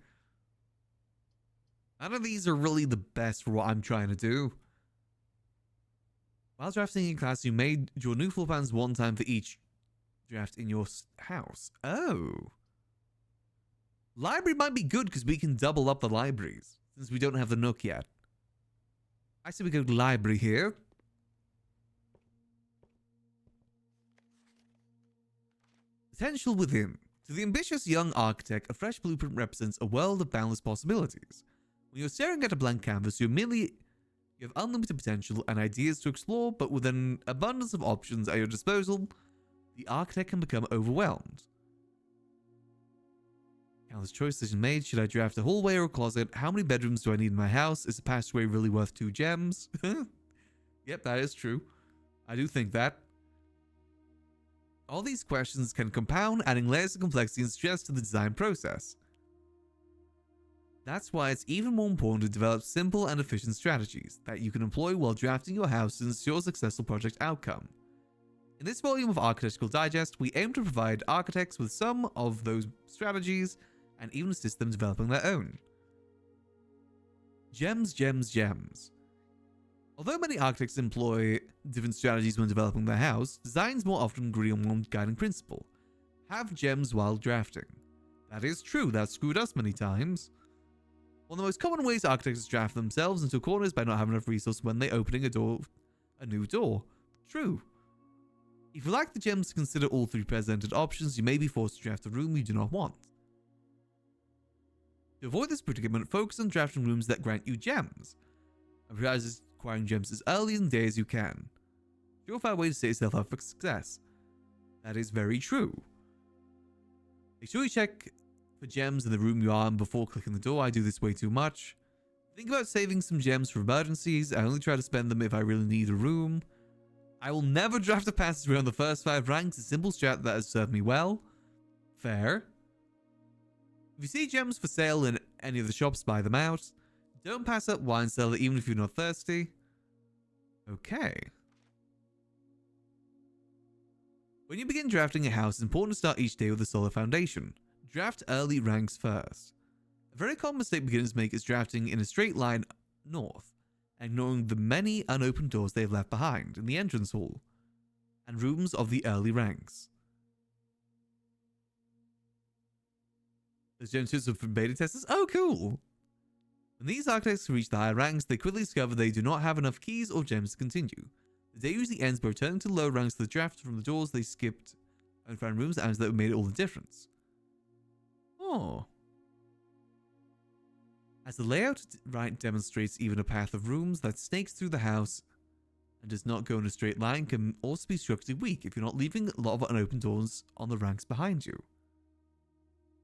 None of these are really the best for what I'm trying to do. While drafting in class, you may draw new floor plans one time for each draft in your house. Oh. Library might be good because we can double up the libraries, since we don't have the Nook yet. I say we go to library here. Potential within. To the ambitious young architect, a fresh blueprint represents a world of boundless possibilities. When you're staring at a blank canvas, you have unlimited potential and ideas to explore, but with an abundance of options at your disposal, the architect can become overwhelmed. Countless choice decision made. Should I draft a hallway or a closet? How many bedrooms do I need in my house? Is a passageway really worth 2 gems? Yep, that is true. I do think that. All these questions can compound, adding layers of complexity and stress to the design process. That's why it's even more important to develop simple and efficient strategies that you can employ while drafting your house to ensure a successful project outcome. In this volume of Architectural Digest, we aim to provide architects with some of those strategies and even assist them developing their own. Gems, gems, gems. Although many architects employ different strategies when developing their house, designs more often agree on one guiding principle. Have gems while drafting. That is true, that's screwed us many times. One of the most common ways architects draft themselves into a corner is by not having enough resources when they're opening a new door. True. If you lack the gems to consider all 3 presented options, you may be forced to draft a room you do not want. To avoid this predicament, focus on drafting rooms that grant you gems, and prioritize acquiring gems as early in the day as you can. Surefire way to set yourself up for success. That is very true. Make sure you check for gems in the room you are in before clicking the door. I do this way too much. Think about saving some gems for emergencies. I only try to spend them if I really need a room. I will never draft a passageway on the first 5 ranks. A simple strat that has served me well. Fair. If you see gems for sale in any of the shops, buy them out. Don't pass up wine cellar even if you're not thirsty. Okay. When you begin drafting a house, it's important to start each day with a solid foundation. Draft early ranks first. A very common mistake beginners make is drafting in a straight line north, ignoring the many unopened doors they have left behind in the entrance hall and rooms of the early ranks. Those gems are from beta testers? Oh, cool! When these architects reach the higher ranks, they quickly discover they do not have enough keys or gems to continue. The day usually ends by returning to the lower ranks of the draft from the doors they skipped and found rooms and items that made all the difference. Oh. As the layout right demonstrates, even a path of rooms that snakes through the house and does not go in a straight line can also be structurally weak if you're not leaving a lot of unopened doors on the ranks behind you.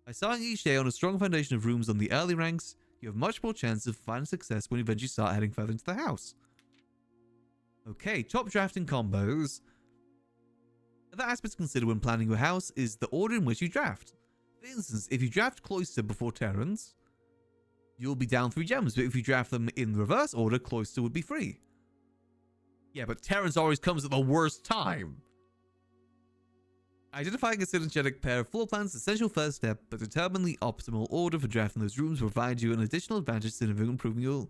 By starting each day on a strong foundation of rooms on the early ranks, you have much more chance of finding success when you eventually start heading further into the house. Okay, top drafting combos. Another aspect to consider when planning your house is the order in which you draft. For instance, if you draft Cloister before Terrans, you'll be down 3 gems, but if you draft them in reverse order, Cloister would be free. Yeah, but Terrans always comes at the worst time. Identifying a synergetic pair of floor plans is an essential first step, but determining the optimal order for drafting those rooms will provide you an additional advantage to improving your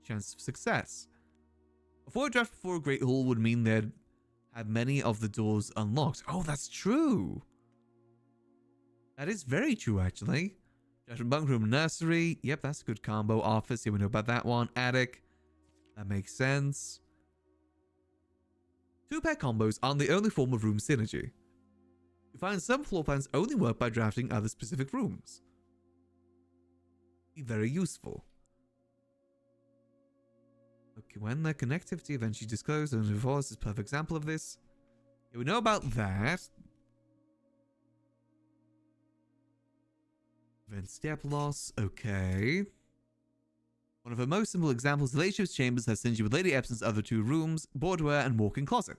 chance of success. A draft before a Great Hall would mean they'd have many of the doors unlocked. Oh, that's true. That is very true, actually. Draft bunk room, nursery. Yep, that's a good combo. Office, yeah, we know about that one. Attic. That makes sense. 2-pair combos aren't the only form of room synergy. You find some floor plans only work by drafting other specific rooms. Be very useful. Okay, when the connectivity eventually disclosed and divorce is a perfect example of this. Yeah, we know about that. Prevent step loss, okay. One of her most simple examples, the Ladyship's chambers has synergy with Lady Epson's other 2 rooms, boudoir and walk-in closet.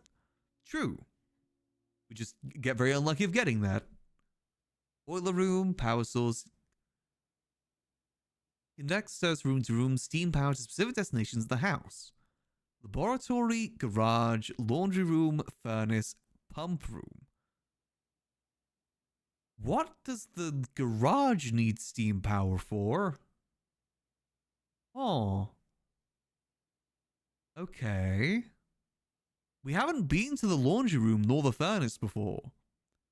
True. We just get very unlucky of getting that. Boiler room, power source. Connects serves room to room, steam power to specific destinations of the house. Laboratory, garage, laundry room, furnace, pump room. What does the garage need steam power for? Oh. Okay. We haven't been to the laundry room nor the furnace before.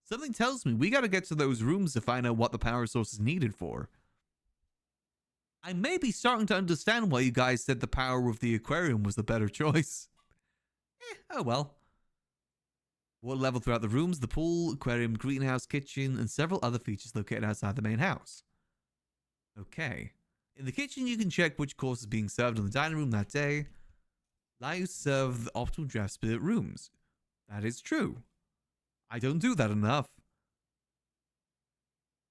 Something tells me we gotta get to those rooms to find out what the power source is needed for. I may be starting to understand why you guys said the power of the aquarium was the better choice. Oh well. Water level throughout the rooms, the pool, aquarium, greenhouse, kitchen, and several other features located outside the main house. Okay. In the kitchen, you can check which course is being served in the dining room that day. Allow you to serve the optimal draft spirit rooms. That is true. I don't do that enough.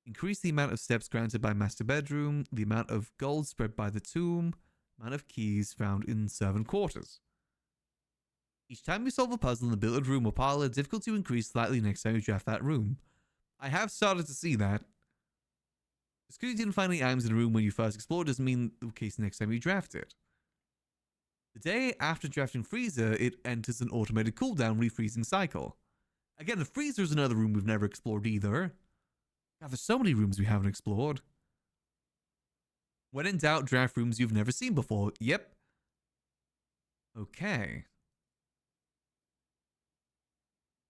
Increase the amount of steps granted by master bedroom, the amount of gold spread by the tomb, amount of keys found in servant quarters. Each time you solve a puzzle in the billiard room or parlor, difficulty will increase slightly next time you draft that room. I have started to see that. Just because you didn't find any items in a room when you first explored doesn't mean the case next time you draft it. The day after drafting freezer, it enters an automated cooldown refreezing cycle. Again, the freezer is another room we've never explored either. God, there's so many rooms we haven't explored. When in doubt, draft rooms you've never seen before. Yep. Okay.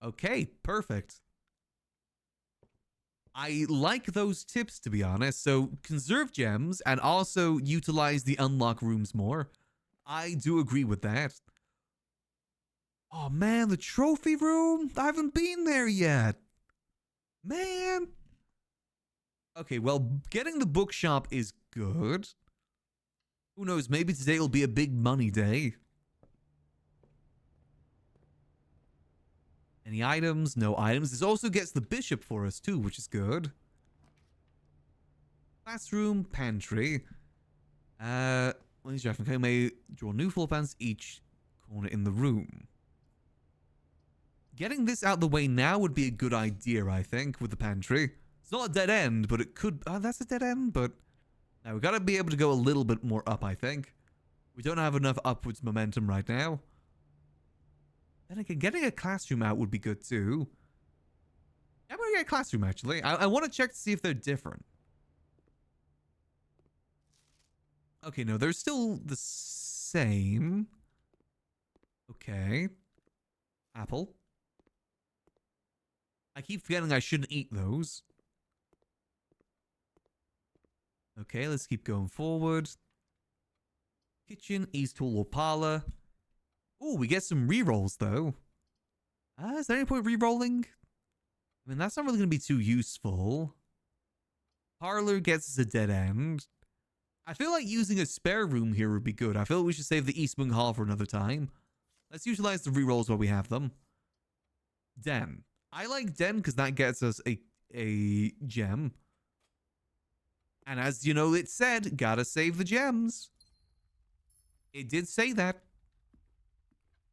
Okay, perfect. I like those tips, to be honest. So, conserve gems and also utilize the unlock rooms more. I do agree with that. Oh, man, the trophy room? I haven't been there yet. Man. Okay, well, getting the bookshop is good. Who knows, maybe today will be a big money day. Any items? No items. This also gets the bishop for us too, which is good. Classroom, pantry. Ladies and gentlemen, may draw new floor plans each corner in the room. Getting this out the way now would be a good idea, I think, with the pantry. It's not a dead end, but it could... Oh, that's a dead end, but... Now, we've got to be able to go a little bit more up, I think. We don't have enough upwards momentum right now. Then again, getting a classroom out would be good, too. I'm going to get a classroom, actually. I want to check to see if they're different. Okay, no, they're still the same. Okay. Apple. I keep forgetting I shouldn't eat those. Okay, let's keep going forward. Kitchen, East Hall or Parlor. Oh, we get some rerolls, though. Is there any point rerolling? I mean, that's not really going to be too useful. Parlor gets us a dead end. I feel like using a spare room here would be good. I feel like we should save the East Wing Hall for another time. Let's utilize the rerolls while we have them. Den. I like Den because that gets us a gem. And as you know, it said, gotta save the gems. It did say that.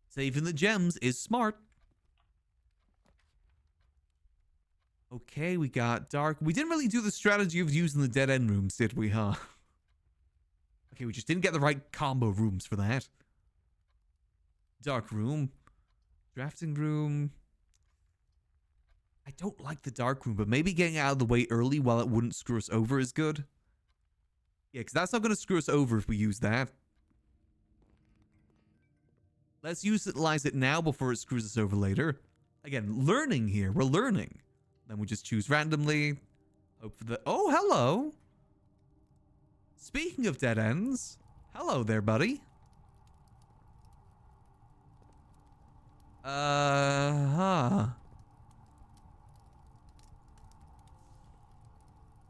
Saving the gems is smart. Okay, we got dark. We didn't really do the strategy of using the dead end rooms, did we, huh? Okay, we just didn't get the right combo rooms for that. Dark room. Drafting room. I don't like the dark room, but maybe getting out of the way early while it wouldn't screw us over is good. Yeah, because that's not going to screw us over if we use that. Let's utilize it now before it screws us over later. Again, learning here. We're learning. Then we just choose randomly. Hope for the... Oh, hello. Speaking of dead ends. Hello there, buddy.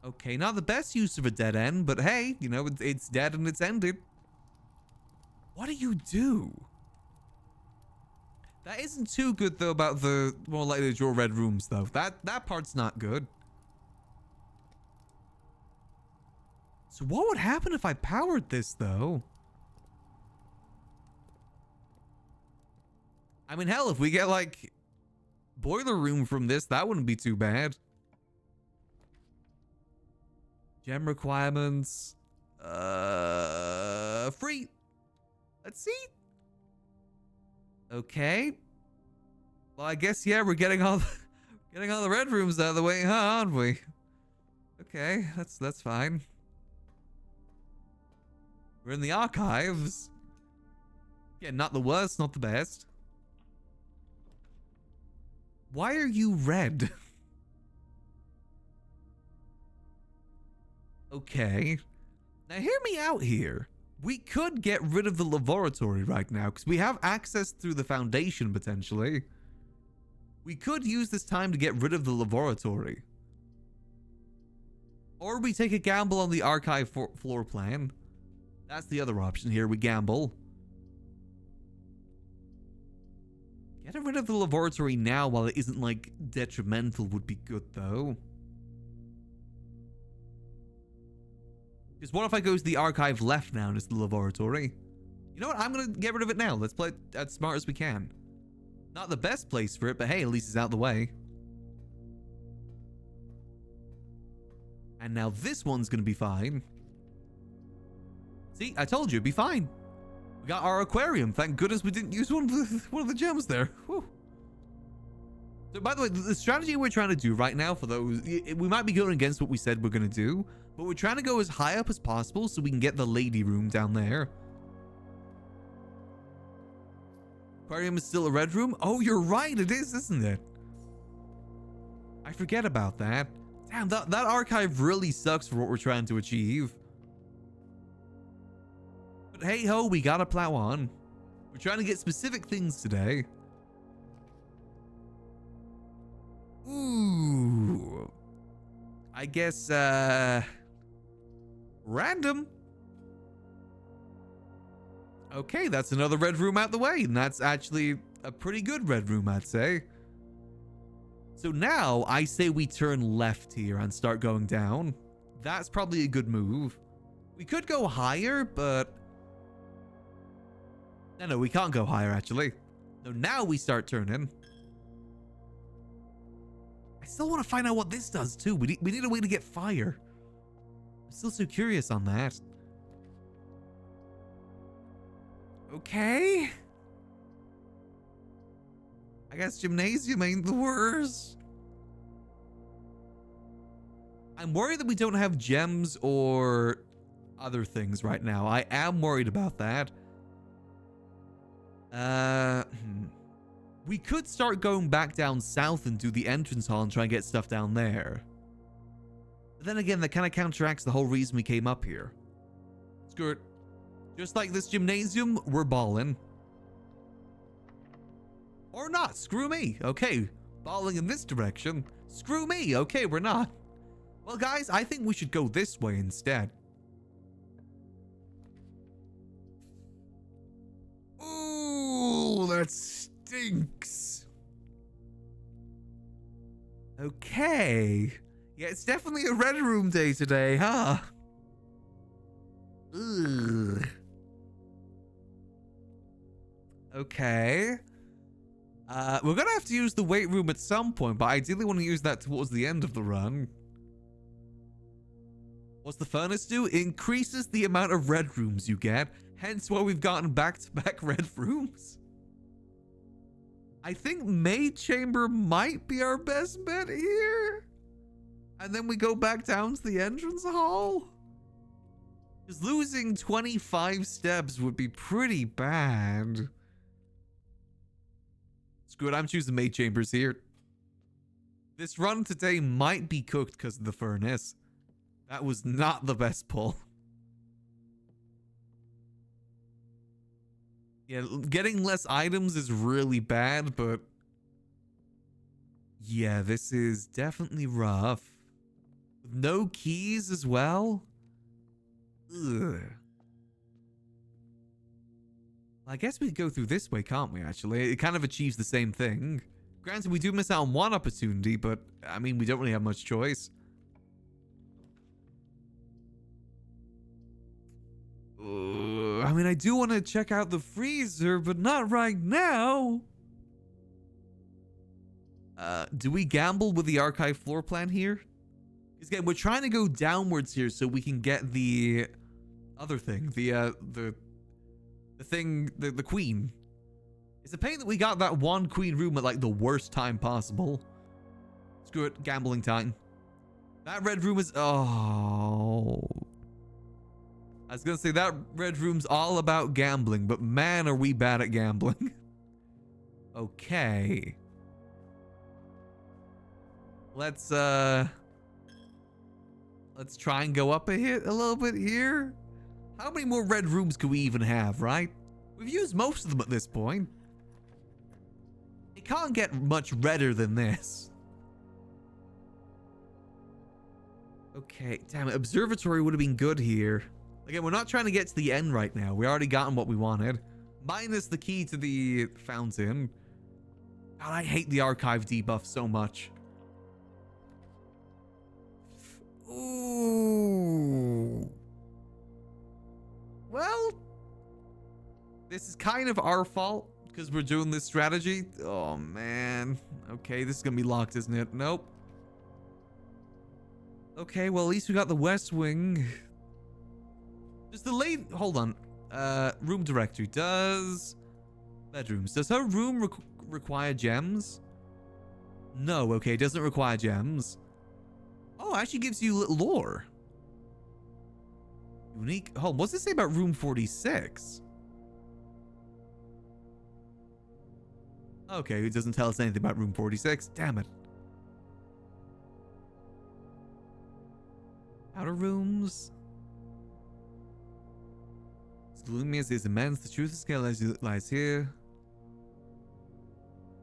Okay, not the best use of a dead end, but hey, you know, it's dead and it's ended. What do you do? That isn't too good, though, about the more likely to draw red rooms, though. That part's not good. So what would happen if I powered this, though? I mean, hell, if we get, like, boiler room from this, that wouldn't be too bad. Gem requirements. Free. Let's see. Okay. Well, I guess, yeah, we're getting all the red rooms out of the way, huh, aren't we? Okay, that's fine. We're in the archives. Yeah, not the worst, not the best. Why are you red? Okay. Now hear me out here. We could get rid of the laboratory right now because we have access through the foundation potentially. We could use this time to get rid of the laboratory. Or we take a gamble on the archive floor plan. That's the other option here. We gamble. Getting rid of the laboratory now while it isn't like detrimental would be good though. Because what if I go to the archive left now and it's the laboratory? You know what? I'm going to get rid of it now. Let's play it as smart as we can. Not the best place for it, but hey, at least it's out the way. And now this one's going to be fine. See, I told you it'd be fine. We got our aquarium. Thank goodness we didn't use one of the gems there. Whew. So, by the way, the strategy we're trying to do right now for those, we might be going against what we said we're going to do, but we're trying to go as high up as possible so we can get the lady room down there. Aquarium is still a red room? Oh, you're right. It is, isn't it? I forget about that. Damn, that archive really sucks for what we're trying to achieve. But hey ho, we gotta plow on. We're trying to get specific things today. Ooh. I guess, random. Okay, that's another red room out the way, and that's actually a pretty good red room, I'd say. So now, I say we turn left here and start going down. That's probably a good move. We could go higher, but... No, we can't go higher, actually. So now we start turning. I still want to find out what this does, too. We need a way to get fire. I'm still so curious on that. Okay. I guess gymnasium ain't the worst. I'm worried that we don't have gems or other things right now. I am worried about that. We could start going back down south and do the entrance hall and try and get stuff down there. But then again, that kind of counteracts the whole reason we came up here. Screw it. Just like this gymnasium, we're balling. Or not. Screw me. Okay. Balling in this direction. Screw me. Okay, we're not. Well, guys, I think we should go this way instead. Ooh, that stinks. Okay. Yeah, it's definitely a red room day today, huh? Ugh. Okay. We're gonna have to use the weight room at some point, but I ideally want to use that towards the end of the run. What's the furnace do? It increases the amount of red rooms you get, hence why we've gotten back-to-back red rooms. I think Maid Chamber might be our best bet here. And then we go back down to the entrance hall. Because losing 25 steps would be pretty bad. Screw it, I'm choosing Maid Chambers here. This run today might be cooked because of the furnace. That was not the best pull. Yeah, getting less items is really bad, but... yeah, this is definitely rough. With no keys as well? Ugh. I guess we could go through this way, can't we, actually? It kind of achieves the same thing. Granted, we do miss out on one opportunity, but, I mean, we don't really have much choice. I mean, I do want to check out the freezer, but not right now. Do we gamble with the archive floor plan here? Because again, we're trying to go downwards here so we can get the other thing, the queen. It's a pain that we got that one queen room at like the worst time possible. Screw it, gambling time. That red room is, oh. I was gonna say that red room's all about gambling, but man, are we bad at gambling. Okay. Let's try and go up a little bit here. How many more red rooms could we even have, right? We've used most of them at this point. It can't get much redder than this. Okay, damn it. Observatory would have been good here. Again, we're not trying to get to the end right now. We already gotten what we wanted. Minus the key to the fountain. God, I hate the archive debuff so much. Ooh. Well, this is kind of our fault because we're doing this strategy. Oh, man. Okay, this is going to be locked, isn't it? Nope. Okay, well, at least we got the West Wing. Does the late... hold on. Room directory. Does... bedrooms. Does her room require gems? No, okay. It doesn't require gems. Oh, it actually gives you lore. Unique home. What's it say about room 46? Okay, it doesn't tell us anything about room 46. Damn it. Outer rooms. Gloomiest is immense. The truth of scale lies here.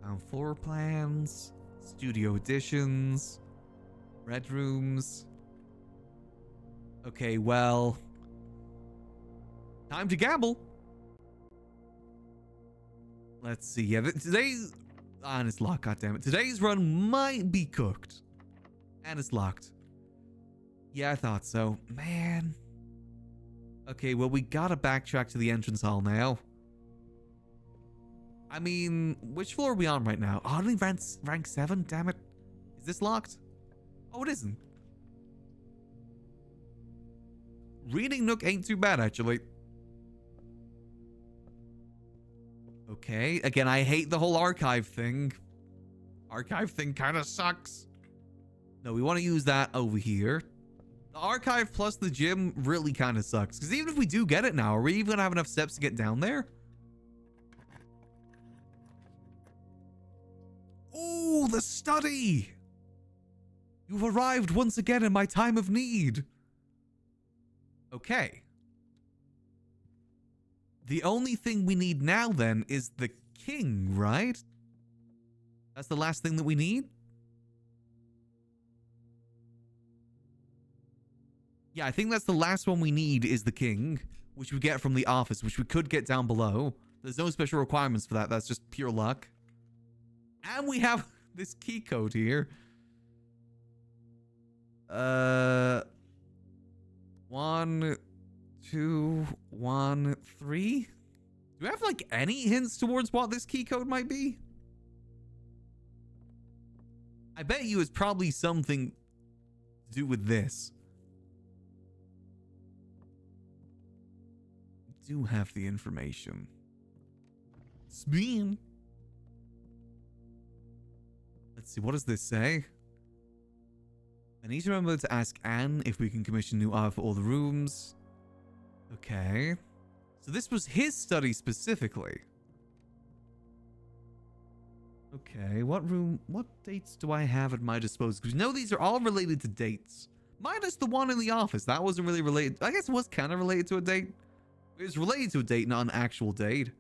Found floor plans. Studio additions. Red rooms. Okay, well. Time to gamble. Let's see. Yeah, today's... and it's locked, goddammit. Today's run might be cooked. And it's locked. Yeah, I thought so. Man. Okay, well, we gotta backtrack to the entrance hall now. I mean, which floor are we on right now? Oh, only rank 7? Damn it. Is this locked? Oh, it isn't. Reading Nook ain't too bad, actually. Okay, again, I hate the whole archive thing. Archive thing kind of sucks. No, we want to use that over here. The archive plus the gym really kind of sucks. Because even if we do get it now, are we even going to have enough steps to get down there? Oh, the study! You've arrived once again in my time of need. Okay. The only thing we need now, then, is the king, right? That's the last thing that we need? Yeah, I think that's the last one we need is the king, which we get from the office, which we could get down below. There's no special requirements for that. That's just pure luck. And we have this key code here. 1, 2, 1, 3. Do we have like any hints towards what this key code might be? I bet you it's probably something to do with this. We do have the information. Spin. Let's see, what does this say? I need to remember to ask Anne if we can commission new art for all the rooms. Okay. So this was his study specifically. Okay, what dates do I have at my disposal? Because you know these are all related to dates. Minus the one in the office. That wasn't really related. I guess it was kind of related to a date. It was related to a date, not an actual date.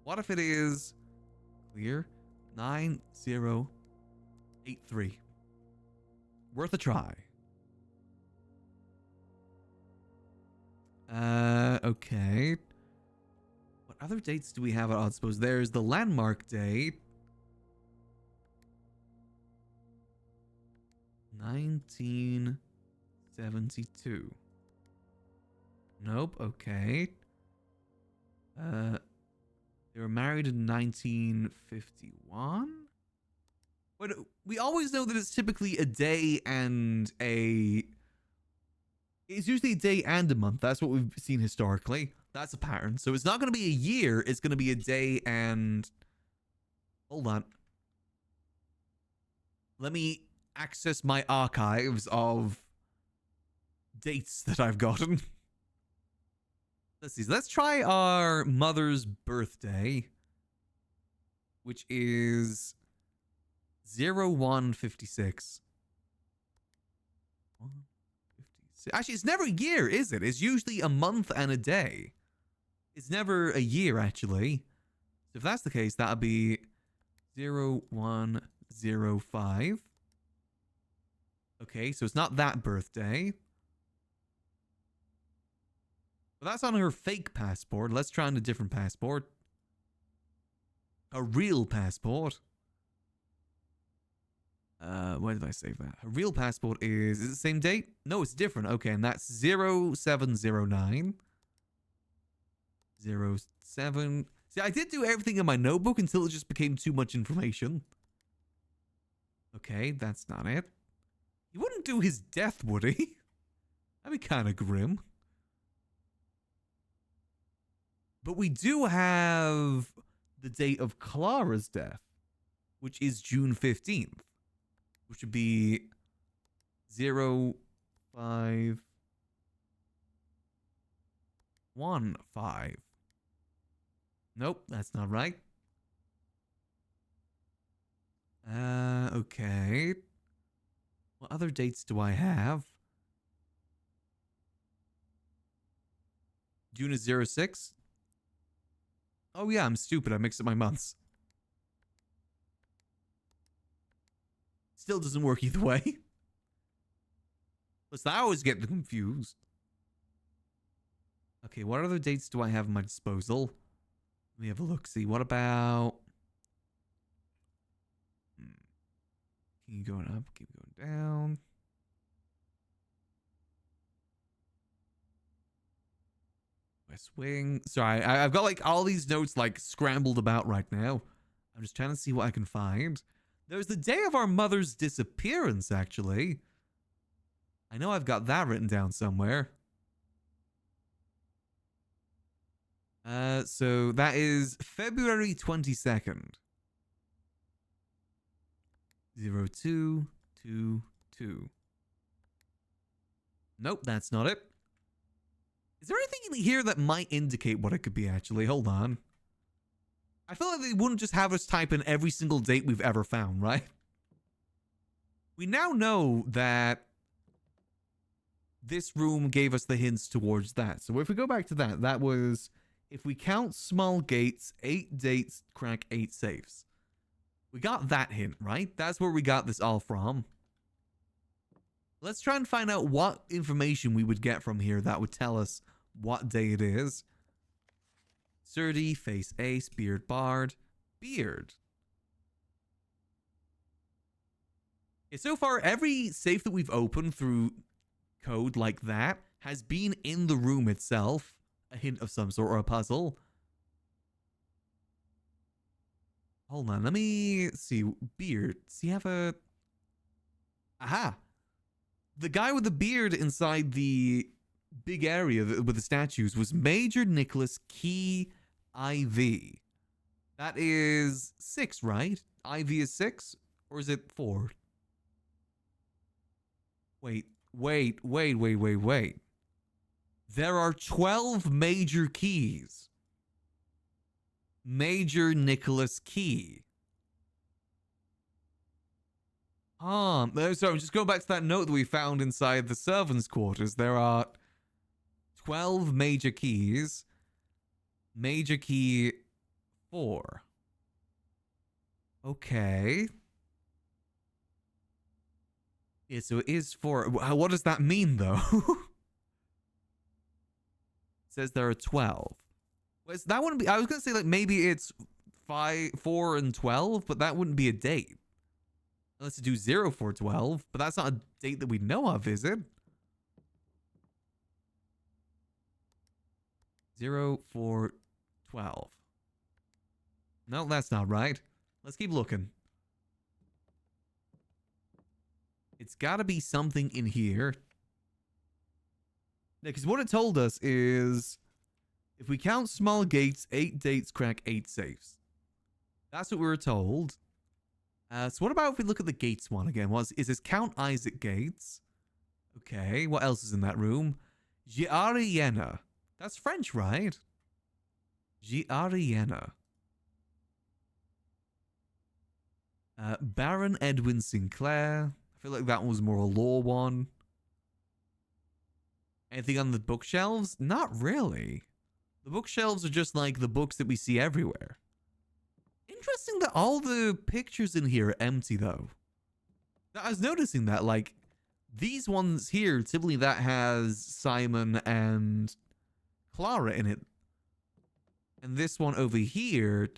What if it is clear? 9083. Worth a try. Okay. What other dates do we have at odd suppose? There's the landmark date. 1972. Nope, okay. They were married in 1951? But we always know that it's typically a day and a... It's usually a day and a month. That's what we've seen historically. That's a pattern. So it's not going to be a year. It's going to be a day and... Hold on. Let me access my archives of dates that I've gotten. Let's see. Let's try our mother's birthday, which is 0156. 156. Actually, it's never a year, is it? It's usually a month and a day. It's never a year, actually. So if that's the case, that would be 0105. Okay, so it's not that birthday. But that's on her fake passport. Let's try on a different passport. A real passport. Where did I save that? A real passport is it the same date? No, it's different. Okay, and that's 0709. 07. See, I did do everything in my notebook until it just became too much information. Okay, that's not it. He wouldn't do his death, would he? That'd be kind of grim. But we do have the date of Clara's death, which is June 15th, which would be 0515. Nope, that's not right. Okay. What other dates do I have? June is 06. Oh yeah, I'm stupid. I mixed up my months. Still doesn't work either way. Listen, I always get confused. Okay, what other dates do I have at my disposal? Let me have a look. See, what about... Keep going up, keep going down. West Wing. Sorry, I've got like all these notes like scrambled about right now. I'm just trying to see what I can find. There's the day of our mother's disappearance, actually. I know I've got that written down somewhere. So that is February 22nd. 0222. Nope, that's not it. Is there anything in here that might indicate what it could be, actually? Hold on. I feel like they wouldn't just have us type in every single date we've ever found, right? We now know that this room gave us the hints towards that. So if we go back to that, that was, if we count small gates, 8 dates, crack 8 safes. We got that hint, right? That's where we got this all from. Let's try and find out what information we would get from here that would tell us what day it is. Surdy, face ace, beard bard, beard. Yeah, so far, every safe that we've opened through code like that has been in the room itself. A hint of some sort or a puzzle. Hold on, let me see. Beard. Does he have a... Aha! The guy with the beard inside the big area with the statues was Major Nicholas Key IV. That is 6, right? IV is 6? Or is it 4? Wait. There are 12 major keys. Major Nicholas Key. So I'm just going back to that note that we found inside the servants' quarters. There are 12 major keys. Major key 4. Okay. Yeah, so it is 4. What does that mean, though? It says there are 12. Well, that wouldn't be... I was going to say, like, maybe it's 4 and 12, but that wouldn't be a date. Unless you do 0 for 12, but that's not a date that we know of, is it? 0 for 12. No, that's not right. Let's keep looking. It's got to be something in here. Yeah, because what it told us is, if we count small gates, 8 dates crack 8 safes. That's what we were told. So what about if we look at the Gates one again? Is this Count Isaac Gates? Okay, what else is in that room? Giariena. That's French, right? Giariena. Baron Edwin Sinclair. I feel like that one was more a lore one. Anything on the bookshelves? Not really. The bookshelves are just like the books that we see everywhere. Interesting that all the pictures in here are empty, though. I was noticing that, like, these ones here, typically that has Simon and Clara in it. And this one over here,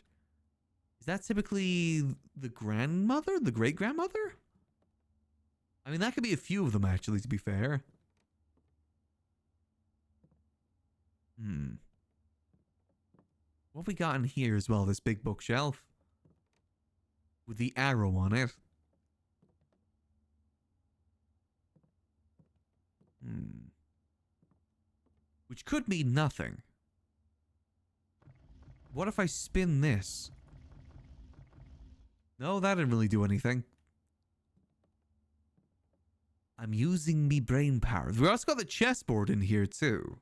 is that typically the grandmother? The great-grandmother? I mean, that could be a few of them, actually, to be fair. What have we got in here as well? This big bookshelf with the arrow on it. Which could mean nothing. What if I spin this? No, that didn't really do anything. I'm using me brain power. We also got the chessboard in here too.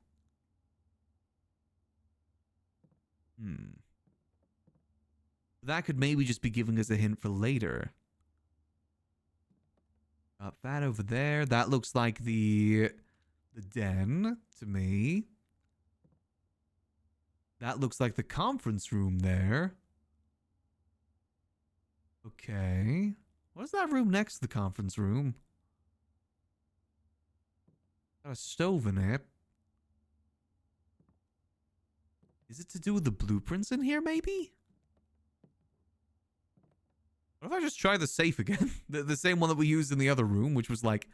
That could maybe just be giving us a hint for later. Got that over there. That looks like the den to me. That looks like the conference room there. Okay. What is that room next to the conference room? Got a stove in it. Is it to do with the blueprints in here, maybe? What if I just try the safe again? the same one that we used in the other room, which was like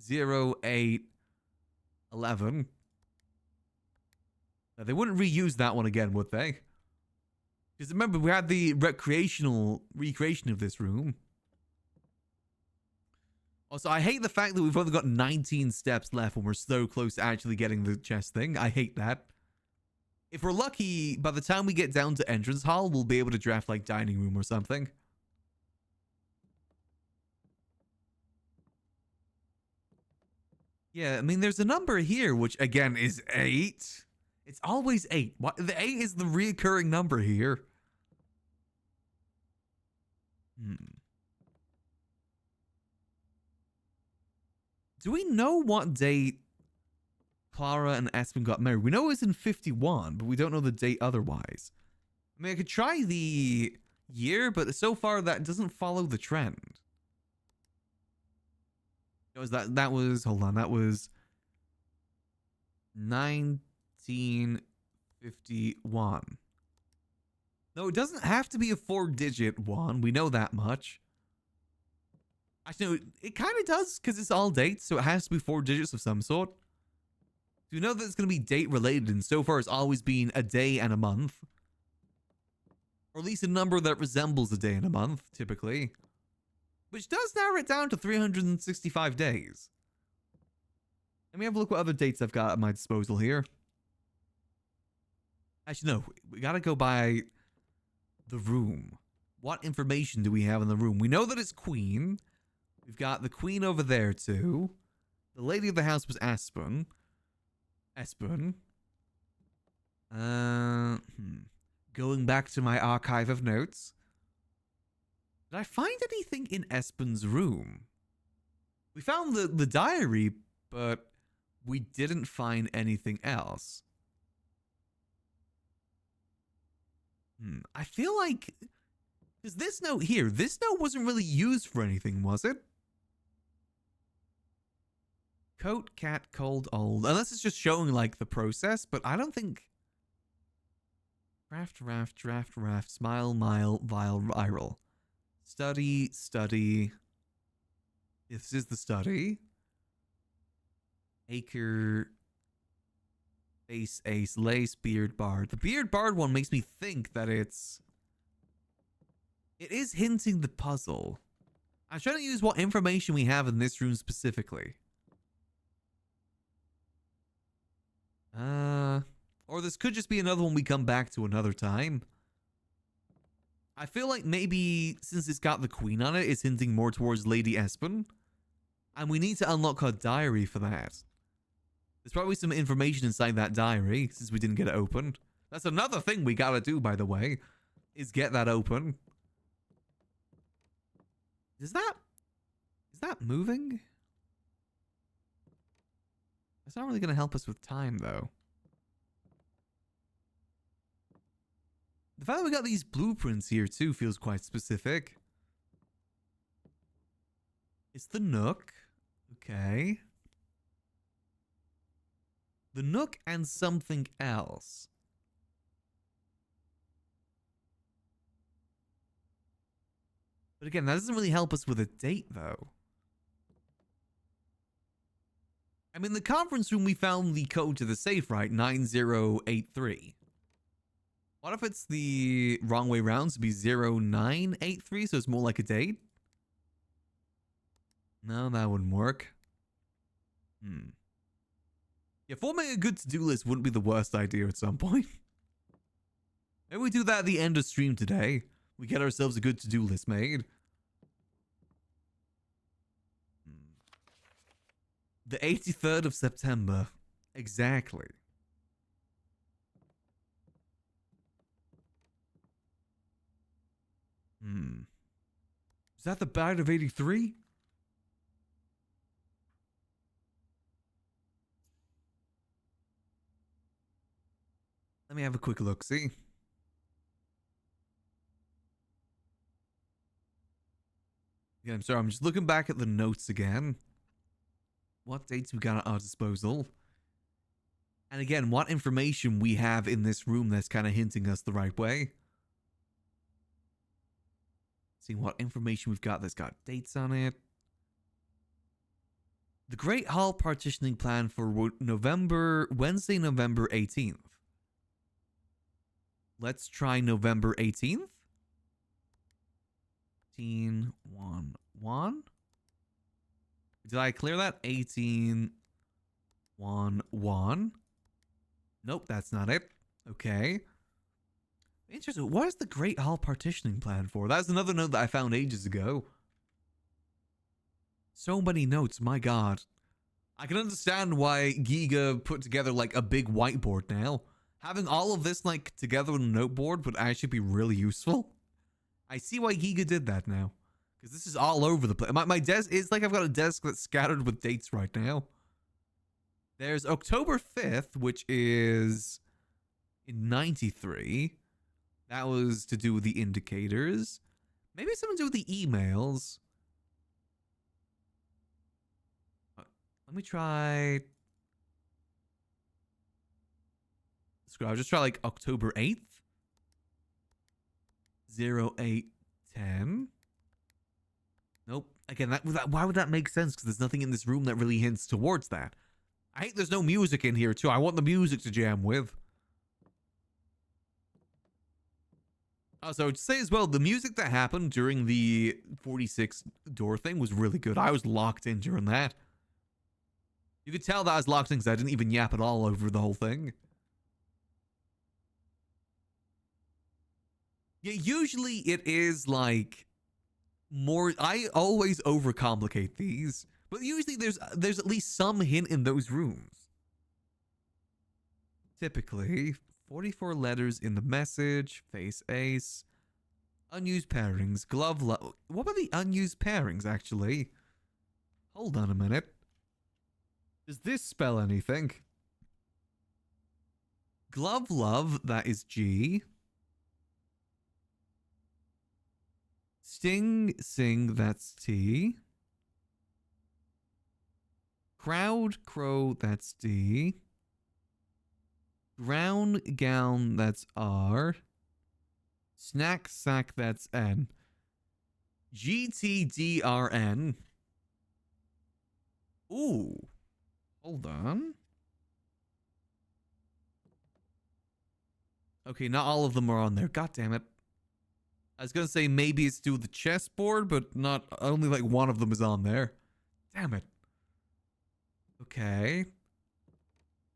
0, 8, 11. They wouldn't reuse that one again, would they? Because remember, we had the recreation of this room. Also, I hate the fact that we've only got 19 steps left when we're so close to actually getting the chest thing. I hate that. If we're lucky, by the time we get down to entrance hall, we'll be able to draft like dining room or something. Yeah, I mean, there's a number here, which again is 8. It's always 8. What? The 8 is the reoccurring number here. Do we know what date Clara and Espen got married? We know it was in 51, but we don't know the date otherwise. I mean, I could try the year, but so far that doesn't follow the trend. It was that was, hold on, that was 1951. No, it doesn't have to be a 4-digit one. We know that much. Actually, no, it kind of does because it's all dates, so it has to be 4 digits of some sort. So we know that it's going to be date related, and so far it's always been a day and a month. Or at least a number that resembles a day and a month, typically. Which does narrow it down to 365 days. Let me have a look what other dates I've got at my disposal here. Actually, no. We gotta go by the room. What information do we have in the room? We know that it's Queen. We've got the Queen over there, too. The lady of the house was Espen. Going back to my archive of notes. Did I find anything in Espen's room? We found the diary, but we didn't find anything else. I feel like... Because this note here, this note wasn't really used for anything, was it? Coat, cat, cold, old. Unless it's just showing, like, the process, but I don't think... Draft, smile, mile, vile, viral. Study. This is the study. Acre. Face, ace, lace, beard, bard. The beard, bard one makes me think that it is hinting the puzzle. I'm trying to use what information we have in this room specifically. Or this could just be another one we come back to another time. I feel like maybe since it's got the Queen on it, it's hinting more towards Lady Espen. And we need to unlock her diary for that. There's probably some information inside that diary, since we didn't get it opened. That's another thing we gotta do, by the way, is get that open. Is that moving? It's not really gonna help us with time, though. The fact that we got these blueprints here, too, feels quite specific. It's the Nook. Okay. The Nook and something else. But again, that doesn't really help us with a date, though. I mean, the conference room, we found the code to the safe, right? 9083. What if it's the wrong way round? So it'd be 0983, so it's more like a date? No, that wouldn't work. Yeah, forming a good to-do list wouldn't be the worst idea at some point. Maybe we do that at the end of stream today. We get ourselves a good to-do list made. The 83rd of September. Exactly. Is that the Battle of 83? Let me have a quick look, see? Yeah, I'm sorry, I'm just looking back at the notes again. What dates we got at our disposal? And again, what information we have in this room that's kind of hinting us the right way. Seeing what information we've got that's got dates on it. The Great Hall partitioning plan for Wednesday, November 18th. Let's try November 18th. 18, 1, 1. Did I clear that? 18, 1, 1. Nope, that's not it. Okay. Interesting. What is the Great Hall partitioning plan for? That's another note that I found ages ago. So many notes, my god. I can understand why Giga put together like a big whiteboard now. Having all of this like together on a noteboard would actually be really useful. I see why Giga did that now. Because this is all over the place. My desk is like I've got a desk that's scattered with dates right now. There's October 5th, which is in 93. That was to do with the indicators. Maybe something to do with the emails. Let me try. Screw. I'll just try like October 8th. 0810. Nope. Again, why would that make sense? Because there's nothing in this room that really hints towards that. I hate there's no music in here too. I want the music to jam with. So to say as well, the music that happened during the 46 door thing was really good. I was locked in during that. You could tell that I was locked in because I didn't even yap at all over the whole thing. Yeah, usually it is like more. I always overcomplicate these, but usually there's at least some hint in those rooms. Typically, 44 letters in the message, face ace, unused pairings, glove love. What about the unused pairings actually? Hold on a minute. Does this spell anything? Glove love, that is G. Sting, sing, that's T. Crowd, crow, that's D. Ground, gown, that's R. Snack, sack, that's N. GTDRN. Ooh. Hold on. Okay, not all of them are on there. God damn it. I was gonna say maybe it's due to the chessboard, but not only like one of them is on there. Damn it. Okay.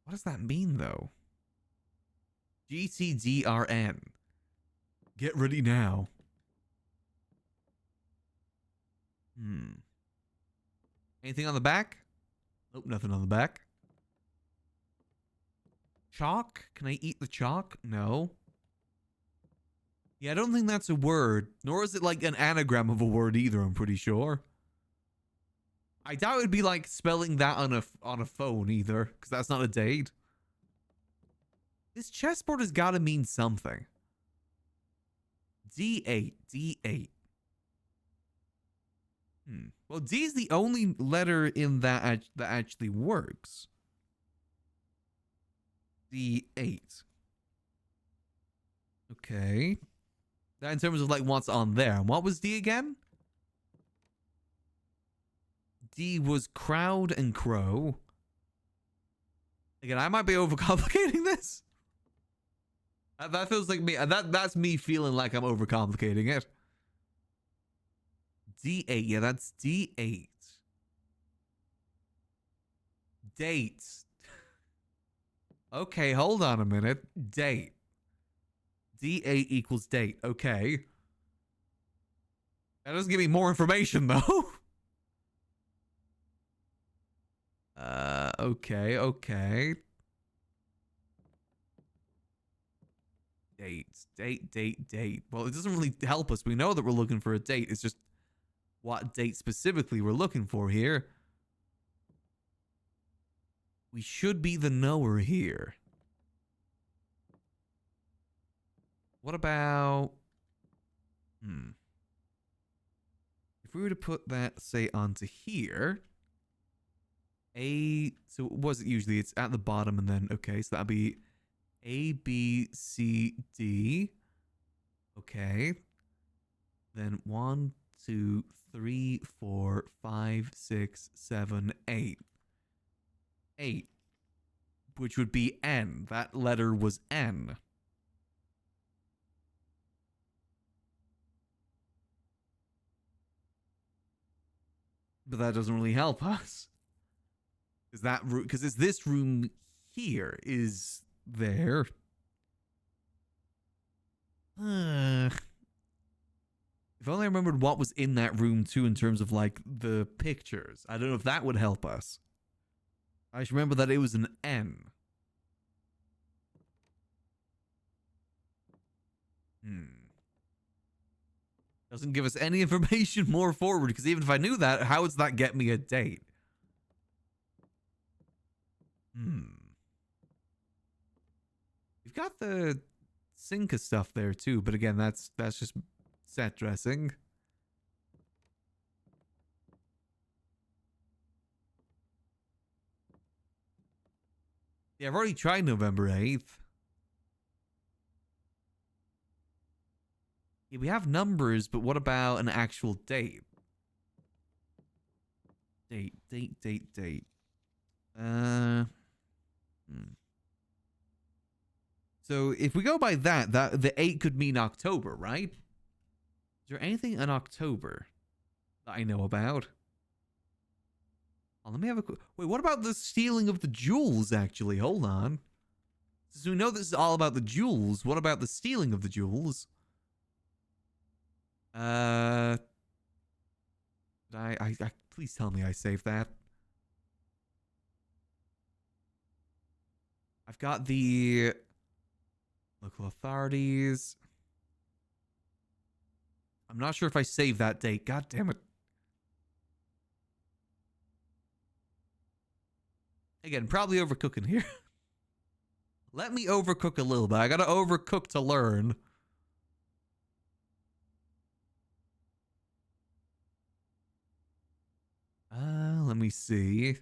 What does that mean though? GTDRN. Get ready now. Anything on the back? Nope, nothing on the back. Chalk? Can I eat the chalk? No. Yeah, I don't think that's a word. Nor is it like an anagram of a word either, I'm pretty sure. I doubt it'd be like spelling that on a phone either, because that's not a date. This chessboard has got to mean something. D8, D8. Well, D is the only letter in that that actually works. D8. Okay. That in terms of like what's on there. And what was D again? D was crowd and crow. Again, I might be overcomplicating this. That feels like me. That's me feeling like I'm overcomplicating it. D8. Yeah, that's D8. Date. Okay, hold on a minute. Date. D8 equals date. Okay. That doesn't give me more information, though. Okay, okay. Date. Well, it doesn't really help us. We know that we're looking for a date. It's just what date specifically we're looking for here. We should be the knower here. What about... If we were to put that, say, onto here... So what was it usually? It's at the bottom and then... Okay, so that'd be A, B, C, D. Okay. Then 1, 2, 3, 4, 5, 6, 7, 8. 8. Which would be N. That letter was N. But that doesn't really help us. Because it's this room here is there. If only I remembered what was in that room too in terms of like the pictures. I don't know if that would help us. I should remember that it was an N. Doesn't give us any information more forward, because even if I knew that, how does that get me a date? We've got the Cinca stuff there too, but again, that's just set dressing. Yeah, I've already tried November 8th. Yeah, we have numbers, but what about an actual date? Date. So if we go by that the 8 could mean October, right? Is there anything in October that I know about? Oh, let me have a quick... Wait, what about the stealing of the jewels, actually? Hold on. Since we know this is all about the jewels, what about the stealing of the jewels? Please tell me I saved that. I've got the local authorities. I'm not sure if I saved that date. God damn it. Again, probably overcooking here. Let me overcook a little bit. I gotta overcook to learn. Let me see.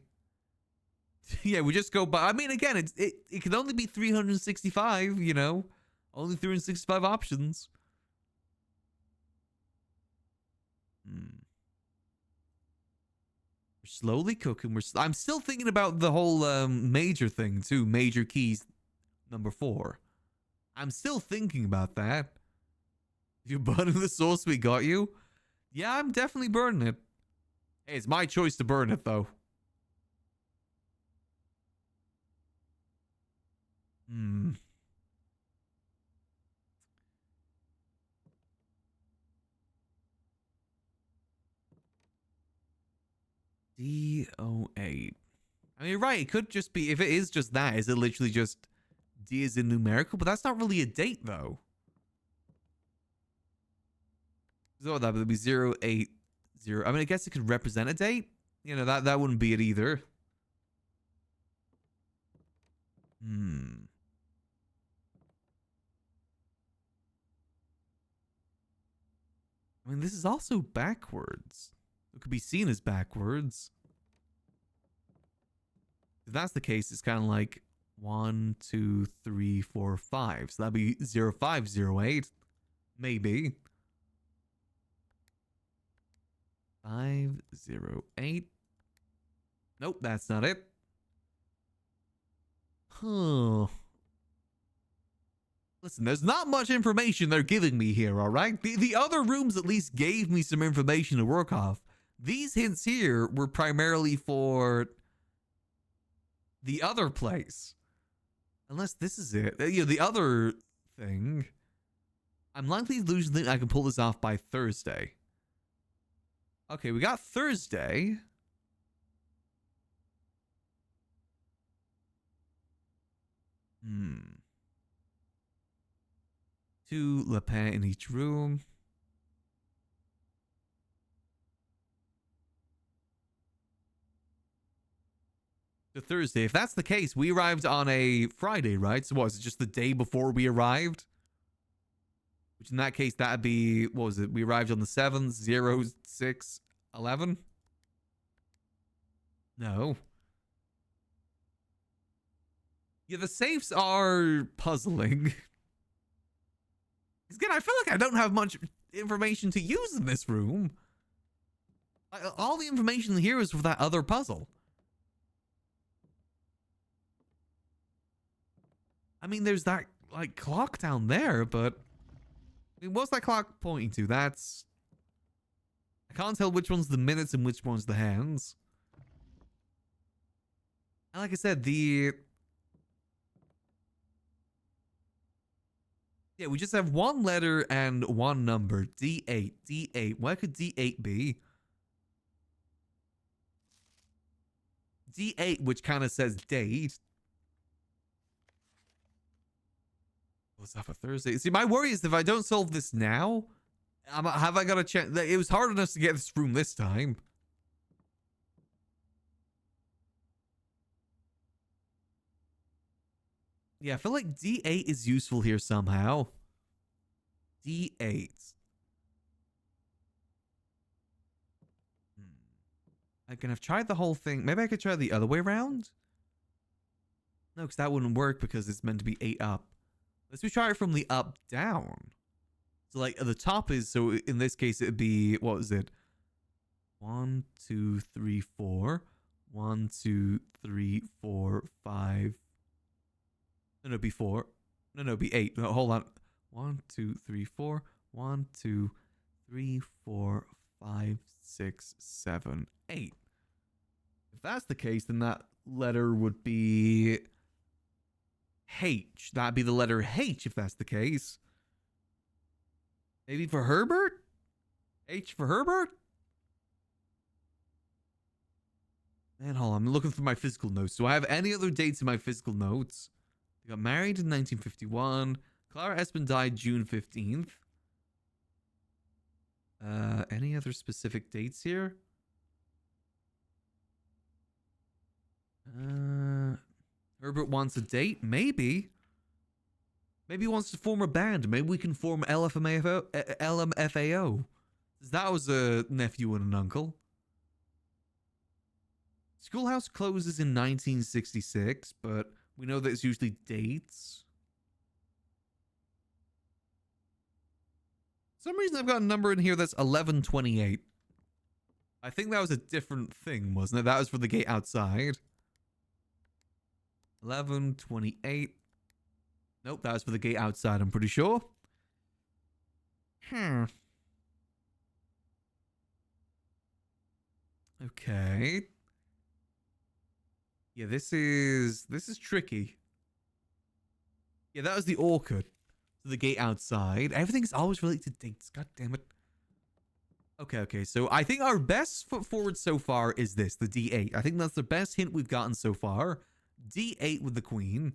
Yeah, we just go by. I mean, again, it can only be 365, you know? Only 365 options. We're slowly cooking. I'm still thinking about the whole major thing, too. Major keys, number 4. I'm still thinking about that. If you're burning the sauce we got you? Yeah, I'm definitely burning it. Hey, it's my choice to burn it, though. D08. I mean, right, it could just be, if it is just that, is it literally just D is in numerical? But that's not really a date, though. So that would be 080. I mean, I guess it could represent a date. You know, that wouldn't be it either. I mean, this is also backwards. It could be seen as backwards. If that's the case, it's kind of like 1, 2, 3, 4, 5. So that'd be 0508. Maybe. 508. Nope, that's not it. Huh. Listen, there's not much information they're giving me here, alright? The other rooms at least gave me some information to work off. These hints here were primarily for the other place. Unless this is it. You know, the other thing. I'm likely to lose think I can pull this off by Thursday. Okay, we got Thursday. Two lapin in each room. The Thursday. If that's the case, we arrived on a Friday, right? So what was it, just the day before we arrived? Which in that case, that'd be, what was it? We arrived on the 7th, 06, 11? No. Yeah, the safes are puzzling. Again, I feel like I don't have much information to use in this room. All the information here is for that other puzzle. I mean, there's that, like, clock down there, but... I mean, what's that clock pointing to? That's... I can't tell which one's the minutes and which one's the hands. And like I said, yeah, we just have one letter and one number. D8. D8. Where could D8 be? D8, which kind of says date. What's up for Thursday? See, my worry is if I don't solve this now, have I got a chance? It was hard enough to get this room this time. Yeah, I feel like D8 is useful here somehow. D8. I can have tried the whole thing. Maybe I could try the other way around? No, because that wouldn't work because it's meant to be 8 up. Let's try it from the up down. So like the top is, so in this case it'd be, what was it? 1, 2, 3, 4. 1, 2, 3, 4, 5. No, it'd be 4. No, it'd be 8. No, hold on. 1, 2, 3, 4. 1, 2, 3, 4, 5, 6, 7, 8. If that's the case, then that letter would be H. That'd be the letter H if that's the case. Maybe for Herbert? H for Herbert? Man, hold on. I'm looking for my physical notes. Do I have any other dates in my physical notes? They got married in 1951. Clara Espin died June 15th. Any other specific dates here? Herbert wants a date? Maybe. Maybe he wants to form a band. Maybe we can form LMFAO. That was a nephew and an uncle. Schoolhouse closes in 1966, but we know that it's usually dates. For some reason I've got a number in here that's 1128. I think that was a different thing, wasn't it? That was for the gate outside. 1128. Nope, that was for the gate outside, I'm pretty sure. Okay. Yeah, this is tricky. Yeah, that was the orchid. So the gate outside. Everything's always related to dates. God damn it. Okay. So I think our best foot forward so far is this, the D8. I think that's the best hint we've gotten so far. D8 with the queen.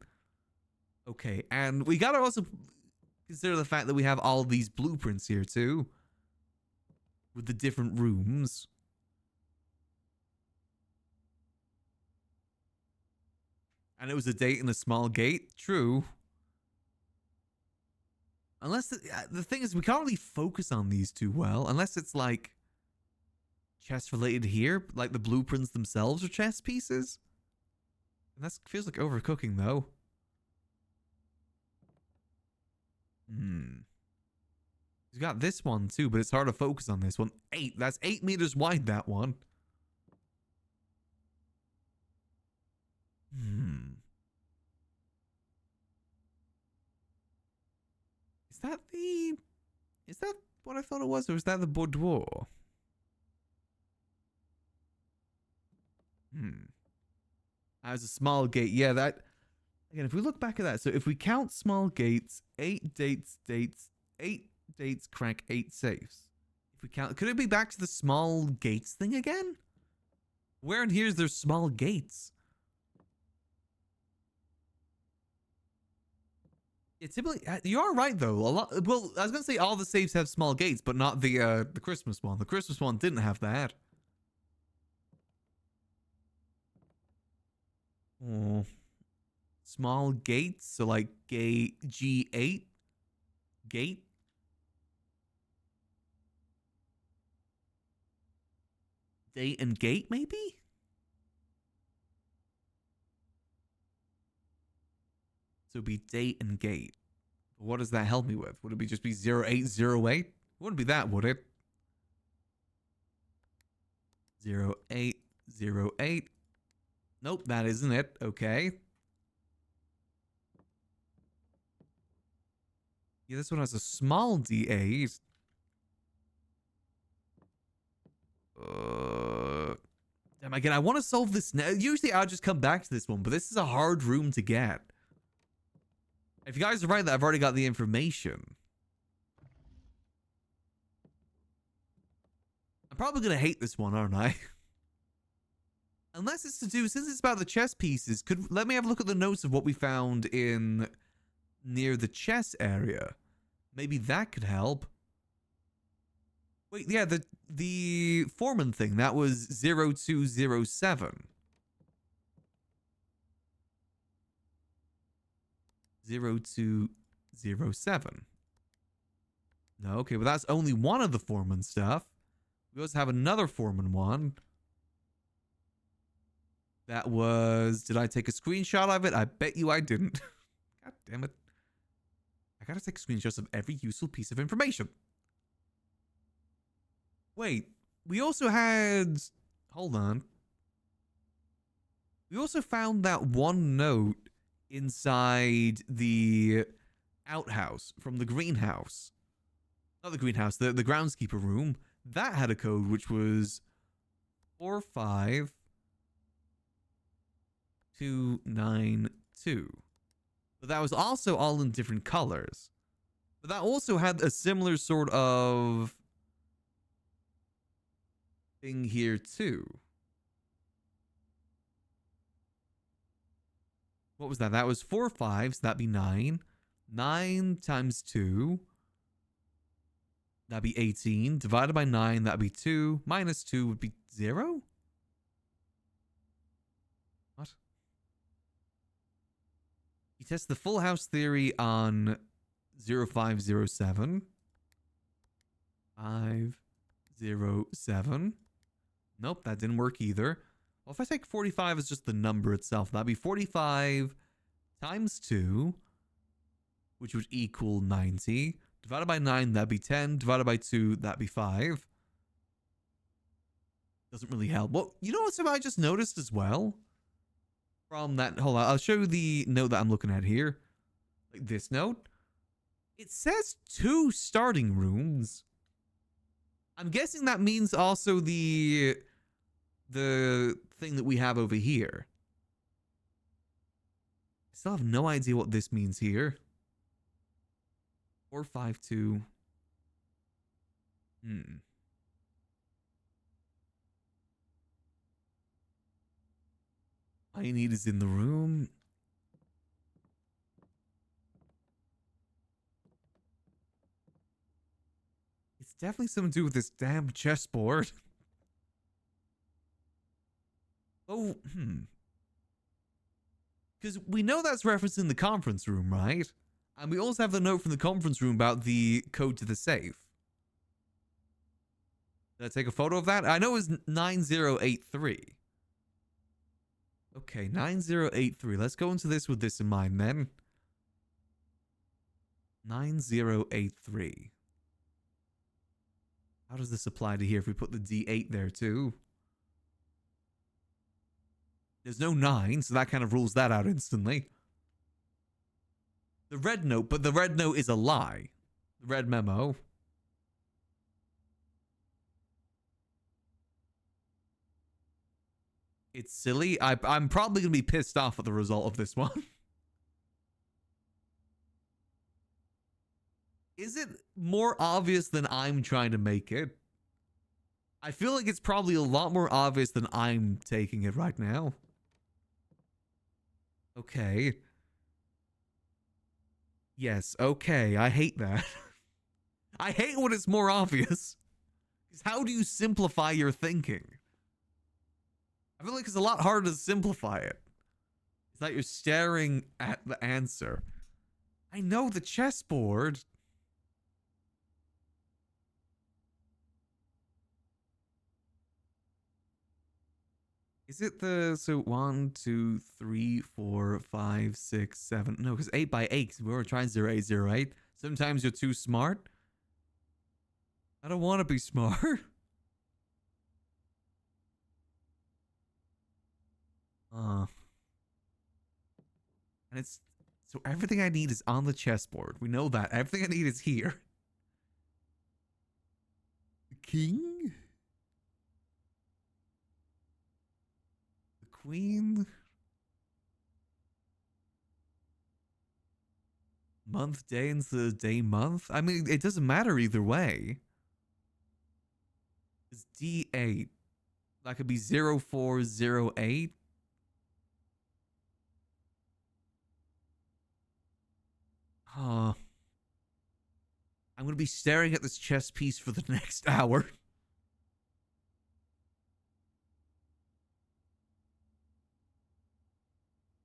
Okay, and we gotta also consider the fact that we have all these blueprints here too. With the different rooms. And it was a date in a small gate. True. Unless the thing is, we can't really focus on these too well. Unless it's like chess related here. Like the blueprints themselves are chess pieces. And that feels like overcooking though. He's got this one too, but it's hard to focus on this one. 8. That's 8 meters wide, that one. Is that what I thought it was, or is that the boudoir? As a small gate, yeah, that again, if we look back at that, so if we count small gates, 8 dates, 8 dates, crack 8 safes. If we count, could it be back to the small gates thing again? Where in here is there small gates? Yeah, typically, you are right though. A lot. Well, I was gonna say all the safes have small gates, but not the Christmas one. The Christmas one didn't have that. Oh, small gates. So like G8 gate. Date and gate maybe. So it'd be date and gate. What does that help me with? Would it be just be 0808? Wouldn't be that, would it? 0808. Nope, that isn't it. Okay. Yeah, this one has a small D8. And again, I want to solve this now. Usually I'll just come back to this one, but this is a hard room to get. If you guys are right that I've already got the information, I'm probably going to hate this one, aren't I? Unless it's to do, since it's about the chess pieces, let me have a look at the notes of what we found in near the chess area. Maybe that could help. Wait, yeah, the foreman thing, that was 0207. 0207. No, okay, but that's only one of the foreman stuff. We also have another foreman one. That was... Did I take a screenshot of it? I bet you I didn't. God damn it. I gotta take screenshots of every useful piece of information. Wait, we also had... Hold on. We also found that one note inside the outhouse from the greenhouse. Not the greenhouse, the groundskeeper room. That had a code which was 45292. But that was also all in different colors. But that also had a similar sort of thing here too. What was that? That was 4 5s. That'd be 9. 9 times 2. That'd be 18. Divided by 9, that'd be 2. Minus 2 would be 0? What? You test the full house theory on 0507. 507. Nope, that didn't work either. Well, if I take 45 as just the number itself, that'd be 45 times 2, which would equal 90. Divided by 9, that'd be 10. Divided by 2, that'd be 5. Doesn't really help. Well, you know what I just noticed as well? From that, hold on, I'll show you the note that I'm looking at here. Like this note. It says 2 starting rooms. I'm guessing that means also the thing that we have over here. I still have no idea what this means here. 452. All you need is in the room. It's definitely something to do with this damn chessboard. Oh, because we know that's referencing the conference room, right? And we also have the note from the conference room about the code to the safe. Did I take a photo of that? I know it was 9083. Okay, 9083. Let's go into this with this in mind then. 9083. How does this apply to here if we put the D8 there too? There's no 9, so that kind of rules that out instantly. The red note, but the red note is a lie. The red memo. It's silly. I'm probably going to be pissed off at the result of this one. Is it more obvious than I'm trying to make it? I feel like it's probably a lot more obvious than I'm taking it right now. Okay. Yes, okay. I hate that. I hate when it's more obvious. Because how do you simplify your thinking? I feel like it's a lot harder to simplify it. It's like you're staring at the answer. I know the chessboard. Is it the, so 1, 2, 3, 4, 5, 6, 7. No, because 8 by 8, we were trying 0808. Sometimes you're too smart. I don't want to be smart. And it's, so everything I need is on the chessboard. We know that. Everything I need is here. The king? month day instead of day month? I mean, it doesn't matter either way. It's D8. That could be 0408. Huh. I'm going to be staring at this chess piece for the next hour.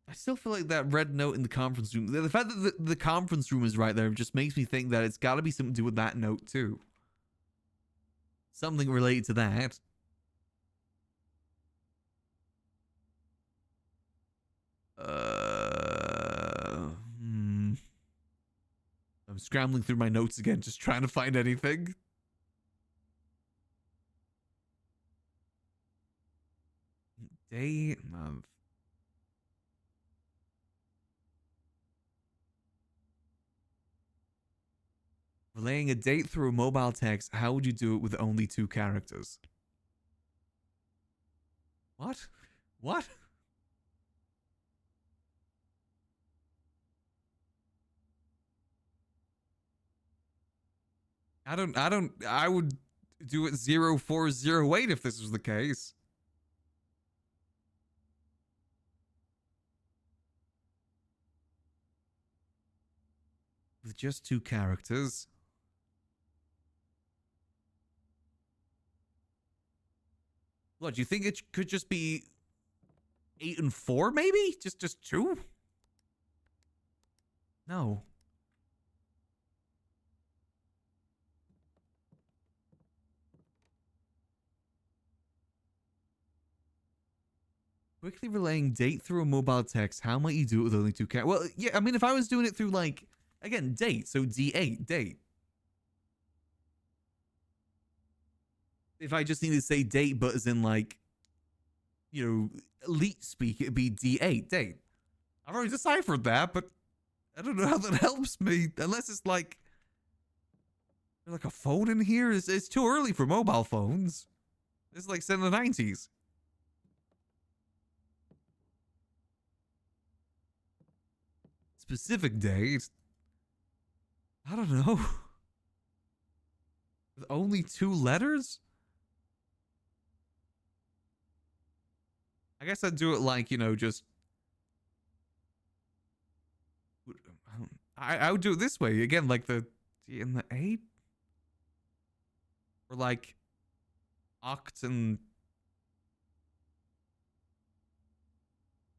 I still feel like that red note in the conference room, the fact that the conference room is right there just makes me think that it's got to be something to do with that note too. Something related to that. I'm scrambling through my notes again, just trying to find anything. Day, month. Relaying a date through a mobile text, how would you do it with only 2 characters? What? What? I would do it 0408 if this was the case. With just 2 characters. What, do you think it could just be 8 and 4 maybe? Just 2? No. Quickly relaying date through a mobile text. How might you do it with only 2 characters? Well, yeah, I mean, if I was doing it through, like, again, date, so D8, date. If I just needed to say date, but as in, like, you know, elite speak, it'd be D8, date. I've already deciphered that, but I don't know how that helps me. Unless it's like a phone in here. It's too early for mobile phones. It's like set in the 90s. Specific date. I don't know. With only 2 letters? I guess I'd do it like, you know, just... I would do it this way. Again, like the D and the 8? Or like... Oct and...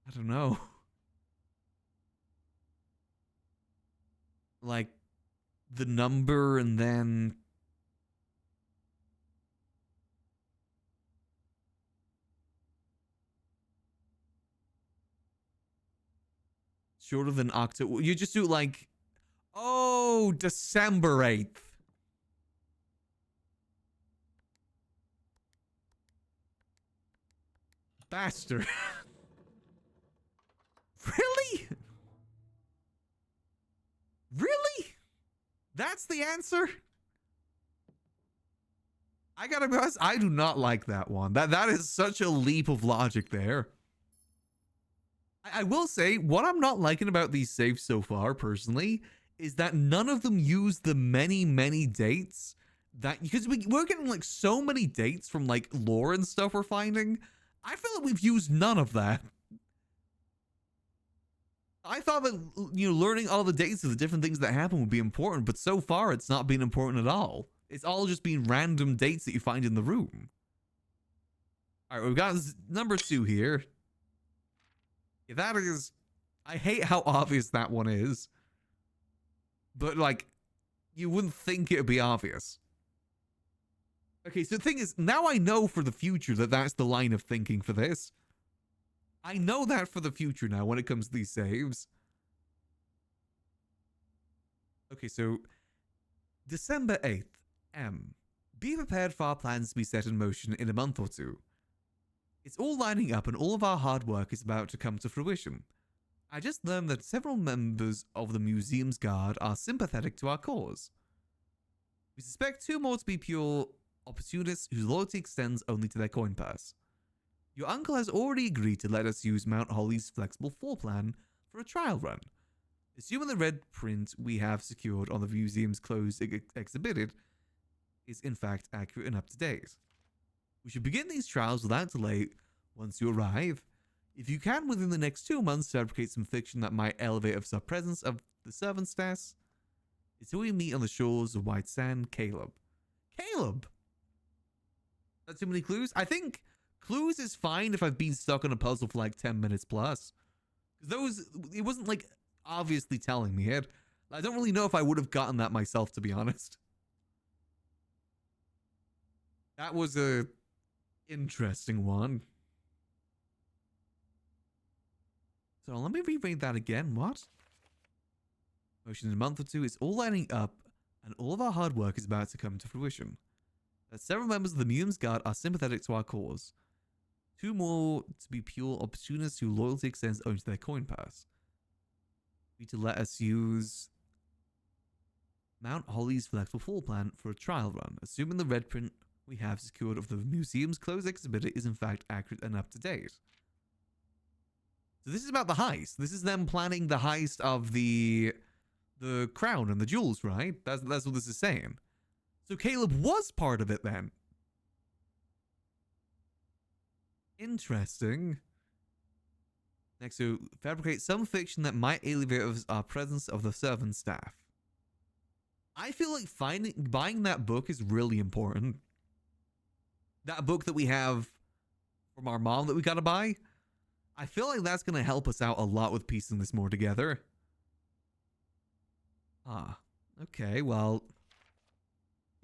I don't know. Like... The number and then... Shorter than Octo. You just do like, oh, December 8th. Bastard. Really? Really? That's the answer? I gotta be honest, I do not like that one. That is such a leap of logic there. I will say, what I'm not liking about these saves so far, personally, is that none of them use the many dates that... Because we're getting, like, so many dates from, like, lore and stuff we're finding. I feel like we've used none of that. I thought that, you know, learning all the dates of the different things that happen would be important, but so far it's not been important at all. It's all just been random dates that you find in the room. Alright, we've got number 2 here. Yeah, that is... I hate how obvious that one is. But, like, you wouldn't think it would be obvious. Okay, so the thing is, now I know for the future that that's the line of thinking for this. I know that for the future now when it comes to these saves. Okay, so... December 8th, M. Be prepared for our plans to be set in motion in a month or 2. It's all lining up and all of our hard work is about to come to fruition. I just learned that several members of the museum's guard are sympathetic to our cause. We suspect 2 more to be pure opportunists whose loyalty extends only to their coin purse. Your uncle has already agreed to let us use Mount Holly's flexible floor plan for a trial run. Assuming the red print we have secured on the museum's closed exhibited is in fact accurate and up to date. We should begin these trials without delay once you arrive. If you can, within the next 2 months, fabricate some fiction that might elevate the presence of the servant staff. It's who we meet on the shores of White Sand, Caleb. Caleb! That's too many clues? I think clues is fine if I've been stuck on a puzzle for like 10 minutes plus. Because it wasn't like obviously telling me it. I don't really know if I would have gotten that myself, to be honest. That was a interesting one. So let me reread that again. What? Motion in a month or two, it's all lining up, and all of our hard work is about to come to fruition. That several members of the Museum's Guard are sympathetic to our cause. 2 more to be pure opportunists whose loyalty extends only to their coin purse. We to let us use Mount Holly's flexible floor plan for a trial run, assuming the red print we have secured of the museum's closed exhibit is in fact accurate and up to date. So this is about the heist. This is them planning the heist of the crown and the jewels, right? That's what this is saying. So Caleb was part of it then. Interesting. Next, so fabricate some fiction that might alleviate our presence of the servant staff. I feel like buying that book is really important. That book that we have from our mom that we gotta buy. I feel like that's gonna help us out a lot with piecing this more together. Ah, okay, well.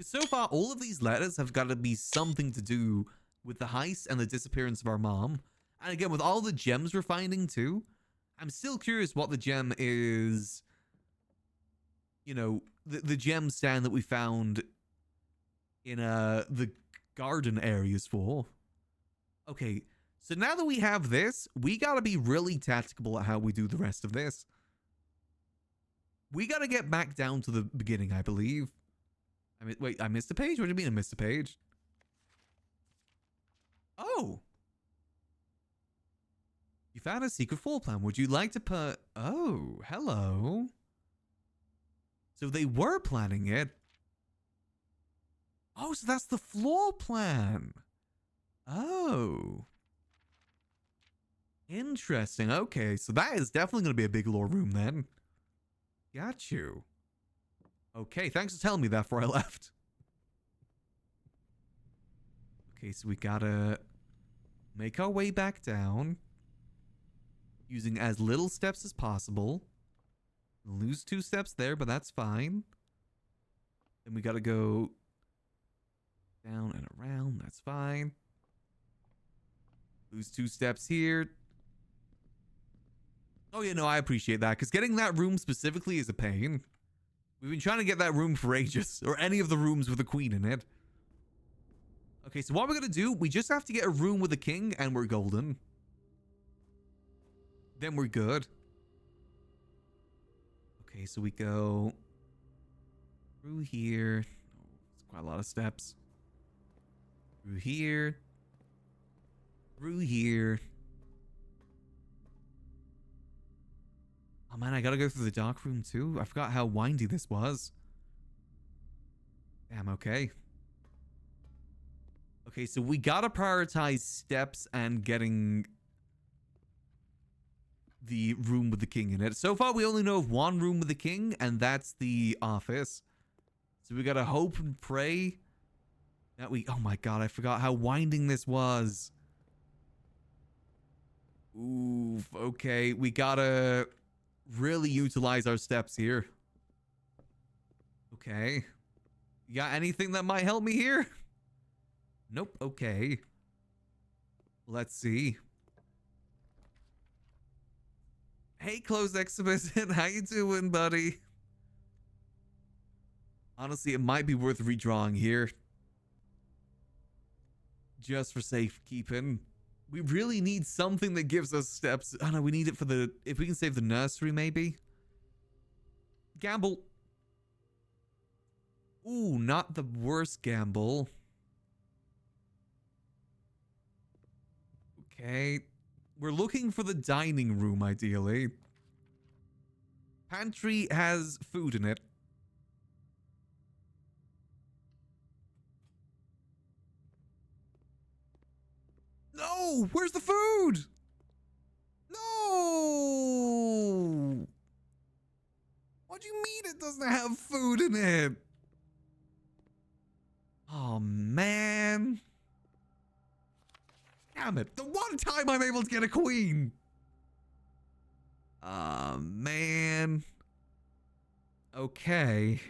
So far, all of these letters have got to be something to do with the heist and the disappearance of our mom. And again, with all the gems we're finding too, I'm still curious what the gem is. You know, the gem stand that we found in the garden areas for. Okay, so now that we have this, we gotta be really tactical at how we do the rest of this. We gotta get back down to the beginning, I believe. Wait, I missed a page? What do you mean I missed a page? Oh! You found a secret floor plan. Would you like to put... Oh, hello. So they were planning it. Oh, so that's the floor plan. Oh. Interesting. Okay, so that is definitely going to be a big lore room then. Got you. Okay, thanks for telling me that before I left. Okay, so we gotta make our way back down. Using as little steps as possible. Lose 2 steps there, but that's fine. Then we gotta go down and around. That's fine. Lose 2 steps here. Oh yeah, no, I appreciate that, because getting that room specifically is a pain. We've been trying to get that room for ages, or any of the rooms with a queen in it. Okay, so what we're gonna do, we just have to get a room with a king, and we're golden. Then we're good. Okay, so we go through here. Oh, it's quite a lot of steps. Through here. Through here. Oh man, I gotta go through the dark room too. I forgot how windy this was. Damn, okay. Okay, so we gotta prioritize steps and getting the room with the king in it. So far, we only know of one room with the king, and that's the office. So we gotta hope and pray that we... Oh my god, I forgot how winding this was. Oof, okay. We gotta really utilize our steps here. Okay. You got anything that might help me here? Nope, okay. Let's see. Hey, closed exhibition. How you doing, buddy? Honestly, it might be worth redrawing here. Just for safekeeping. We really need something that gives us steps. I don't know, we need it for the... If we can save the nursery, maybe? Gamble. Ooh, not the worst gamble. Okay. We're looking for the dining room, ideally. Pantry has food in it. No! Where's the food? No! What do you mean it doesn't have food in it? Oh, man. Damn it. The one time I'm able to get a queen. Man. Okay.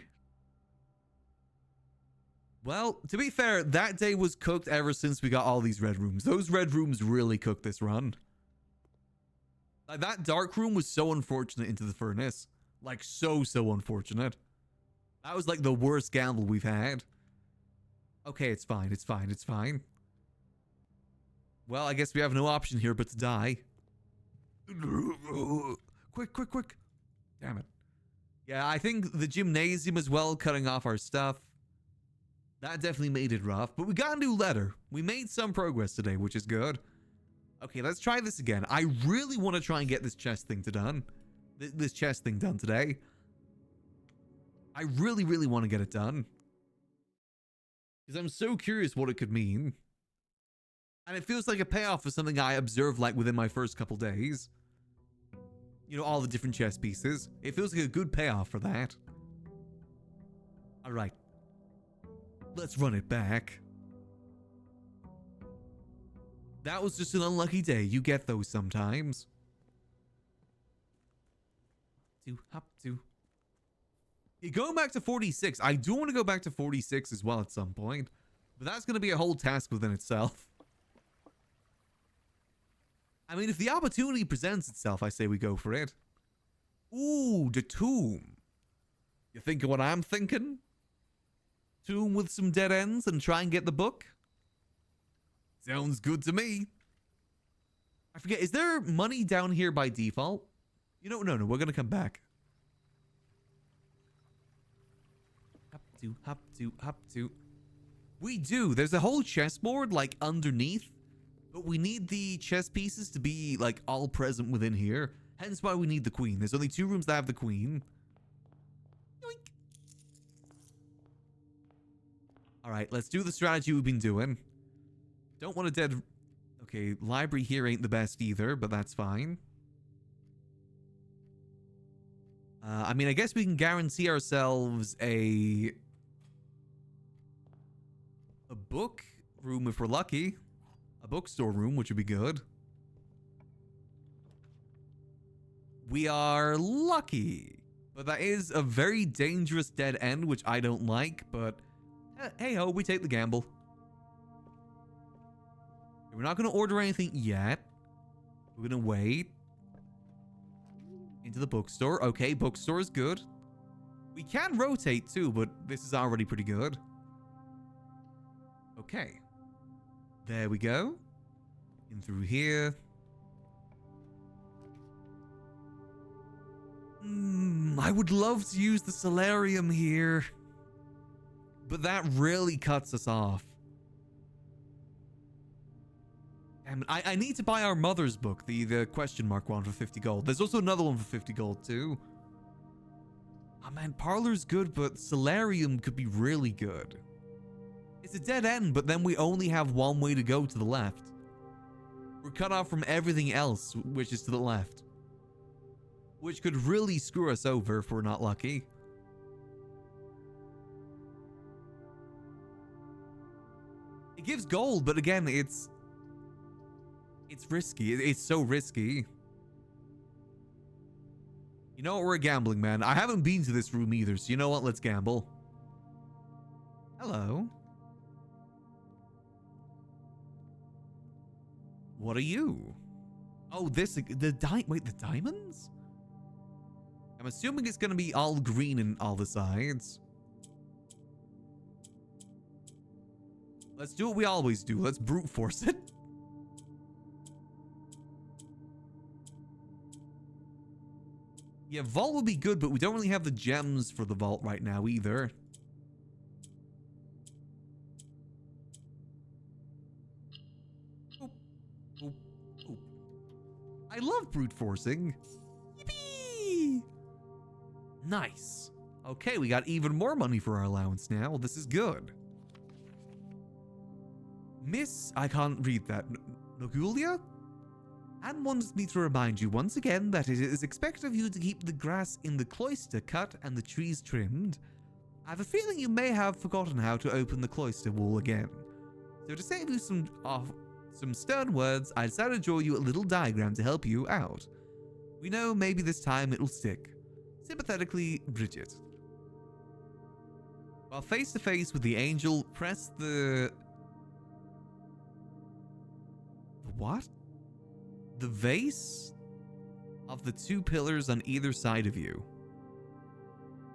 Well, to be fair, that day was cooked ever since we got all these red rooms. Those red rooms really cooked this run. Like, that dark room was so unfortunate into the furnace. Like, so unfortunate. That was like the worst gamble we've had. Okay, it's fine. It's fine. It's fine. Well, I guess we have no option here but to die. Quick, quick, quick. Damn it. Yeah, I think the gymnasium as well, cutting off our stuff. That definitely made it rough. But we got a new letter. We made some progress today, which is good. Okay, let's try this again. I really want to try and get this chest thing done. This chest thing done today. I really want to get it done. Because I'm so curious what it could mean. And it feels like a payoff for something I observed like within my first couple days. You know, all the different chess pieces. It feels like a good payoff for that. Alright. Let's run it back. That was just an unlucky day. You get those sometimes. Hop to. Yeah, going back to 46. I do want to go back to 46 as well at some point. But that's going to be a whole task within itself. I mean, if the opportunity presents itself, I say we go for it. Ooh, the tomb. You thinking what I'm thinking? Tomb with some dead ends and try and get the book? Sounds good to me. I forget, is there money down here by default? You know, no, we're gonna come back. Hop to. We do. There's a whole chessboard, like, underneath. But we need the chess pieces to be, like, all present within here. Hence why we need the queen. There's only 2 rooms that have the queen. Yoink. Alright, let's do the strategy we've been doing. Don't want a dead... Okay, library here ain't the best either, but that's fine. I mean, I guess we can guarantee ourselves a book room if we're lucky. A bookstore room, which would be good. We are lucky. But that is a very dangerous dead end, which I don't like, but hey ho, we take the gamble. We're not going to order anything yet. We're going to wait. Into the bookstore. Okay, bookstore is good. We can rotate too, but this is already pretty good. Okay. There we go. In through here. I would love to use the solarium here. But that really cuts us off. Damn it, I need to buy our mother's book, the question mark one for 50 gold. There's also another one for 50 gold too. Oh man, Parlor's good, but Solarium could be really good. It's a dead end, but then we only have one way to go to the left. We're cut off from everything else, which is to the left. Which could really screw us over if we're not lucky. It gives gold, but again, it's risky. It's so risky. You know what? We're gambling, man. I haven't been to this room either, so you know what? Let's gamble. Hello. What are you? Oh, wait, the diamonds? I'm assuming it's gonna be all green in all the sides. Let's do what we always do. Let's brute force it. Yeah, vault would be good, but we don't really have the gems for the vault right now either. Oop, oop, oop. I love brute forcing. Yippee! Nice. Okay, we got even more money for our allowance now. This is good. Miss, I can't read that. Nogulia? Anne wants me to remind you once again that it is expected of you to keep the grass in the cloister cut and the trees trimmed. I have a feeling you may have forgotten how to open the cloister wall again. So to save you some stern words, I decided to draw you a little diagram to help you out. We know maybe this time it'll stick. Sympathetically, Bridget. While face to face with the angel, press the what? The vase of the two pillars on either side of you.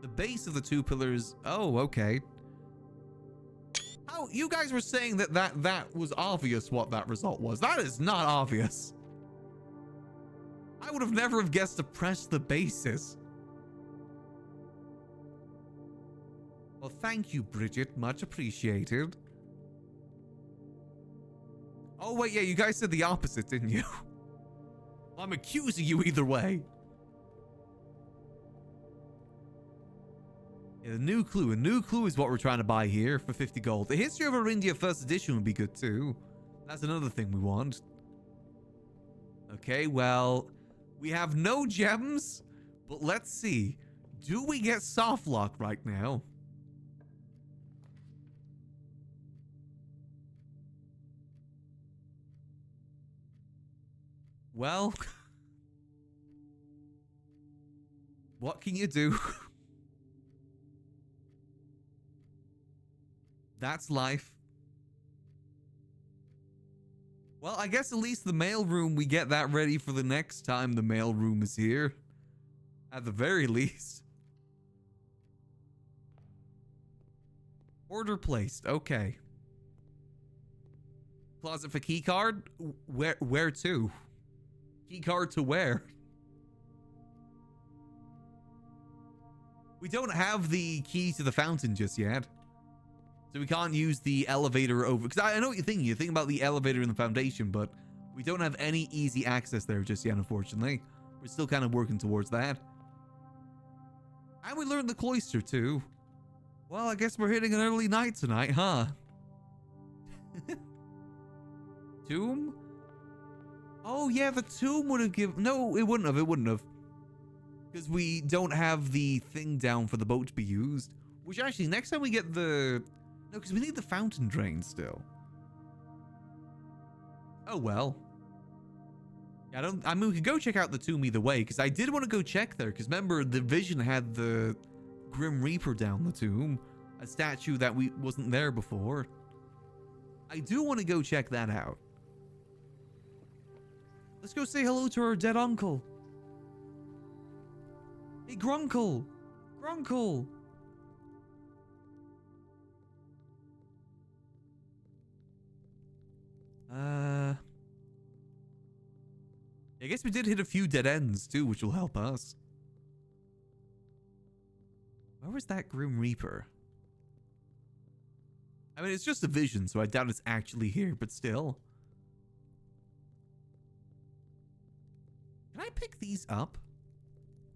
The base of the two pillars. Oh, okay. Oh, you guys were saying that was obvious what that result was. That is not obvious. I would have never have guessed to press the bases. Well, thank you, Bridget. Much appreciated. Oh, wait, yeah, you guys said the opposite, didn't you? I'm accusing you either way. Yeah, a new clue. A new clue is what we're trying to buy here for 50 gold. The History of Arindia 1st edition would be good too. That's another thing we want. Okay, well, we have no gems, but let's see. Do we get soft lock right now? Well, what can you do? That's life. Well, I guess at least the mailroom, we get that ready for the next time the mailroom is here. At the very least. Order placed. Okay. Closet for keycard? Where to? Keycard to where? We don't have the key to the fountain just yet. So we can't use the elevator over... Because I know what you're thinking. You're thinking about the elevator in the foundation, but we don't have any easy access there just yet, unfortunately. We're still kind of working towards that. And we learned the cloister, too. Well, I guess we're hitting an early night tonight, huh? Tomb? Oh, yeah, the tomb would have given... No, it wouldn't have. It wouldn't have. Because we don't have the thing down for the boat to be used. Which actually, next time we get the... No, because we need the fountain drain still. Oh, well. Yeah, I mean, we could go check out the tomb either way, because I did want to go check there, because remember, the vision had the Grim Reaper down the tomb. A statue that wasn't there before. I do want to go check that out. Let's go say hello to our dead uncle. Hey, Grunkle! Grunkle! I guess we did hit a few dead ends too, which will help us. Where was that Grim Reaper? I mean, it's just a vision, so I doubt it's actually here, but still. Can I pick these up?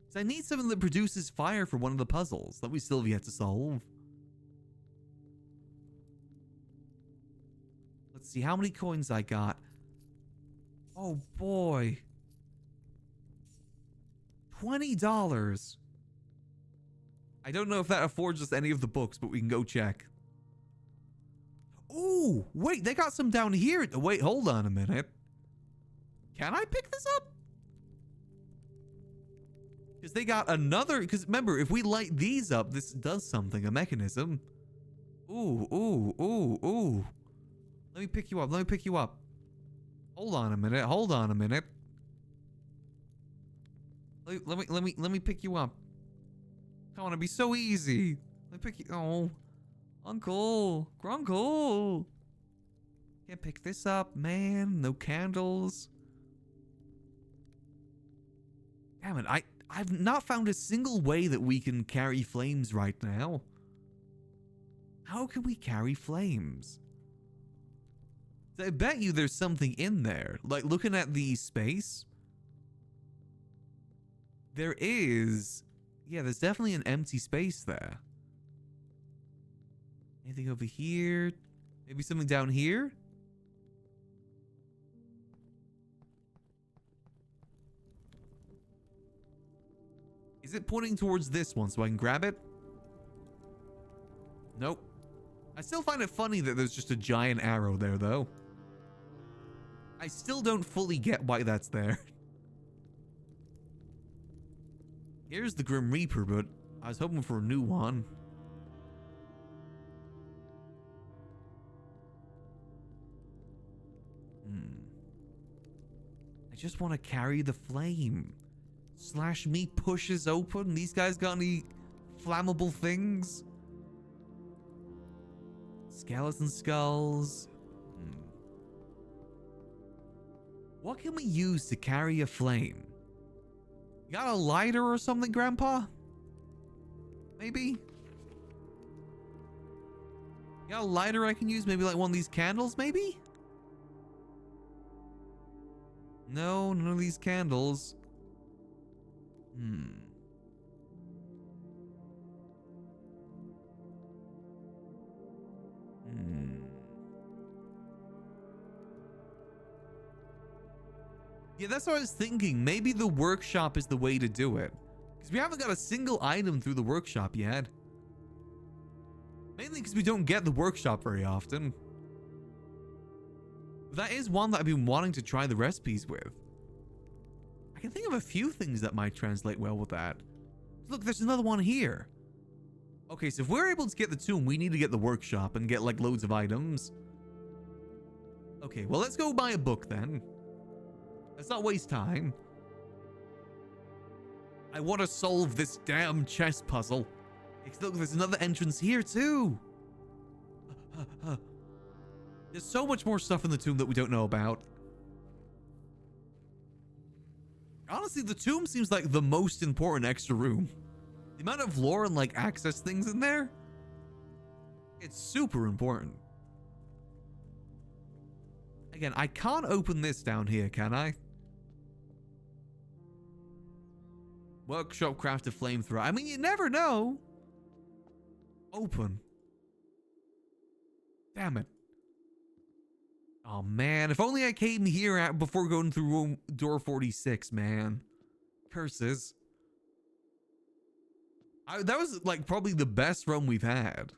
Because I need something that produces fire for one of the puzzles that we still have yet to solve. Let's see how many coins I got. Oh boy. $20. I don't know if that affords us any of the books, but we can go check. Ooh, wait, they got some down here. Wait, hold on a minute. Can I pick this up? Because they got another... Because remember, if we light these up, this does something, a mechanism. Ooh, ooh, ooh, ooh. Let me pick you up. Let me pick you up. Hold on a minute. Hold on a minute. Let me pick you up. Come on, it'd be so easy. Let me pick you. Oh, Uncle, Grunkle. Can't pick this up, man. No candles. Damn it! I've not found a single way that we can carry flames right now. How can we carry flames? I bet you there's something in there. Like, looking at the space, there is... Yeah, there's definitely an empty space there. Anything over here? Maybe something down here? Is it pointing towards this one so I can grab it? Nope. I still find it funny that there's just a giant arrow there, though. I still don't fully get why that's there. Here's the Grim Reaper, but I was hoping for a new one. I just want to carry the flame. Slash me pushes open. These guys got any flammable things? Skeleton skulls. What can we use to carry a flame? You got a lighter or something, Grandpa? Maybe? You got a lighter I can use? Maybe like one of these candles, maybe? No, none of these candles. Yeah, that's what I was thinking. Maybe the workshop is the way to do it. Because we haven't got a single item through the workshop yet. Mainly because we don't get the workshop very often. That is one that I've been wanting to try the recipes with. I can think of a few things that might translate well with that. Look, there's another one here. Okay, so if we're able to get the tomb, we need to get the workshop and get like loads of items. Okay, well, let's go buy a book then. Let's not waste time. I want to solve this damn chess puzzle. Look, there's another entrance here too. There's so much more stuff in the tomb that we don't know about. Honestly, the tomb seems like the most important extra room. The amount of lore and like access things in there, it's super important. Again, I can't open this down here, can I? Workshop crafted flamethrower. I mean, you never know. Open. Damn it. Oh man, if only I came here before going through room door 46, man. Curses. That was like probably the best run we've had.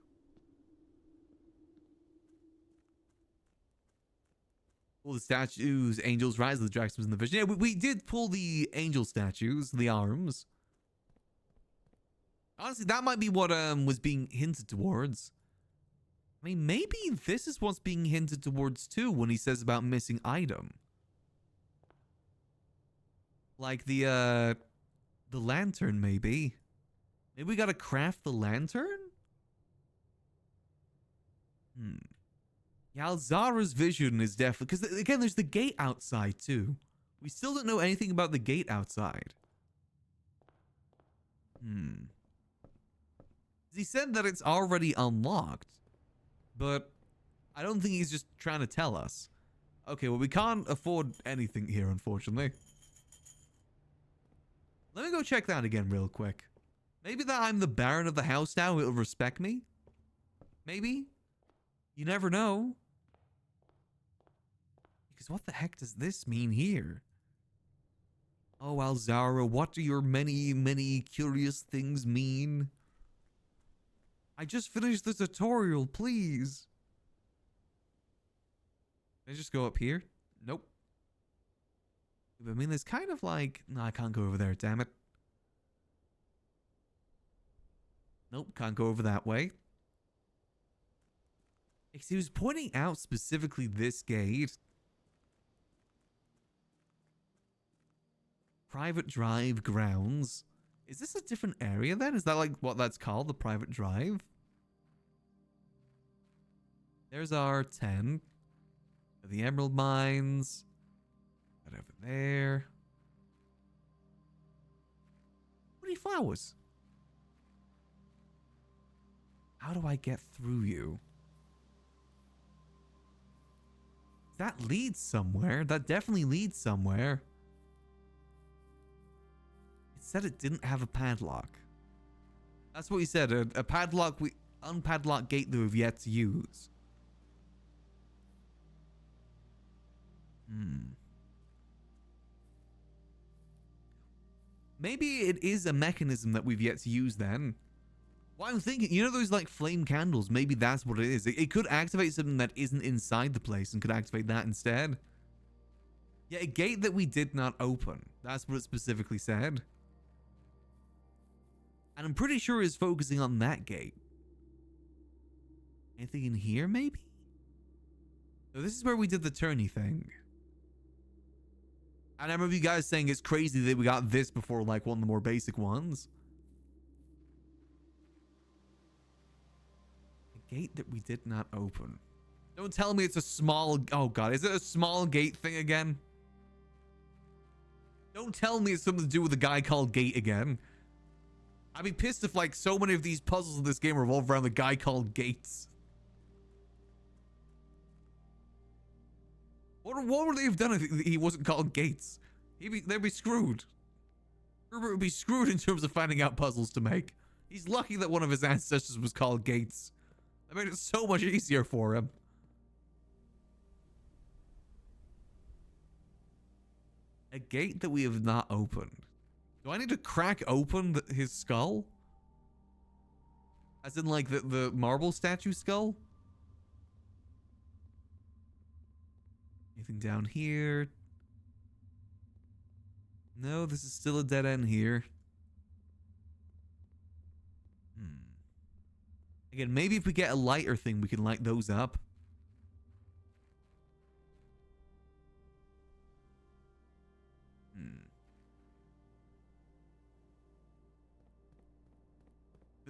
All the statues, angels, rise of the dragons in the vision. Yeah, we did pull the angel statues, the arms. Honestly, that might be what was being hinted towards. I mean, maybe this is what's being hinted towards too when he says about missing item. Like the lantern, maybe. Maybe we gotta craft the lantern? Yeah, Alzara's vision is definitely... Because, again, there's the gate outside, too. We still don't know anything about the gate outside. He said that it's already unlocked. But I don't think he's just trying to tell us. Okay, well, we can't afford anything here, unfortunately. Let me go check that again real quick. Maybe that I'm the Baron of the house now, he'll respect me? Maybe? You never know. Because what the heck does this mean here? Oh, Alzara, what do your many, many curious things mean? I just finished the tutorial, please. Can I just go up here? Nope. I mean, there's kind of like... No, I can't go over there, damn it. Nope, can't go over that way. Because he was pointing out specifically this gate. Private drive grounds. Is this a different area then? Is that like what that's called? The private drive? There's our 10. The emerald mines. Right over there. Pretty flowers. How do I get through you? That leads somewhere. That definitely leads somewhere. It said it didn't have a padlock. That's what he said. A padlock, unpadlocked gate that we've yet to use. Maybe it is a mechanism that we've yet to use then. Well, I'm thinking, you know those like flame candles? Maybe that's what it is. It could activate something that isn't inside the place and could activate that instead. Yeah, a gate that we did not open. That's what it specifically said. And I'm pretty sure it's focusing on that gate. Anything in here, maybe? So this is where we did the tourney thing. And I remember you guys saying it's crazy that we got this before like one of the more basic ones. A gate that we did not open. Don't tell me it's a small... Oh god, is it a small gate thing again? Don't tell me it's something to do with a guy called Gate again. I'd be pissed if like so many of these puzzles in this game revolve around the guy called Gates. What would they have done if he wasn't called Gates? They'd be screwed. Herbert would be screwed in terms of finding out puzzles to make. He's lucky that one of his ancestors was called Gates. That made it so much easier for him. A gate that we have not opened. Do I need to crack open his skull? As in like the marble statue skull? Anything down here? No, this is still a dead end here. Again, maybe if we get a lighter thing, we can light those up.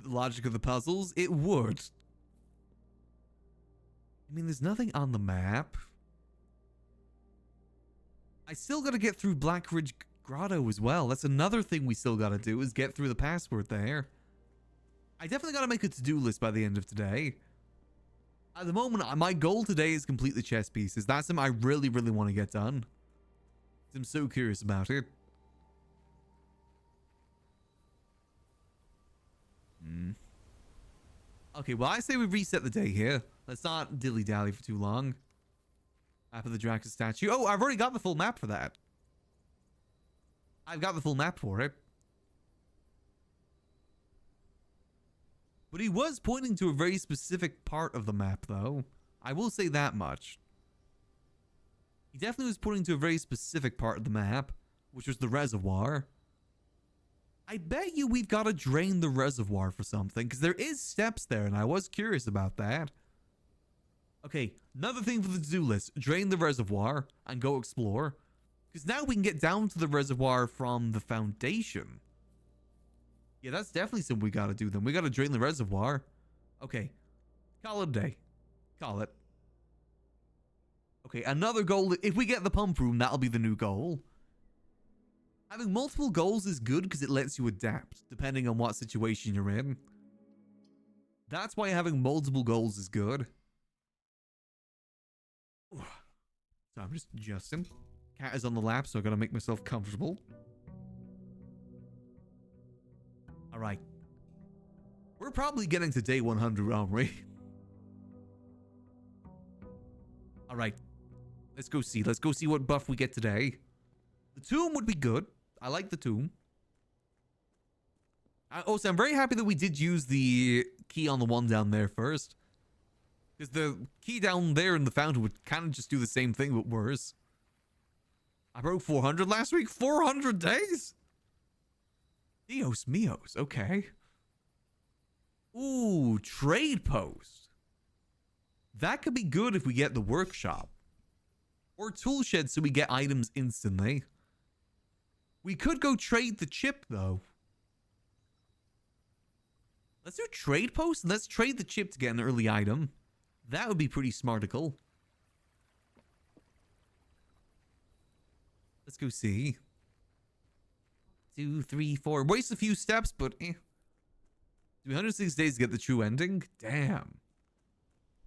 The logic of the puzzles, it would. I mean, there's nothing on the map. I still gotta get through Black Ridge Grotto as well. That's another thing we still gotta do, is get through the password there. I definitely gotta make a to-do list by the end of today. At the moment, my goal today is complete the chess pieces. That's something I really, really want to get done. I'm so curious about it. Okay, well, I say we reset the day here. Let's not dilly-dally for too long. Map of the Draxus statue. Oh, I've already got the full map for that. I've got the full map for it. But he was pointing to a very specific part of the map, though. I will say that much. He definitely was pointing to a very specific part of the map, which was the reservoir. I bet you we've got to drain the reservoir for something, because there is steps there, and I was curious about that. Okay, another thing for the to-do list. Drain the reservoir and go explore. Because now we can get down to the reservoir from the foundation. Yeah, that's definitely something we got to do then. We got to drain the reservoir. Okay, call it a day. Call it. Okay, another goal. If we get the pump room, that'll be the new goal. Having multiple goals is good because it lets you adapt, depending on what situation you're in. That's why having multiple goals is good. So I'm just adjusting. Cat is on the lap, so I gotta make myself comfortable. Alright. We're probably getting to day 100, aren't we? Alright. Let's go see. Let's go see what buff we get today. The tomb would be good. I like the tomb. Also, I'm very happy that we did use the key on the one down there first. Because the key down there in the fountain would kind of just do the same thing, but worse. I broke 400 last week? 400 days? Dios mios. Okay. Ooh, trade post. That could be good if we get the workshop. Or tool shed so we get items instantly. We could go trade the chip, though. Let's do trade post and let's trade the chip to get an early item. That would be pretty smartical. Let's go see. 2, 3, 4. Waste a few steps, but eh. 306 days to get the true ending? Damn.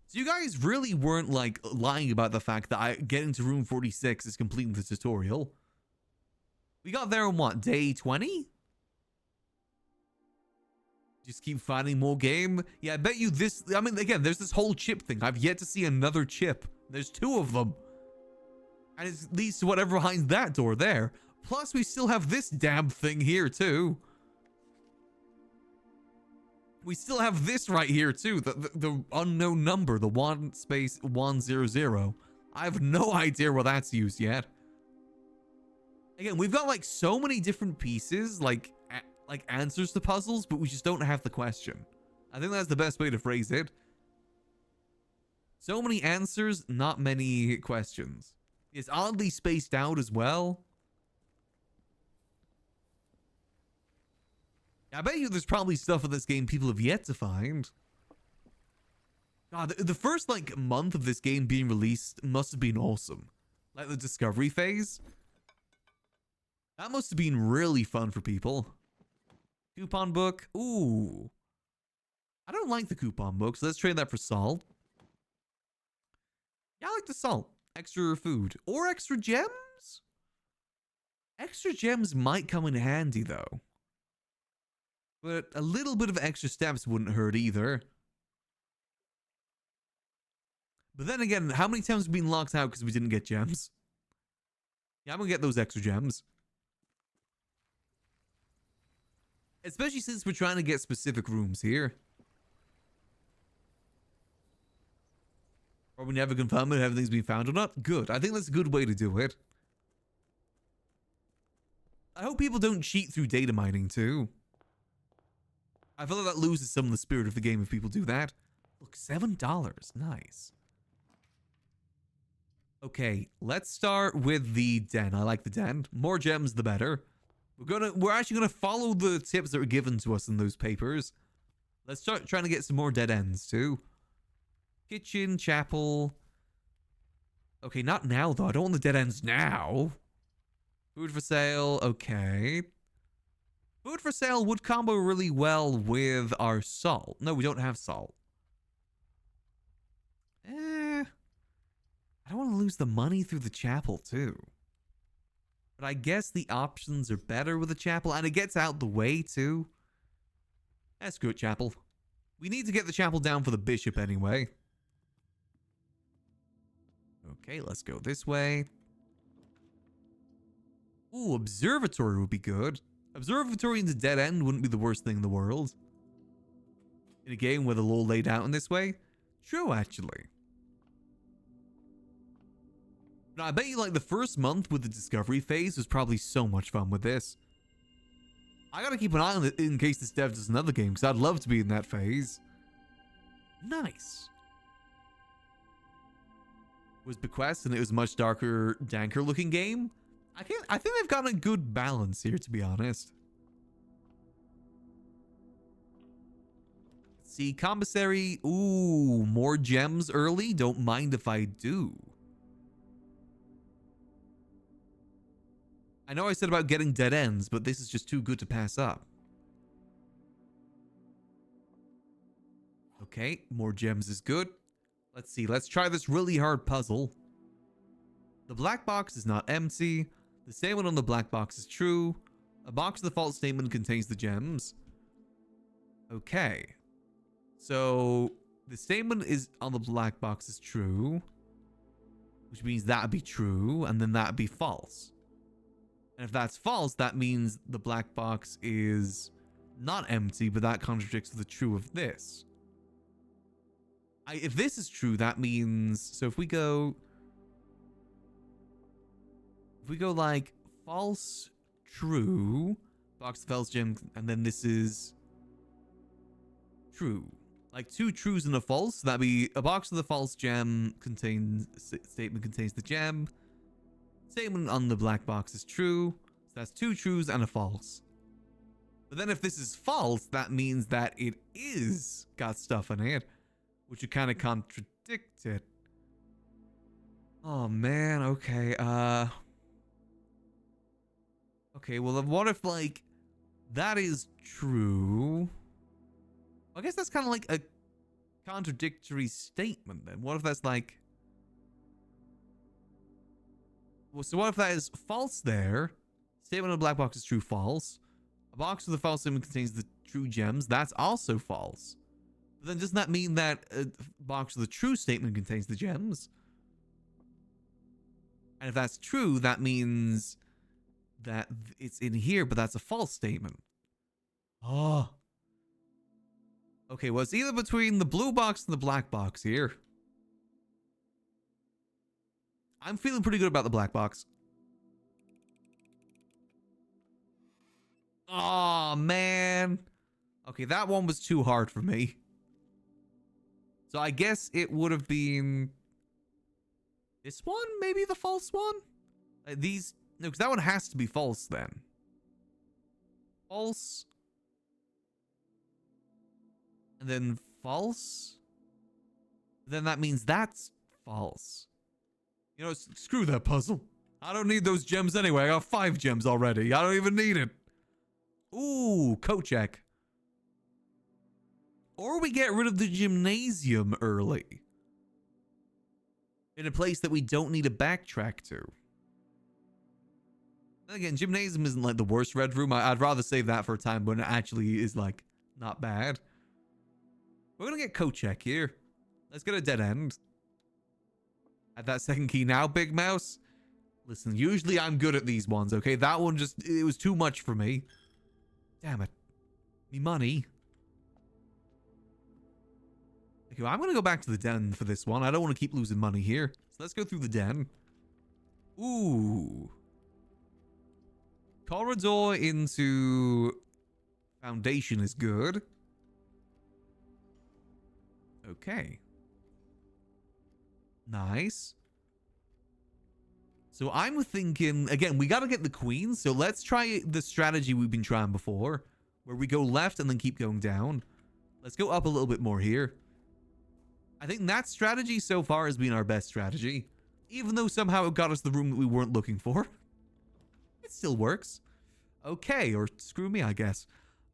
So you guys really weren't like lying about the fact that getting to room 46 is completing the tutorial. We got there on what, day 20? Just keep finding more game. Yeah, I bet you this... I mean, again, there's this whole chip thing. I've yet to see another chip. There's 2 of them. And it leads to whatever behind that door there. Plus, we still have this damn thing here, too. We still have this right here, too. The unknown number. The 1-100. I have no idea where that's used yet. Again, we've got, like, so many different pieces, like answers to puzzles, but we just don't have the question. I think that's the best way to phrase it. So many answers, not many questions. It's oddly spaced out as well. I bet you there's probably stuff in this game people have yet to find. God, the first, like, month of this game being released must have been awesome. Like, the discovery phase. That must have been really fun for people. Coupon book. Ooh. I don't like the coupon book, so let's trade that for salt. Yeah, I like the salt. Extra food. Or extra gems? Extra gems might come in handy, though. But a little bit of extra steps wouldn't hurt either. But then again, how many times have we been locked out because we didn't get gems? Yeah, I'm gonna get those extra gems. Especially since we're trying to get specific rooms here. Are we never confirm if everything's been found or not? Good. I think that's a good way to do it. I hope people don't cheat through data mining too. I feel like that loses some of the spirit of the game if people do that. Look, $7. Nice. Okay, let's start with the den. I like the den. More gems, the better. We're actually gonna follow the tips that were given to us in those papers. Let's start trying to get some more dead ends too. Kitchen, chapel. Okay, not now though. I don't want the dead ends now. Food for sale. Okay. Food for sale would combo really well with our salt. No, we don't have salt. I don't want to lose the money through the chapel too. But I guess the options are better with the chapel, and it gets out the way too. That's good, chapel. We need to get the chapel down for the bishop anyway. Okay, let's go this way. Ooh, observatory would be good. Observatory into dead end wouldn't be the worst thing in the world. In a game with a lull laid out in this way? True, actually. Now, I bet you like the first month with the discovery phase was probably so much fun with this. I gotta keep an eye on it in case this dev does another game, because I'd love to be in that phase. Nice. Was Bequest and it was a much darker, danker looking game. I think they've got a good balance here, to be honest. Let's see, commissary. Ooh, more gems early. Don't mind if I do. I know I said about getting dead ends, but this is just too good to pass up. Okay, more gems is good. Let's see, let's try this really hard puzzle. The black box is not empty. The statement on the black box is true. A box of the false statement contains the gems. Okay. So, the statement is on the black box is true. Which means that would be true, and then that would be false. And if that's false, that means the black box is not empty, but that contradicts the true of this. If this is true, that means... So if we go like false, true, box of false gem, and then this is true. Like 2 trues and a false. That'd be a box of the false gem statement contains the gem. Statement on the black box is true. So that's 2 trues and a false. But then if this is false, that means that it is got stuff in it, which would kind of contradict it. Oh man, okay. Okay, well then what if like that is true? I guess that's kind of like a contradictory statement then. What if that's like... Well, so what if that is false there? Statement on the black box is true, false. A box with a false statement contains the true gems, that's also false. But then doesn't that mean that a box with a true statement contains the gems? And if that's true, that means that it's in here, but that's a false statement. Oh. Okay, well, it's either between the blue box and the black box here. I'm feeling pretty good about the black box. Oh, man. Okay, that one was too hard for me. So I guess it would have been this one, maybe the false one? No, because that one has to be false then. False. And then false. Then that means that's false. You know, screw that puzzle. I don't need those gems anyway. I got 5 gems already. I don't even need it. Ooh, coat check. Or we get rid of the gymnasium early. In a place that we don't need to backtrack to. Then again, gymnasium isn't like the worst red room. I'd rather save that for a time when it actually is like not bad. We're gonna get coat check here. Let's get a dead end. Have that second key now, Big Mouse. Listen, usually I'm good at these ones, okay? That one just, it was too much for me. Damn it. Me money. Okay, well, I'm gonna go back to the den for this one. I don't want to keep losing money here. So let's go through the den. Ooh. Corridor into foundation is good. Okay. Nice. So I'm thinking, again, we got to get the queen. So let's try the strategy we've been trying before, where we go left and then keep going down. Let's go up a little bit more here. I think that strategy so far has been our best strategy, even though somehow it got us the room that we weren't looking for. It still works. Okay, or screw me, I guess.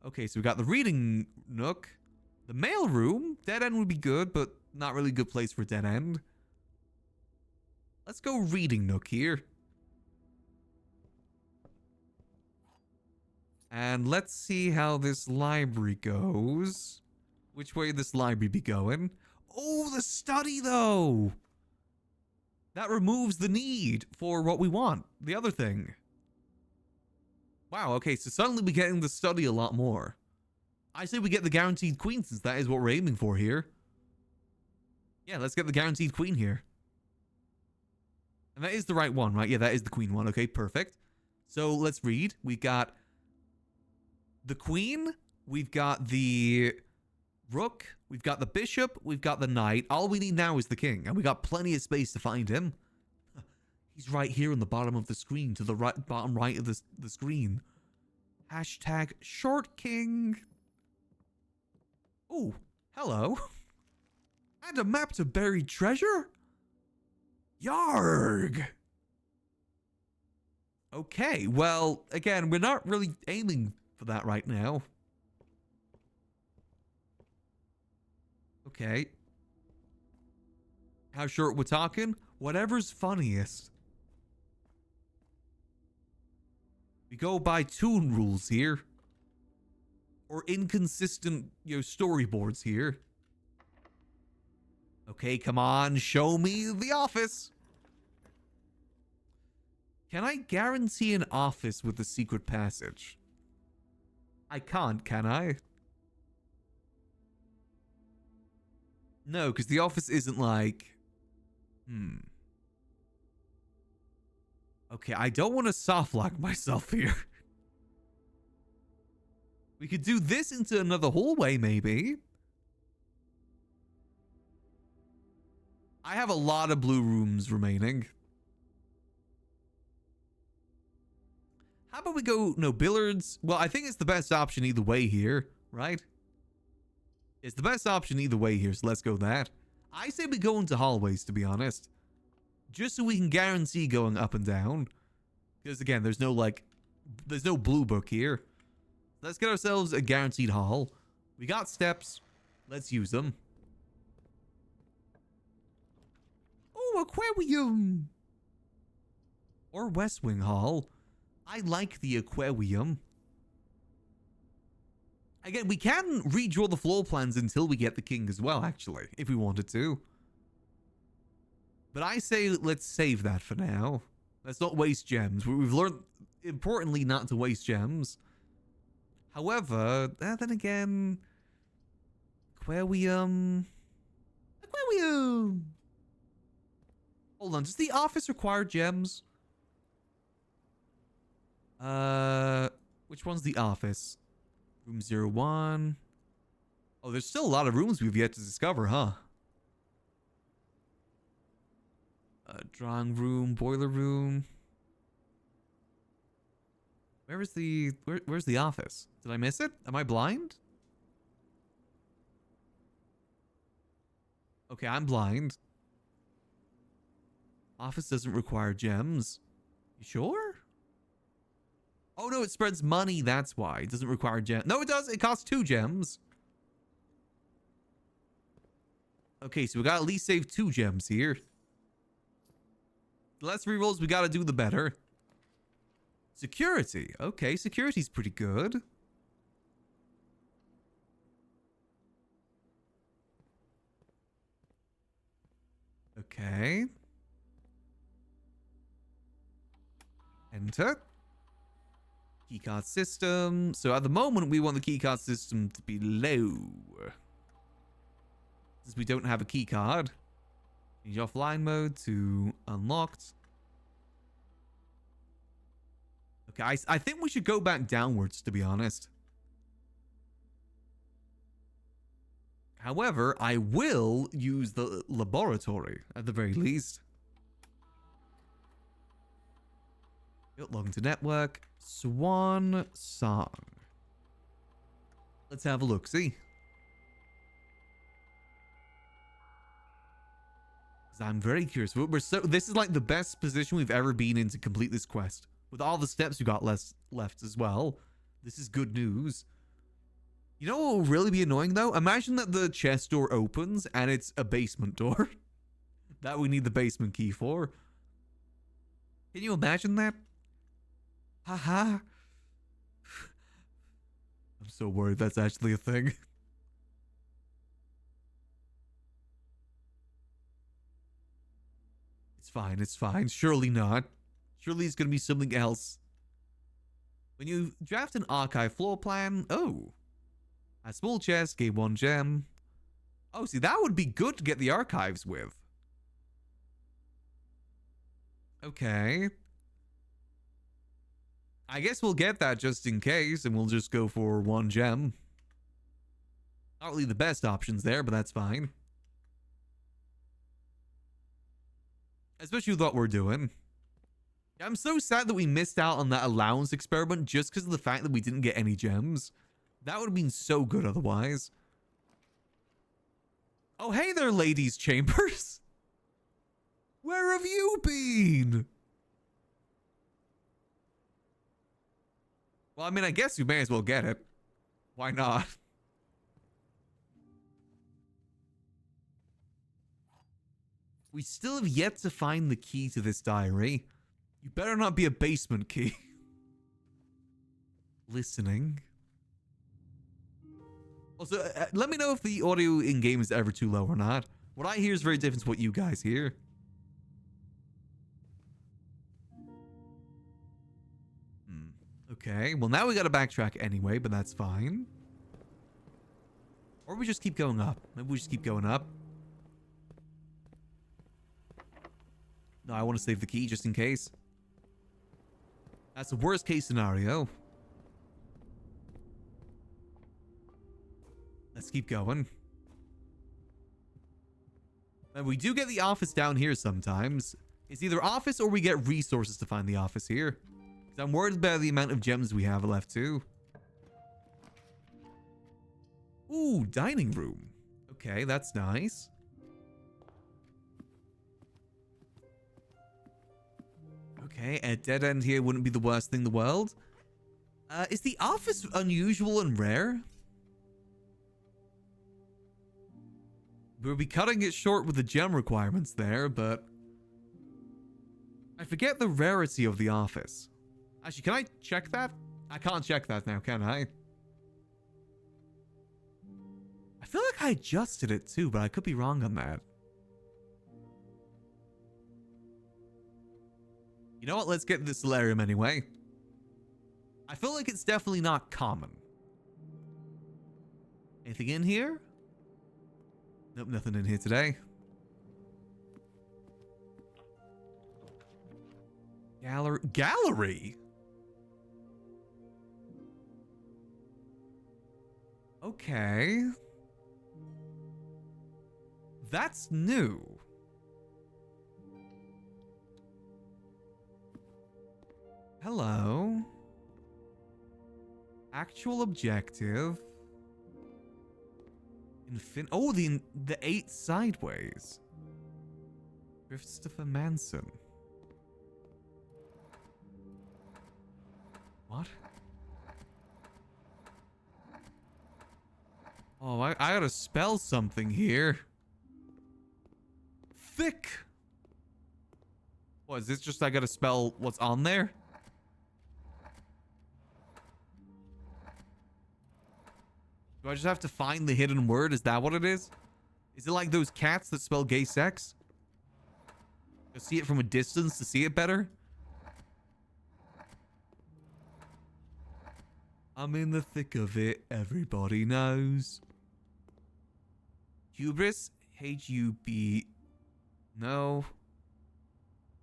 Okay, so we got the reading nook. The mail room. Dead end would be good, but not really a good place for dead end. Let's go reading nook here. And let's see how this library goes. Which way this library be going? Oh, the study, though. That removes the need for what we want. The other thing. Wow, okay, so suddenly we're getting the study a lot more. I say we get the guaranteed queen, since that is what we're aiming for here. Yeah, let's get the guaranteed queen here. And that is the right one, right? Yeah, that is the queen one. Okay, perfect. So let's read. We've got the queen. We've got the rook. We've got the bishop. We've got the knight. All we need now is the king. And we got plenty of space to find him. He's right here on the bottom of the screen. To the right, bottom right of the screen. Hashtag short king. Oh, hello. And a map to buried treasure? Yarg! Okay, well, again, we're not really aiming for that right now. Okay. How short we're talking? Whatever's funniest. We go by toon rules here. Or inconsistent, storyboards here. Okay, come on, show me the office. Can I guarantee an office with a secret passage? I can't, can I? No, because the office isn't like... Okay, I don't want to soft lock myself here. We could do this into another hallway, maybe. I have a lot of blue rooms remaining. How about we go, no, billiards? Well, I think it's the best option either way here, right? It's the best option either way here, so let's go that. I say we go into hallways, to be honest. Just so we can guarantee going up and down. Because, again, there's no blue book here. Let's get ourselves a guaranteed hall. We got steps. Let's use them. Oh, aquarium. Or West Wing Hall. I like the aquarium. Again, we can redraw the floor plans until we get the king as well, actually, if we wanted to. But I say let's save that for now. Let's not waste gems. We've learned, importantly, not to waste gems. However, then again, Aquarium. Hold on, does the office require gems? Which one's the office? Room 01. Oh, there's still a lot of rooms we've yet to discover, huh? Drawing room, boiler room. Where's the office? Did I miss it? Am I blind? Okay, I'm blind. Office doesn't require gems. You sure? Oh no, it spreads money, that's why. It doesn't require gems. No, it does. It costs 2 gems. Okay, so we gotta at least save 2 gems here. The less rerolls we gotta do, the better. Security. Okay, security's pretty good. Okay. Enter. Keycard system. So at the moment, we want the keycard system to be low. Since we don't have a keycard. Change offline mode to unlocked. Okay, I think we should go back downwards, to be honest. However, I will use the laboratory, at the very least. Log into network. Swan Song. Let's have a look, see. I'm very curious. This is like the best position we've ever been in to complete this quest. With all the steps we got left as well. This is good news. You know what will really be annoying though? Imagine that the chest door opens and it's a basement door. That we need the basement key for. Can you imagine that? Haha. I'm so worried that's actually a thing. It's fine. Surely not. Surely it's gonna be something else. When you draft an archive floor plan, oh. A small chest gave 1 gem. Oh, see, that would be good to get the archives with. Okay. I guess we'll get that just in case, and we'll just go for 1 gem. Not really the best options there, but that's fine. Especially with what we're doing. I'm so sad that we missed out on that allowance experiment just because of the fact that we didn't get any gems. That would have been so good otherwise. Oh, hey there, ladies' chambers. Where have you been? Well, I mean, I guess you may as well get it. Why not? We still have yet to find the key to this diary. You better not be a basement key. Listening. Also, let me know if the audio in-game is ever too low or not. What I hear is very different to what you guys hear. Okay, well now we gotta backtrack anyway, but that's fine. Or we just keep going up. Maybe we just keep going up. No, I want to save the key just in case. That's the worst case scenario. Let's keep going. And we do get the office down here sometimes. It's either office or we get resources to find the office here. Because I'm worried about the amount of gems we have left too. Ooh, dining room. Okay, that's nice. Okay, a dead end here wouldn't be the worst thing in the world. Is the office unusual and rare? We'll be cutting it short with the gem requirements there, but I forget the rarity of the office. Actually, can I check that? I can't check that now, can I? feel like I adjusted it too, but I could be wrong on that. You know what? Let's get the Solarium anyway. I feel like it's definitely not common. Anything in here? Nope, nothing in here today. Gallery? Okay. That's new. Hello. Actual objective. Oh, the 8 sideways. Christopher Manson. What? Oh, I gotta spell something here. Thick. What, is this just I gotta spell what's on there? Do I just have to find the hidden word? Is that what it is? Is it like those cats that spell gay sex? You see it from a distance to see it better? I'm in the thick of it, everybody knows. Hubris? H-U-B... No.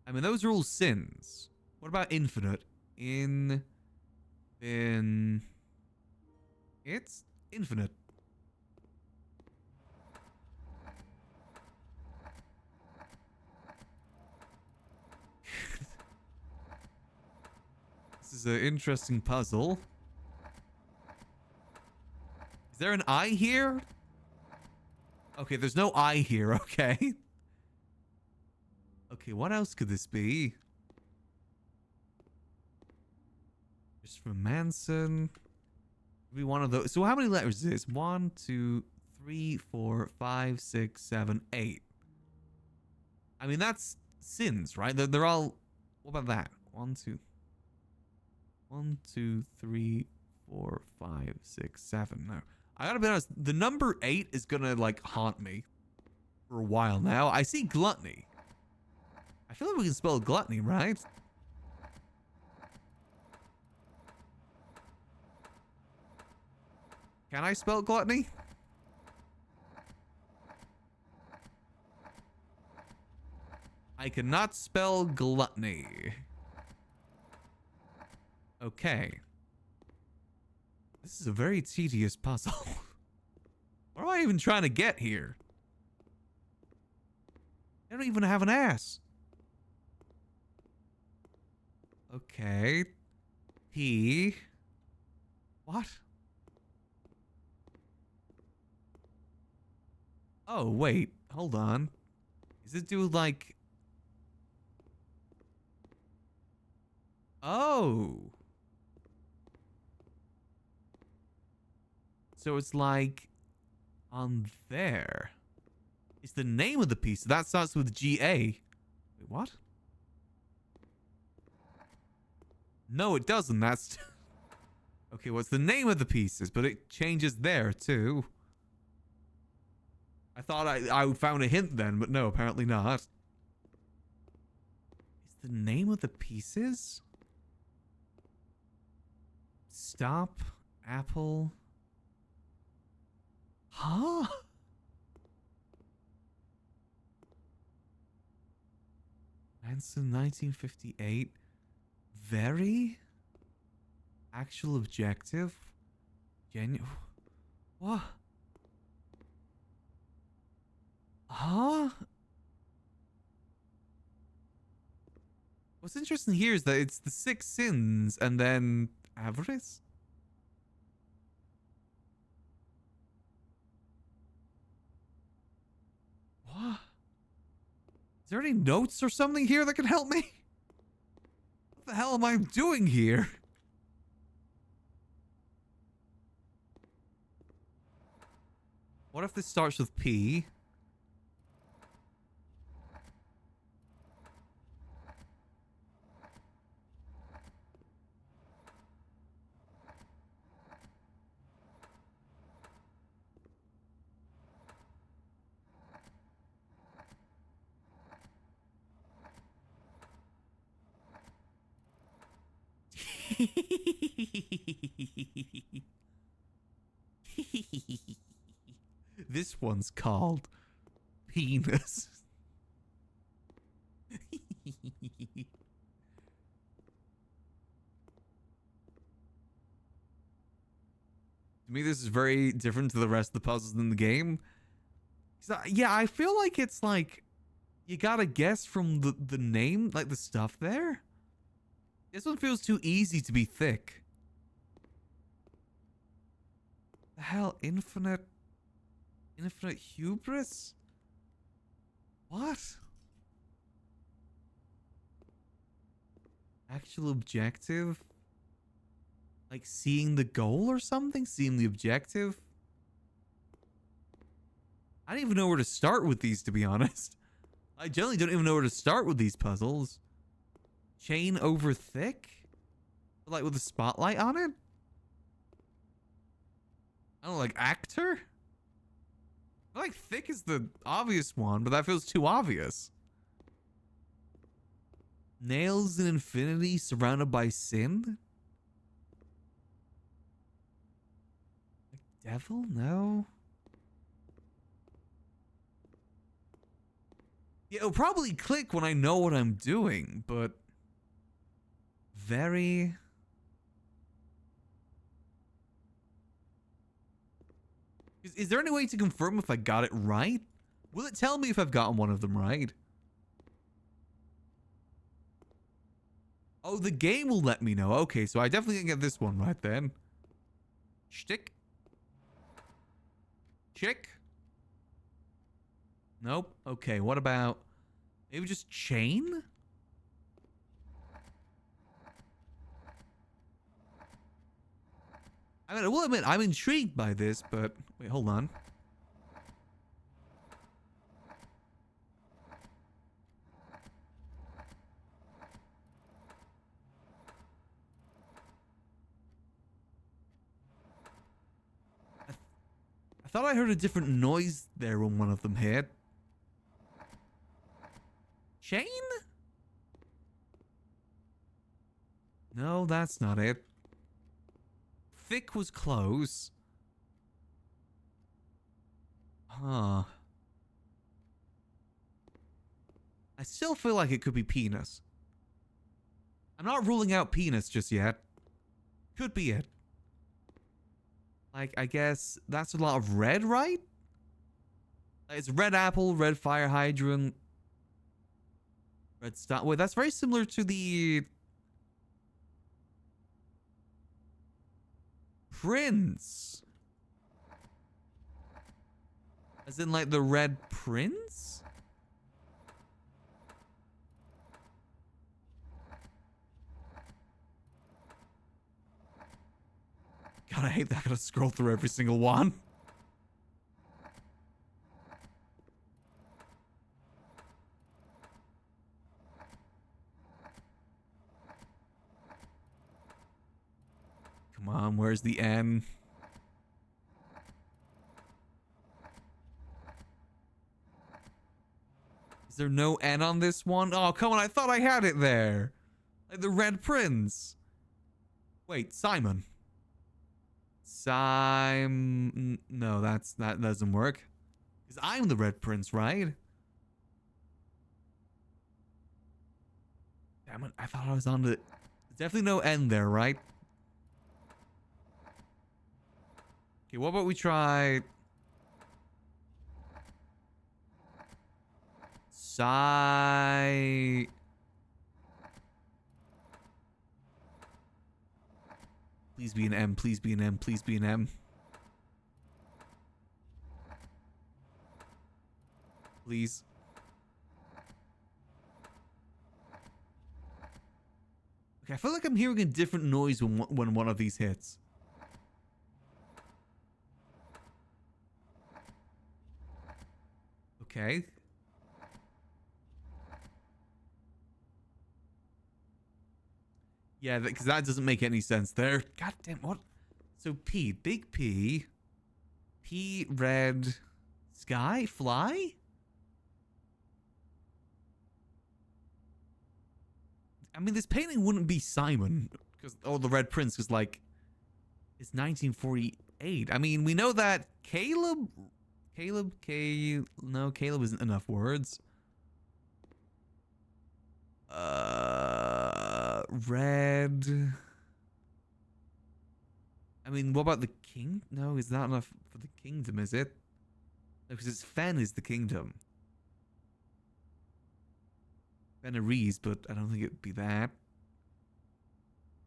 I mean, those are all sins. What about infinite? It's infinite. This is an interesting puzzle. Is there an I here? Okay, there's no I here, okay. Okay, what else could this be? Christopher Manson. Maybe one of those. So how many letters is this? 1, 2, 3, 4, 5, 6, 7, 8. I mean, that's sins, right? They're all... What about that? 1, 2... 1, 2, 3, 4, 5, 6, 7. No. I gotta be honest, the number 8 is gonna, like, haunt me for a while now. I see gluttony. I feel like we can spell gluttony, right? Can I spell gluttony? I cannot spell gluttony. Okay. This is a very tedious puzzle. What am I even trying to get here? I don't even have an ass. Okay. P. What? Oh, wait. Hold on. Is it do like... Oh. So it's like on there. It's the name of the piece. That starts with G-A. Wait, what? No, it doesn't. That's... Okay, what's the name of the pieces? But it changes there, too. I thought I found a hint then, but no, apparently not. Is the name of the pieces? Stop. Apple. Huh? Manson, 1958. Very? Actual objective? What? Huh? What's interesting here is that it's the 6 sins and then avarice? What? Is there any notes or something here that can help me? What the hell am I doing here? What if this starts with P? This one's called penis. To me, this is very different to the rest of the puzzles in the game. So, yeah, I feel like it's like you gotta guess from the name, like the stuff there. This one feels too easy to be thick. The hell, infinite hubris? What? Actual objective? Like seeing the goal or something? Seeing the objective? I don't even know where to start with these, to be honest. I generally don't even know where to start with these puzzles. Chain over thick? Like with a spotlight on it? I don't know, like actor? I feel like thick is the obvious one, but that feels too obvious. Nails in infinity surrounded by sin? Like devil? No. Yeah, it'll probably click when I know what I'm doing, but very... Is there any way to confirm if I got it right? Will it tell me if I've gotten one of them right? Oh, the game will let me know. Okay, so I definitely can get this one right then. Shtick. Chick. Nope. Okay, what about... maybe just chain? I mean, I will admit, I'm intrigued by this, but... wait, hold on. I thought I heard a different noise there when one of them hit. Chain? No, that's not it. Thick was close. Huh. I still feel like it could be penis. I'm not ruling out penis just yet. Could be it. Like, I guess that's a lot of red, right? It's red apple, red fire hydrant, red star. Wait, that's very similar to the prince. As in, like, the red prince? God, I hate that I gotta scroll through every single one. Come on, where's the N? Is there no N on this one? Oh, come on, I thought I had it there. Like the Red Prince. Wait, Simon. No, that doesn't work. Because I'm the Red Prince, right? Damn it, I thought I was on the... There's definitely no N there, right? Okay, what about we try... Please be an M, please be an M, please be an M. Please. Okay, I feel like I'm hearing a different noise when one of these hits. Okay. Yeah, because that doesn't make any sense there. God damn, what? So P, big P. P, red, sky, fly? I mean, this painting wouldn't be Simon. because the Red Prince was like, it's 1948. I mean, we know that Caleb isn't enough words. Red. I mean, what about the king? No, it's not enough for the kingdom, is it? No, because it's Fen is the kingdom. Fenris, but I don't think it'd be that.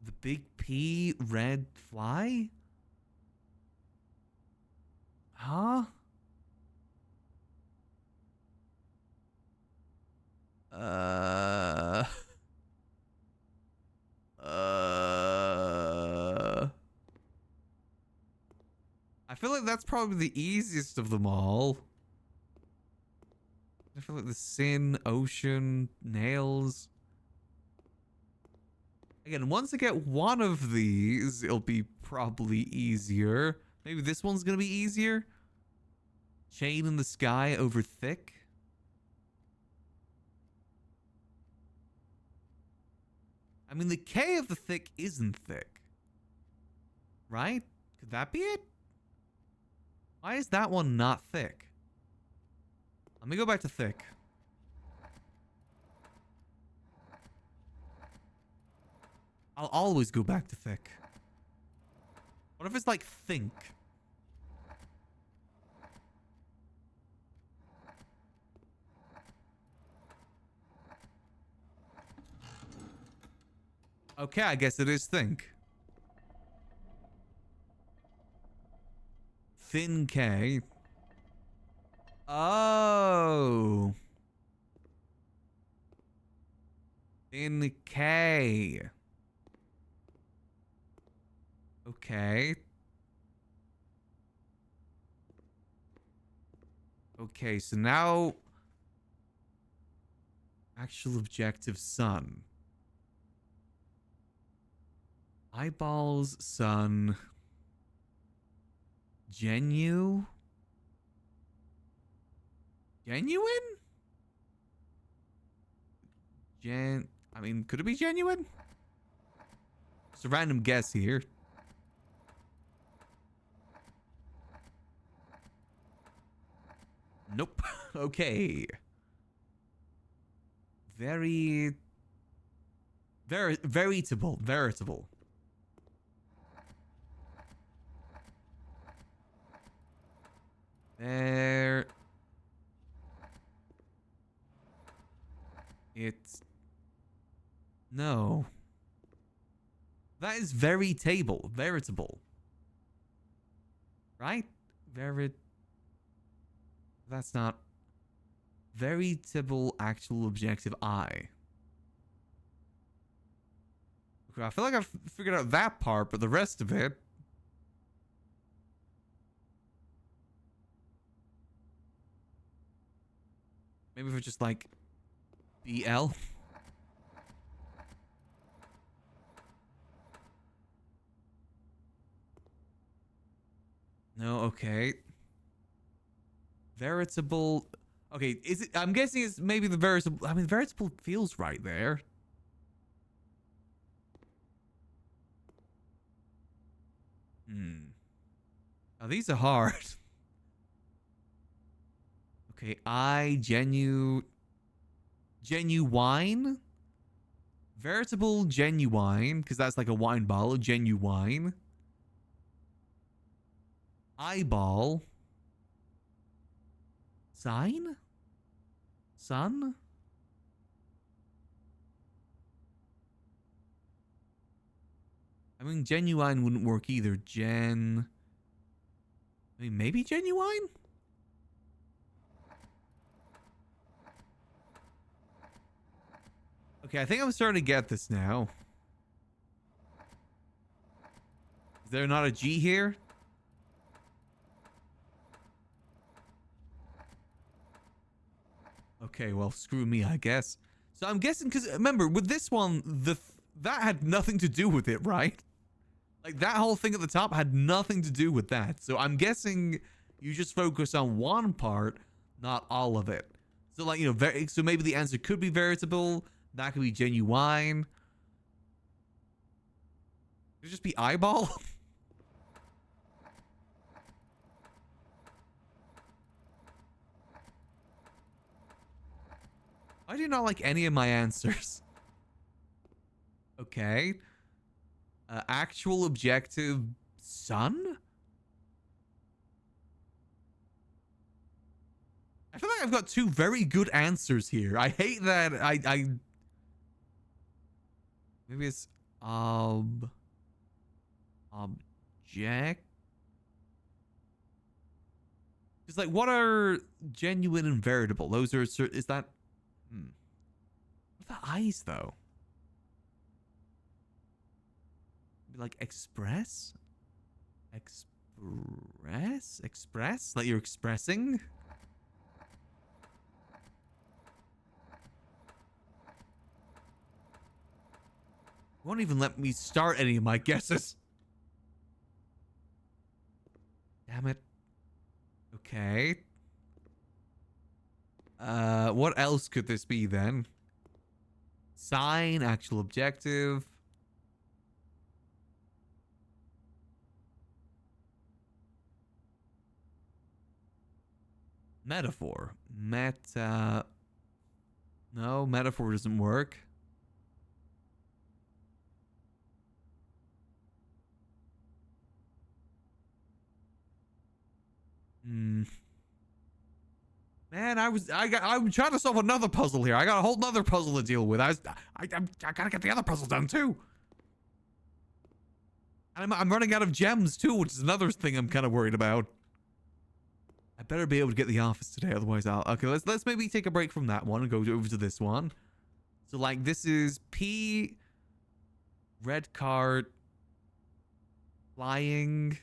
The big P, red fly? Huh? I feel like that's probably the easiest of them all. I feel like the sin, ocean, nails. Again, once I get one of these, it'll be probably easier. Maybe this one's gonna be easier. Chain in the sky over thick. I mean, the K of the thick isn't thick. Right? Could that be it? Why is that one not thick? Let me go back to thick. I'll always go back to thick. What if it's like think? Okay, I guess it is think. Thin K. Oh. Thin K. Okay. Okay, so now actual objective sun. Eyeballs, sun. Genuine? I mean, could it be genuine? It's a random guess here. Nope. Okay. Veritable. There. It's... No. That is veritable. Right? That's not... Veritable actual objective I. Okay, I feel like I've figured out that part, but the rest of it... Maybe if it's just like... BL? No, okay. Veritable... Okay, is it... I'm guessing it's maybe the veritable... I mean, veritable feels right there. Now, these are hard. Okay, genuine? Veritable genuine, because that's like a wine bottle. Genuine. Eyeball. Sign? Sun? I mean, genuine wouldn't work either. I mean, maybe genuine? Okay, I think I'm starting to get this now. Is there not a G here? Okay, well, screw me, I guess. So I'm guessing, because remember, with this one, that had nothing to do with it, right? Like, that whole thing at the top had nothing to do with that. So I'm guessing you just focus on one part, not all of it. So, like, you know, so maybe the answer could be veritable. That could be genuine. Could it just be eyeball? Why do you not like any of my answers? Okay. Actual objective sun? I feel like I've got two very good answers here. I hate that I maybe it's object. It's like, what are genuine and veritable? Those are, is that what are the eyes though? Like express? Express? Like you're expressing? Won't even let me start any of my guesses. Damn it. Okay. What else could this be then? Sign, actual objective. Metaphor. No, metaphor doesn't work. Man, I'm trying to solve another puzzle here. I got a whole nother puzzle to deal with. I gotta get the other puzzle done too. And I'm running out of gems too, which is another thing I'm kind of worried about. I better be able to get the office today, otherwise okay, let's maybe take a break from that one and go over to this one. So like this is P, red card, flying. It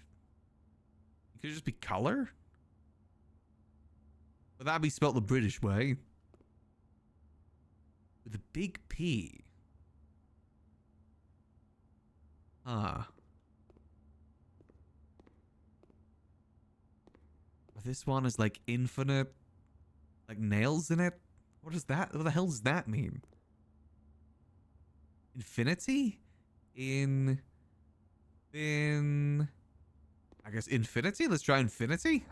could just be color. But that'd be spelled the British way. With a big P. This one is like infinite, like nails in it. What is that? What the hell does that mean? Infinity? I guess infinity? Let's try infinity.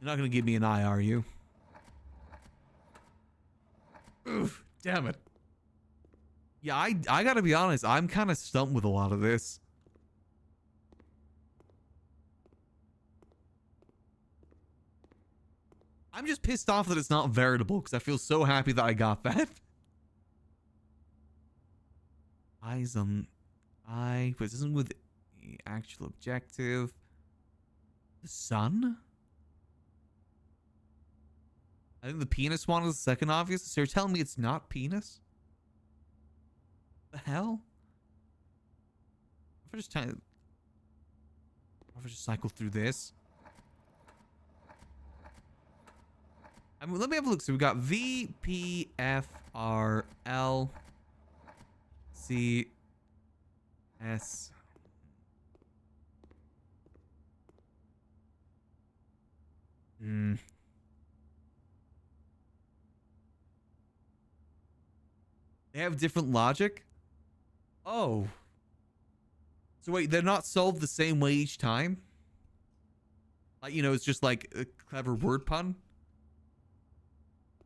You're not gonna give me an eye, are you? Oof, damn it. Yeah, I gotta be honest, I'm kind of stumped with a lot of this. I'm just pissed off that it's not veritable because I feel so happy that I got that. Eyes on eye, but this isn't with the actual objective. The sun? I think the penis one is the second obvious. So you're telling me it's not penis? The hell? If I just cycle through this. I mean, let me have a look. So we got V, P, F, R, L, C, S. They have different logic? Oh. So wait, they're not solved the same way each time? Like, you know, it's just like a clever word pun?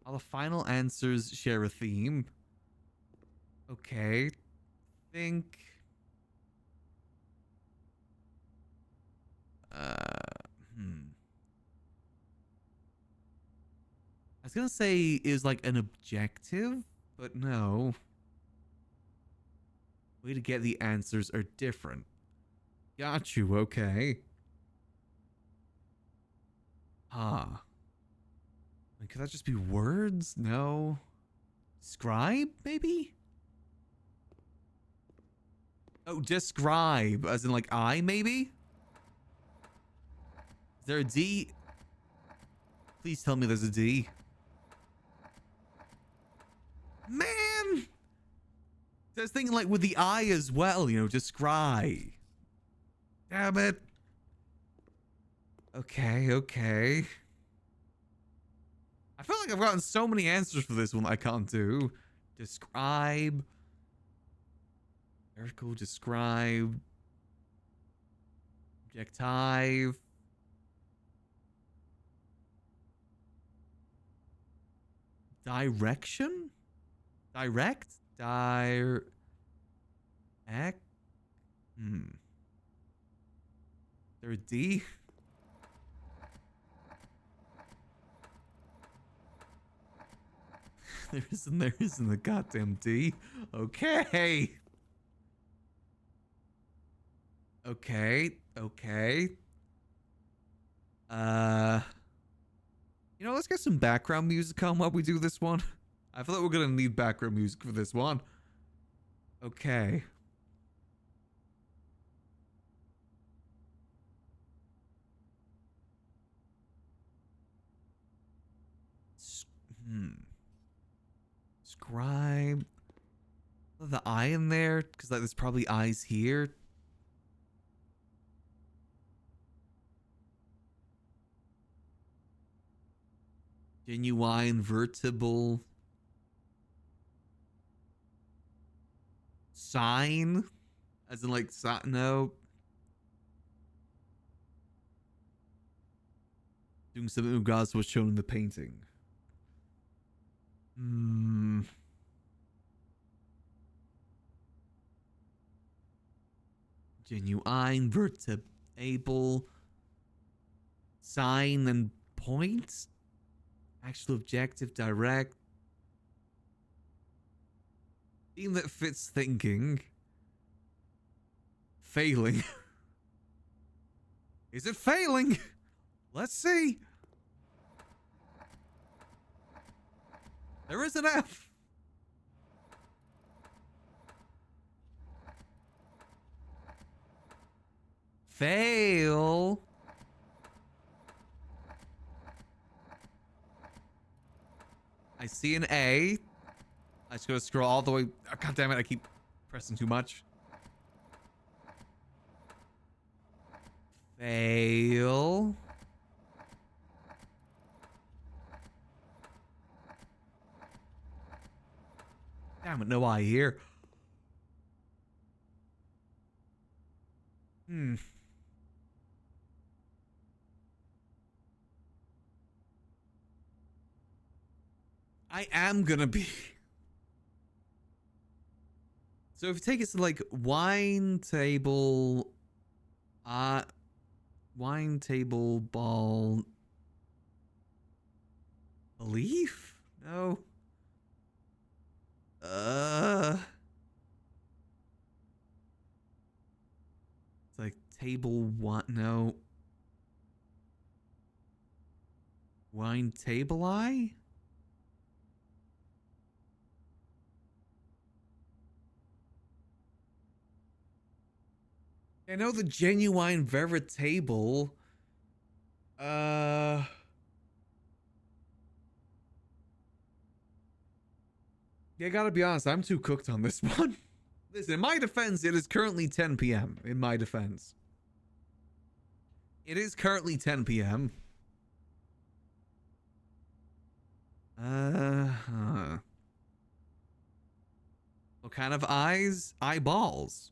All the final answers share a theme. Okay. Think. I was gonna say is like an objective, but no. Way to get the answers are different. Got you, okay. Could that just be words? No. Scribe, maybe? Oh, describe, as in like I, maybe? Is there a D? Please tell me there's a D. Man! I was thinking like with the I as well, you know, describe. Damn it. Okay. I feel like I've gotten so many answers for this one that I can't do. Describe. Circle, describe. Objective. Direction? Direct? Direct? There a D? There isn't a goddamn D. Okay. Okay. You know, let's get some background music on while we do this one. I feel like we're gonna need background music for this one. Okay. Scribe. The eye in there, because like there's probably eyes here. Genuine vertebral sign, as in like no. Doing something in regards to what's shown in the painting. Genuine vertebral sign and points. Actual objective, direct. Theme that fits thinking. Failing. Is it failing? Let's see. There is an F. Fail. I see an A. I just gotta scroll all the way. Oh, God damn it, I keep pressing too much. Fail. Damn it, no I here. I am gonna be. So if you take it to like wine table ball belief? No. It's like table what? No. Wine table eye? I know the genuine veritable. Yeah, gotta be honest, I'm too cooked on this one. Listen, in my defense, it is currently 10 p.m. In my defense. It is currently 10 p.m. What kind of eyes? Eyeballs.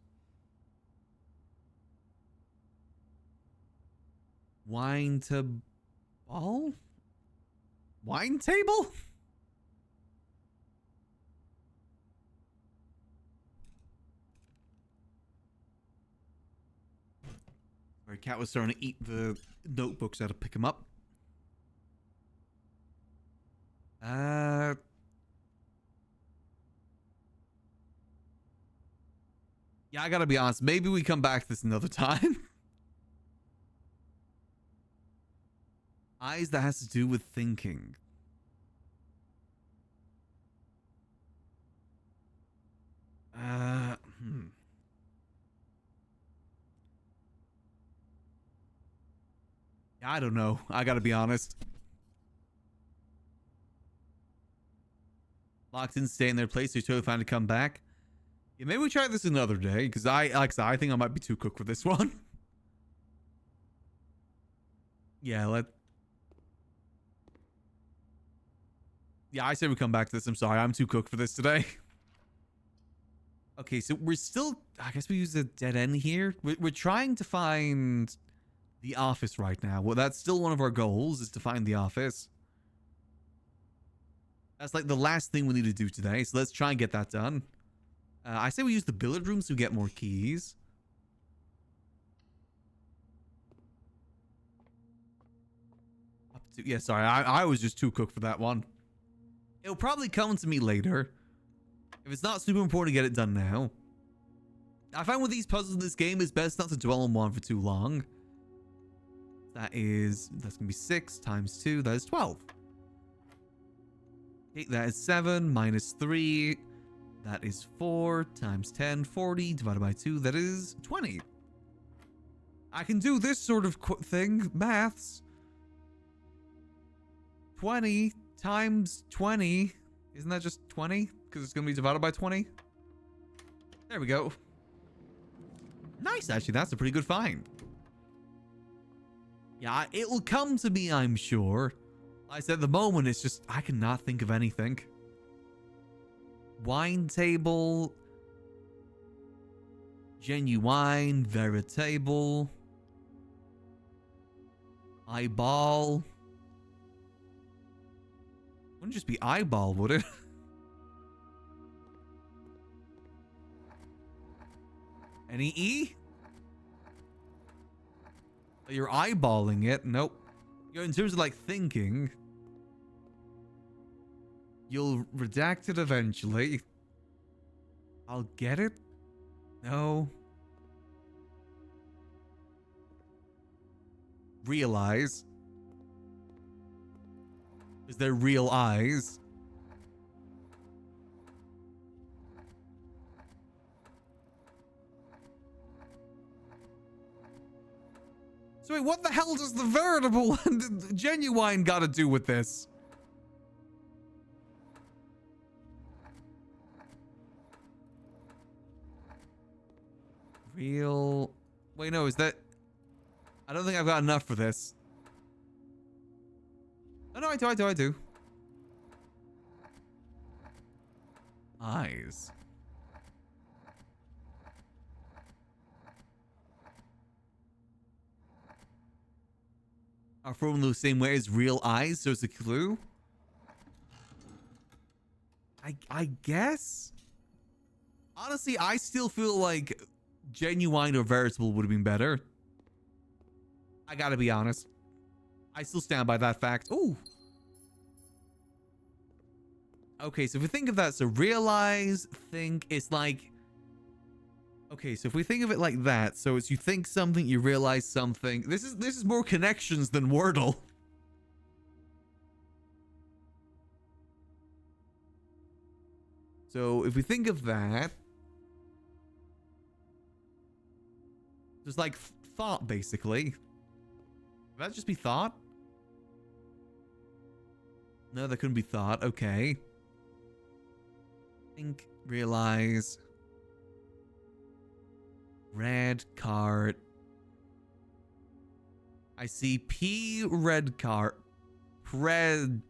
Wine to ball? Wine table? Our cat was starting to eat the notebooks. I had to pick him up. Yeah, I gotta be honest. Maybe we come back to this another time. Eyes that has to do with thinking. I don't know. I gotta be honest. Locked in, stay in their place. So you're totally fine to come back. Yeah, maybe we try this another day, because like I said, I think I might be too cooked for this one. Yeah, Yeah, I say we come back to this. I'm sorry. I'm too cooked for this today. Okay, so we're still... I guess we use a dead end here. We're trying to find the office right now. Well, that's still one of our goals, is to find the office. That's like the last thing we need to do today. So let's try and get that done. I say we use the billiard room so we get more keys. Yeah, sorry. I was just too cooked for that one. It'll probably come to me later. If it's not super important to get it done now. I find with these puzzles in this game, it's best not to dwell on one for too long. That's going to be 6 times 2. That is 12. Okay, that is 7 minus 3. That is 4 times 10, 40 divided by 2. That is 20. I can do this sort of thing. Maths. 20 times 20. Isn't that just 20? Because it's going to be divided by 20. There we go. Nice, actually. That's a pretty good find. Yeah, it will come to me, I'm sure. Like I said, at the moment, it's just, I cannot think of anything. Wine table. Genuine. Veritable. Eyeball. Wouldn't just be eyeball, would it? Any E? Oh, you're eyeballing it. Nope. In terms of like thinking, you'll redact it eventually. I'll get it. No. Realize. Is there real eyes? So wait, what the hell does the veritable and the genuine got to do with this? Real... Wait, no, is that... I don't think I've got enough for this. Oh, no, I do. Eyes. Are formed the same way as real eyes, so it's a clue? I guess? Honestly, I still feel like genuine or veritable would have been better. I gotta be honest. I still stand by that fact. Ooh. Okay, so if we think of that, so realize, think, it's like... Okay, so if we think of it like that, so it's you think something, you realize something. This is more connections than Wordle. So if we think of that, there's like thought basically. Would that just be thought? No, that couldn't be thought. Okay. Think, realize. Red card. I see P red card. Present?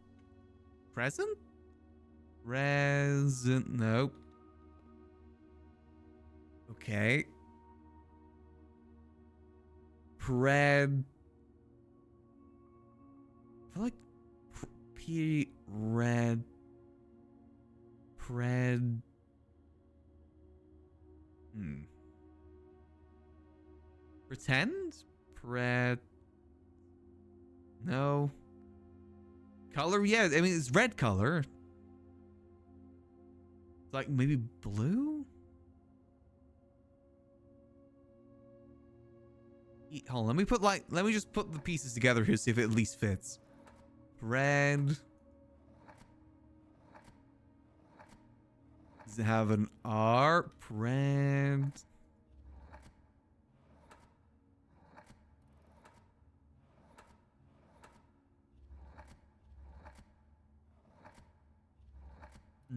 Present. Nope. Okay. Pred. I feel like P red. Pred. Pretend? No. Color? Yeah, I mean, it's red color. It's like maybe blue? Hold on, let me just put the pieces together here, see if it at least fits. Red. Does it have an R? Red.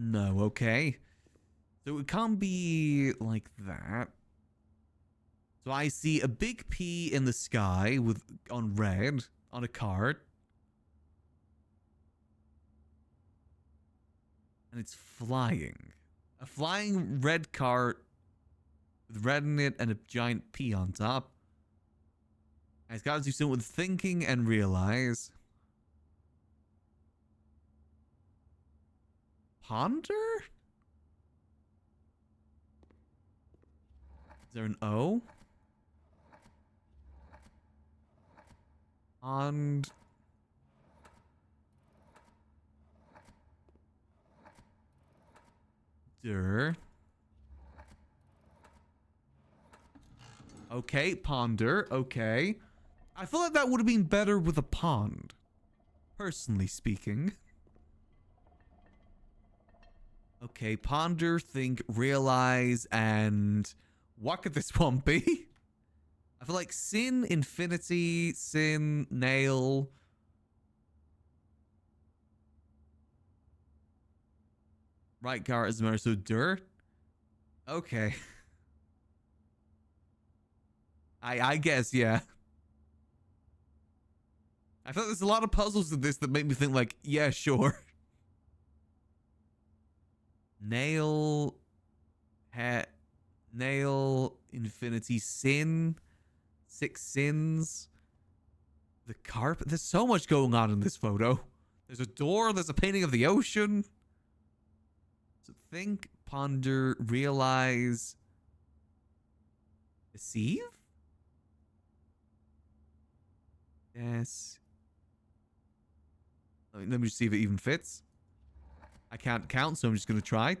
No, okay. So it can't be like that. So I see a big P in the sky with on red on a card. And it's flying. A flying red cart with red in it and a giant P on top. And it's got to do something with thinking and realize. Ponder? Is there an O? Pond. Okay, ponder. Okay. I feel like that would have been better with a pond. Personally speaking. Okay, ponder, think, realize, and what could this one be? I feel like sin, infinity, sin, nail. Right car is more so dirt. Okay. I guess, yeah. I feel like there's a lot of puzzles in this that make me think like, yeah, sure. Nail, hat, nail, infinity, sin, 6 sins, the carpet. There's so much going on in this photo. There's a door, there's a painting of the ocean. So think, ponder, realize, deceive? Yes. Let me just see if it even fits. I can't count, so I'm just going to try.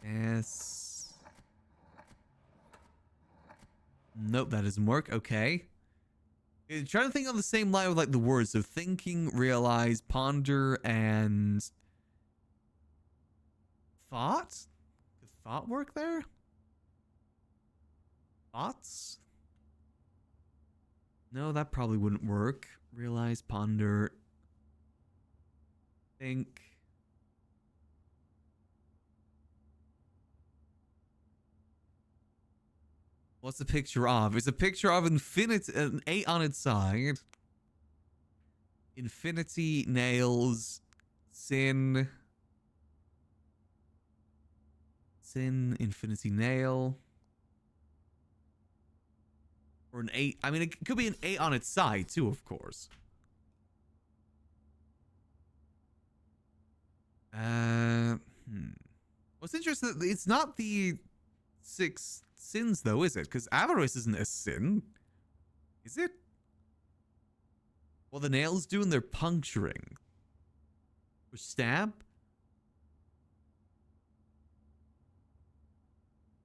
Yes. Nope, that doesn't work. Okay. Trying to think on the same line with like the words. So thinking, realize, ponder, and thought? Could thought work there? Thoughts? No, that probably wouldn't work. Realize, ponder, think. What's the picture of? It's a picture of infinity, an 8 on its side. Infinity, nails, sin. Sin, infinity, nail. Or an 8. I mean, it could be an 8 on its side, too, of course. What's interesting, it's not the 6 sins, though, is it? Because avarice isn't a sin. Is it? Well, the nails do, and they're puncturing. Or stab?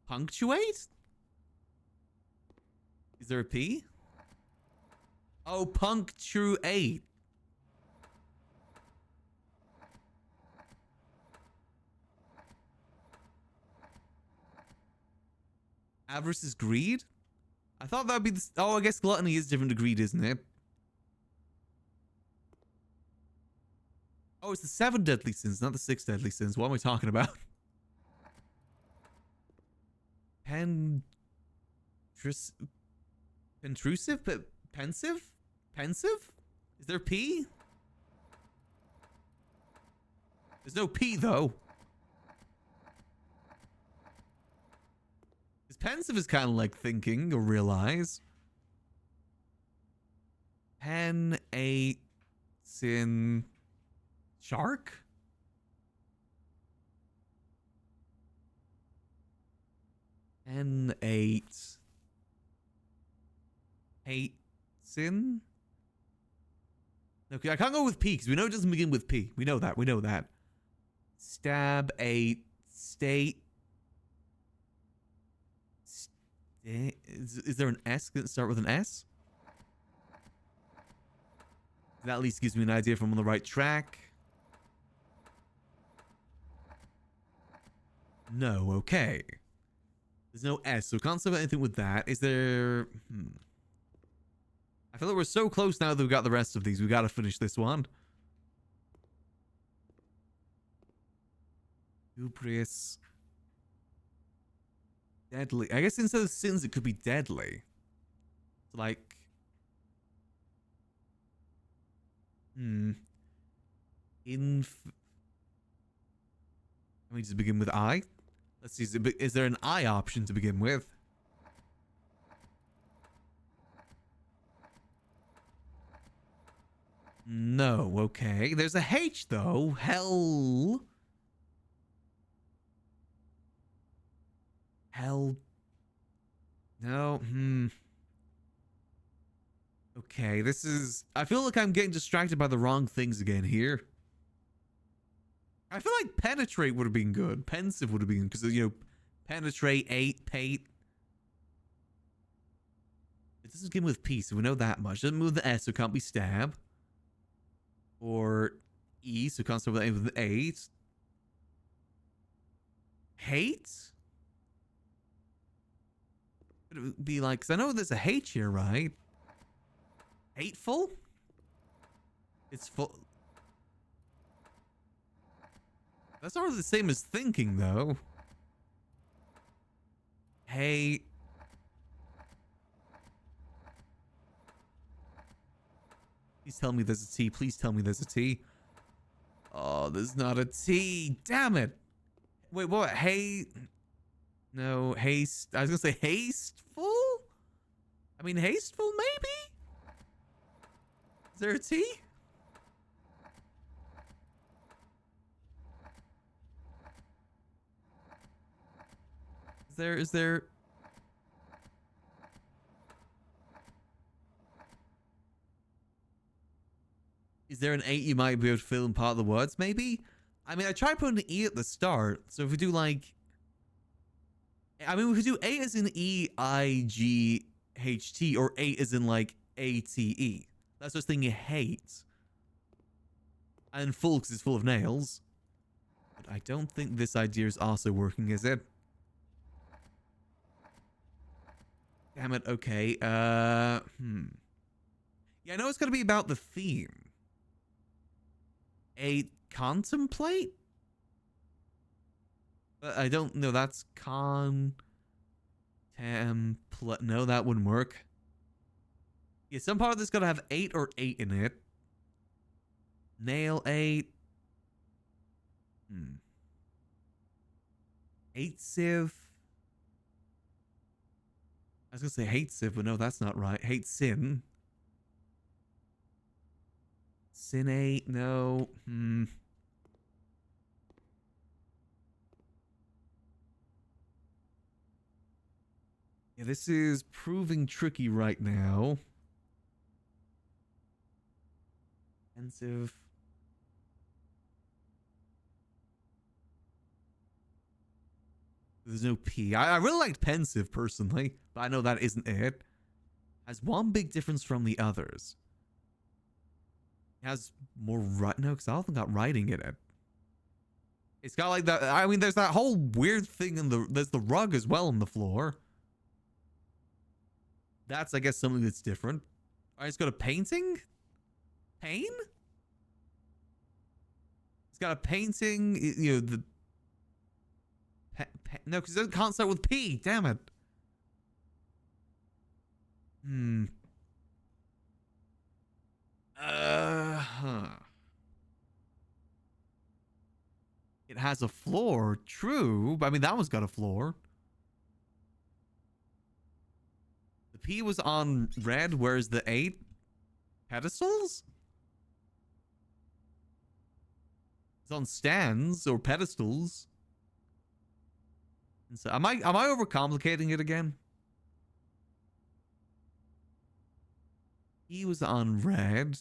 Punctuate? Is there a P? Oh, punctuate. Avarice is greed? I thought that would be the... Oh, I guess gluttony is different to greed, isn't it? Oh, it's the 7 deadly sins, not the 6 deadly sins. What am I talking about? Pentrusive? Pensive? Pensive? Is there P? There's no P, though. Because pensive is kind of like thinking or realize. Pen, 8, sin, shark? Pen, 8, 8, sin? Okay, I can't go with P because we know it doesn't begin with P. We know that. We know that. Stab, 8, state. Is there an S? Can it start with an S? That at least gives me an idea if I'm on the right track. No, okay. There's no S, so can't say anything with that. Is there... I feel like we're so close now that we've got the rest of these. We've got to finish this one. Hubris. Deadly. I guess instead of sins, it could be deadly. So like... Hmm. I mean, does it begin with I? Let's see. Is there an I option to begin with? No. Okay. There's a H though. Hell. Hell. No. Okay. This is. I feel like I'm getting distracted by the wrong things again here. I feel like penetrate would have been good. Pensive would have been, because, you know, penetrate, pate. It doesn't begin with P, so we know that much. It doesn't move the S, so it can't be stab. Or E, so it can't start with an 8. Hate? It would be like, because I know there's a H here, right? Hateful? It's full. That's not really the same as thinking, though. Hey. Please tell me there's a T. Please tell me there's a T. Oh, there's not a T. Damn it. Wait, what? Hey. No, haste. I was going to say hasteful? I mean, hasteful, maybe? Is there a T? Is there an 8 you might be able to fill in part of the words, maybe? I mean, I tried putting an E at the start, so if we do like, I mean, we could do A as in E-I-G-H-T, or 8 as in like A-T-E. That's just thinking hate. And full because it's full of nails. But I don't think this idea is also working, is it? Damn it, okay. Yeah, I know it's gonna be about the theme. A contemplate? But I don't know, that's template. No, that wouldn't work. Yeah, some part of this gotta have 8 or 8 in it. Nail 8. 8 sieve. I was gonna say hate sieve, but no, that's not right. Hate sin. Sin 8, no. Yeah, this is proving tricky right now. Pensive. There's no P. I really liked pensive personally, but I know that isn't it. Has one big difference from the others. It has more no, because I often got writing in it. It's got like that. I mean, there's that whole weird thing in there's the rug as well on the floor. That's, I guess, something that's different. All right, it's got a painting. Pain? It's got a painting. You know, the no, because it can't start with P. Damn it. It has a floor. True. But I mean, that one's got a floor. The P was on red, whereas the 8 pedestals? It's on stands or pedestals. And so am I overcomplicating it again? He was on red.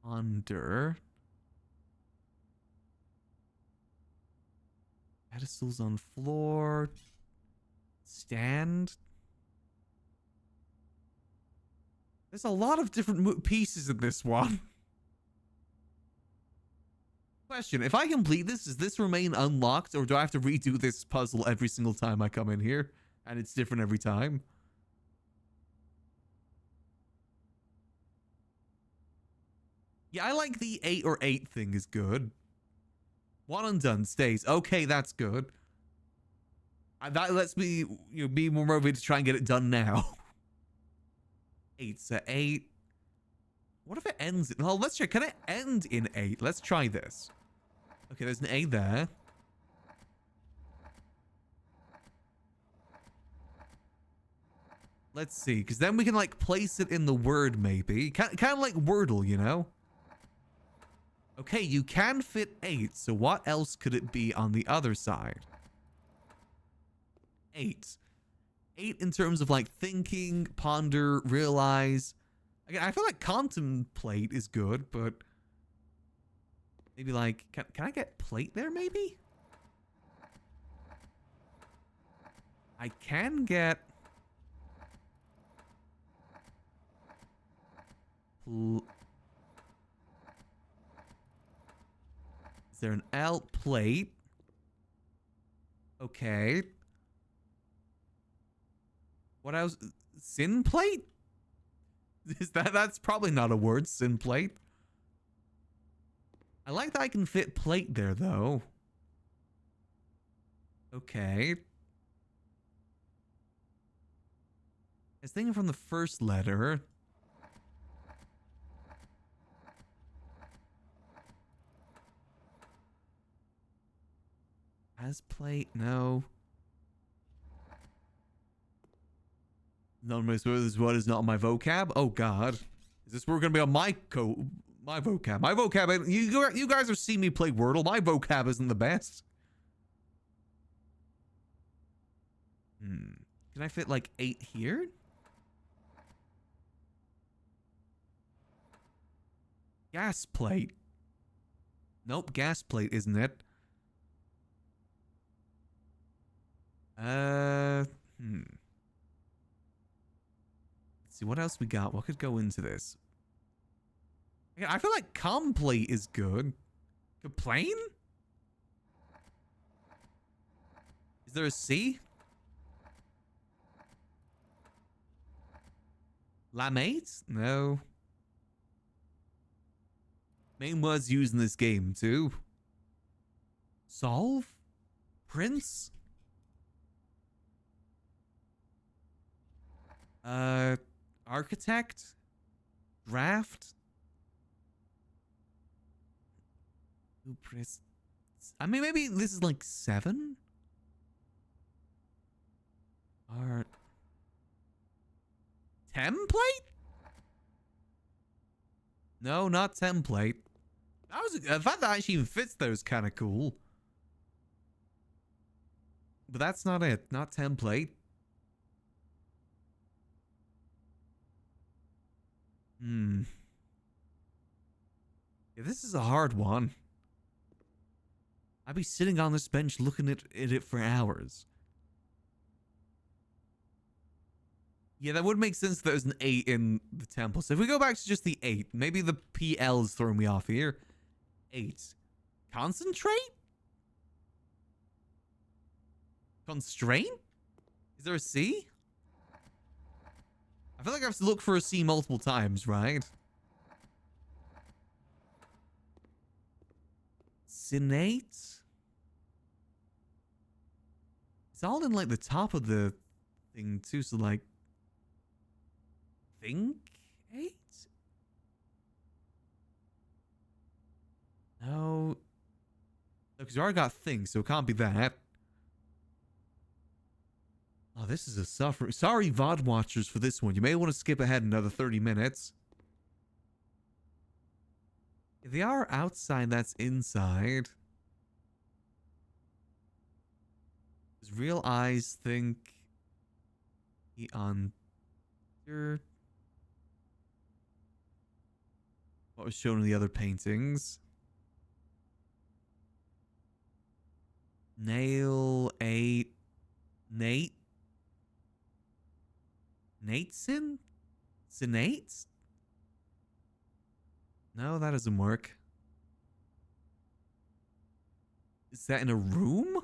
Under. Pedestals on floor. Stand. There's a lot of different pieces in this one. Question, if I complete this, does this remain unlocked, or do I have to redo this puzzle every single time I come in here? And it's different every time? Yeah, I like the 8 or 8 thing is good. One and done stays. Okay, that's good. That lets me be more motivated to try and get it done now. 8's a 8. What if it ends in... Well, let's check. Can it end in 8? Let's try this. Okay, there's an 8 there. Let's see, because then we can, like, place it in the word, maybe. Kind of like Wordle, you know? Okay, you can fit 8, so what else could it be on the other side? 8. 8 in terms of, like, thinking, ponder, realize. Again, I feel like contemplate is good, but... Maybe, like, can I get plate there, maybe? I can get... Is there an L plate? Okay. What else? Sin plate? Is that's probably not a word, sin plate. I like that I can fit plate there though. Okay. I was thinking from the first letter. As plate, no. None of this word is not on my vocab. Oh God, is this word gonna be on my vocab? My vocab. You guys have seen me play Wordle. My vocab isn't the best. Can I fit like 8 here? Gas plate. Nope, gas plate, isn't it? Let's see what else we got. What could go into this? I feel like complete is good. Complain? Is there a C? Lamate? No. Main words used in this game too. Solve? Prince? Architect? Draft? I mean, maybe this is like 7? Art. Template? No, not template. The fact that actually even fits there is kind of cool. But that's not it. Not template. Yeah, this is a hard one. I'd be sitting on this bench looking at it for hours. Yeah, that would make sense if there's an 8 in the temple. So if we go back to just the 8, maybe the PL's throwing me off here. 8. Concentrate? Constraint? Is there a C? I feel like I have to look for a C multiple times, right? Sinate? It's all in like the top of the thing too, so like think 8? No. Because you already got things, so it can't be that. Oh, this is a suffering. Sorry, VOD watchers, for this one. You may want to skip ahead another 30 minutes. If they are outside, that's inside. Does real eyes think he on here? What was shown in the other paintings? Nail 8. Nate? Nateson? Sinate? No, that doesn't work. Is that in a room?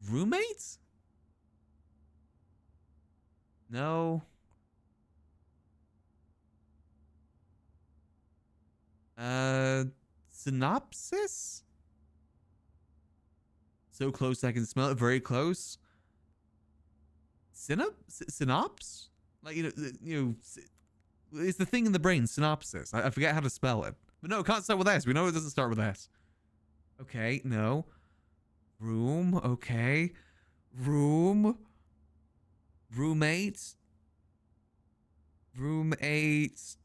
Roommates? No. Synopsis? So close I can smell it. Very close. Synops? Like, it's the thing in the brain, synopsis. I forget how to spell it. But no, it can't start with S. We know it doesn't start with S. Okay, no. Room, okay. Room. Roommates. Room 8.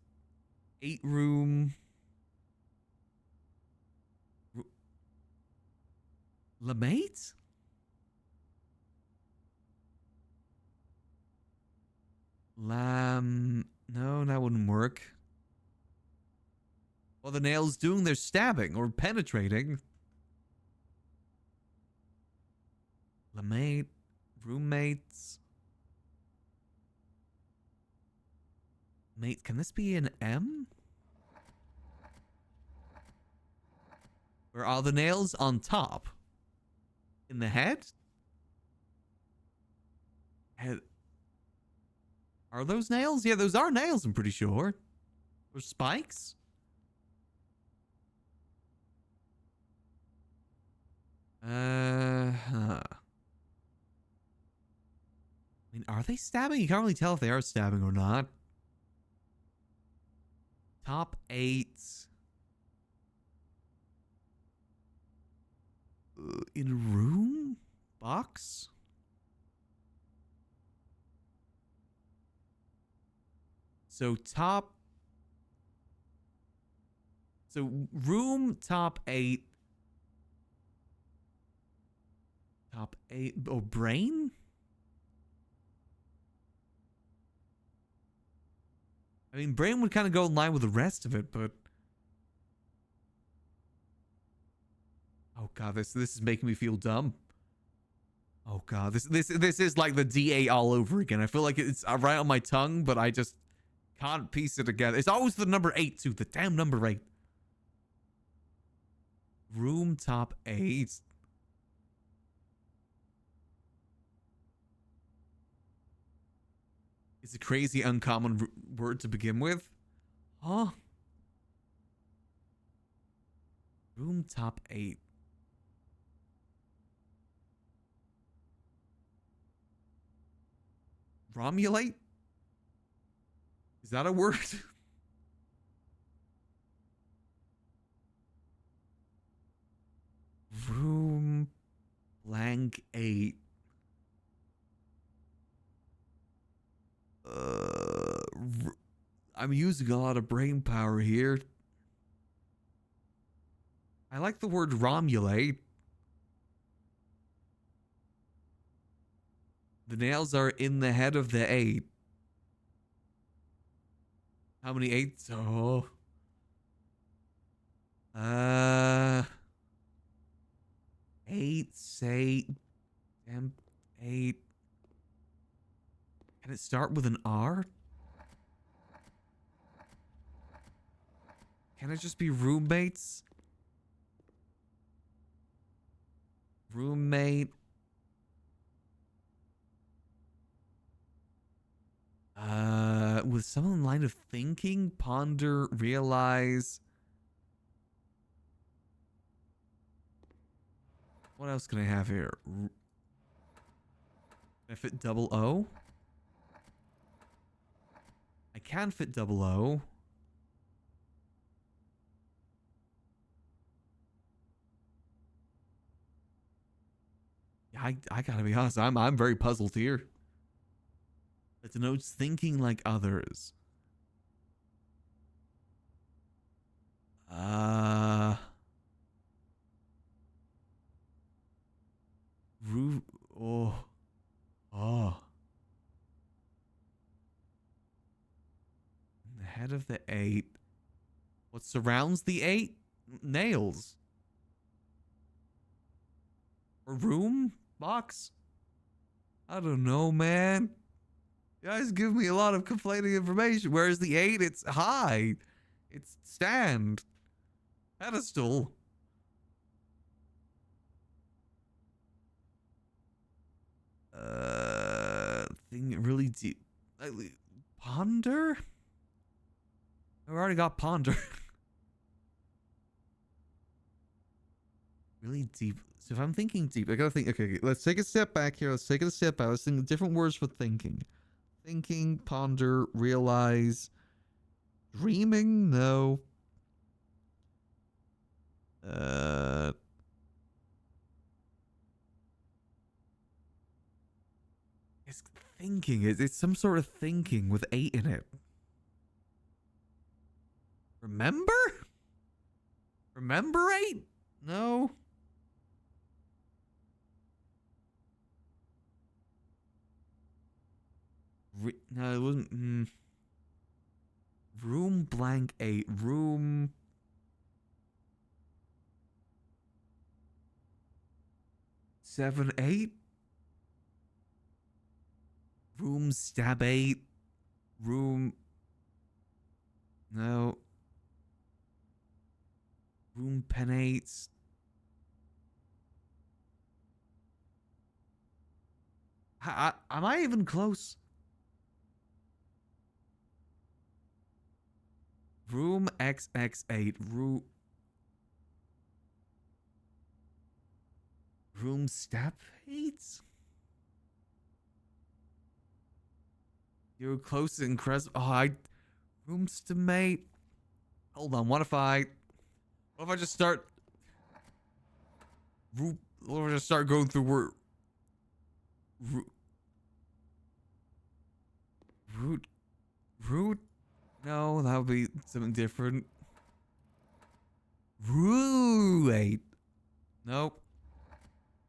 8 room. Lamate? No, that wouldn't work. Well, the nails doing their stabbing or penetrating. Lamate, roommates. Mate, can this be an M? Or are the nails on top? In the head? Are those nails? Yeah, those are nails, I'm pretty sure. Or spikes? I mean, are they stabbing? You can't really tell if they are stabbing or not. Top 8. In a room? Box? So room top 8. Top 8. Oh, brain? I mean, brain would kind of go in line with the rest of it, but... Oh god, this is making me feel dumb. Oh god, this is like the DA all over again. I feel like it's right on my tongue, but I just can't piece it together. It's always the number 8 too, the damn number 8. Room top 8. It's a crazy uncommon word to begin with. Huh? Room top 8. Romulate? Is that a word? Room blank 8. I'm using a lot of brain power here. I like the word romulate. The nails are in the head of the 8. How many 8s? Oh. 8, say, 8. Can it start with an R? Can it just be roommates? Roommate. With some line of thinking, ponder, realize. What else can I have here? Can I fit double O? I can fit double O. Yeah, I gotta be honest. I'm very puzzled here. It denotes thinking like others. In the head of the 8. What surrounds the 8? Nails. A room? Box? I don't know, man. You guys give me a lot of conflating information. Whereas the 8, it's high. It's stand. Pedestal. Thing really deep. Ponder? I already got ponder. Really deep. So if I'm thinking deep, I gotta think. Okay, let's take a step back here. Let's take it a step back. Let's think of different words for thinking. Thinking, ponder, realize. Dreaming? No. It's thinking. It's some sort of thinking with 8 in it. Remember? Remember 8? No. No, it wasn't. Room blank 8. Room. Seven, 8. Room stab 8. Room. No. Room pen 8. Am I even close? Room XX8. Room step 8? You're close in Cres. Oh, rooms to mate. Hold on. What if I just start? What if I just start going through word? Root? No, that would be something different. Root. Nope.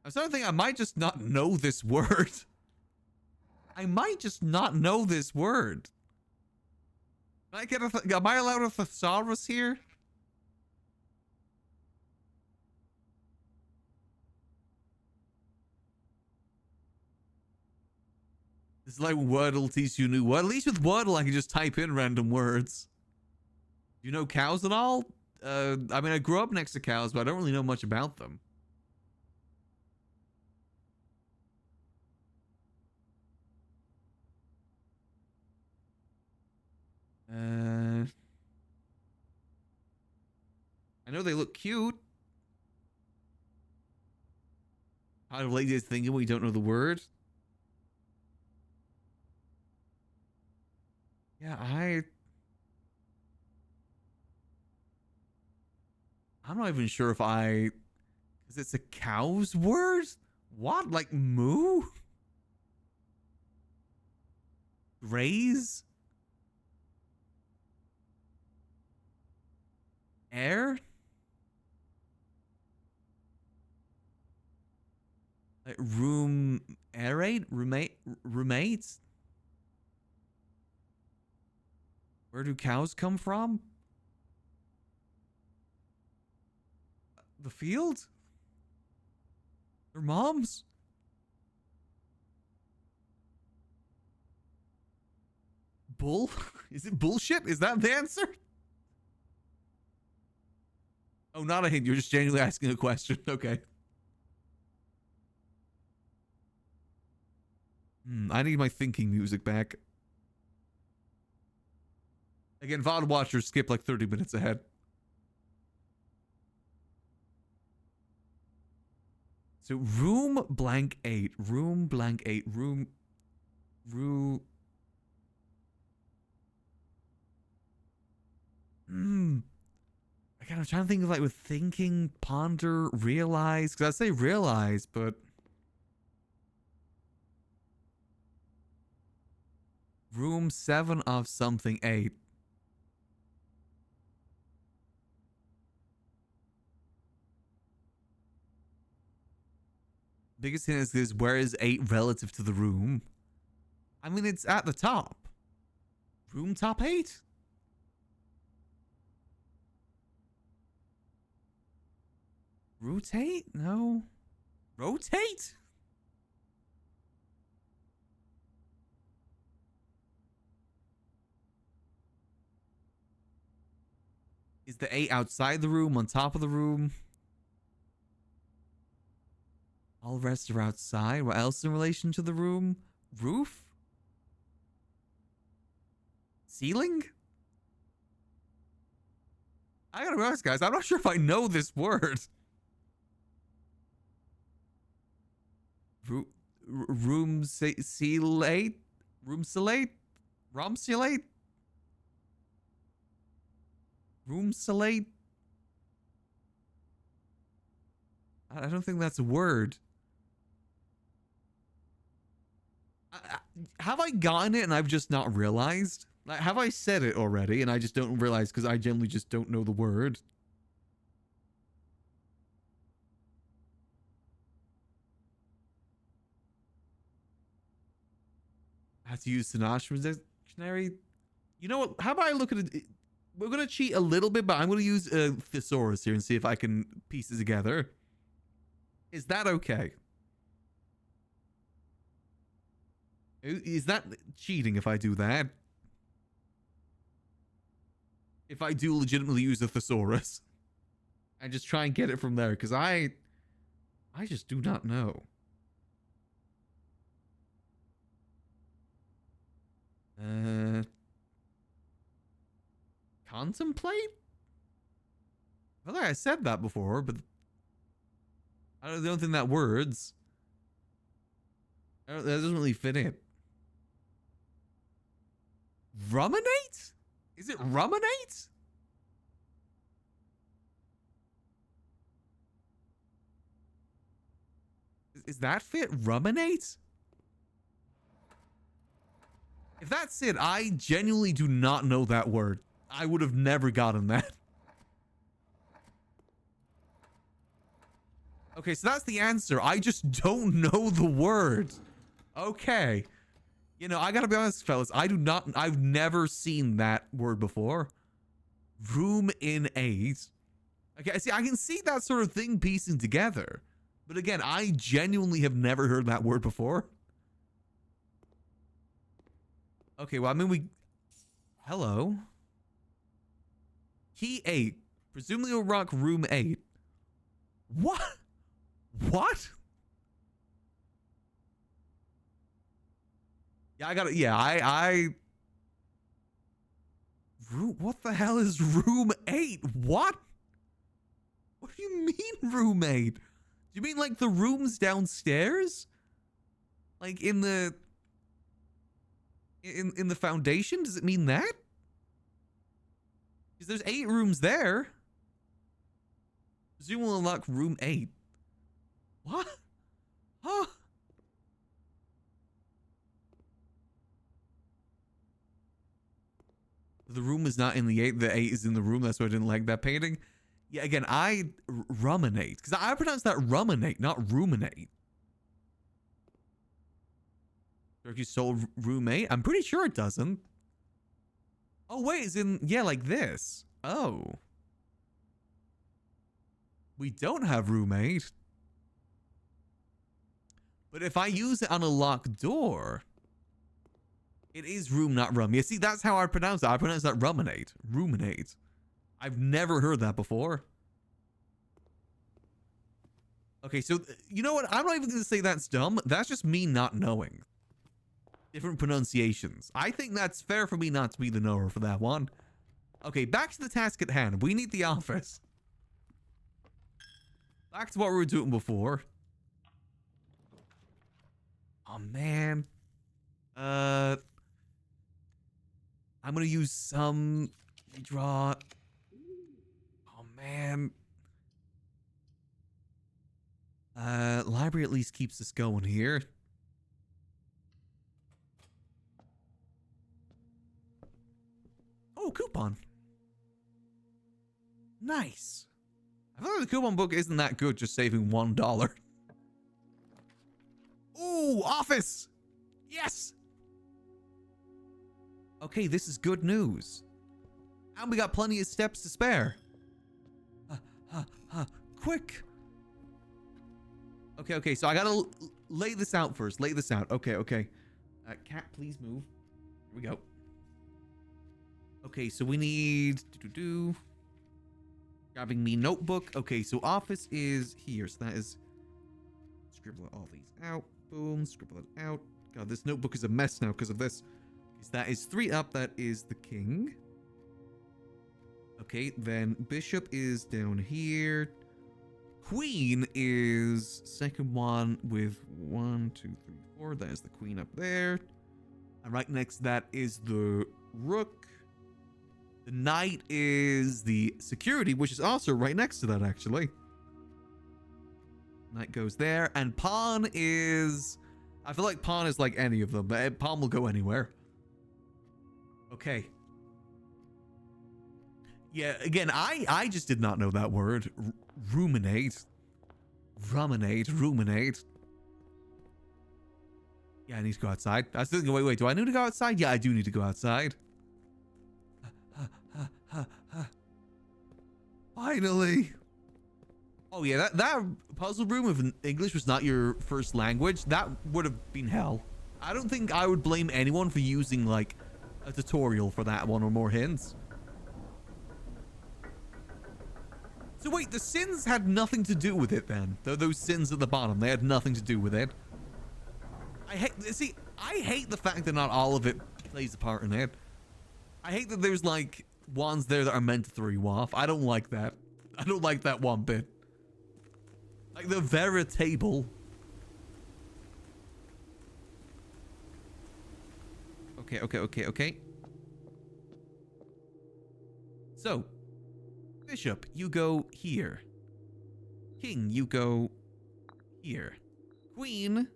I'm starting to think I might just not know this word. I might just not know this word. Can I get am I allowed a thesaurus here? It's like Wordle teach you new word. At least with Wordle, I can just type in random words. Do you know cows at all? I mean, I grew up next to cows, but I don't really know much about them. I know they look cute. How late is thinking we don't know the word? Yeah, I'm not even sure if because it's a cow's word? What? Like moo? Graze? Air? Like room aerate? Roommates? Where do cows come from? The field? Their moms? Bull? Is it bullshit? Is that the answer? Oh, not a hint. You're just genuinely asking a question. Okay. I need my thinking music back. Again, VOD watchers skip like 30 minutes ahead. So room blank 8. Room blank 8. Room. Again, I'm trying to think of like with thinking, ponder, realize. Because I say realize, but. Room 7 of something 8. Biggest hint is this: where is 8 relative to the room? I mean, it's at the top. Room top 8? Rotate? No. Rotate? Is the 8 outside the room, on top of the room? All the rest are outside. What else in relation to the room? Roof? Ceiling? I gotta be honest, guys. I'm not sure if I know this word. Room seal 8? Roomsalate? Romsulate? Roomsalate? I don't think that's a word. Have I gotten it and I've just not realized? Like, have I said it already and I just don't realize because I generally just don't know the word? I have to use Synonymous Dictionary. You know what? How about I look at it? We're going to cheat a little bit, but I'm going to use a thesaurus here and see if I can piece it together. Is that okay? Is that cheating if I do that? If I do legitimately use a thesaurus and just try and get it from there, because I just do not know. Contemplate? I feel like I said that before, but I don't think that words. That doesn't really fit in. Ruminate? Is it ruminate? Is that fit? Ruminate? If that's it, I genuinely do not know that word. I would have never gotten that. Okay, so that's the answer. I just don't know the word. Okay. You know, I gotta be honest, fellas. I've never seen that word before. Room in 8. Okay, see, I can see that sort of thing piecing together. But again, I genuinely have never heard that word before. Okay, well, I mean, hello. Key 8. Presumably will rock room 8. What? What? Yeah, I gotta, yeah, what the hell is room 8? What? What do you mean room 8? Do you mean like the rooms downstairs? Like in the foundation? Does it mean that? Because there's 8 rooms there. Presume will unlock room 8. What? Huh? The room is not in the 8. The 8 is in the room. That's why I didn't like that painting. Yeah, again, I ruminate. Because I pronounce that ruminate, not ruminate. Turkey sold roommate? I'm pretty sure it doesn't. Oh, wait, it's in... Yeah, like this. Oh. We don't have roommate. But if I use it on a locked door... It is room, not rum. Yeah, see, that's how I pronounce it. I pronounce that ruminate. Ruminate. I've never heard that before. Okay, so, you know what? I'm not even going to say that's dumb. That's just me not knowing. Different pronunciations. I think that's fair for me not to be the knower for that one. Okay, back to the task at hand. We need the office. Back to what we were doing before. Oh, man. I'm gonna use some redraw. Oh man. Library at least keeps us going here. Oh, coupon. Nice. I feel like the coupon book isn't that good, just saving $1. Ooh, office. Yes. Okay, this is good news. And we got plenty of steps to spare. Quick. Okay, so I gotta lay this out first. Lay this out. Okay. Cat, please move. Here we go. Okay, so we need... Grabbing me notebook. Okay, so office is here. So that is... Scribble all these out. Boom, scribble it out. God, this notebook is a mess now because of this. So that is 3 up. That is the king. Okay, then bishop is down here. Queen is second one with 1, 2, 3, 4. That is the queen up there. And right next to that is the rook. The knight is the security, which is also right next to that, actually. Knight goes there. And pawn is... I feel like pawn is like any of them, but pawn will go anywhere. Okay. Yeah, again, I just did not know that word. Ruminate. Ruminate. Yeah, I need to go outside. I was thinking, wait, do I need to go outside? Yeah, I do need to go outside. Finally. Oh yeah, that puzzle room, if English was not your first language, that would have been hell. I don't think I would blame anyone for using like a tutorial for that one or more hints. So wait, the sins had nothing to do with it then? Those sins at the bottom, they had nothing to do with it. I hate the fact that not all of it plays a part in it. I hate that there's like ones there that are meant to throw you off. I don't like that. I don't like that one bit. Like the Vera table. Okay. So, Bishop, you go here. King, you go here. Queen,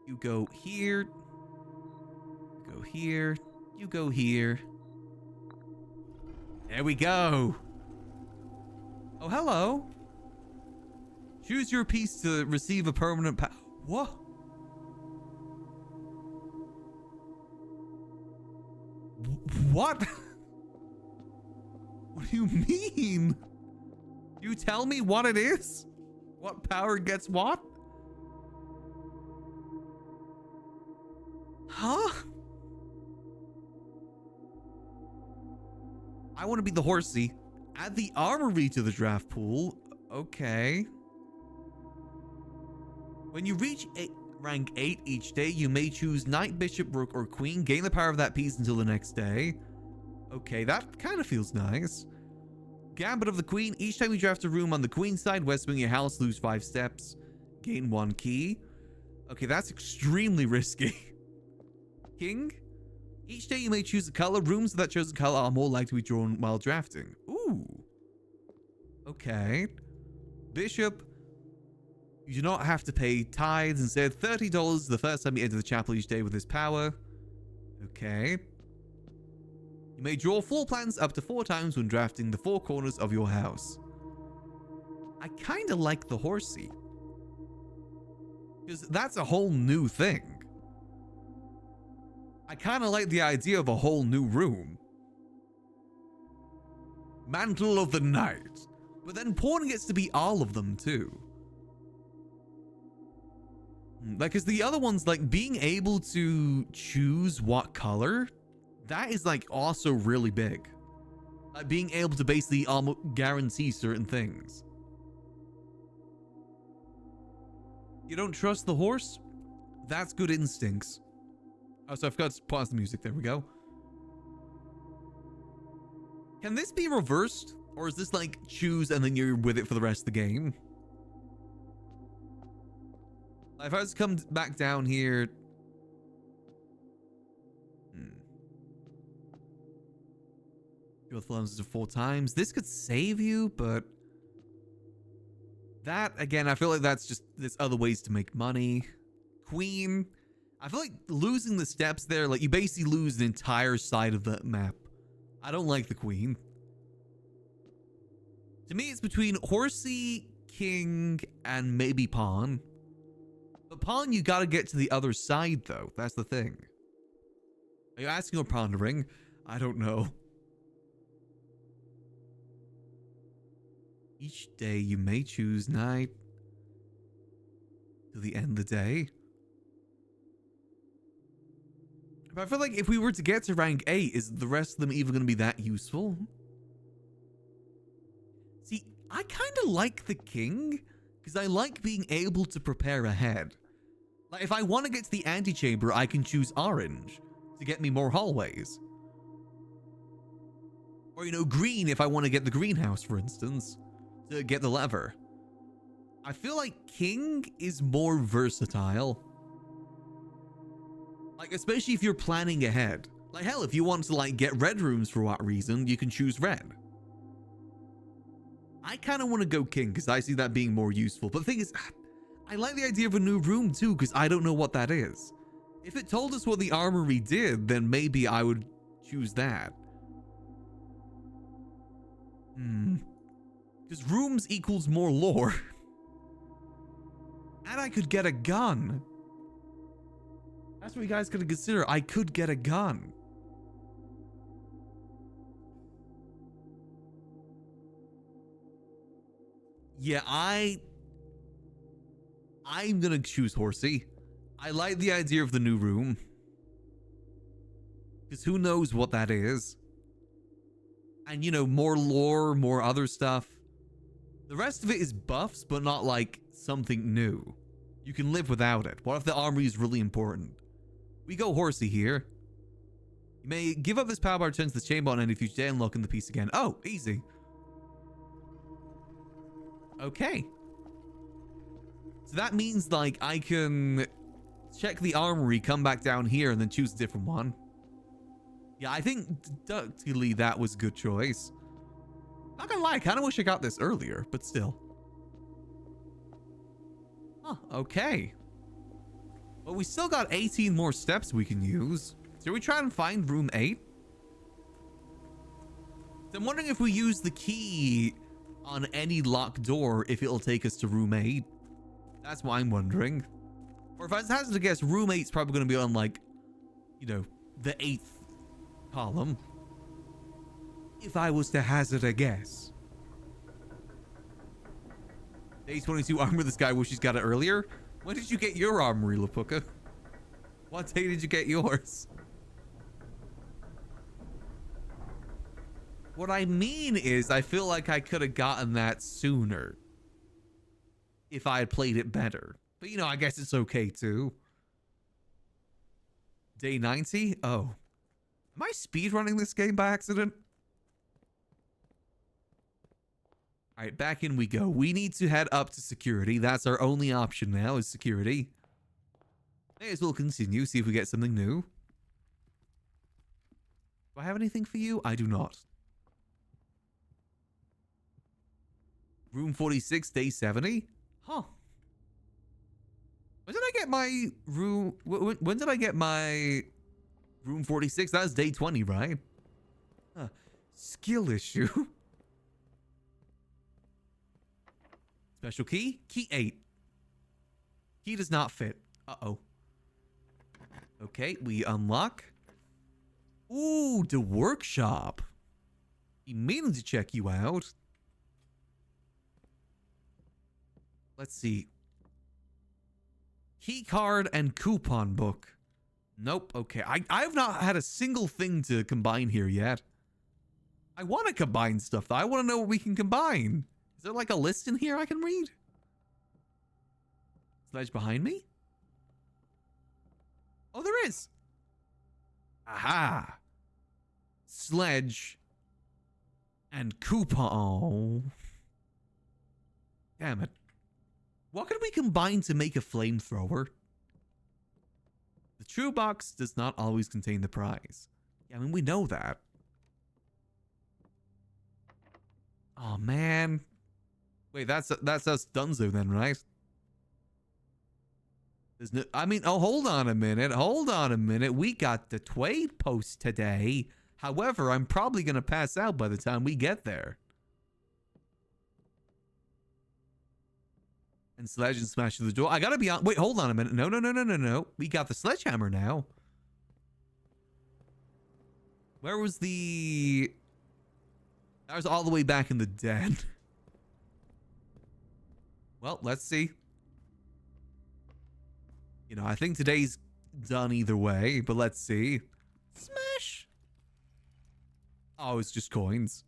you go here. You go here. You go here. There we go. Oh, hello. Choose your piece to receive a permanent What? What? What do you mean? You tell me what it is? What power gets what? Huh? I want to be the horsey. Add the armory to the draft pool. Okay. When you reach rank 8 each day, you may choose knight, bishop, rook, or queen. Gain the power of that piece until the next day. Okay, that kind of feels nice. Gambit of the queen. Each time you draft a room on the queen side, west wing your house, lose 5 steps. Gain 1 key. Okay, that's extremely risky. King. Each day you may choose a color. Rooms of that chosen color are more likely to be drawn while drafting. Ooh. Okay. Bishop. You do not have to pay tithes. Instead, $30 the first time you enter the chapel each day with this power. Okay. You may draw floor plans up to 4 times when drafting the 4 corners of your house. I kind of like the horsey. Because that's a whole new thing. I kind of like the idea of a whole new room. Mantle of the Knight. But then pawn gets to be all of them too. Like, cause the other ones, like being able to choose what color, that is like also really big. Like being able to basically almost guarantee certain things. You don't trust the horse? That's good instincts. Oh, so I forgot to pause the music. There we go. Can this be reversed? Or is this like choose and then you're with it for the rest of the game? If I was to come back down here... Your thumbs to 4 times. This could save you, but... That, again, I feel like that's just... There's other ways to make money. Queen. I feel like losing the steps there, like you basically lose the entire side of the map. I don't like the queen. To me, it's between horsey, king, and maybe pawn. But pawn, you gotta get to the other side, though. That's the thing. Are you asking or pondering? I don't know. Each day, you may choose knight to the end of the day. But I feel like if we were to get to rank 8, is the rest of them even going to be that useful? See, I kind of like the king, because I like being able to prepare ahead. Like, if I want to get to the antechamber, I can choose orange to get me more hallways. Or, you know, green if I want to get the greenhouse, for instance, to get the lever. I feel like king is more versatile. Like, especially if you're planning ahead. Like, hell, if you want to, like, get red rooms for what reason, you can choose red. I kind of want to go king because I see that being more useful. But the thing is, I like the idea of a new room too because I don't know what that is. If it told us what the armory did, then maybe I would choose that. Because rooms equals more lore. And I could get a gun. That's what you guys gotta consider. I could get a gun. Yeah, I'm gonna choose Horsey. I like the idea of the new room. Because who knows what that is. And, you know, more lore, more other stuff. The rest of it is buffs, but not like something new. You can live without it. What if the armory is really important? We go Horsey here. You may give up this power bar, turns the chamber on any future day, unlocking the piece again. Oh, easy. Okay. So that means, like, I can check the armory, come back down here, and then choose a different one. Yeah, I think deductively that was a good choice. Not gonna lie, I kind of wish I got this earlier, but still. Huh, okay. Well, we still got 18 more steps we can use. Should we try and find room 8? So I'm wondering if we use the key on any locked door, if it'll take us to room 8. That's what I'm wondering. Or if I was to guess, room 8's probably going to be on, like, you know, the 8th column. If I was to hazard a guess. Day 22 armor, this guy wishes he's got it earlier. When did you get your armory, Lapuka? What day did you get yours? What I mean is, I feel like I could have gotten that sooner. If I had played it better. But, you know, I guess it's okay, too. Day 90? Oh. Am I speedrunning this game by accident? Alright, back in we go. We need to head up to security. That's our only option now, is security. May as well continue, see if we get something new. Do I have anything for you? I do not. Room 46, day 70? Huh. When did I get my room? When did I get my room 46? That was day 20, right? Skill issue. Special key? Key 8. Key does not fit. Uh-oh. Okay, we unlock. Ooh, the workshop. He meaning to check you out. Let's see. Key card and coupon book. Nope. Okay. I've not had a single thing to combine here yet. I want to combine stuff though. I want to know what we can combine. Is there like a list in here I can read? Sledge behind me? Oh, there is. Aha. Sledge and coupon. Damn it. What could we combine to make a flamethrower? The true box does not always contain the prize. Yeah, I mean, we know that. Oh, man. Wait, that's us donezo then, right? There's no, I mean, oh, hold on a minute. Hold on a minute. We got the Twade post today. However, I'm probably going to pass out by the time we get there. And sledge and smash through the door. I gotta be on. Wait, hold on a minute. No. We got the sledgehammer now. Where was the... That was all the way back in the den. Well, let's see. You know, I think today's done either way, but let's see. Smash! Oh, it's just coins.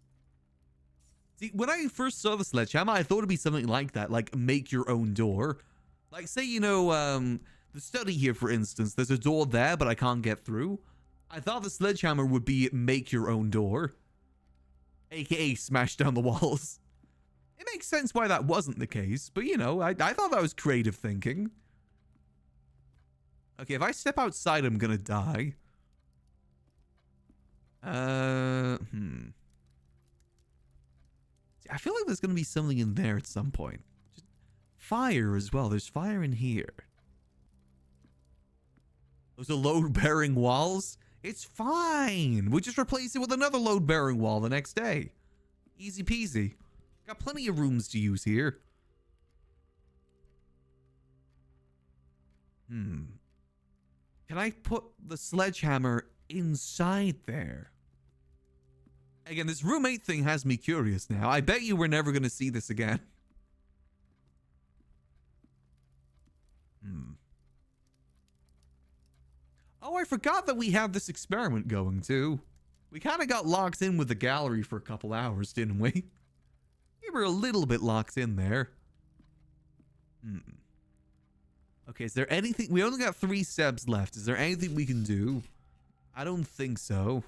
See, when I first saw the sledgehammer, I thought it'd be something like that, like make your own door. Like, say, you know, the study here, for instance, there's a door there, but I can't get through. I thought the sledgehammer would be make your own door. AKA smash down the walls. It makes sense why that wasn't the case, but you know, I thought that was creative thinking. Okay, if I step outside, I'm gonna die. I feel like there's gonna be something in there at some point. Just fire as well. There's fire in here. Those are load-bearing walls. It's fine. We just replace it with another load-bearing wall the next day. Easy peasy. Got plenty of rooms to use here. Can I put the sledgehammer inside there? Again, this roommate thing has me curious now. I bet you we're never going to see this again. Oh, I forgot that we have this experiment going too. We kind of got locked in with the gallery for a couple hours, didn't we? We were a little bit locked in there. Okay, is there anything? We only got 3 steps left. Is there anything we can do? I don't think so.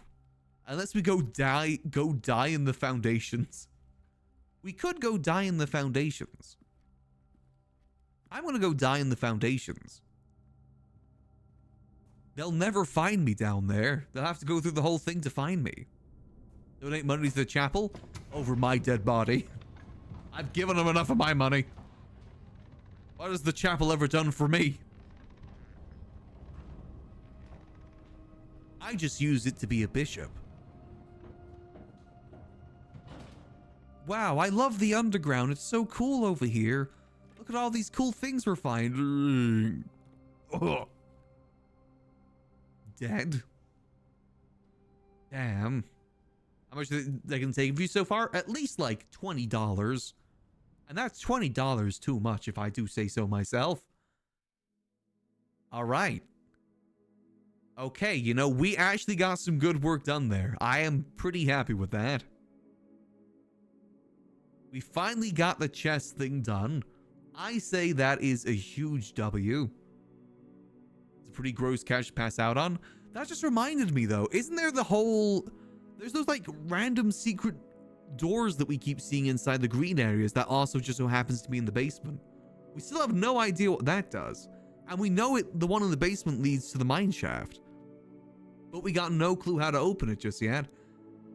Unless we go die in the foundations. We could go die in the foundations. I'm gonna go die in the foundations. They'll never find me down there. They'll have to go through the whole thing to find me. Donate money to the chapel over my dead body. I've given them enough of my money. What has the chapel ever done for me? I just use it to be a bishop. Wow, I love the underground. It's so cool over here. Look at all these cool things we're finding. Ugh. Dead. Damn. How much they can take of you so far? At least like $20. And that's $20 too much if I do say so myself. All right. Okay, you know, we actually got some good work done there. I am pretty happy with that. We finally got the chest thing done. I say that is a huge W. It's a pretty gross cash to pass out on. That just reminded me though, isn't there the whole... There's those like random secret doors that we keep seeing inside the green areas that also just so happens to be in the basement. We still have no idea what that does. And we know the one in the basement leads to the mine shaft. But we got no clue how to open it just yet.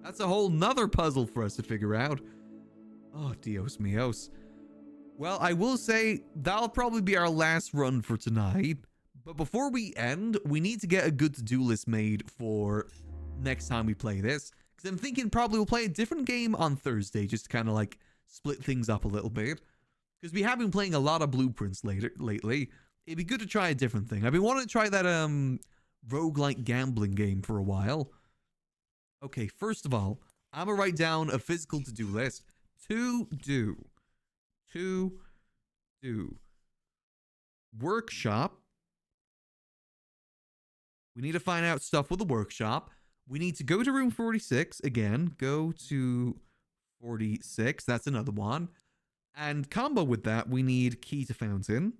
That's a whole nother puzzle for us to figure out. Oh, Dios míos. Well, I will say that'll probably be our last run for tonight. But before we end, we need to get a good to-do list made for next time we play this. Because I'm thinking probably we'll play a different game on Thursday, just to kind of like split things up a little bit. Because we have been playing a lot of Blueprints lately. It'd be good to try a different thing. I've been wanting to try that roguelike gambling game for a while. Okay, first of all, I'm going to write down a physical to-do list. To do. Workshop. We need to find out stuff with the workshop. We need to go to room 46. Again, go to 46. That's another one. And combo with that, we need key to fountain.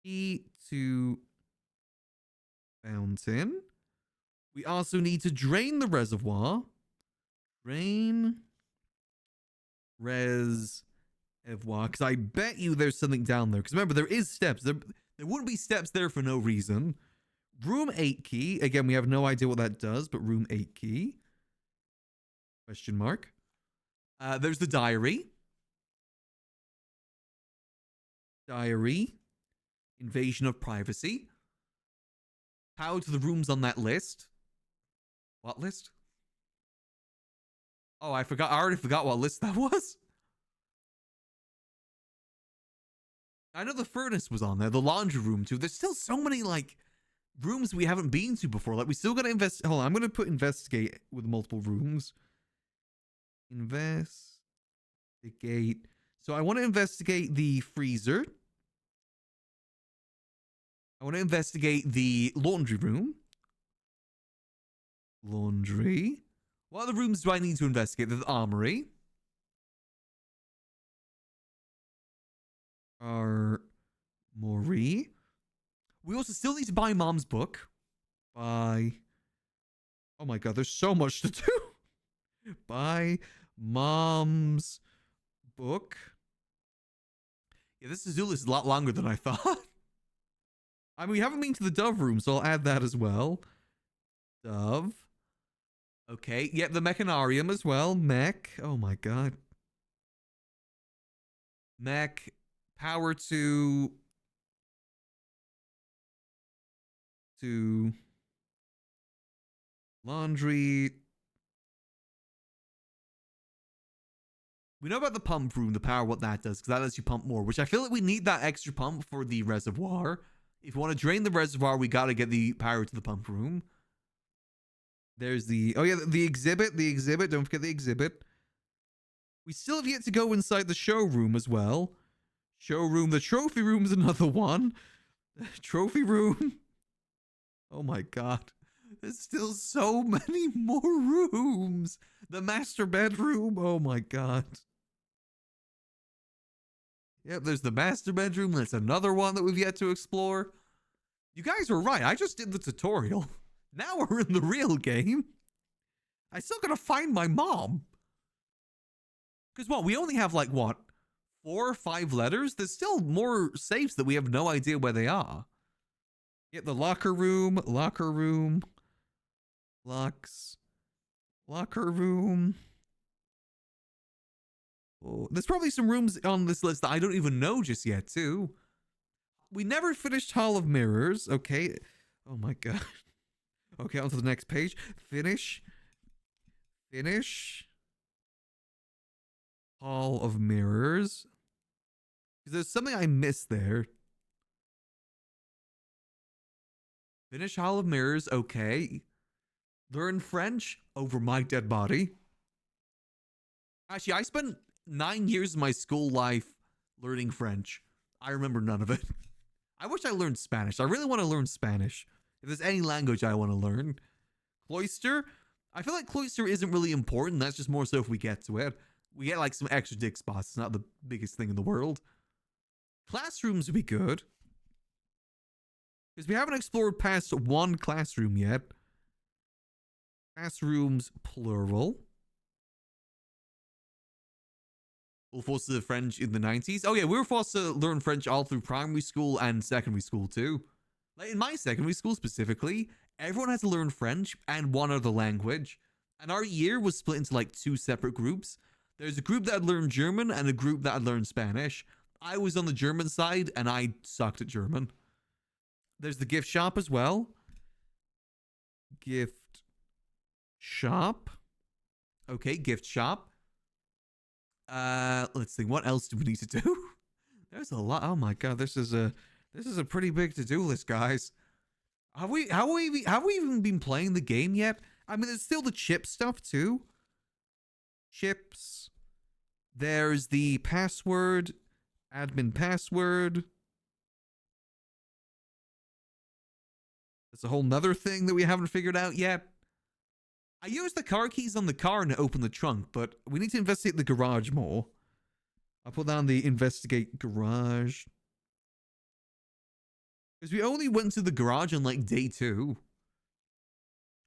Key to fountain. We also need to drain the reservoir. Drain reservoir. Because I bet you there's something down there. Because remember, there is steps. There wouldn't be steps there for no reason. Room 8 key. Again, we have no idea what that does, but room 8 key. Question mark. There's the diary. Diary. Invasion of privacy. How to the rooms on that list. What list? Oh, I forgot. I already forgot what list that was. I know the furnace was on there. The laundry room too. There's still so many like rooms we haven't been to before. Like we still gotta invest. Hold on, I'm gonna put investigate with multiple rooms. Investigate. So I want to investigate the freezer. I want to investigate the laundry room. Laundry. What other rooms do I need to investigate? The armory. Armory. We also still need to buy Mom's book. Buy. Oh my god, there's so much to do. Buy Mom's book. Yeah, this to-do list is a lot longer than I thought. I mean, we haven't been to the Dove room, so I'll add that as well. Dove. Okay, yeah, the Mechanarium as well. Mech. Oh my god. Mech. Power to laundry. We know about the pump room, the power, what that does, because that lets you pump more, which I feel like we need that extra pump for the reservoir. If you want to drain the reservoir, we got to get the power to the pump room. There's the, oh yeah, the exhibit, don't forget the exhibit. We still have yet to go inside the showroom as well. Showroom, the trophy room is another one. Trophy room. Oh my god. There's still so many more rooms. The master bedroom. Oh my god. Yep, there's the master bedroom. That's another one that we've yet to explore. You guys were right. I just did the tutorial. Now we're in the real game. I still gotta find my mom. Because what? We only have like what? 4 or 5 letters? There's still more safes that we have no idea where they are. Yep, the locker room. Locks. Locker room. Oh, there's probably some rooms on this list that I don't even know just yet, too. We never finished Hall of Mirrors. Okay. Oh my god. Okay, on to the next page. Finish. Hall of Mirrors. There's something I missed there. Finish Hall of Mirrors. Okay. Learn French over my dead body. Actually, I spent 9 years of my school life learning French. I remember none of it. I wish I learned Spanish. I really want to learn Spanish. If there's any language I want to learn. Cloister. I feel like Cloister isn't really important. That's just more so if we get to it. We get like some extra dick spots. It's not the biggest thing in the world. Classrooms would be good. Because we haven't explored past one classroom yet. Classrooms, plural. We're forced to learn French in the 90s. Oh yeah, we were forced to learn French all through primary school and secondary school too. Like in my secondary school specifically, everyone had to learn French and one other language. And our year was split into like 2 separate groups. There's a group that had learned German and a group that had learned Spanish. I was on the German side and I sucked at German. There's the gift shop as well. Gift shop. Okay, gift shop. Let's see. What else do we need to do? There's a lot. Oh my god, this is a pretty big to-do list, guys. Have we even been playing the game yet? I mean, there's still the chip stuff too. Chips. There's the password, admin password. That's a whole nother thing that we haven't figured out yet. I used the car keys on the car to open the trunk, but we need to investigate the garage more. I'll put down the investigate garage. Because we only went to the garage on like day 2.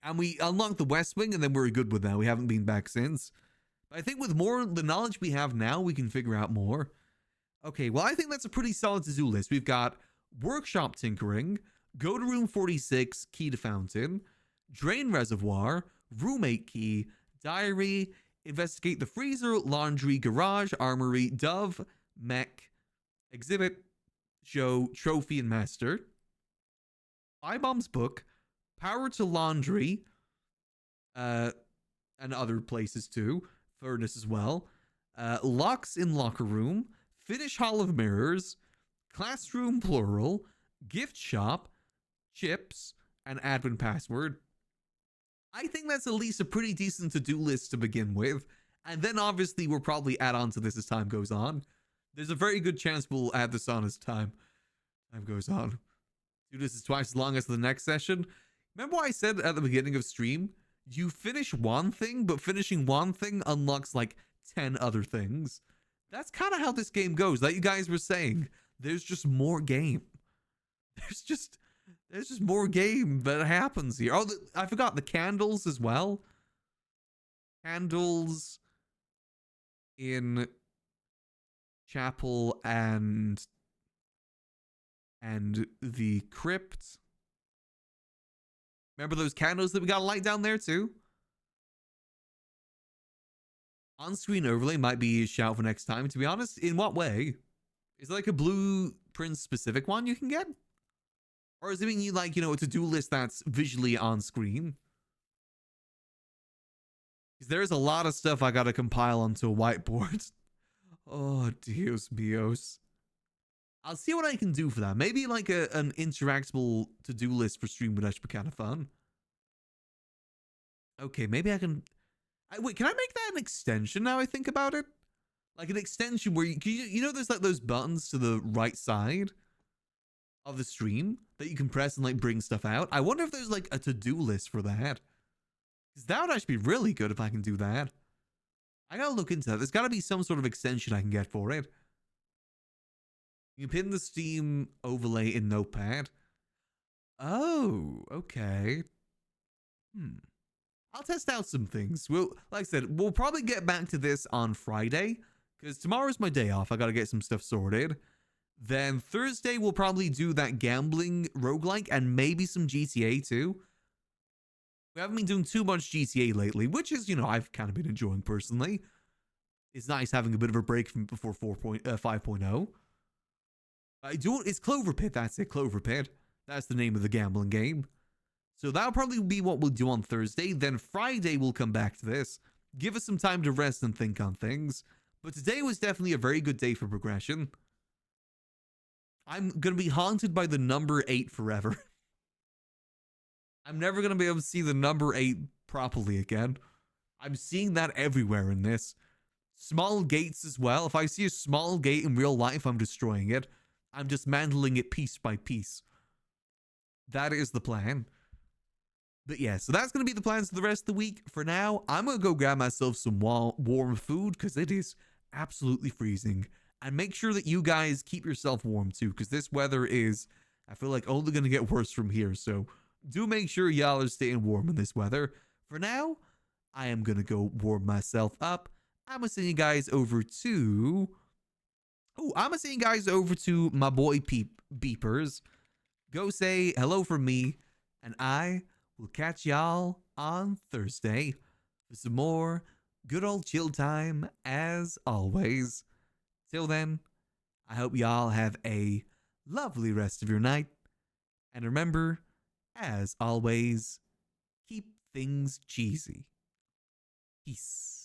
And we unlocked the West Wing and then we're good with that. We haven't been back since. But I think with more the knowledge we have now, we can figure out more. Okay, well, I think that's a pretty solid to-do list. We've got workshop tinkering, go to room 46, key to fountain, drain reservoir, roommate key, diary, investigate the freezer, laundry, garage, armory, dove, mech, exhibit, show, trophy, and master. Bomb's book, power to laundry, and other places too, furnace as well. Locks in locker room, finish Hall of Mirrors, classroom plural, gift shop, chips, and admin password. I think that's at least a pretty decent to-do list to begin with. And then obviously we'll probably add on to this as time goes on. There's a very good chance we'll add this on as time goes on. Do this is twice as long as the next session. Remember what I said at the beginning of stream? You finish one thing, but finishing one thing unlocks like 10 other things. That's kind of how this game goes. Like you guys were saying, there's just more game. There's just more game that happens here. Oh, I forgot the candles as well. Candles in chapel and and the crypt. Remember those candles that we got light down there too? On-screen overlay might be a shout for next time, to be honest. In what way? Is it like a Blueprint specific one you can get? Or is it mean you like, a to-do list that's visually on screen? Because there's a lot of stuff I gotta compile onto a whiteboard. Oh, Dios míos. I'll see what I can do for that. Maybe like an interactable to-do list for stream would actually be kind of fun. Okay, maybe I can... wait, can I make that an extension now I think about it? Like an extension where you know there's like those buttons to the right side of the stream that you can press and like bring stuff out? I wonder if there's like a to-do list for that. Because that would actually be really good if I can do that. I gotta look into that. There's gotta be some sort of extension I can get for it. You pin the Steam overlay in Notepad. Oh, okay. I'll test out some things. Like I said, we'll probably get back to this on Friday, because tomorrow's my day off. I gotta get some stuff sorted. Then Thursday, we'll probably do that gambling roguelike and maybe some GTA too. We haven't been doing too much GTA lately, which is, I've kind of been enjoying personally. It's nice having a bit of a break from before 5.0. It's Clover Pit, that's it, Clover Pit. That's the name of the gambling game. So that'll probably be what we'll do on Thursday. Then Friday, we'll come back to this. Give us some time to rest and think on things. But today was definitely a very good day for progression. I'm going to be haunted by the number 8 forever. I'm never going to be able to see the number 8 properly again. I'm seeing that everywhere in this. Small gates as well. If I see a small gate in real life, I'm destroying it. I'm dismantling it piece by piece. That is the plan. But yeah, so that's going to be the plans for the rest of the week. For now, I'm going to go grab myself some warm food because it is absolutely freezing. And make sure that you guys keep yourself warm too, because this weather is, I feel like, only going to get worse from here. So do make sure y'all are staying warm in this weather. For now, I am going to go warm myself up. I'm going to send you guys over to... I'm going to send you guys over to my boy Beepers. Go say hello from me, and I will catch y'all on Thursday for some more good old chill time as always. Till then, I hope y'all have a lovely rest of your night. And remember, as always, keep things cheesy. Peace.